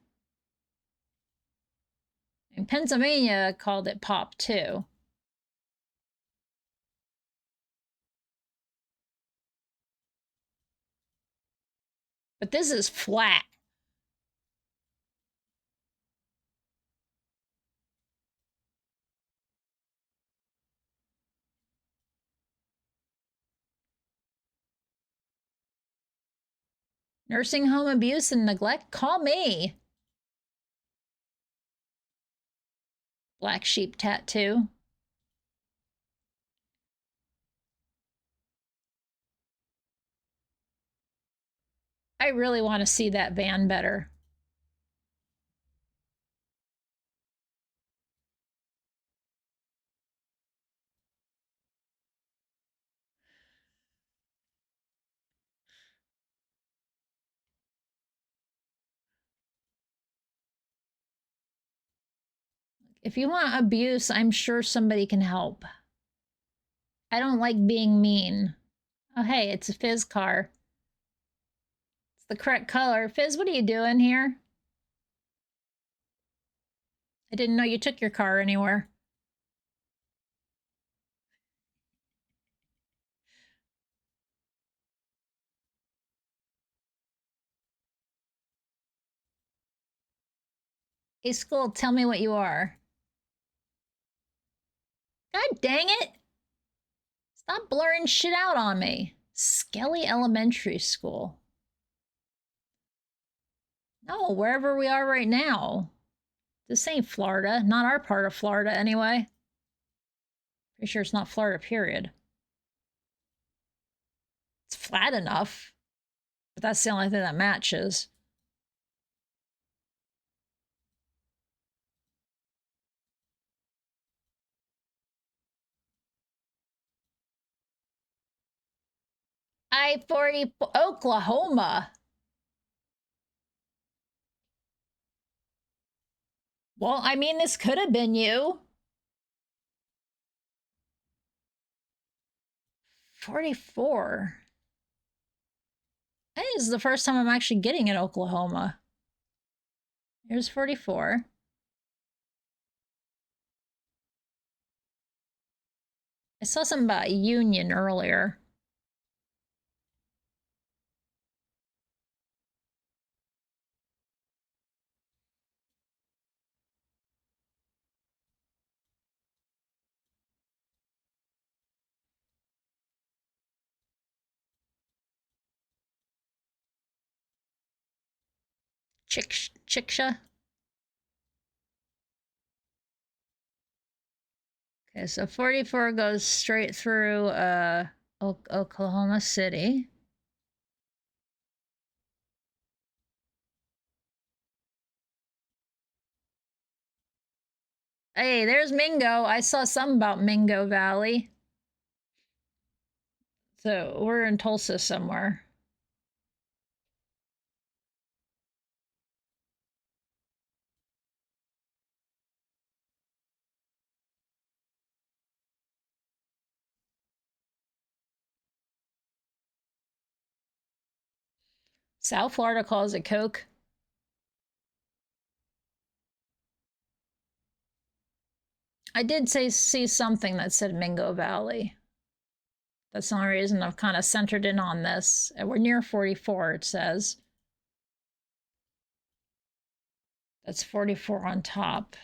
In Pennsylvania called it pop too. But this is flat. Nursing home abuse and neglect? Call me. Black sheep tattoo. I really want to see that van better. If you want abuse, I'm sure somebody can help. I don't like being mean. Oh, hey, it's a Fizz car. It's the correct color. Fizz, what are you doing here? I didn't know you took your car anywhere. Hey, school, tell me what you are. God dang it! Stop blurring shit out on me. Skelly Elementary School. No, wherever we are right now. This ain't Florida. Not our part of Florida, anyway. Pretty sure it's not Florida, period. It's flat enough. But that's the only thing that matches. I-40 Oklahoma. Well, I mean, this could have been you. 44. I think this is the first time I'm actually getting in Oklahoma. Here's 44. I saw something about Union earlier. Chicksha. Okay, so 44 goes straight through Oklahoma City. Hey, there's Mingo. I saw something about Mingo Valley. So we're in Tulsa somewhere. South Florida calls it Coke. I did see something that said Mingo Valley. That's the only reason I've kind of centered in on this. We're near 44, it says. That's 44 on top.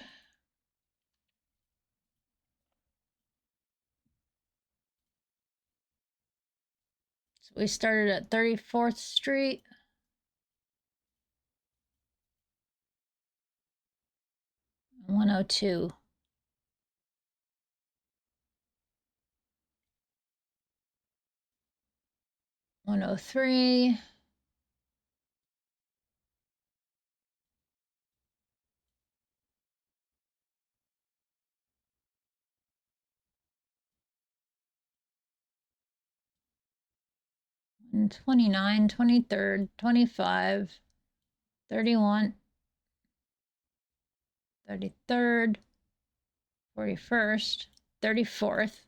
So we started at 34th Street. And 102. 103. And 29, 23rd, 25, 31, 33rd, 41st, 34th.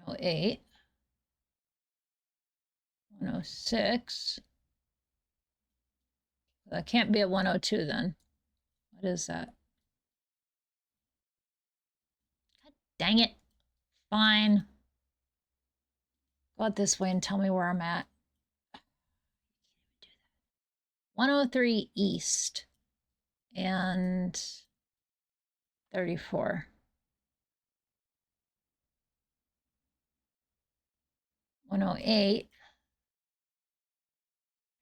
Oh eight, 106. That can't be a 102 then. What is that? God dang it. Fine. Go out this way and tell me where I'm at. 103 East and 34. 108.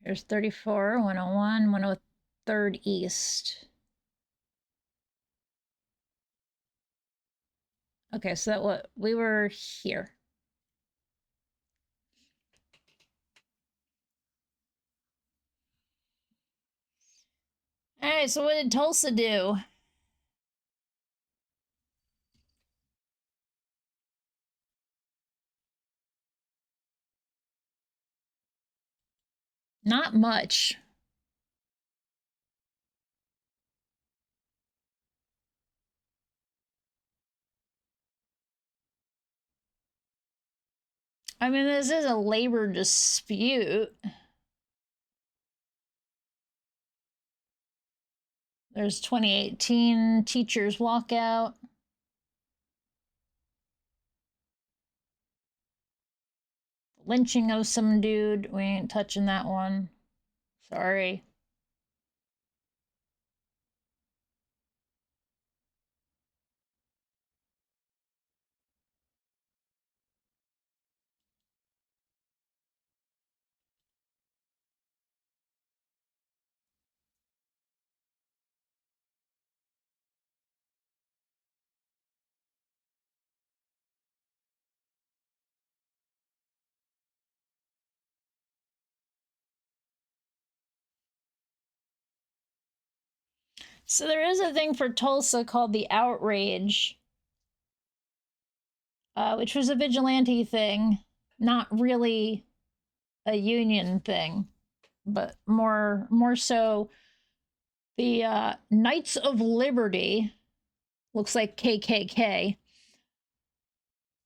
Here's 34, 101, 103rd East. Okay, so that what we were here. All right, so what did Tulsa do? Not much. I mean, this is a labor dispute. There's 2018 teachers walkout. Lynching of some dude. We ain't touching that one. Sorry. So there is a thing for Tulsa called the outrage, which was a vigilante thing, not really a union thing, but more so the Knights of Liberty, looks like KKK,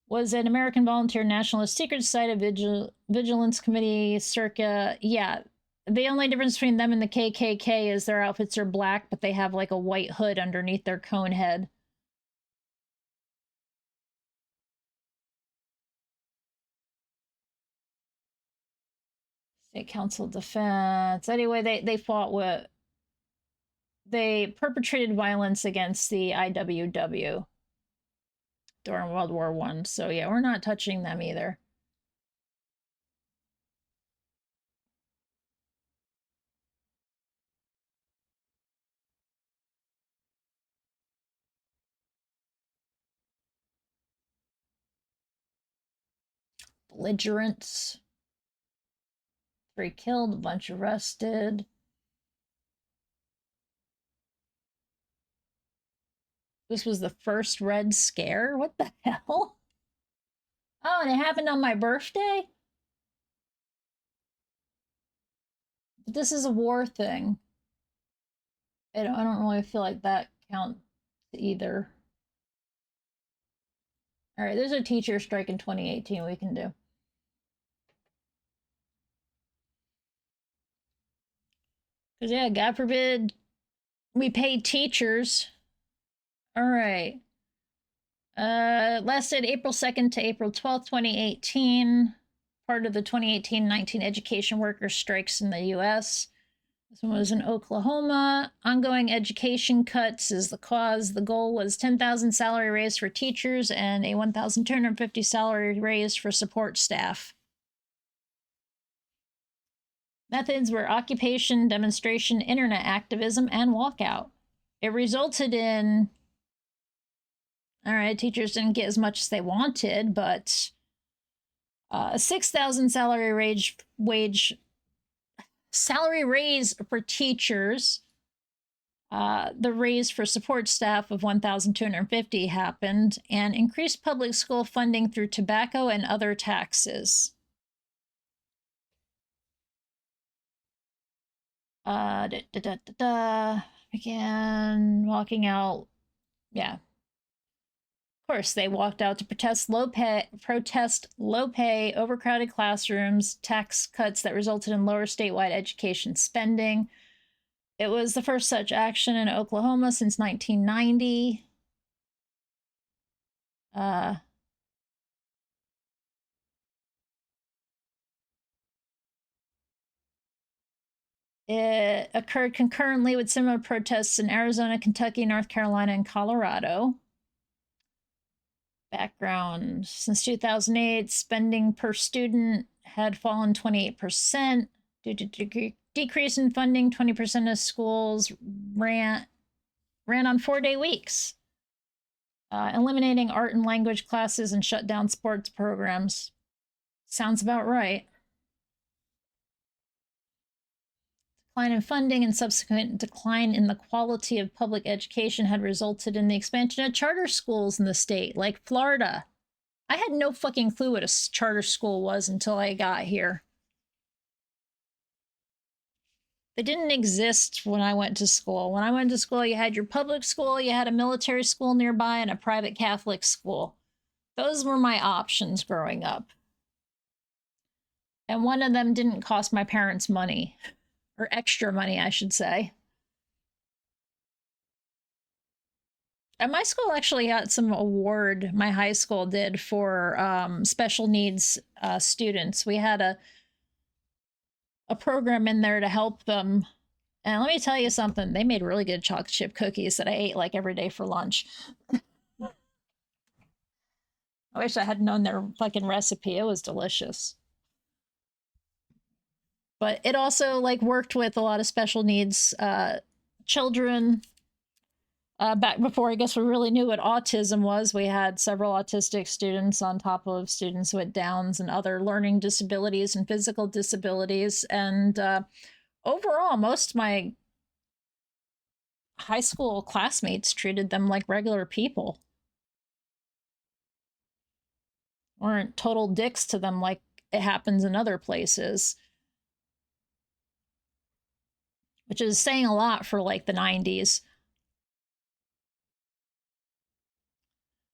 was an American Volunteer Nationalist Secret Society Vigilance Committee circa, yeah. The only difference between them and the KKK is their outfits are black, but they have like a white hood underneath their cone head. State Council of Defense. Anyway, they fought with they perpetrated violence against the IWW during World War I. So yeah, we're not touching them either. Belligerents. 3 killed, a bunch arrested. This was the first Red Scare? What the hell? Oh, and it happened on my birthday? But this is a war thing. I don't really feel like that counts either. All right, there's a teacher strike in 2018 we can do. Because, yeah, God forbid we pay teachers. All right. Lasted April 2nd to April 12th, 2018. Part of the 2018-19 education workers' strikes in the U.S. This one was in Oklahoma. Ongoing education cuts is the cause. The goal was 10,000 salary raise for teachers and a 1,250 salary raise for support staff. Methods were occupation, demonstration, internet activism, and walkout. It resulted in, all right, teachers didn't get as much as they wanted, but a 6,000 salary raise for teachers. The raise for support staff of 1,250 happened, and increased public school funding through tobacco and other taxes. Again, walking out. Yeah. Of course, they walked out to protest low pay, overcrowded classrooms, tax cuts that resulted in lower statewide education spending. It was the first such action in Oklahoma since 1990. It occurred concurrently with similar protests in Arizona, Kentucky, North Carolina, and Colorado. Background. Since 2008, spending per student had fallen 28% due to decrease in funding. 20% of schools ran on 4-day weeks, eliminating art and language classes and shut down sports programs. Sounds about right. Decline in funding and subsequent decline in the quality of public education had resulted in the expansion of charter schools in the state, like Florida. I had no fucking clue what a charter school was until I got here. They didn't exist when I went to school. When I went to school, you had your public school, you had a military school nearby, and a private Catholic school. Those were my options growing up. And one of them didn't cost my parents money. Or extra money, I should say. And my school actually got some award, my high school did, for special needs students. We had a program in there to help them. And let me tell you something, they made really good chocolate chip cookies that I ate like every day for lunch. I wish I had known their fucking recipe. It was delicious. But it also like worked with a lot of special needs children. Back before I guess we really knew what autism was, we had several autistic students on top of students with Downs and other learning disabilities and physical disabilities. And overall, most of my high school classmates treated them like regular people. Weren't total dicks to them like it happens in other places. Which is saying a lot for like the 90s.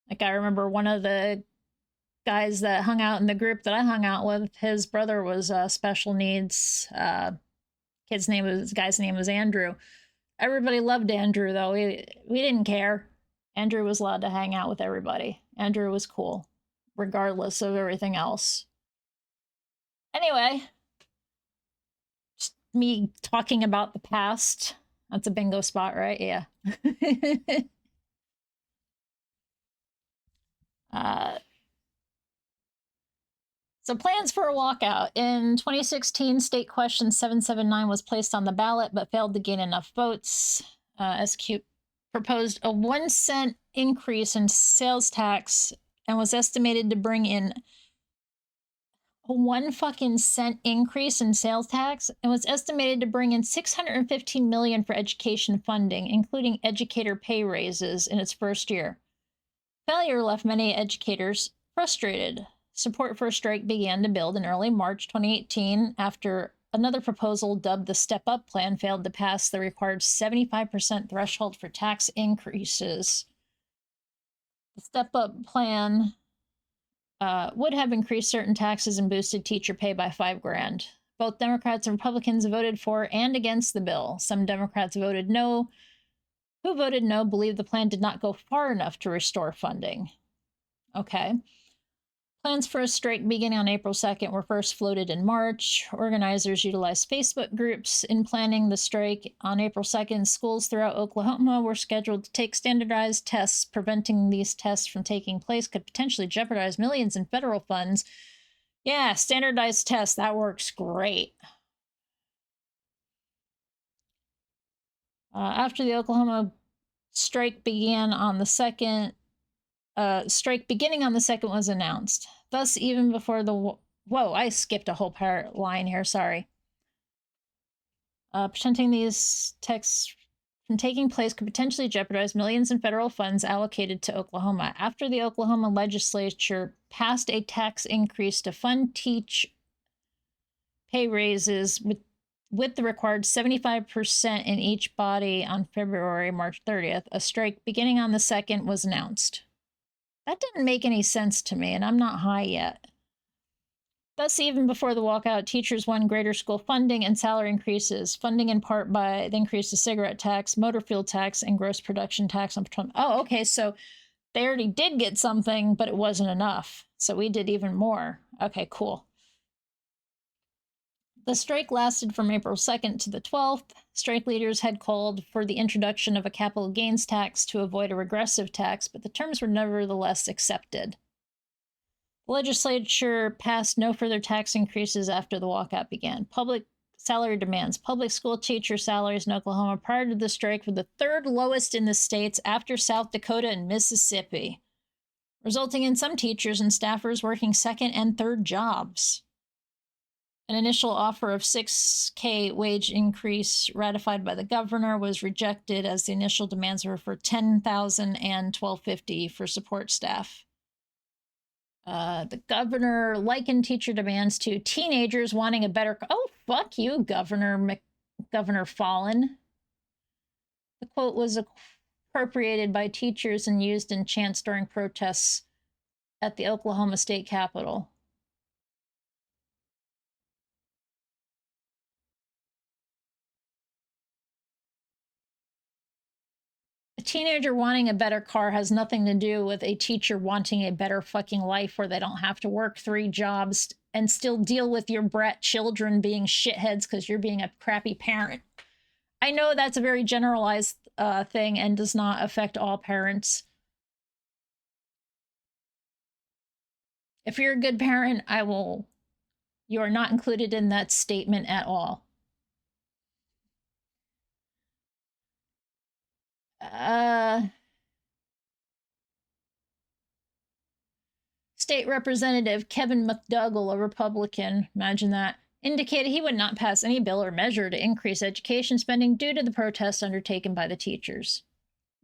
Like I remember one of the guys that hung out in the group that I hung out with, his brother was special needs. Guy's name was Andrew. Everybody loved Andrew though. We didn't care. Andrew was allowed to hang out with everybody. Andrew was cool, regardless of everything else. Anyway, just me talking about the past. That's a bingo spot, right? Yeah. So plans for a walkout. In 2016, State Question 779 was placed on the ballot but failed to gain enough votes. SQ proposed a 1 cent increase in sales tax and was estimated to bring in a 1 fucking cent increase in sales tax and was estimated to bring in $615 million for education funding, including educator pay raises in its first year. Failure left many educators frustrated. Support for a strike began to build in early March 2018 after another proposal dubbed the Step Up Plan failed to pass the required 75% threshold for tax increases. The Step Up Plan would have increased certain taxes and boosted teacher pay by $5,000. Both Democrats and Republicans voted for and against the bill. Some Democrats voted no. Who voted no believed the plan did not go far enough to restore funding. Okay. Plans for a strike beginning on April 2nd were first floated in March. Organizers utilized Facebook groups in planning the strike. On April 2nd, schools throughout Oklahoma were scheduled to take standardized tests. Preventing these tests from taking place could potentially jeopardize millions in federal funds. Yeah, standardized tests, that works great. After the Oklahoma strike began on the 2nd, strike beginning on the 2nd was announced. Thus, even before the... Whoa, I skipped a whole line here, sorry. Preventing these texts from taking place could potentially jeopardize millions in federal funds allocated to Oklahoma. After the Oklahoma legislature passed a tax increase to fund teach pay raises with the required 75% in each body on March 30th, a strike beginning on the 2nd was announced. That didn't make any sense to me, and I'm not high yet. Thus, even before the walkout, teachers won greater school funding and salary increases, funding in part by the increase of cigarette tax, motor fuel tax, and gross production tax on petroleum. Oh, okay, so they already did get something, but it wasn't enough. So we did even more. Okay, cool. The strike lasted from April 2nd to the 12th. Strike leaders had called for the introduction of a capital gains tax to avoid a regressive tax, but the terms were nevertheless accepted. The legislature passed no further tax increases after the walkout began. Public salary demands. Public school teacher salaries in Oklahoma prior to the strike were the 3rd lowest in the states after South Dakota and Mississippi, resulting in some teachers and staffers working 2nd and 3rd jobs. An initial offer of $6,000 wage increase ratified by the governor was rejected as the initial demands were for $10,000 and $1,250 for support staff. The governor likened teacher demands to teenagers wanting a better... Oh, fuck you, Governor Fallin. The quote was appropriated by teachers and used in chants during protests at the Oklahoma State Capitol. A teenager wanting a better car has nothing to do with a teacher wanting a better fucking life where they don't have to work 3 jobs and still deal with your brat children being shitheads because you're being a crappy parent. I know that's a very generalized thing and does not affect all parents. If you're a good parent, you are not included in that statement at all. State Representative Kevin McDougall, a Republican, imagine that, indicated he would not pass any bill or measure to increase education spending due to the protests undertaken by the teachers.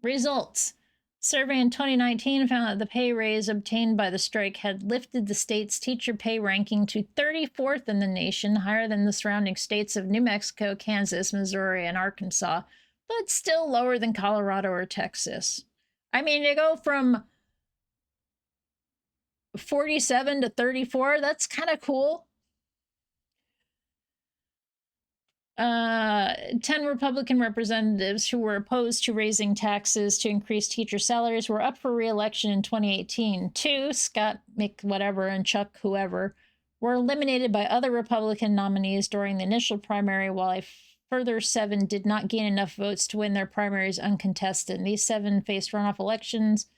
Results. Survey in 2019 found that the pay raise obtained by the strike had lifted the state's teacher pay ranking to 34th in the nation, higher than the surrounding states of New Mexico, Kansas, Missouri, and Arkansas, but still lower than Colorado or Texas. I mean, to go from 47 to 34, that's kind of cool. 10 Republican representatives who were opposed to raising taxes to increase teacher salaries were up for re-election in 2018. 2, Scott McWhatever and Chuck whoever, were eliminated by other Republican nominees during the initial primary, while a further 7 did not gain enough votes to win their primaries uncontested. And these 7 faced runoff elections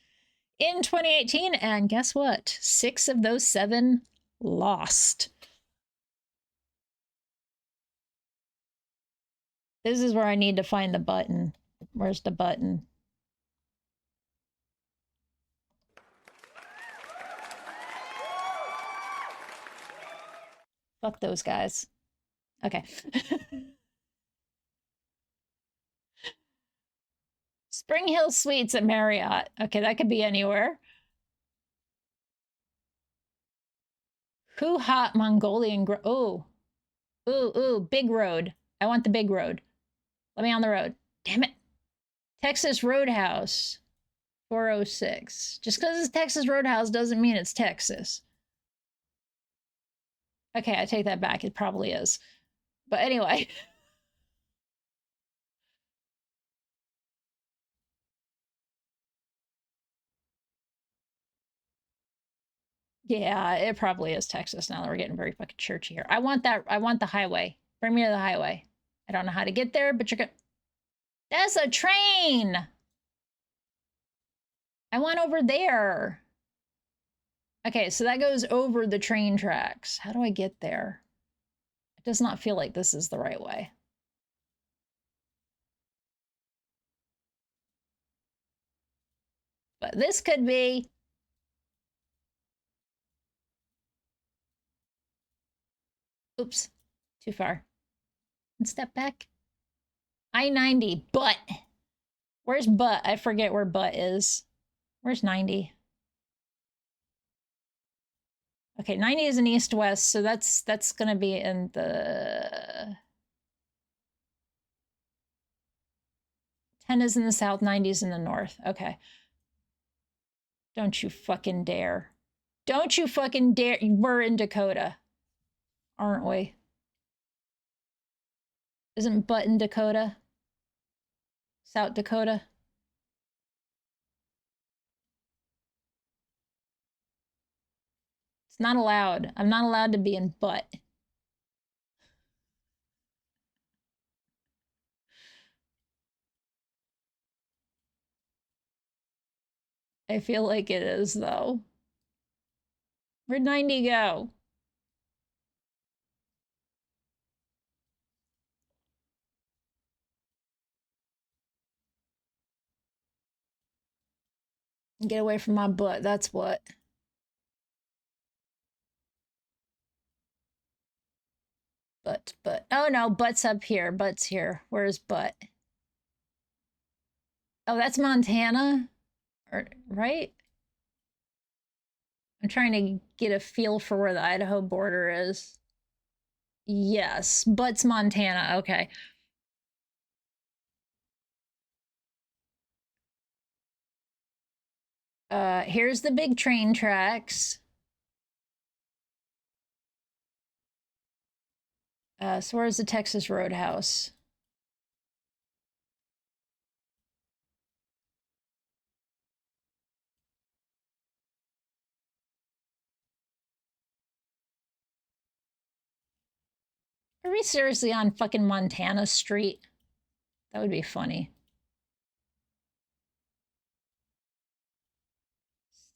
in 2018, and guess what? 6 of those 7 lost. This is where I need to find the button. Where's the button? Fuck those guys. Okay. Spring Hill Suites at Marriott. Okay, that could be anywhere. Who hot Mongolian ooh. Ooh, big road. I want the big road. Let me on the road. Damn it. Texas Roadhouse. 406. Just because it's Texas Roadhouse doesn't mean it's Texas. Okay, I take that back. It probably is. But anyway. Yeah, it probably is Texas now that we're getting very fucking churchy here. I want that. I want the highway. Bring me to the highway. I don't know how to get there, but you're gonna... That's a train! I want over there. Okay, so that goes over the train tracks. How do I get there? It does not feel like this is the right way. But this could be. Oops, too far. And step back. I-90, but. Where's but? I forget where but is. Where's 90? Okay, 90 is an east-west, so that's gonna be in the... 10 is in the south, 90 is in the north. Okay. Don't you fucking dare. Don't you fucking dare. We're in Dakota, aren't we? Isn't Butt in Dakota? South Dakota? It's not allowed. I'm not allowed to be in Butt. I feel like it is, though. Where'd 90 go? Get away from my butt, that's what. But. Oh no, Butt's up here. Butt's here. Where's Butt? Oh, that's Montana? Or, right? I'm trying to get a feel for where the Idaho border is. Yes, Butt's Montana. Okay. Here's the big train tracks. So where's the Texas Roadhouse? Are we seriously on fucking Montana Street? That would be funny.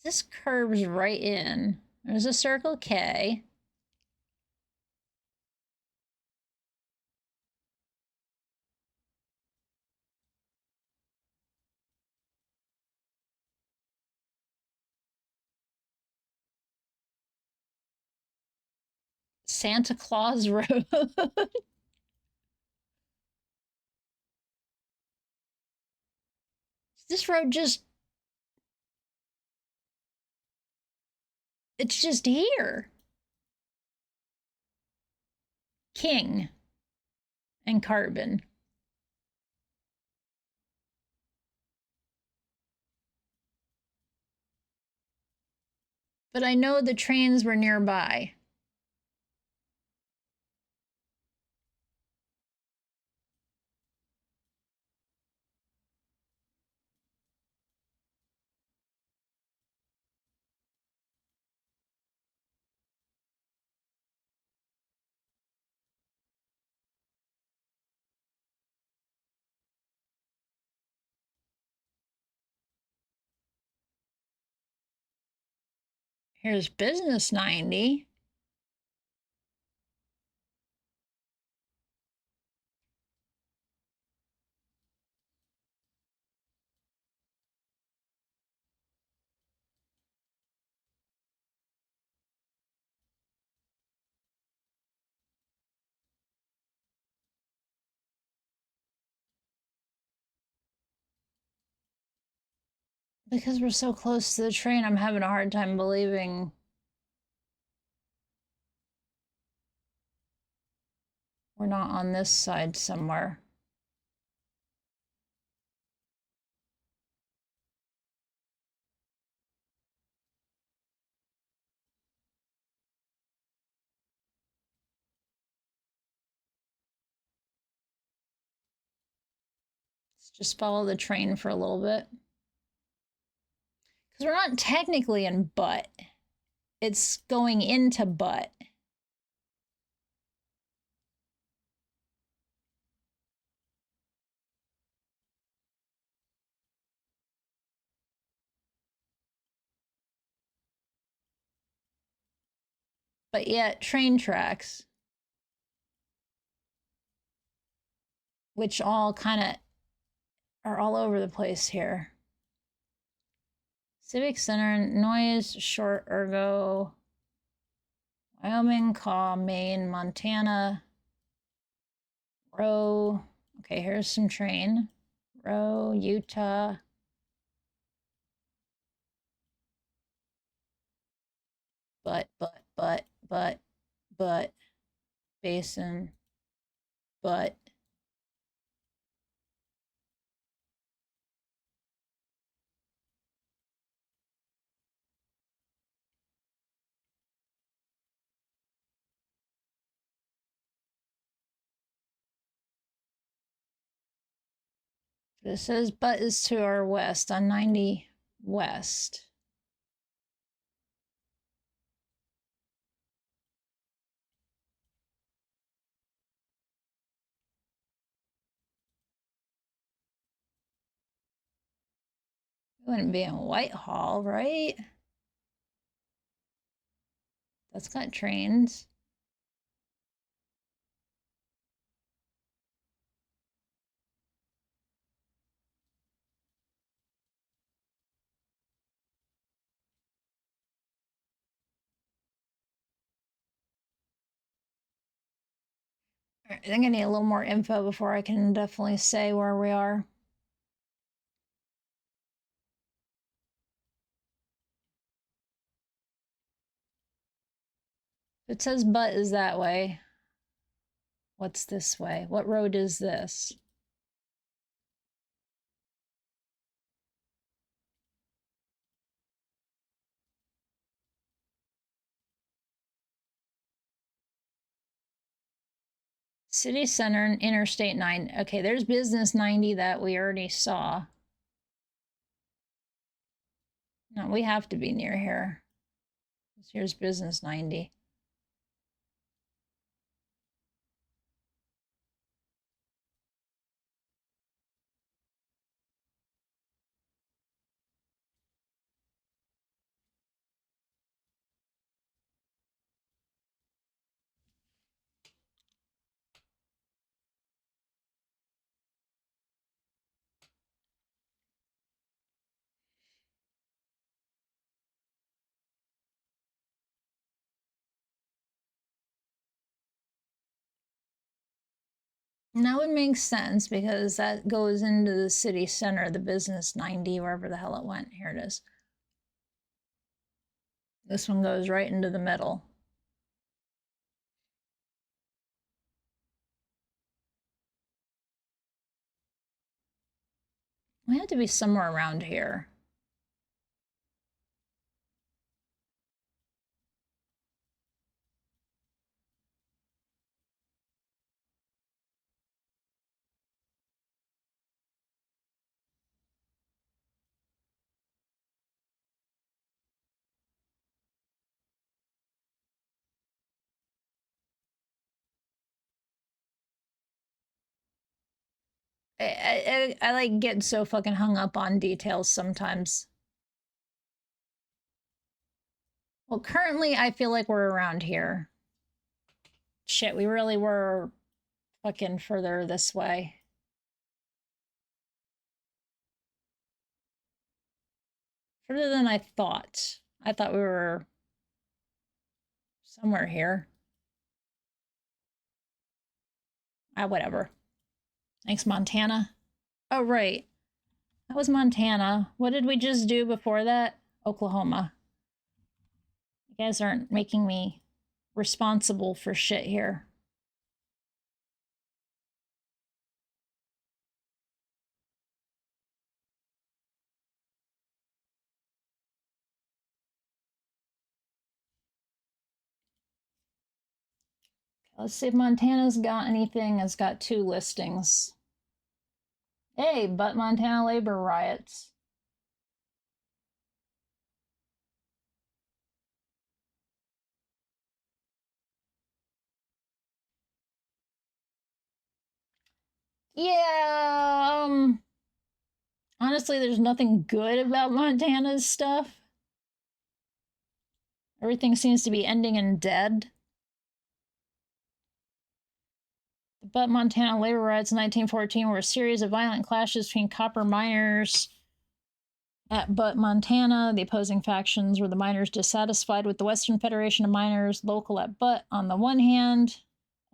This curves right in. There's a Circle K. Santa Claus Road. This road just... It's just here. King. And Carbon. But I know the trains were nearby. Here's business 90. Because we're so close to the train, I'm having a hard time believing we're not on this side somewhere. Let's just follow the train for a little bit. Because we're not technically in Butt. It's going into Butt. But yet, train tracks, which all kind of are all over the place here. Civic Center, Noise, Short, Ergo, Wyoming, Caw, Maine, Montana, Row. Okay, here's some train. Row, Utah. But, Basin, but. This says Butt is to our west on 90 west. We wouldn't be in Whitehall, right? That's got trains. I think I need a little more info before I can definitely say where we are. It says Butt is that way. What's this way? What road is this? City Center and Interstate 9. Okay, there's Business 90 that we already saw. No, we have to be near here. Here's Business 90. And that would make sense because that goes into the city center, the Business 90, wherever the hell it went. Here it is. This one goes right into the middle. We have to be somewhere around here. I like get so fucking hung up on details sometimes. Well, currently I feel like we're around here. Shit, we really were fucking further this way. Further than I thought. I thought we were somewhere here. Whatever. Thanks, Montana. Oh, right. That was Montana. What did we just do before that? Oklahoma. You guys aren't making me responsible for shit here. Let's see if Montana's got anything. It's got 2 listings. Hey, but Montana labor riots. Yeah, honestly, there's nothing good about Montana's stuff. Everything seems to be ending in dead. The Butte, Montana labor riots in 1914 were a series of violent clashes between copper miners at Butte, Montana. The opposing factions were the miners dissatisfied with the Western Federation of Miners, local at Butte on the one hand,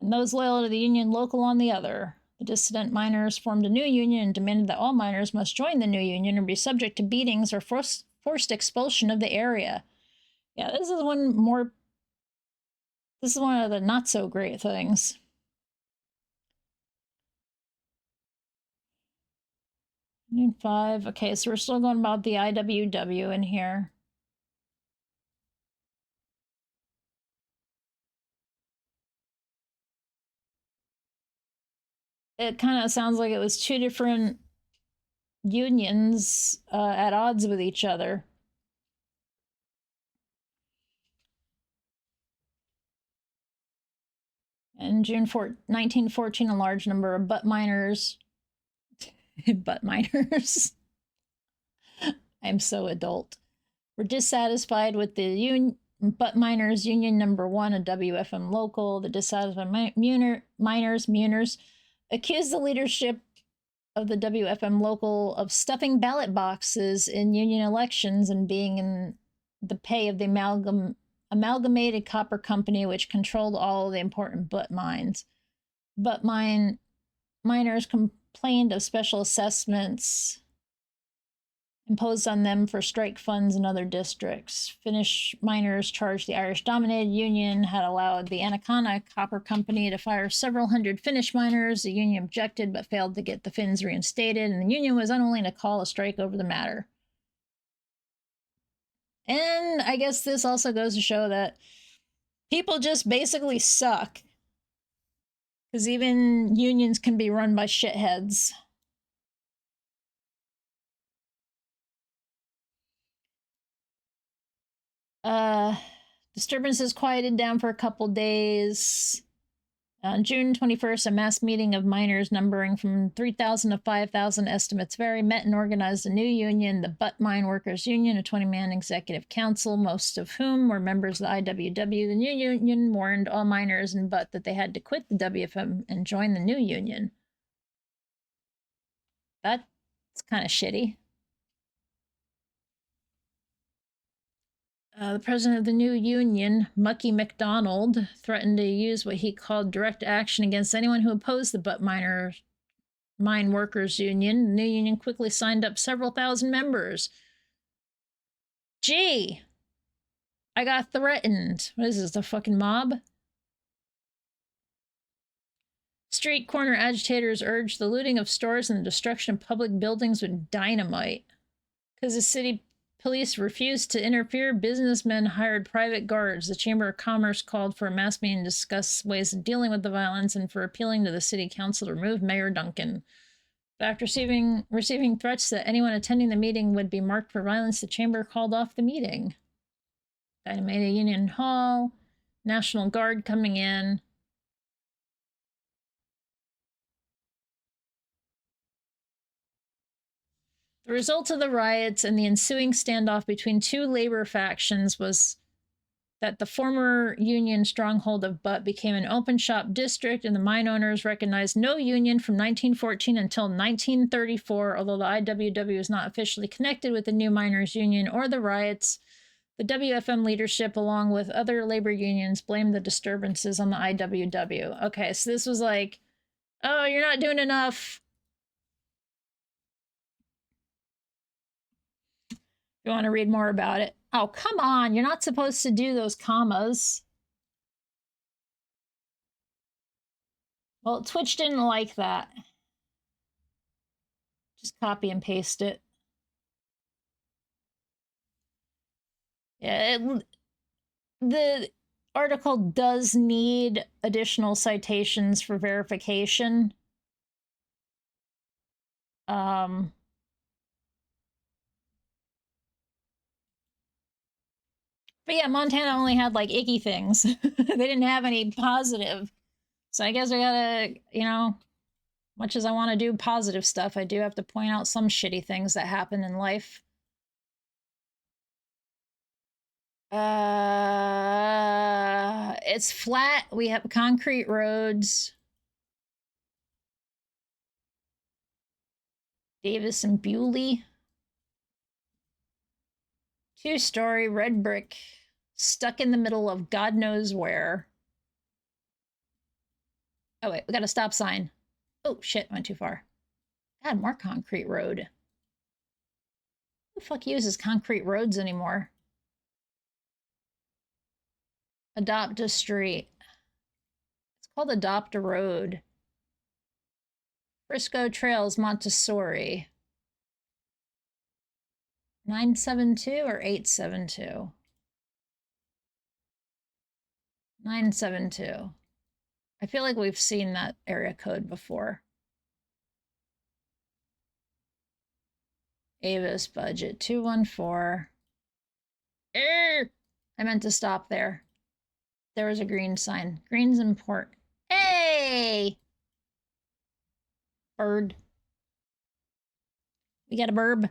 and those loyal to the Union, local on the other. The dissident miners formed a new union and demanded that all miners must join the new union or be subject to beatings or forced expulsion of the area. Yeah, this is one of the not so great things. Noon 5. Okay, so we're still going about the IWW in here. It kind of sounds like it was 2 different unions at odds with each other. In June 1914, a large number of butt miners... butt miners... I'm so adult. Were dissatisfied with the butt miners union number 1, a WFM local. The dissatisfied miners accused the leadership of the WFM local of stuffing ballot boxes in union elections and being in the pay of the amalgamated copper company, which controlled all of the important butt mines. Butt miners complained of special assessments imposed on them for strike funds in other districts. Finnish miners charged the Irish-dominated union had allowed the Anaconda Copper Company to fire several hundred Finnish miners. The union objected but failed to get the Finns reinstated, and the union was unwilling to call a strike over the matter. And I guess this also goes to show that people just basically suck. Because even unions can be run by shitheads. Disturbances quieted down for a couple days. On June 21st, a mass meeting of miners numbering from 3,000 to 5,000, estimates vary, met and organized a new union, the Butte Mine Workers Union, a 20-man executive council, most of whom were members of the IWW. The new union warned all miners in Butte that they had to quit the WFM and join the new union. That's kind of shitty. The president of the new union, Mucky McDonald, threatened to use what he called direct action against anyone who opposed the Butte Mine Workers Union. The new union quickly signed up several thousand members. Gee, I got threatened. What is this, the fucking mob? Street corner agitators urged the looting of stores and the destruction of public buildings with dynamite. Because the city police refused to interfere, businessmen hired private guards. The Chamber of Commerce called for a mass meeting to discuss ways of dealing with the violence and for appealing to the city council to remove Mayor Duncan. But after receiving threats that anyone attending the meeting would be marked for violence, the chamber called off the meeting. Dynamite Union Hall, National Guard coming in. The result of the riots and the ensuing standoff between 2 labor factions was that the former Union stronghold of Butt became an open shop district, and the mine owners recognized no union from 1914 until 1934, although the IWW is not officially connected with the new miners' union or the riots. The WFM leadership, along with other labor unions, blamed the disturbances on the IWW. Okay, so this was like, oh, you're not doing enough. If you want to read more about it. Oh, come on. You're not supposed to do those commas. Well, Twitch didn't like that. Just copy and paste it. Yeah, the article does need additional citations for verification. But yeah, Montana only had like icky things. They didn't have any positive. So I guess I gotta, you know, much as I want to do positive stuff, I do have to point out some shitty things that happen in life. It's flat. We have concrete roads. Davis and Bewley. 2-story red brick, stuck in the middle of God knows where. Oh wait, we got a stop sign. Oh shit, went too far. God, more concrete road. Who the fuck uses concrete roads anymore? Adopt a street. It's called Adopt a Road. Frisco Trails, Montessori. 972 or 872? 972. I feel like we've seen that area code before. Avis budget 214. I meant to stop there. There was a green sign. Green's important. Hey! Bird. We got a burb.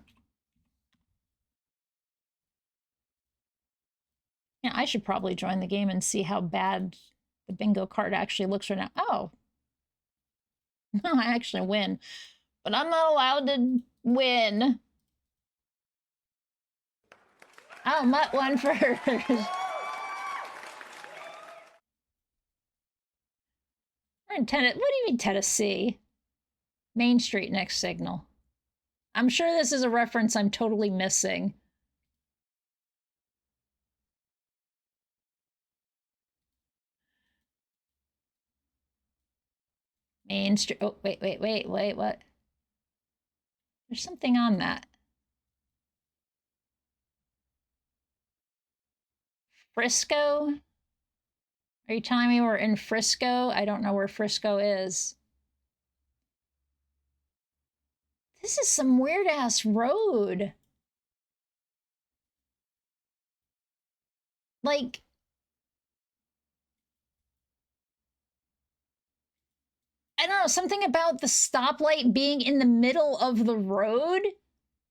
Yeah, I should probably join the game and see how bad the bingo card actually looks right now. Oh. No, I actually win. But I'm not allowed to win. Oh, Mutt won first. We're in Tennessee. What do you mean Tennessee? Main Street next signal. I'm sure this is a reference I'm totally missing. Main Street. Oh, wait, what? There's something on that. Frisco? Are you telling me we're in Frisco? I don't know where Frisco is. This is some weird-ass road. Like... I don't know, something about the stoplight being in the middle of the road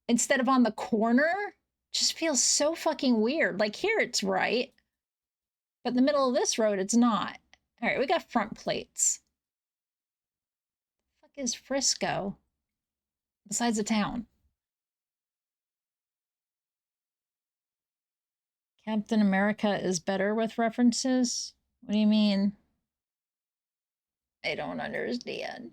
instead of on the corner just feels so fucking weird. Like, here it's right, but in the middle of this road, it's not. All right, we got front plates. What the fuck is Frisco? Besides a town. Captain America is better with references? What do you mean? I don't understand.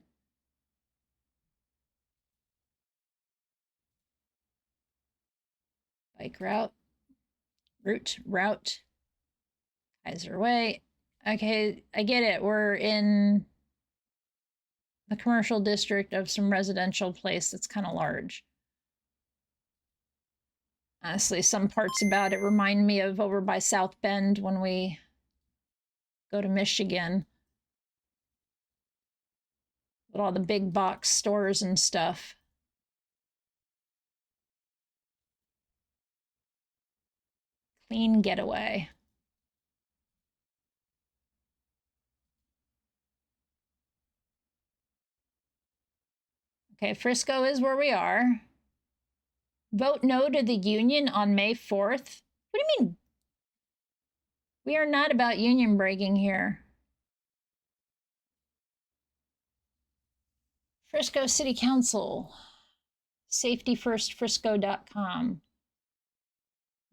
Bike route. Route. Kaiser Way. Okay, I get it. We're in the commercial district of some residential place that's kind of large. Honestly, some parts about it remind me of over by South Bend when we go to Michigan. With all the big box stores and stuff. Clean getaway. Okay, Frisco is where we are. Vote no to the union on May 4th. What do you mean? We are not about union breaking here. Frisco City Council. SafetyFirstFrisco.com.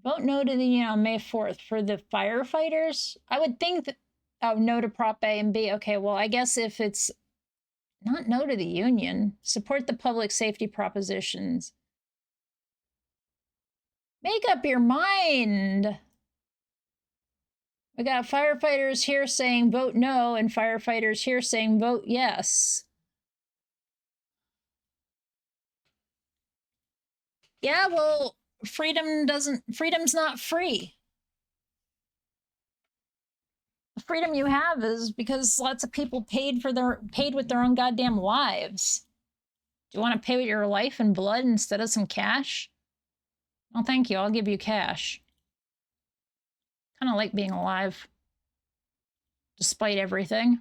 Vote no to the union on May 4th. For the firefighters, I would think that, oh, no to Prop A and B. Okay, well, I guess if it's not no to the union, support the public safety propositions. Make up your mind. We got firefighters here saying vote no and firefighters here saying vote yes. Yeah, well, freedom's not free. The freedom you have is because lots of people paid with their own goddamn lives. Do you want to pay with your life and blood instead of some cash? Oh, thank you. I'll give you cash. Kind of like being alive, despite everything.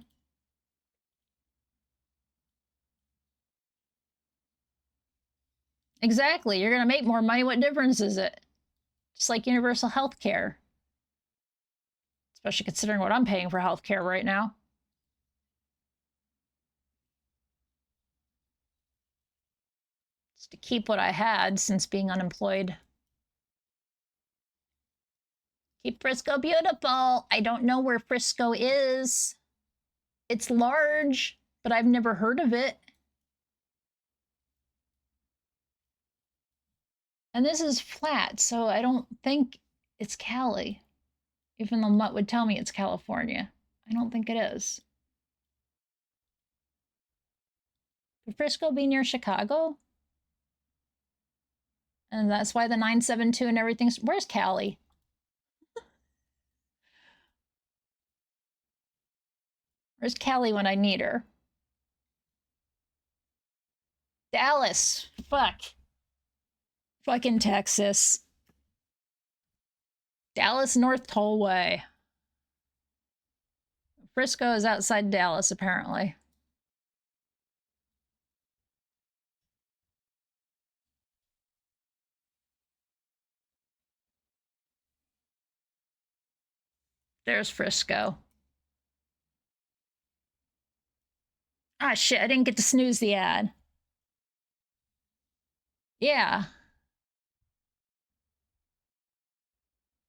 Exactly. You're going to make more money. What difference is it? Just like universal health care. Especially considering what I'm paying for health care right now. Just to keep what I had since being unemployed. Keep Frisco beautiful. I don't know where Frisco is. It's large, but I've never heard of it. And this is flat, so I don't think it's Cali. Even though Mutt would tell me it's California. I don't think it is. Could Frisco be near Chicago? And that's why the 972 and everything's... Where's Cali? Where's Cali when I need her? Dallas. Fuck. Fucking Texas. Dallas North Tollway. Frisco is outside Dallas, apparently. There's Frisco. Ah, shit, I didn't get to snooze the ad. Yeah.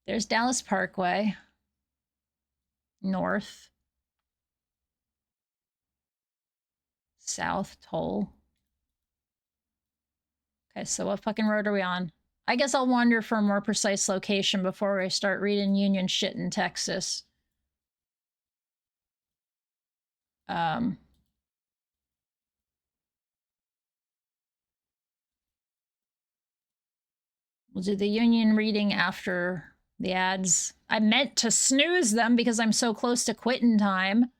There's Dallas Parkway. North. South Toll. Okay, so what fucking road are we on? I guess I'll wander for a more precise location before I start reading union shit in Texas. We'll do the union reading after the ads. I meant to snooze them because I'm so close to quitting time.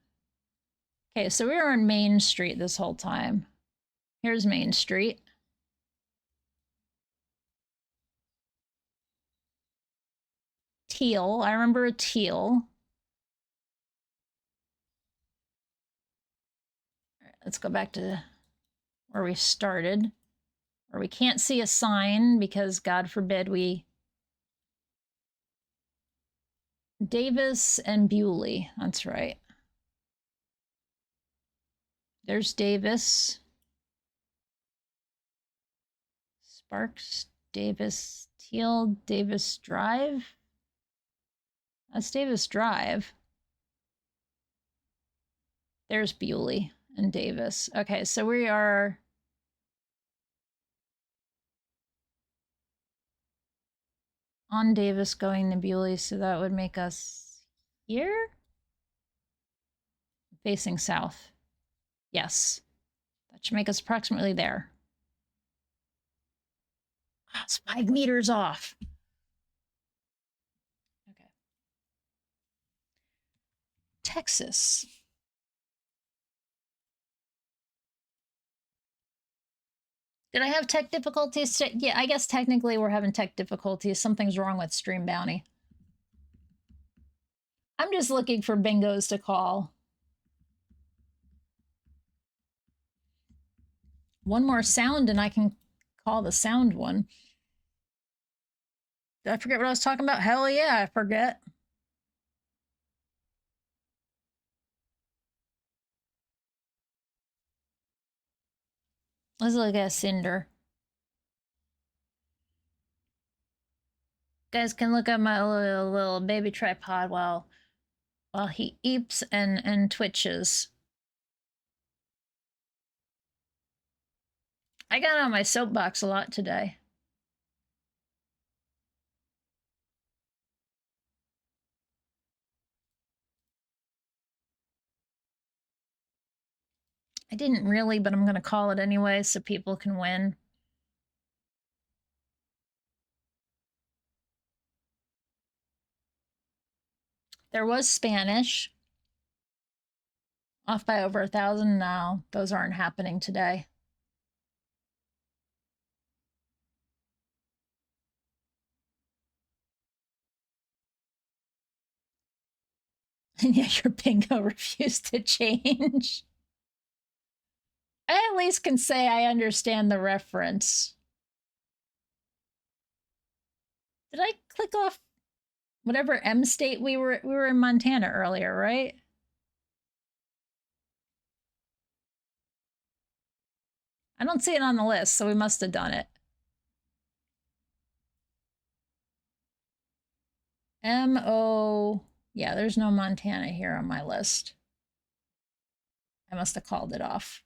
Okay, so we were on Main Street this whole time. Here's Main Street. Teal. I remember a teal. All right, let's go back to where we started. Or we can't see a sign because, God forbid, we... Davis and Bewley. That's right. There's Davis. Sparks, Davis, Teal, Davis Drive. That's Davis Drive. There's Bewley and Davis. Okay, so we are... on Davis going to Bewley, so that would make us here? Facing south. Yes. That should make us approximately there. Oh, it's 5 meters off. Okay. Texas. Did I have tech difficulties? Yeah, I guess technically we're having tech difficulties. Something's wrong with Stream Bounty. I'm just looking for bingos to call. One more sound and I can call the sound one. Did I forget what I was talking about? Hell yeah, I forget. Let's look at Cinder. Guys can look at my little baby tripod while he eeps and twitches. I got on my soapbox a lot today. I didn't really, but I'm going to call it anyway so people can win. There was Spanish. Off by over 1,000 now. Those aren't happening today. And yeah, your bingo refused to change. I at least can say I understand the reference. Did I click off whatever M state we were in Montana earlier, right? I don't see it on the list, so we must have done it. M-O... Yeah, there's no Montana here on my list. I must have called it off.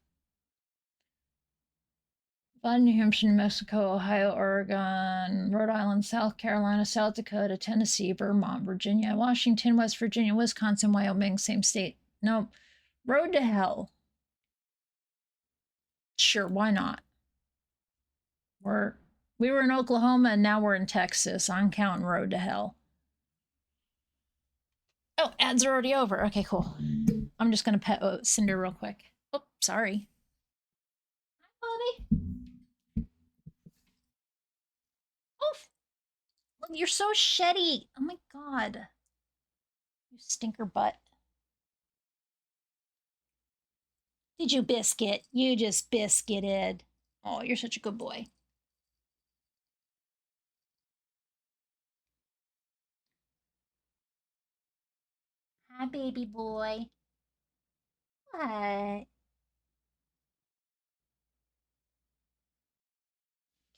Nevada, New Hampshire, New Mexico, Ohio, Oregon, Rhode Island, South Carolina, South Dakota, Tennessee, Vermont, Virginia, Washington, West Virginia, Wisconsin, Wyoming, same state. Nope. Road to hell. Sure, why not? We were in Oklahoma and now we're in Texas. I'm counting road to hell. Oh, ads are already over. Okay, cool. I'm just gonna pet Cinder real quick. Oh, sorry. Hi, buddy. Oh, look, you're so shitty. Oh my god. You stinker butt. Did you biscuit? You just biscuited. Oh, you're such a good boy. Hi, baby boy. What?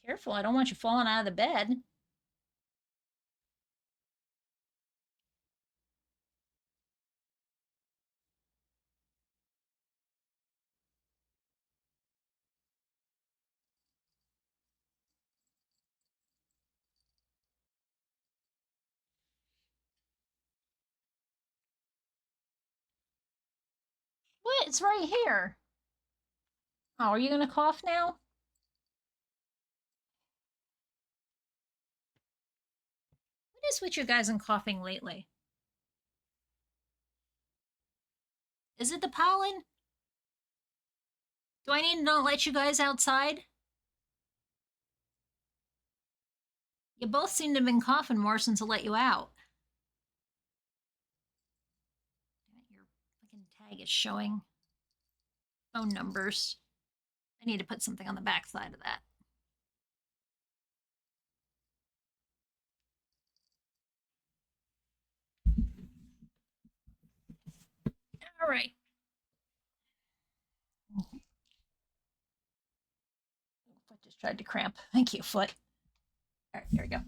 Careful, I don't want you falling out of the bed. What? It's right here. Oh, are you gonna cough now? What is with you guys and coughing lately? Is it the pollen? Do I need to not let you guys outside? You both seem to have been coughing more since I let you out. Your fucking tag is showing phone numbers. I need to put something on the back side of that. All right. Foot just tried to cramp. Thank you, foot. All right, there we go.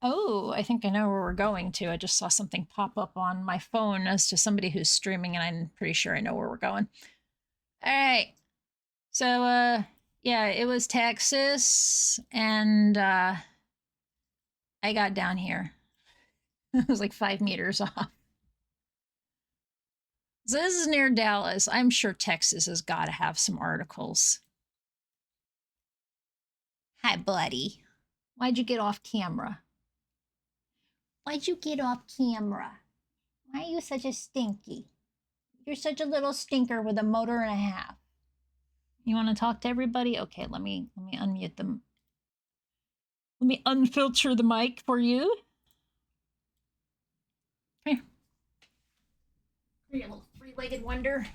Oh, I think I know where we're going to. I just saw something pop up on my phone as to somebody who's streaming, and I'm pretty sure I know where we're going. All right. So, yeah, it was Texas, and I got down here. It was like 5 meters off. So this is near Dallas. I'm sure Texas has got to have some articles. Hi, buddy. Why'd you get off camera? Why'd you get off camera? Why are you such a stinky? You're such a little stinker with a motor and a half. You want to talk to everybody? Okay, let me unmute them. Let me unfilter the mic for you. Here. Here, you little three-legged wonder.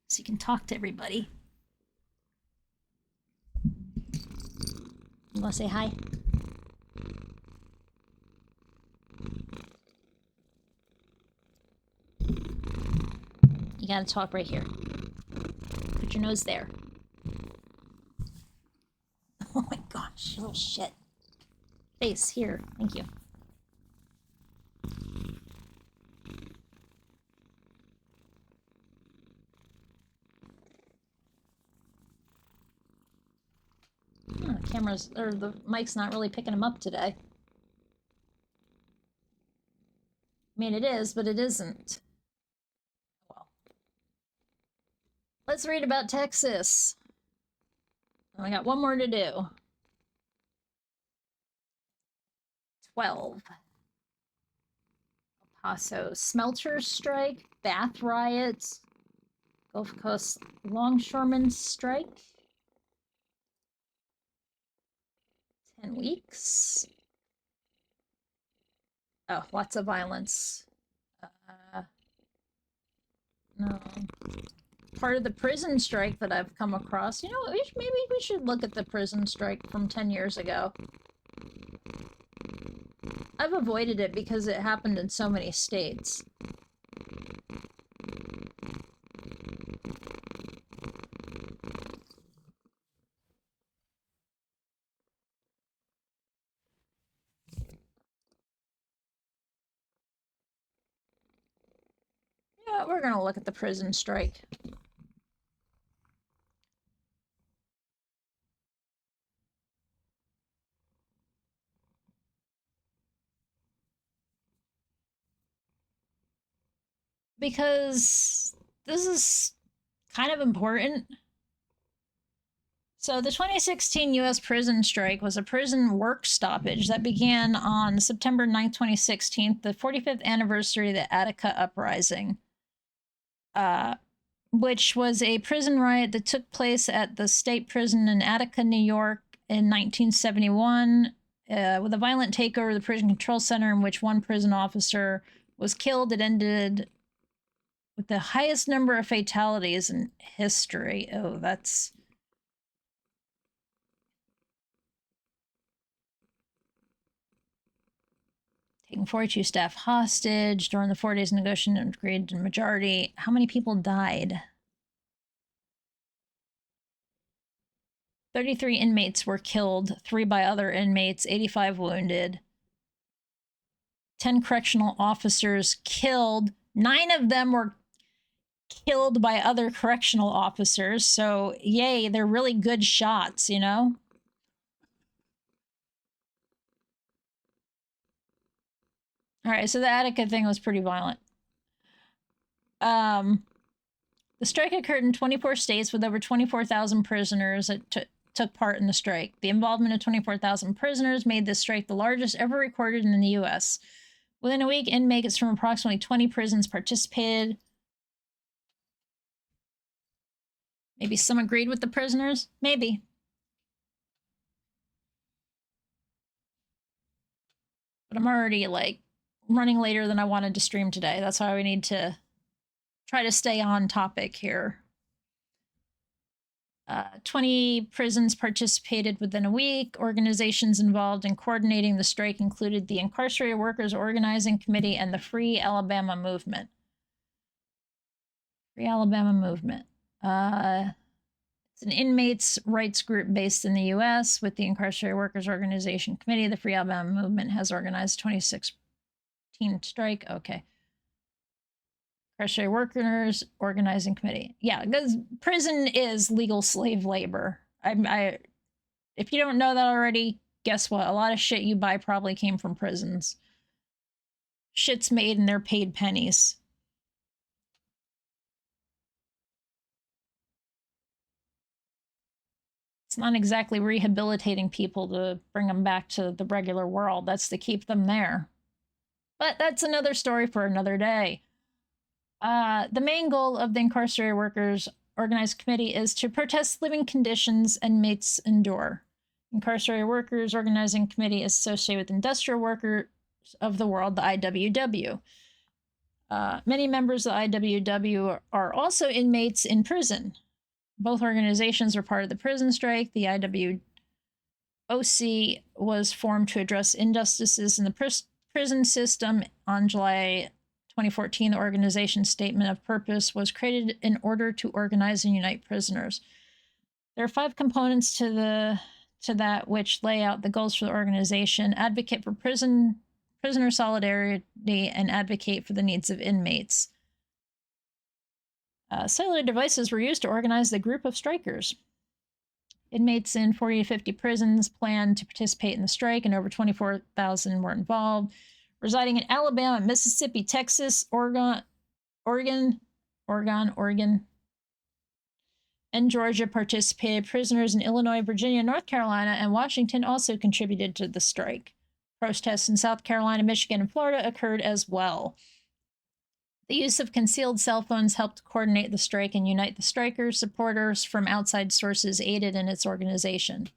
So you can talk to everybody. You want to say hi? You gotta talk right here. Put your nose there. Oh my gosh, little shit. Face, here. Thank you. The camera's, or the mic's not really picking him up today. I mean, it is, but it isn't. Well. Let's read about Texas. I got one more to do. 12. El Paso smelter strike, bath riots, Gulf Coast longshoremen strike. 10 weeks. Oh, lots of violence. No. Part of the prison strike that I've come across. You know, maybe we should look at the prison strike from 10 years ago. I've avoided it because it happened in so many states. Yeah, we're gonna look at the prison strike. Because this is kind of important. So the 2016 U.S. prison strike was a prison work stoppage that began on September 9th, 2016, the 45th anniversary of the Attica Uprising, which was a prison riot that took place at the state prison in Attica, New York in 1971, with a violent takeover of the prison control center in which one prison officer was killed. It ended with the highest number of fatalities in history. Oh, that's... Taking 42 staff hostage during the 4 days of negotiation and agreed to majority. How many people died? 33 inmates were killed, 3 by other inmates, 85 wounded. 10 correctional officers killed. 9 of them were killed by other correctional officers. So, yay, they're really good shots, you know? All right, so the Attica thing was pretty violent. The strike occurred in 24 states with over 24,000 prisoners that took part in the strike. The involvement of 24,000 prisoners made this strike the largest ever recorded in the U.S. Within a week, inmates from approximately 20 prisons participated. Maybe some agreed with the prisoners? Maybe. But I'm already, like, running later than I wanted to stream today. That's why we need to try to stay on topic here. 20 prisons participated within a week. Organizations involved in coordinating the strike included the Incarcerated Workers Organizing Committee and the Free Alabama Movement. Free Alabama Movement. It's an inmates' rights group based in the U.S. with the Incarcerated Workers Organization Committee. The Free Alabama Movement has organized 26 strike. Okay. Incarcerated Workers Organizing Committee. Yeah, because prison is legal slave labor. If you don't know that already, guess what? A lot of shit you buy probably came from prisons. Shit's made and they're paid pennies. It's not exactly rehabilitating people to bring them back to the regular world. That's to keep them there. But that's another story for another day. The main goal of the Incarcerated Workers Organized Committee is to protest living conditions inmates endure. Incarcerated Workers Organizing Committee is associated with Industrial Workers of the World, the IWW. Many members of the IWW are also inmates in prison. Both organizations are part of the prison strike. The IWOC was formed to address injustices in the prison system on July 2014, the organization's statement of purpose was created in order to organize and unite prisoners. There are 5 components to that which lay out the goals for the organization: advocate for prisoner solidarity, and advocate for the needs of inmates. Cellular devices were used to organize the group of strikers. Inmates in 40 to 50 prisons planned to participate in the strike, and over 24,000 were involved. Residing in Alabama, Mississippi, Texas, Oregon, and Georgia participated. Prisoners in Illinois, Virginia, North Carolina, and Washington also contributed to the strike. Protests in South Carolina, Michigan, and Florida occurred as well. The use of concealed cell phones helped coordinate the strike and unite the strikers. Supporters from outside sources aided in its organization.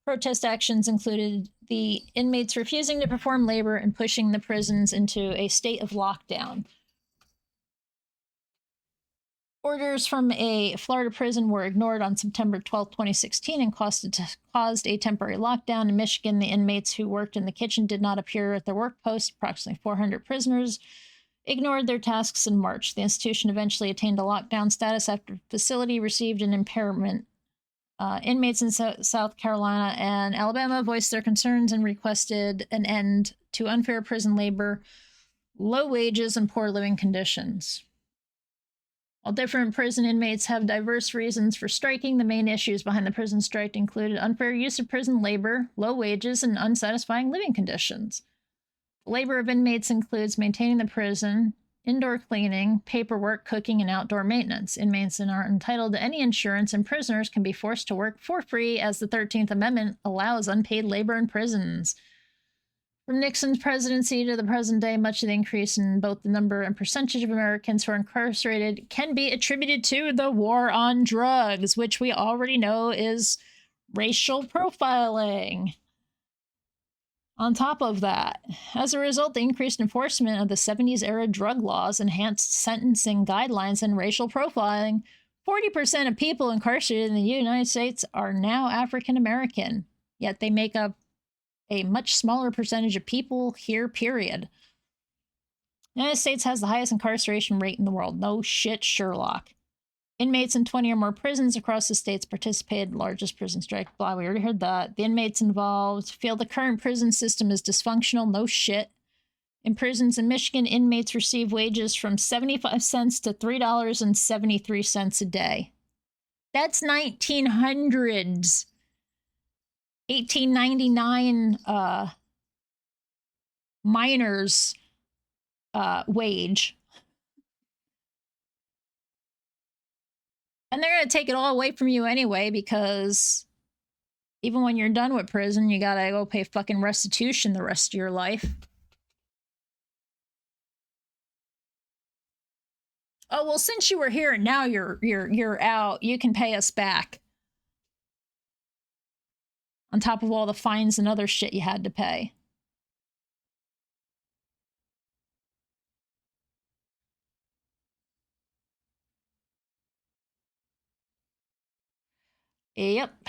Protest actions included the inmates refusing to perform labor and pushing the prisons into a state of lockdown. Orders from a Florida prison were ignored on September 12, 2016, and caused a temporary lockdown. In Michigan, the inmates who worked in the kitchen did not appear at their work post. Approximately 400 prisoners ignored their tasks in March. The institution eventually attained a lockdown status after the facility received an impairment. Inmates in South Carolina and Alabama voiced their concerns and requested an end to unfair prison labor, low wages, and poor living conditions. While different prison inmates have diverse reasons for striking, the main issues behind the prison strike included unfair use of prison labor, low wages, and unsatisfying living conditions. The labor of inmates includes maintaining the prison, indoor cleaning, paperwork, cooking, and outdoor maintenance. Inmates aren't entitled to any insurance, and prisoners can be forced to work for free, as the 13th Amendment allows unpaid labor in prisons. From Nixon's presidency to the present day, much of the increase in both the number and percentage of Americans who are incarcerated can be attributed to the war on drugs, which we already know is racial profiling. On top of that, as a result, the increased enforcement of the 70s-era drug laws, enhanced sentencing guidelines, and racial profiling, 40% of people incarcerated in the United States are now African American, yet they make up a much smaller percentage of people here, period. The United States has the highest incarceration rate in the world. No shit, Sherlock. Inmates in 20 or more prisons across the states participated in the largest prison strike. Blah, we already heard that. The inmates involved feel the current prison system is dysfunctional. No shit. In prisons in Michigan, inmates receive wages from 75 cents to $3.73 a day. That's 1900s. 1899 miners wage. And they're going to take it all away from you anyway, because even when you're done with prison, you got to go pay fucking restitution the rest of your life. Oh, well, since you were here and now you're out, you can pay us back. On top of all the fines and other shit you had to pay. Yep.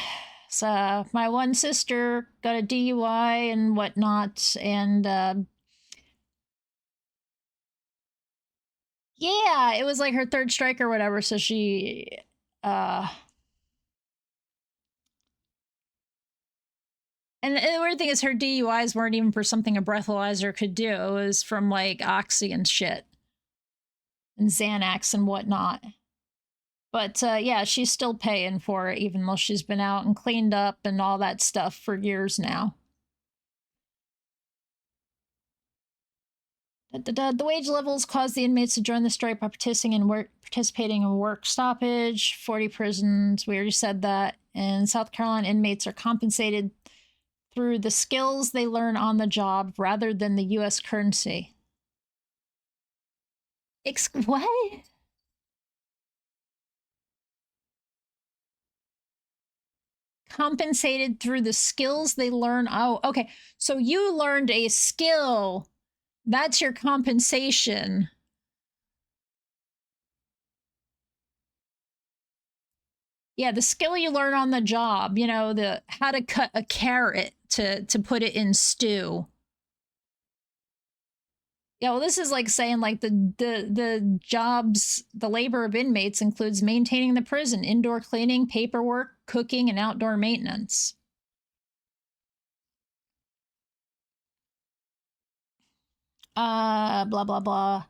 So my one sister got a DUI and whatnot, and yeah, it was like her third strike or whatever, so she and the weird thing is her DUIs weren't even for something a breathalyzer could do. It was from like Oxy and shit. And Xanax and whatnot. But yeah, she's still paying for it, even though she's been out and cleaned up and all that stuff for years now. The wage levels caused the inmates to join the strike by participating in work stoppage. 40 prisons, we already said that. And South Carolina inmates are compensated through the skills they learn on the job rather than the U.S. currency. What? Compensated through the skills they learn. Oh, okay. So you learned a skill. That's your compensation. Yeah, the skill you learn on the job, you know, the how to cut a carrot to put it in stew. Yeah, well, this is like saying like the jobs, the labor of inmates includes maintaining the prison, indoor cleaning, paperwork, cooking, and outdoor maintenance. Blah blah blah.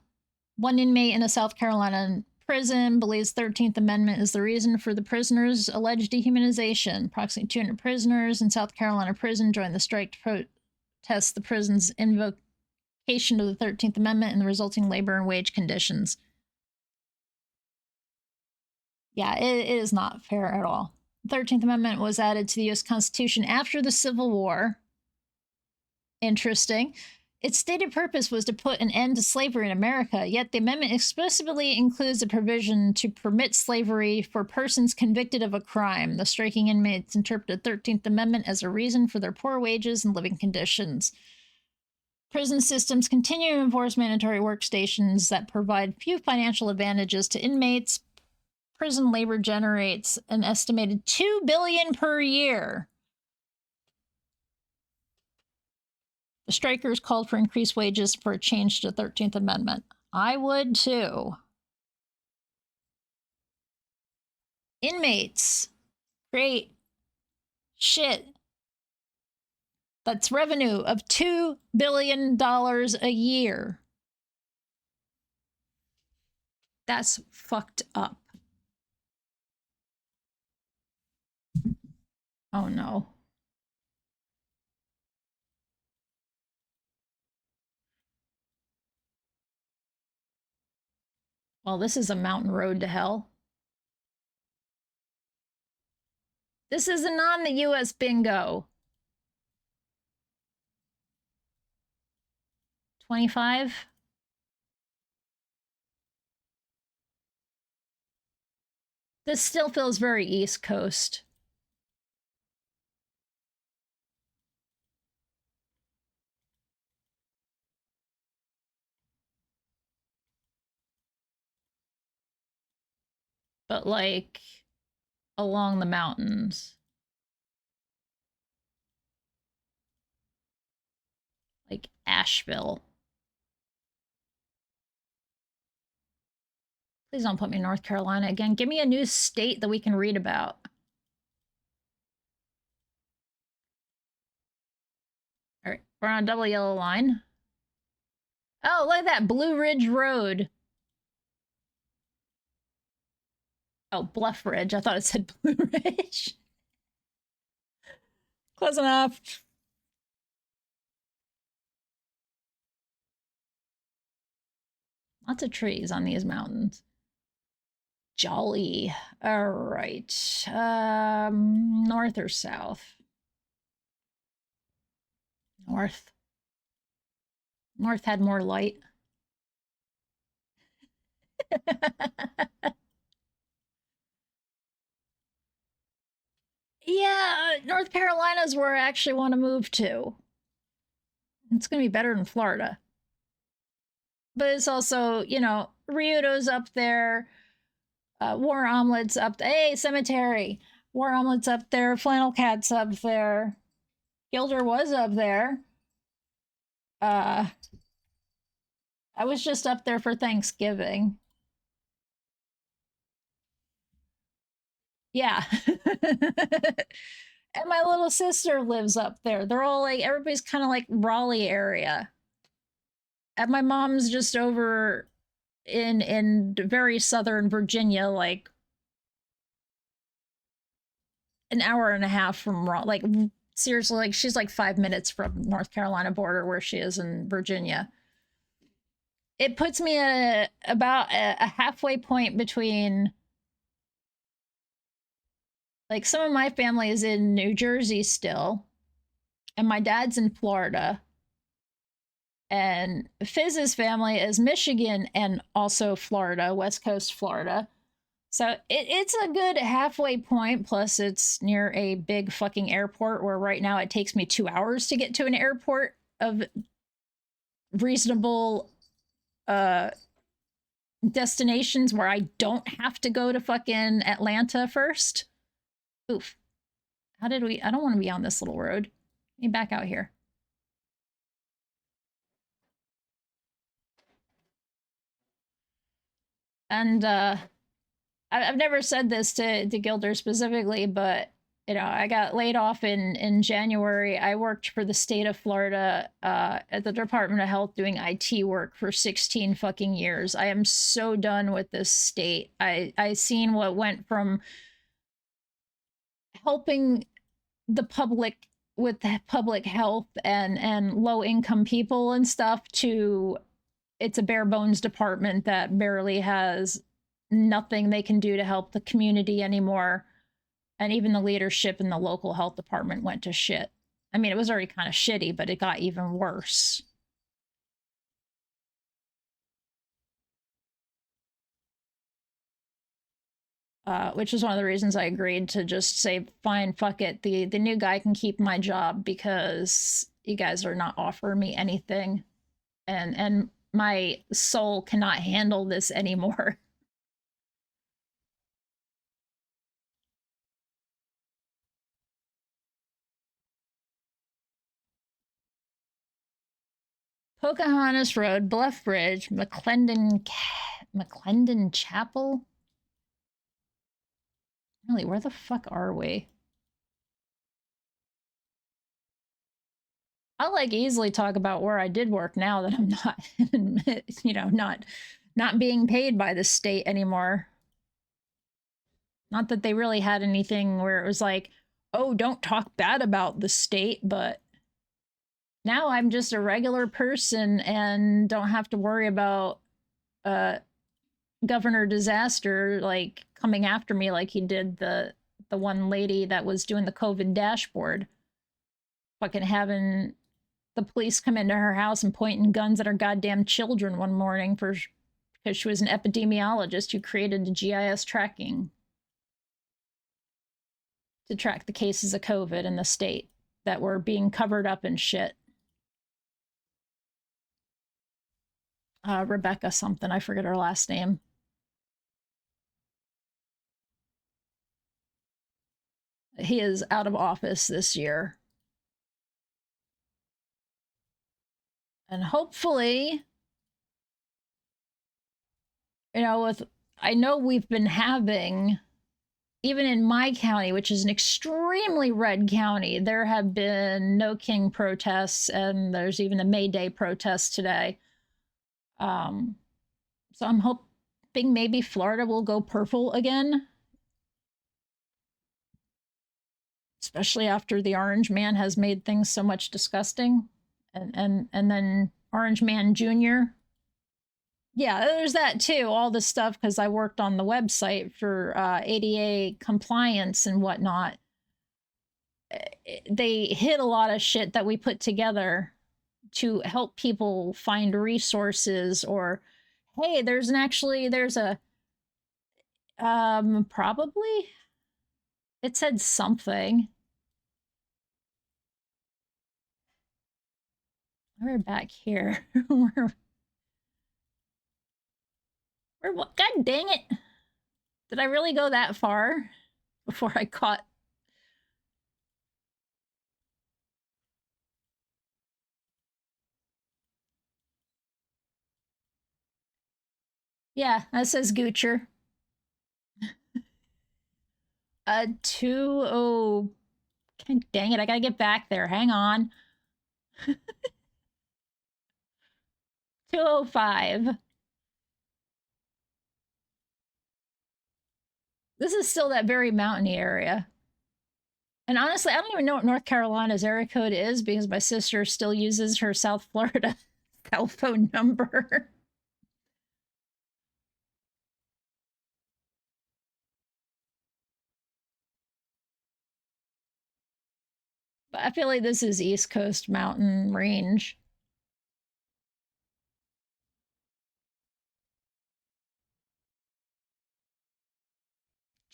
One inmate in a South Carolina prison believes 13th Amendment is the reason for the prisoners' alleged dehumanization. Approximately 200 prisoners in South Carolina prison joined the strike to protest the prison's invocation of the 13th Amendment and the resulting labor and wage conditions. Yeah, it is not fair at all. The 13th Amendment was added to the U.S. Constitution after the Civil War. Interesting. Its stated purpose was to put an end to slavery in America, yet the amendment explicitly includes a provision to permit slavery for persons convicted of a crime. The striking inmates interpreted the 13th Amendment as a reason for their poor wages and living conditions. Prison systems continue to enforce mandatory workstations that provide few financial advantages to inmates. Prison labor generates an estimated $2 billion per year. The strikers called for increased wages for a change to the 13th Amendment. I would too. Inmates. Great shit. That's revenue of $2 billion a year. That's fucked up. Oh no. Well, this is a mountain road to hell. This isn't on the US bingo. 25? This still feels very East Coast. But like along the mountains. Like Asheville. Please don't put me in North Carolina again. Give me a new state that we can read about. All right, we're on a double yellow line. Oh, look at that, Blue Ridge Road. Oh, Bluff Ridge. I thought it said Blue Ridge. Close enough. Lots of trees on these mountains. Jolly. All right. North or south? North. North had more light. Yeah, North Carolina's where I actually want to move to. It's going to be better than Florida. But it's also, you know, Ryudo's up there. War Omelet's up there. Hey, Cemetery. War Omelet's up there. Flannel Cat's up there. Gilder was up there. I was just up there for Thanksgiving. Yeah. And my little sister lives up there. They're all like, everybody's kind of like Raleigh area. And my mom's just over in very southern Virginia, like an hour and a half from like seriously, like she's like 5 minutes from North Carolina border where she is in Virginia. It puts me at about a halfway point between, like, some of my family is in New Jersey still, and my dad's in Florida. And Fizz's family is Michigan and also Florida, West Coast Florida. So it's a good halfway point, plus it's near a big fucking airport where right now it takes me 2 hours to get to an airport of reasonable destinations where I don't have to go to fucking Atlanta first. Oof. How did we... I don't want to be on this little road. Let me back out here. And I've never said this to Gilder specifically, but you know, I got laid off in January. I worked for the state of Florida at the Department of Health doing IT work for 16 fucking years. I am so done with this state. I seen what went from helping the public with the public health and low income people and stuff to it's a bare bones department that barely has nothing they can do to help the community anymore. And even the leadership in the local health department went to shit. I mean, it was already kind of shitty, but it got even worse. Which is one of the reasons I agreed to just say, fine, fuck it. The new guy can keep my job because you guys are not offering me anything. And my soul cannot handle this anymore. Pocahontas Road, Bluff Bridge, McClendon Chapel. Really, where the fuck are we? I'll like easily talk about where I did work now that I'm not, you know, not being paid by the state anymore. Not that they really had anything where it was like, oh, don't talk bad about the state, but now I'm just a regular person and don't have to worry about Governor Disaster like coming after me like he did the one lady that was doing the COVID dashboard. Fucking having the police come into her house and pointing guns at her goddamn children one morning because she was an epidemiologist who created the GIS tracking to track the cases of COVID in the state that were being covered up and shit. Rebecca something, I forget her last name. He is out of office this year. And hopefully, you know, I know we've been having, even in my county, which is an extremely red county, there have been no king protests, and there's even a May Day protest today. So I'm hoping maybe Florida will go purple again. Especially after the Orange Man has made things so much disgusting. And then Orange Man Jr. Yeah, there's that too, all this stuff, because I worked on the website for ADA compliance and whatnot. They hid a lot of shit that we put together to help people find resources, or hey, there's a probably it said something. We're back here. We're what? God dang it! Did I really go that far before I caught? Yeah, that says Goocher. 20. God dang it! I gotta get back there. Hang on. 205. This is still that very mountainy area. And honestly, I don't even know what North Carolina's area code is because my sister still uses her South Florida cell phone number. But I feel like this is East Coast mountain range.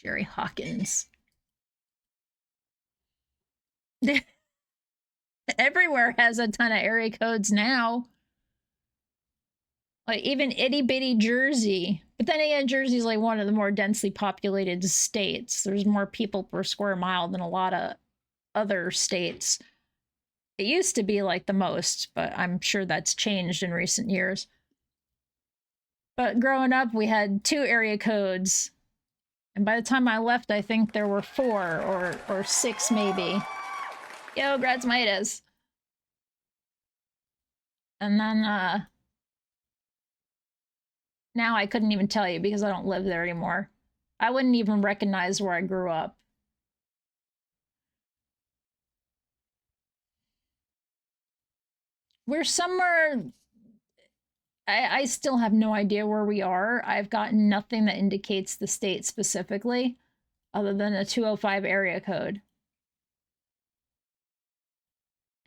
Jerry Hawkins. Everywhere has a ton of area codes now. Like even itty bitty Jersey. But then again, Jersey's like one of the more densely populated states. There's more people per square mile than a lot of other states. It used to be like the most, but I'm sure that's changed in recent years. But growing up, we had 2 area codes. And by the time I left, I think there were 4 or 6 maybe. Yo, Gradsmitis. And then, now I couldn't even tell you because I don't live there anymore. I wouldn't even recognize where I grew up. We're somewhere... I still have no idea where we are. I've got nothing that indicates the state specifically, other than a 205 area code.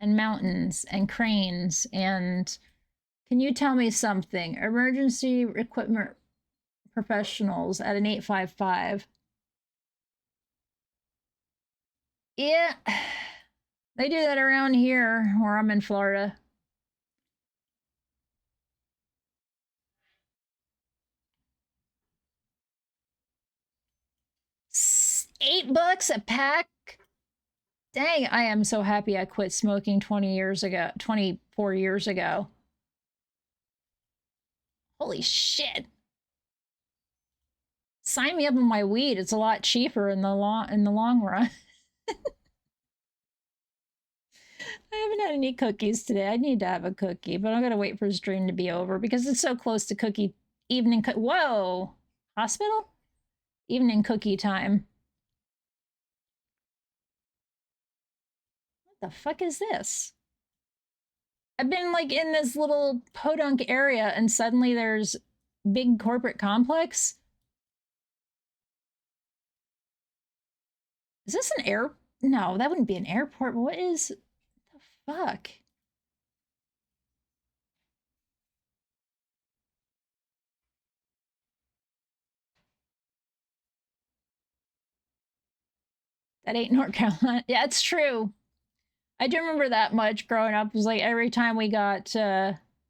And mountains, and cranes, and... Can you tell me something? Emergency equipment professionals at an 855. Yeah, they do that around here, where I'm in Florida. $8 a pack? Dang, I am so happy I quit smoking 24 years ago. Holy shit. Sign me up on my weed. It's a lot cheaper in the long run. I haven't had any cookies today. I need to have a cookie, but I'm gonna wait for stream to be over because it's so close to evening. Whoa, hospital? Evening cookie time. What the fuck is this? I've been like in this little podunk area and suddenly there's big corporate complex. Is this an air? No, that wouldn't be an airport. What is the fuck? That ain't North Carolina. Yeah, it's true. I do remember that much growing up. It was like every time we got,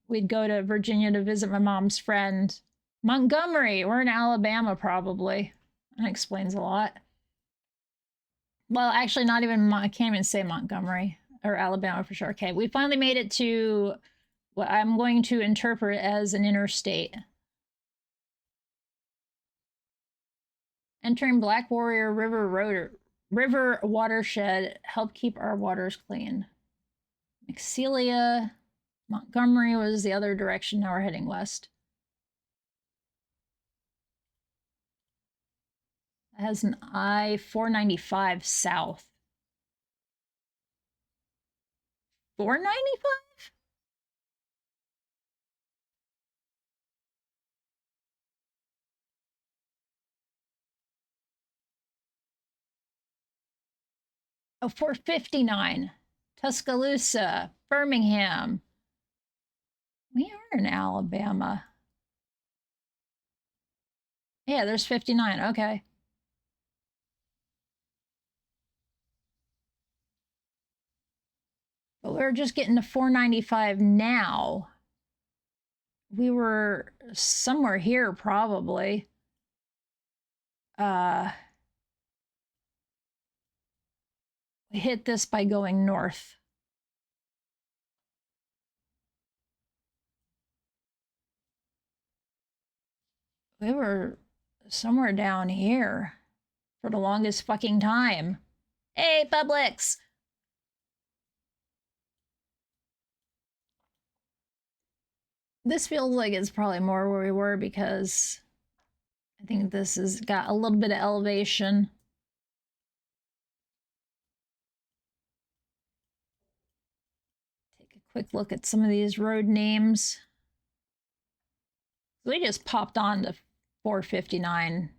we'd go to Virginia to visit my mom's friend. Montgomery, we're in Alabama probably. That explains a lot. Well, actually not even, I can't even say Montgomery or Alabama for sure. Okay, we finally made it to what I'm going to interpret as an interstate. Entering Black Warrior River watershed, help keep our waters clean. McCelia, Montgomery was the other direction. Now we're heading west. It has an I-495 south. 495? Oh, 459. Tuscaloosa, Birmingham. We are in Alabama. Yeah, there's 59. Okay. But we're just getting to 495 now. We were somewhere here, probably. We hit this by going north. We were somewhere down here for the longest fucking time. Hey, Publix! This feels like it's probably more where we were because I think this has got a little bit of elevation. Take a quick look at some of these road names. We just popped on to 459.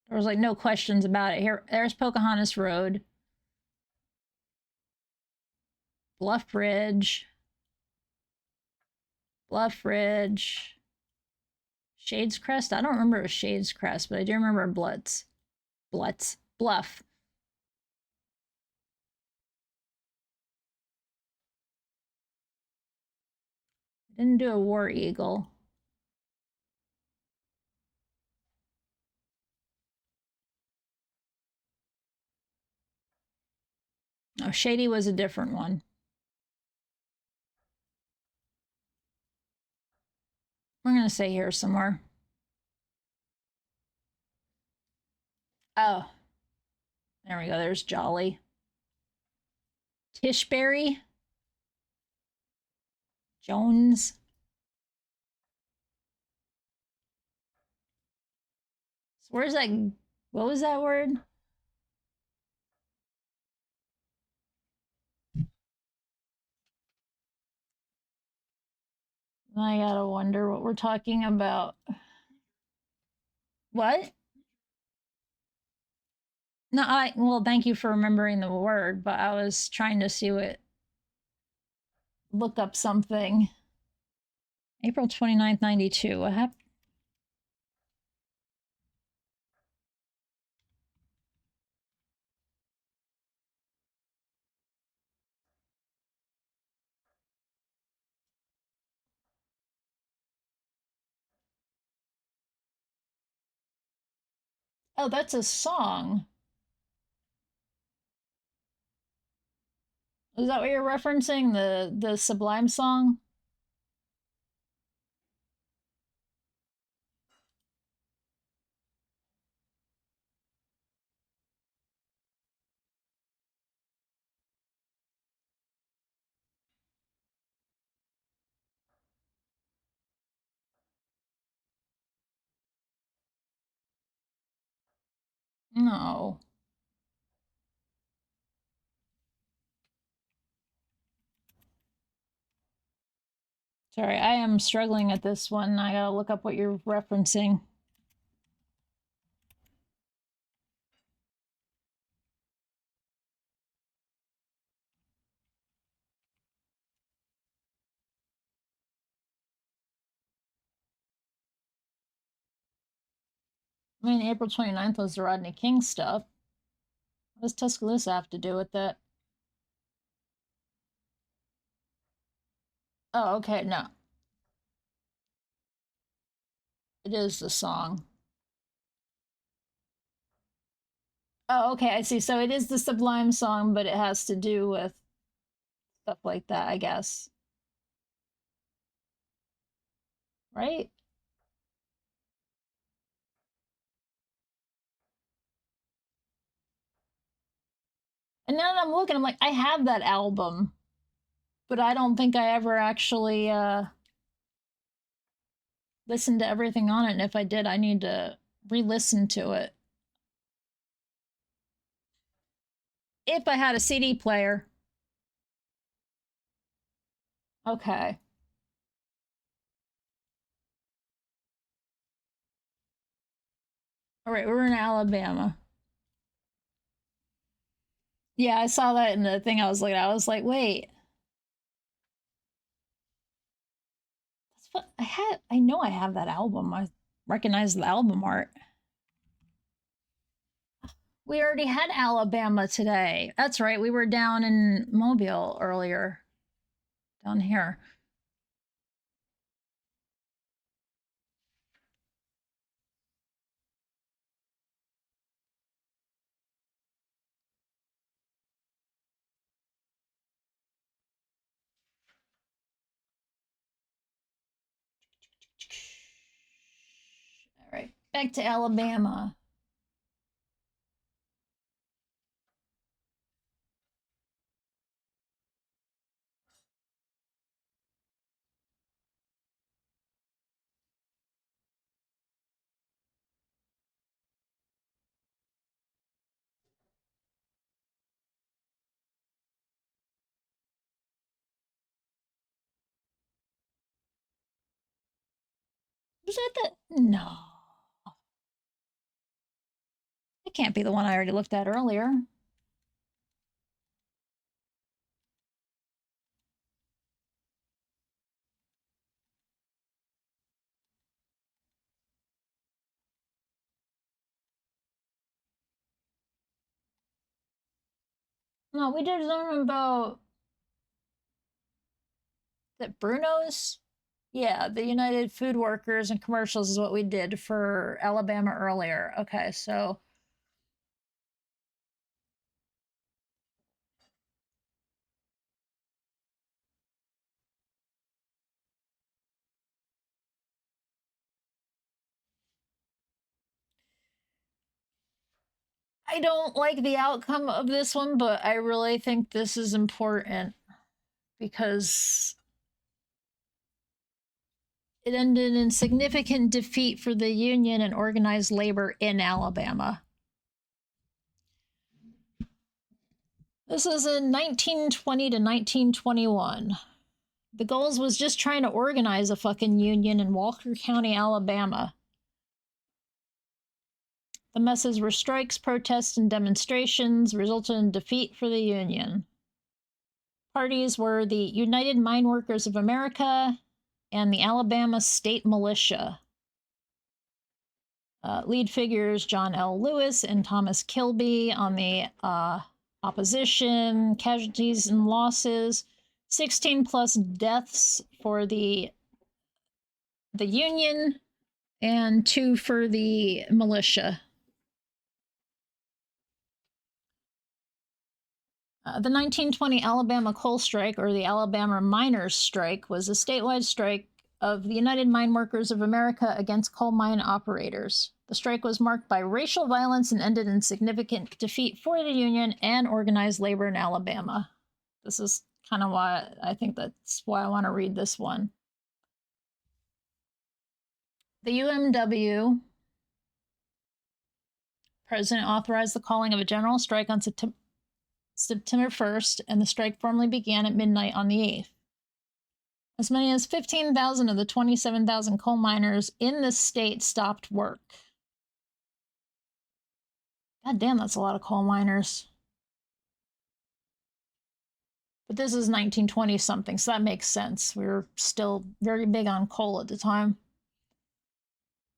There was like no questions about it. Here, there's Pocahontas Road. Bluff Ridge. Bluff Ridge. Shades Crest? I don't remember it was Shades Crest, but I do remember Bluff. Didn't do a War Eagle. Oh, Shady was a different one. We're gonna say here somewhere. Oh, there we go. There's Jolly. Tishberry. Jones. So where's that? What was that word? I gotta wonder what we're talking about. What? No, well, thank you for remembering the word, but I was trying to see what, look up something. April 29th, 92. What happened? Oh, that's a song. Is that what you're referencing? The Sublime song? No. Sorry, I am struggling at this one. I gotta look up what you're referencing. I mean, April 29th was the Rodney King stuff. What does Tuscaloosa have to do with that? Oh, okay, no. It is the song. Oh, okay, I see. So it is the Sublime song, but it has to do with stuff like that, I guess. Right? And now that I'm looking, I'm like, I have that album, but I don't think I ever actually listened to everything on it. And if I did, I need to re-listen to it. If I had a CD player. Okay. All right, we're in Alabama. Yeah, I saw that in the thing I was looking at. I was like, wait. That's what I had. I know I have that album. I recognize the album art. We already had Alabama today. That's right. We were down in Mobile earlier. Down here. All right, back to Alabama. Was that the? No. It can't be the one I already looked at earlier. No, we did learn about that Bruno's. Yeah, the United Food Workers and Commercials is what we did for Alabama earlier. Okay, so I don't like the outcome of this one, but I really think this is important because it ended in significant defeat for the union and organized labor in Alabama. This is in 1920 to 1921. The goals was just trying to organize a fucking union in Walker County, Alabama. The messes were strikes, protests, and demonstrations, resulted in defeat for the union. Parties were the United Mine Workers of America and the Alabama State Militia. Lead figures John L. Lewis and Thomas Kilby on the opposition, casualties and losses, 16 plus deaths for the union and 2 for the militia. The 1920 Alabama coal strike, or the Alabama Miners' Strike, was a statewide strike of the United Mine Workers of America against coal mine operators. The strike was marked by racial violence and ended in significant defeat for the union and organized labor in Alabama. This is kind of why I think that's why I want to read this one. The UMW president authorized the calling of a general strike on September 1st, and the strike formally began at midnight on the 8th. As many as 15,000 of the 27,000 coal miners in the state stopped work. God damn, that's a lot of coal miners. But this is 1920 something, so that makes sense. We were still very big on coal at the time.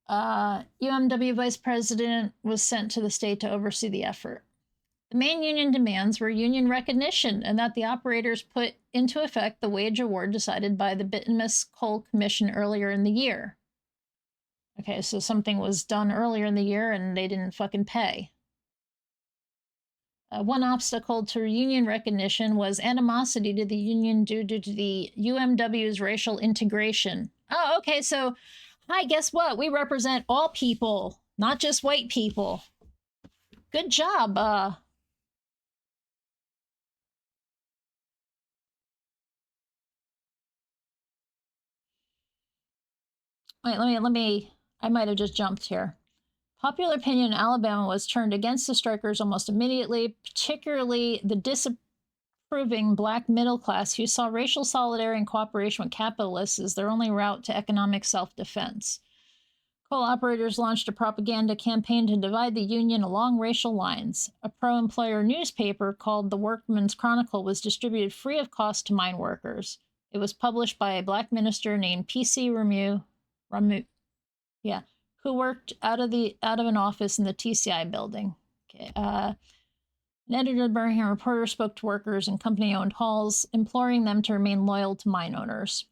UMW vice president was sent to the state to oversee the effort. The main union demands were union recognition and that the operators put into effect the wage award decided by the Bituminous Coal Commission earlier in the year. Okay, so something was done earlier in the year and they didn't fucking pay. One obstacle to union recognition was animosity to the union due to the UMW's racial integration. Oh, okay, so, hi, guess what? We represent all people, not just white people. Good job, Wait, let me, I might have just jumped here. Popular opinion in Alabama was turned against the strikers almost immediately, particularly the disapproving black middle class who saw racial solidarity and cooperation with capitalists as their only route to economic self-defense. Coal operators launched a propaganda campaign to divide the union along racial lines. A pro-employer newspaper called the Workman's Chronicle was distributed free of cost to mine workers. It was published by a black minister named P.C. Ramu, who worked out of an office in the TCI building. Okay. An editor of the Birmingham Reporter spoke to workers in company-owned halls, imploring them to remain loyal to mine owners.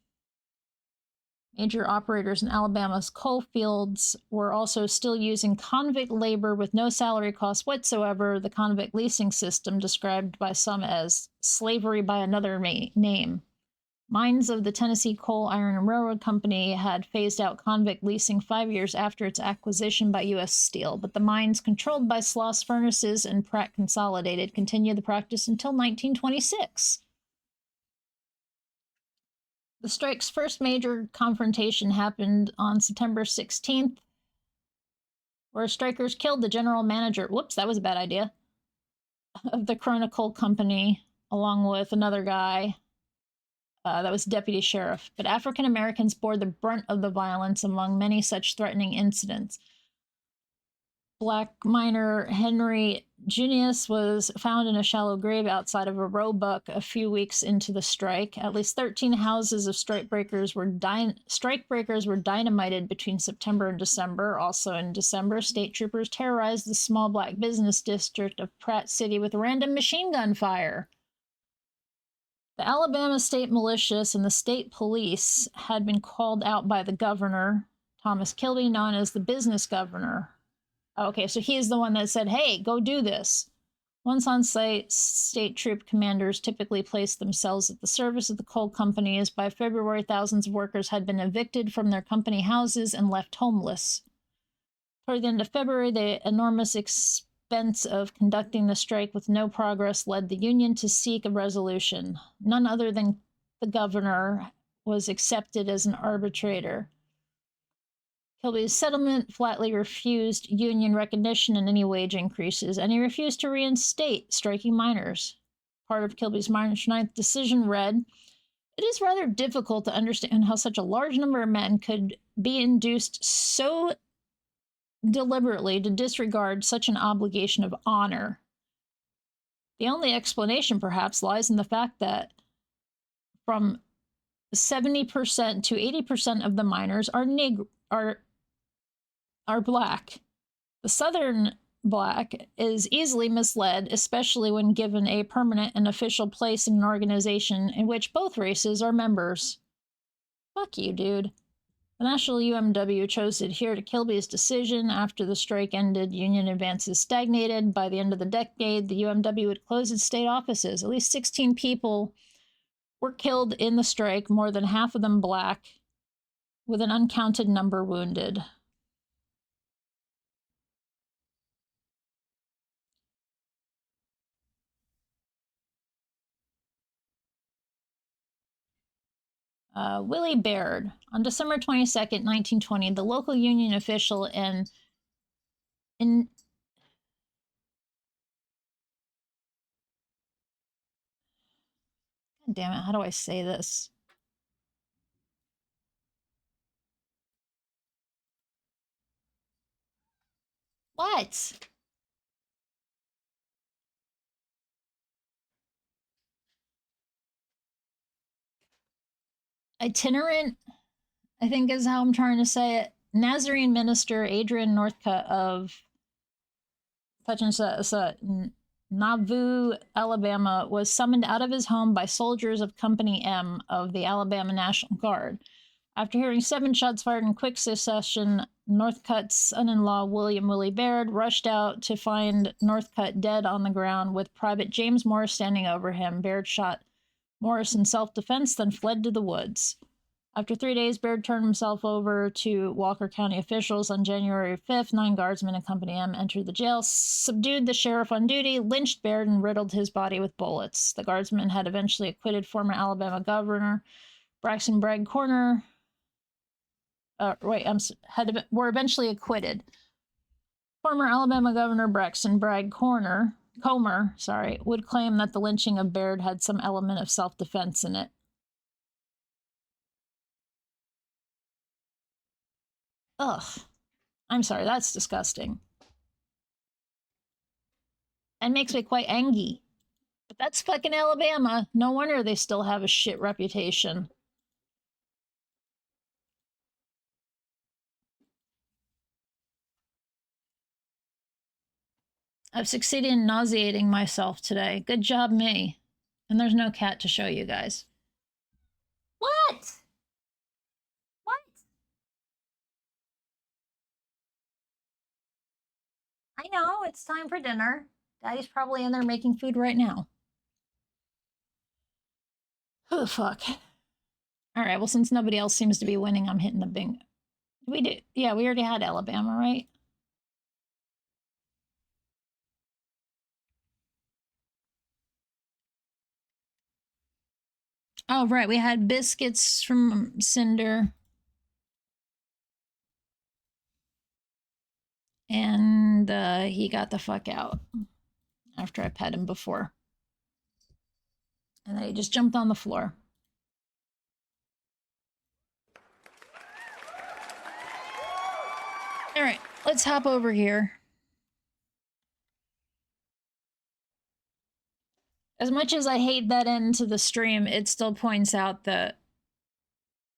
Major operators in Alabama's coal fields were also still using convict labor with no salary costs whatsoever, the convict leasing system described by some as slavery by another name. Mines of the Tennessee Coal, Iron, and Railroad Company had phased out convict leasing 5 years after its acquisition by U.S. Steel, but the mines controlled by Sloss Furnaces and Pratt Consolidated continued the practice until 1926. The strike's first major confrontation happened on September 16th, where strikers killed the general manager, whoops, that was a bad idea, of the Chronicle Company, along with another guy. That was deputy sheriff, but African Americans bore the brunt of the violence among many such threatening incidents. Black miner Henry Junius was found in a shallow grave outside of a Roebuck a few weeks into the strike. At least 13 houses of strikebreakers were dynamited between September and December. Also in December, state troopers terrorized the small black business district of Pratt City with random machine gun fire. The Alabama State Militia and the state police had been called out by the governor, Thomas Kilby, known as the business governor. Okay, so he's the one that said, hey, go do this. Once on site, state troop commanders typically placed themselves at the service of the coal companies. By February, thousands of workers had been evicted from their company houses and left homeless. Toward the end of February, the enormous expense of conducting the strike with no progress led the union to seek a resolution. None other than the governor was accepted as an arbitrator. Kilby's settlement flatly refused union recognition and any wage increases, and he refused to reinstate striking miners. Part of Kilby's March 9th decision read, "It is rather difficult to understand how such a large number of men could be induced so deliberately to disregard such an obligation of honor. The only explanation, perhaps, lies in the fact that from 70% to 80% of the miners are black. The Southern black is easily misled, especially when given a permanent and official place in an organization in which both races are members." Fuck you, dude. The National UMW chose to adhere to Kilby's decision. After the strike ended, union advances stagnated. By the end of the decade, the UMW would close its state offices. At least 16 people were killed in the strike, more than half of them black, with an uncounted number wounded. Willie Baird. On December 22nd, 1920, the local union official in God damn it, how do I say this? What? Itinerant, I think is how I'm trying to say it. Nazarene minister Adrian Northcutt of Nauvoo, Alabama, was summoned out of his home by soldiers of Company M of the Alabama National Guard. After hearing 7 shots fired in quick succession, Northcutt's son-in-law, William Willie Baird, rushed out to find Northcutt dead on the ground with Private James Morris standing over him. Baird shot Morris in self-defense, then fled to the woods. After 3 days, Baird turned himself over to Walker County officials. On January 5th, 9 guardsmen in Company M entered the jail, subdued the sheriff on duty, lynched Baird, and riddled his body with bullets. The guardsmen had eventually acquitted former Alabama Governor Braxton Bragg Corner. Were eventually acquitted. Former Alabama Governor Braxton Bragg Comer, would claim that the lynching of Baird had some element of self-defense in it. Ugh. I'm sorry, that's disgusting. And makes me quite angry. But that's fucking Alabama. No wonder they still have a shit reputation. I've succeeded in nauseating myself today. Good job, me. And there's no cat to show you guys. What? What? I know, it's time for dinner. Daddy's probably in there making food right now. Oh, fuck. All right, well, since nobody else seems to be winning, I'm hitting the bingo. We did. Yeah, we already had Alabama, right? Oh, right. We had biscuits from Cinder. And he got the fuck out after I pet him before. And then he just jumped on the floor. All right, let's hop over here. As much as I hate that end to the stream, it still points out that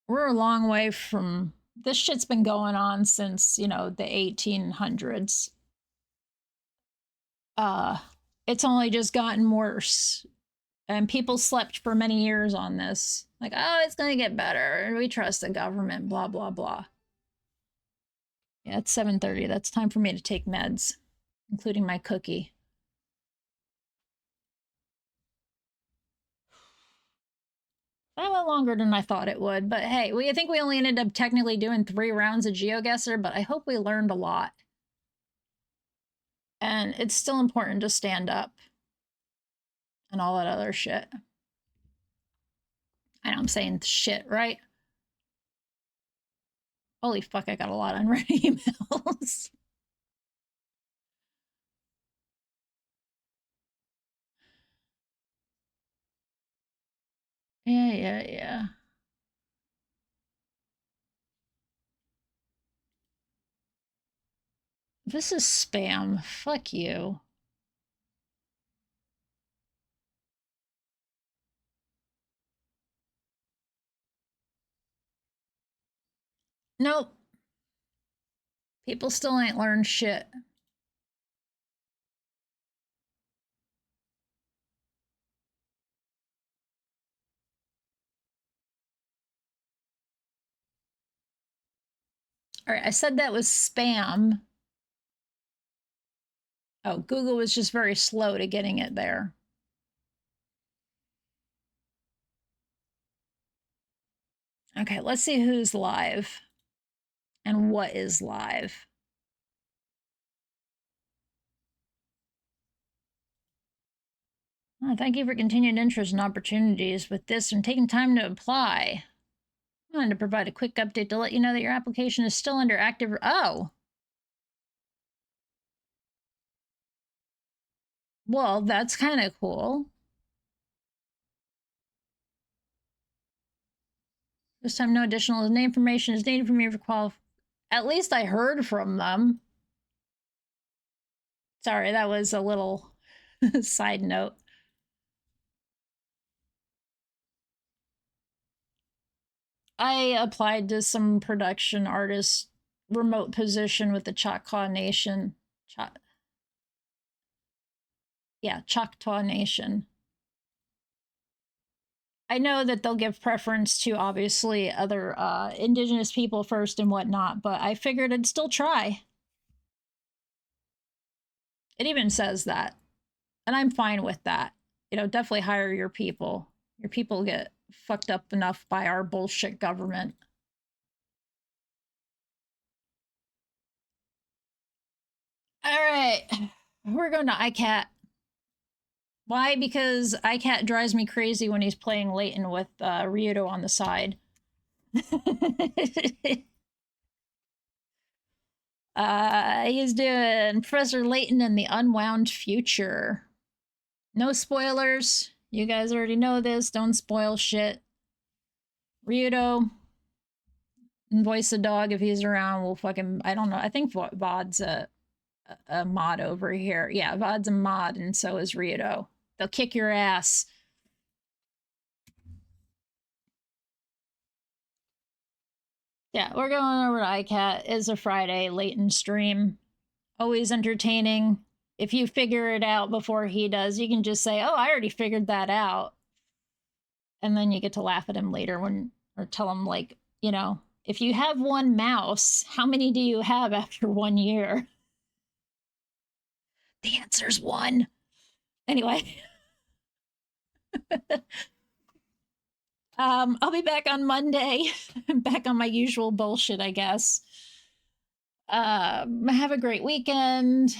we're a long way from... This shit's been going on since, you know, the 1800s. It's only just gotten worse. And people slept for many years on this. Like, oh, it's gonna get better. We trust the government, blah, blah, blah. Yeah, it's 7:30. That's time for me to take meds, including my cookie. That went longer than I thought it would, but hey, I think we only ended up technically doing 3 rounds of Geoguessr, but I hope we learned a lot. And it's still important to stand up and all that other shit. I know I'm saying shit, right? Holy fuck, I got a lot of unread emails. Yeah. This is spam. Fuck you. Nope. People still ain't learned shit. All right, I said that was spam. Oh, Google was just very slow to getting it there. Okay, let's see who's live and what is live. Oh, thank you for continued interest and opportunities with this and taking time to apply. I wanted to provide a quick update to let you know that your application is still under active. Oh. Well, that's kind of cool. This time, no additional information is needed from you for qualify. At least I heard from them. Sorry, that was a little side note. I applied to some production artist remote position with the Choctaw Nation. Choctaw Nation. I know that they'll give preference to obviously other indigenous people first and whatnot, but I figured I'd still try. It even says that. And I'm fine with that. You know, definitely hire your people. Your people get fucked up enough by our bullshit government. All right. We're going to ICAT. Why? Because ICAT drives me crazy when he's playing Layton with Ryudo on the side. He's doing Professor Layton and the Unwound Future. No spoilers. You guys already know this. Don't spoil shit. Ryudo, voice a dog if he's around. We'll fucking, I don't know. I think VOD's a mod over here. Yeah, VOD's a mod, and so is Ryudo. They'll kick your ass. Yeah, we're going over to ICAT. It's a Friday Layton stream. Always entertaining. If you figure it out before he does, you can just say, oh, I already figured that out. And then you get to laugh at him later or tell him, like, you know, if you have one mouse, how many do you have after 1 year? The answer's 1. Anyway. I'll be back on Monday. Back on my usual bullshit, I guess. Have a great weekend.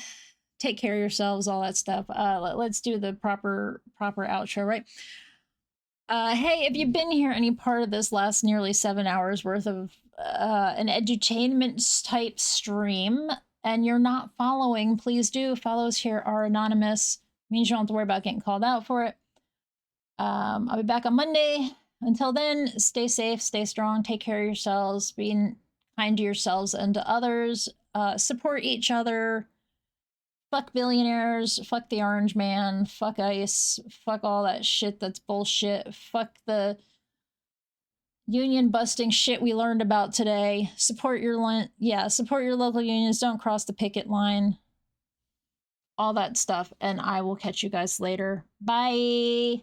Take care of yourselves, all that stuff. Let's do the proper outro, right? Hey, if you've been here any part of this last nearly 7 hours worth of an edutainment type stream and you're not following, please do. Follows here are anonymous. Means you don't have to worry about getting called out for it. I'll be back on Monday. Until then, stay safe, stay strong, take care of yourselves, be kind to yourselves and to others, support each other, fuck billionaires, fuck the orange man, fuck ICE, fuck all that shit that's bullshit, fuck the union busting shit we learned about today, support your local unions, don't cross the picket line, all that stuff, and I will catch you guys later. Bye!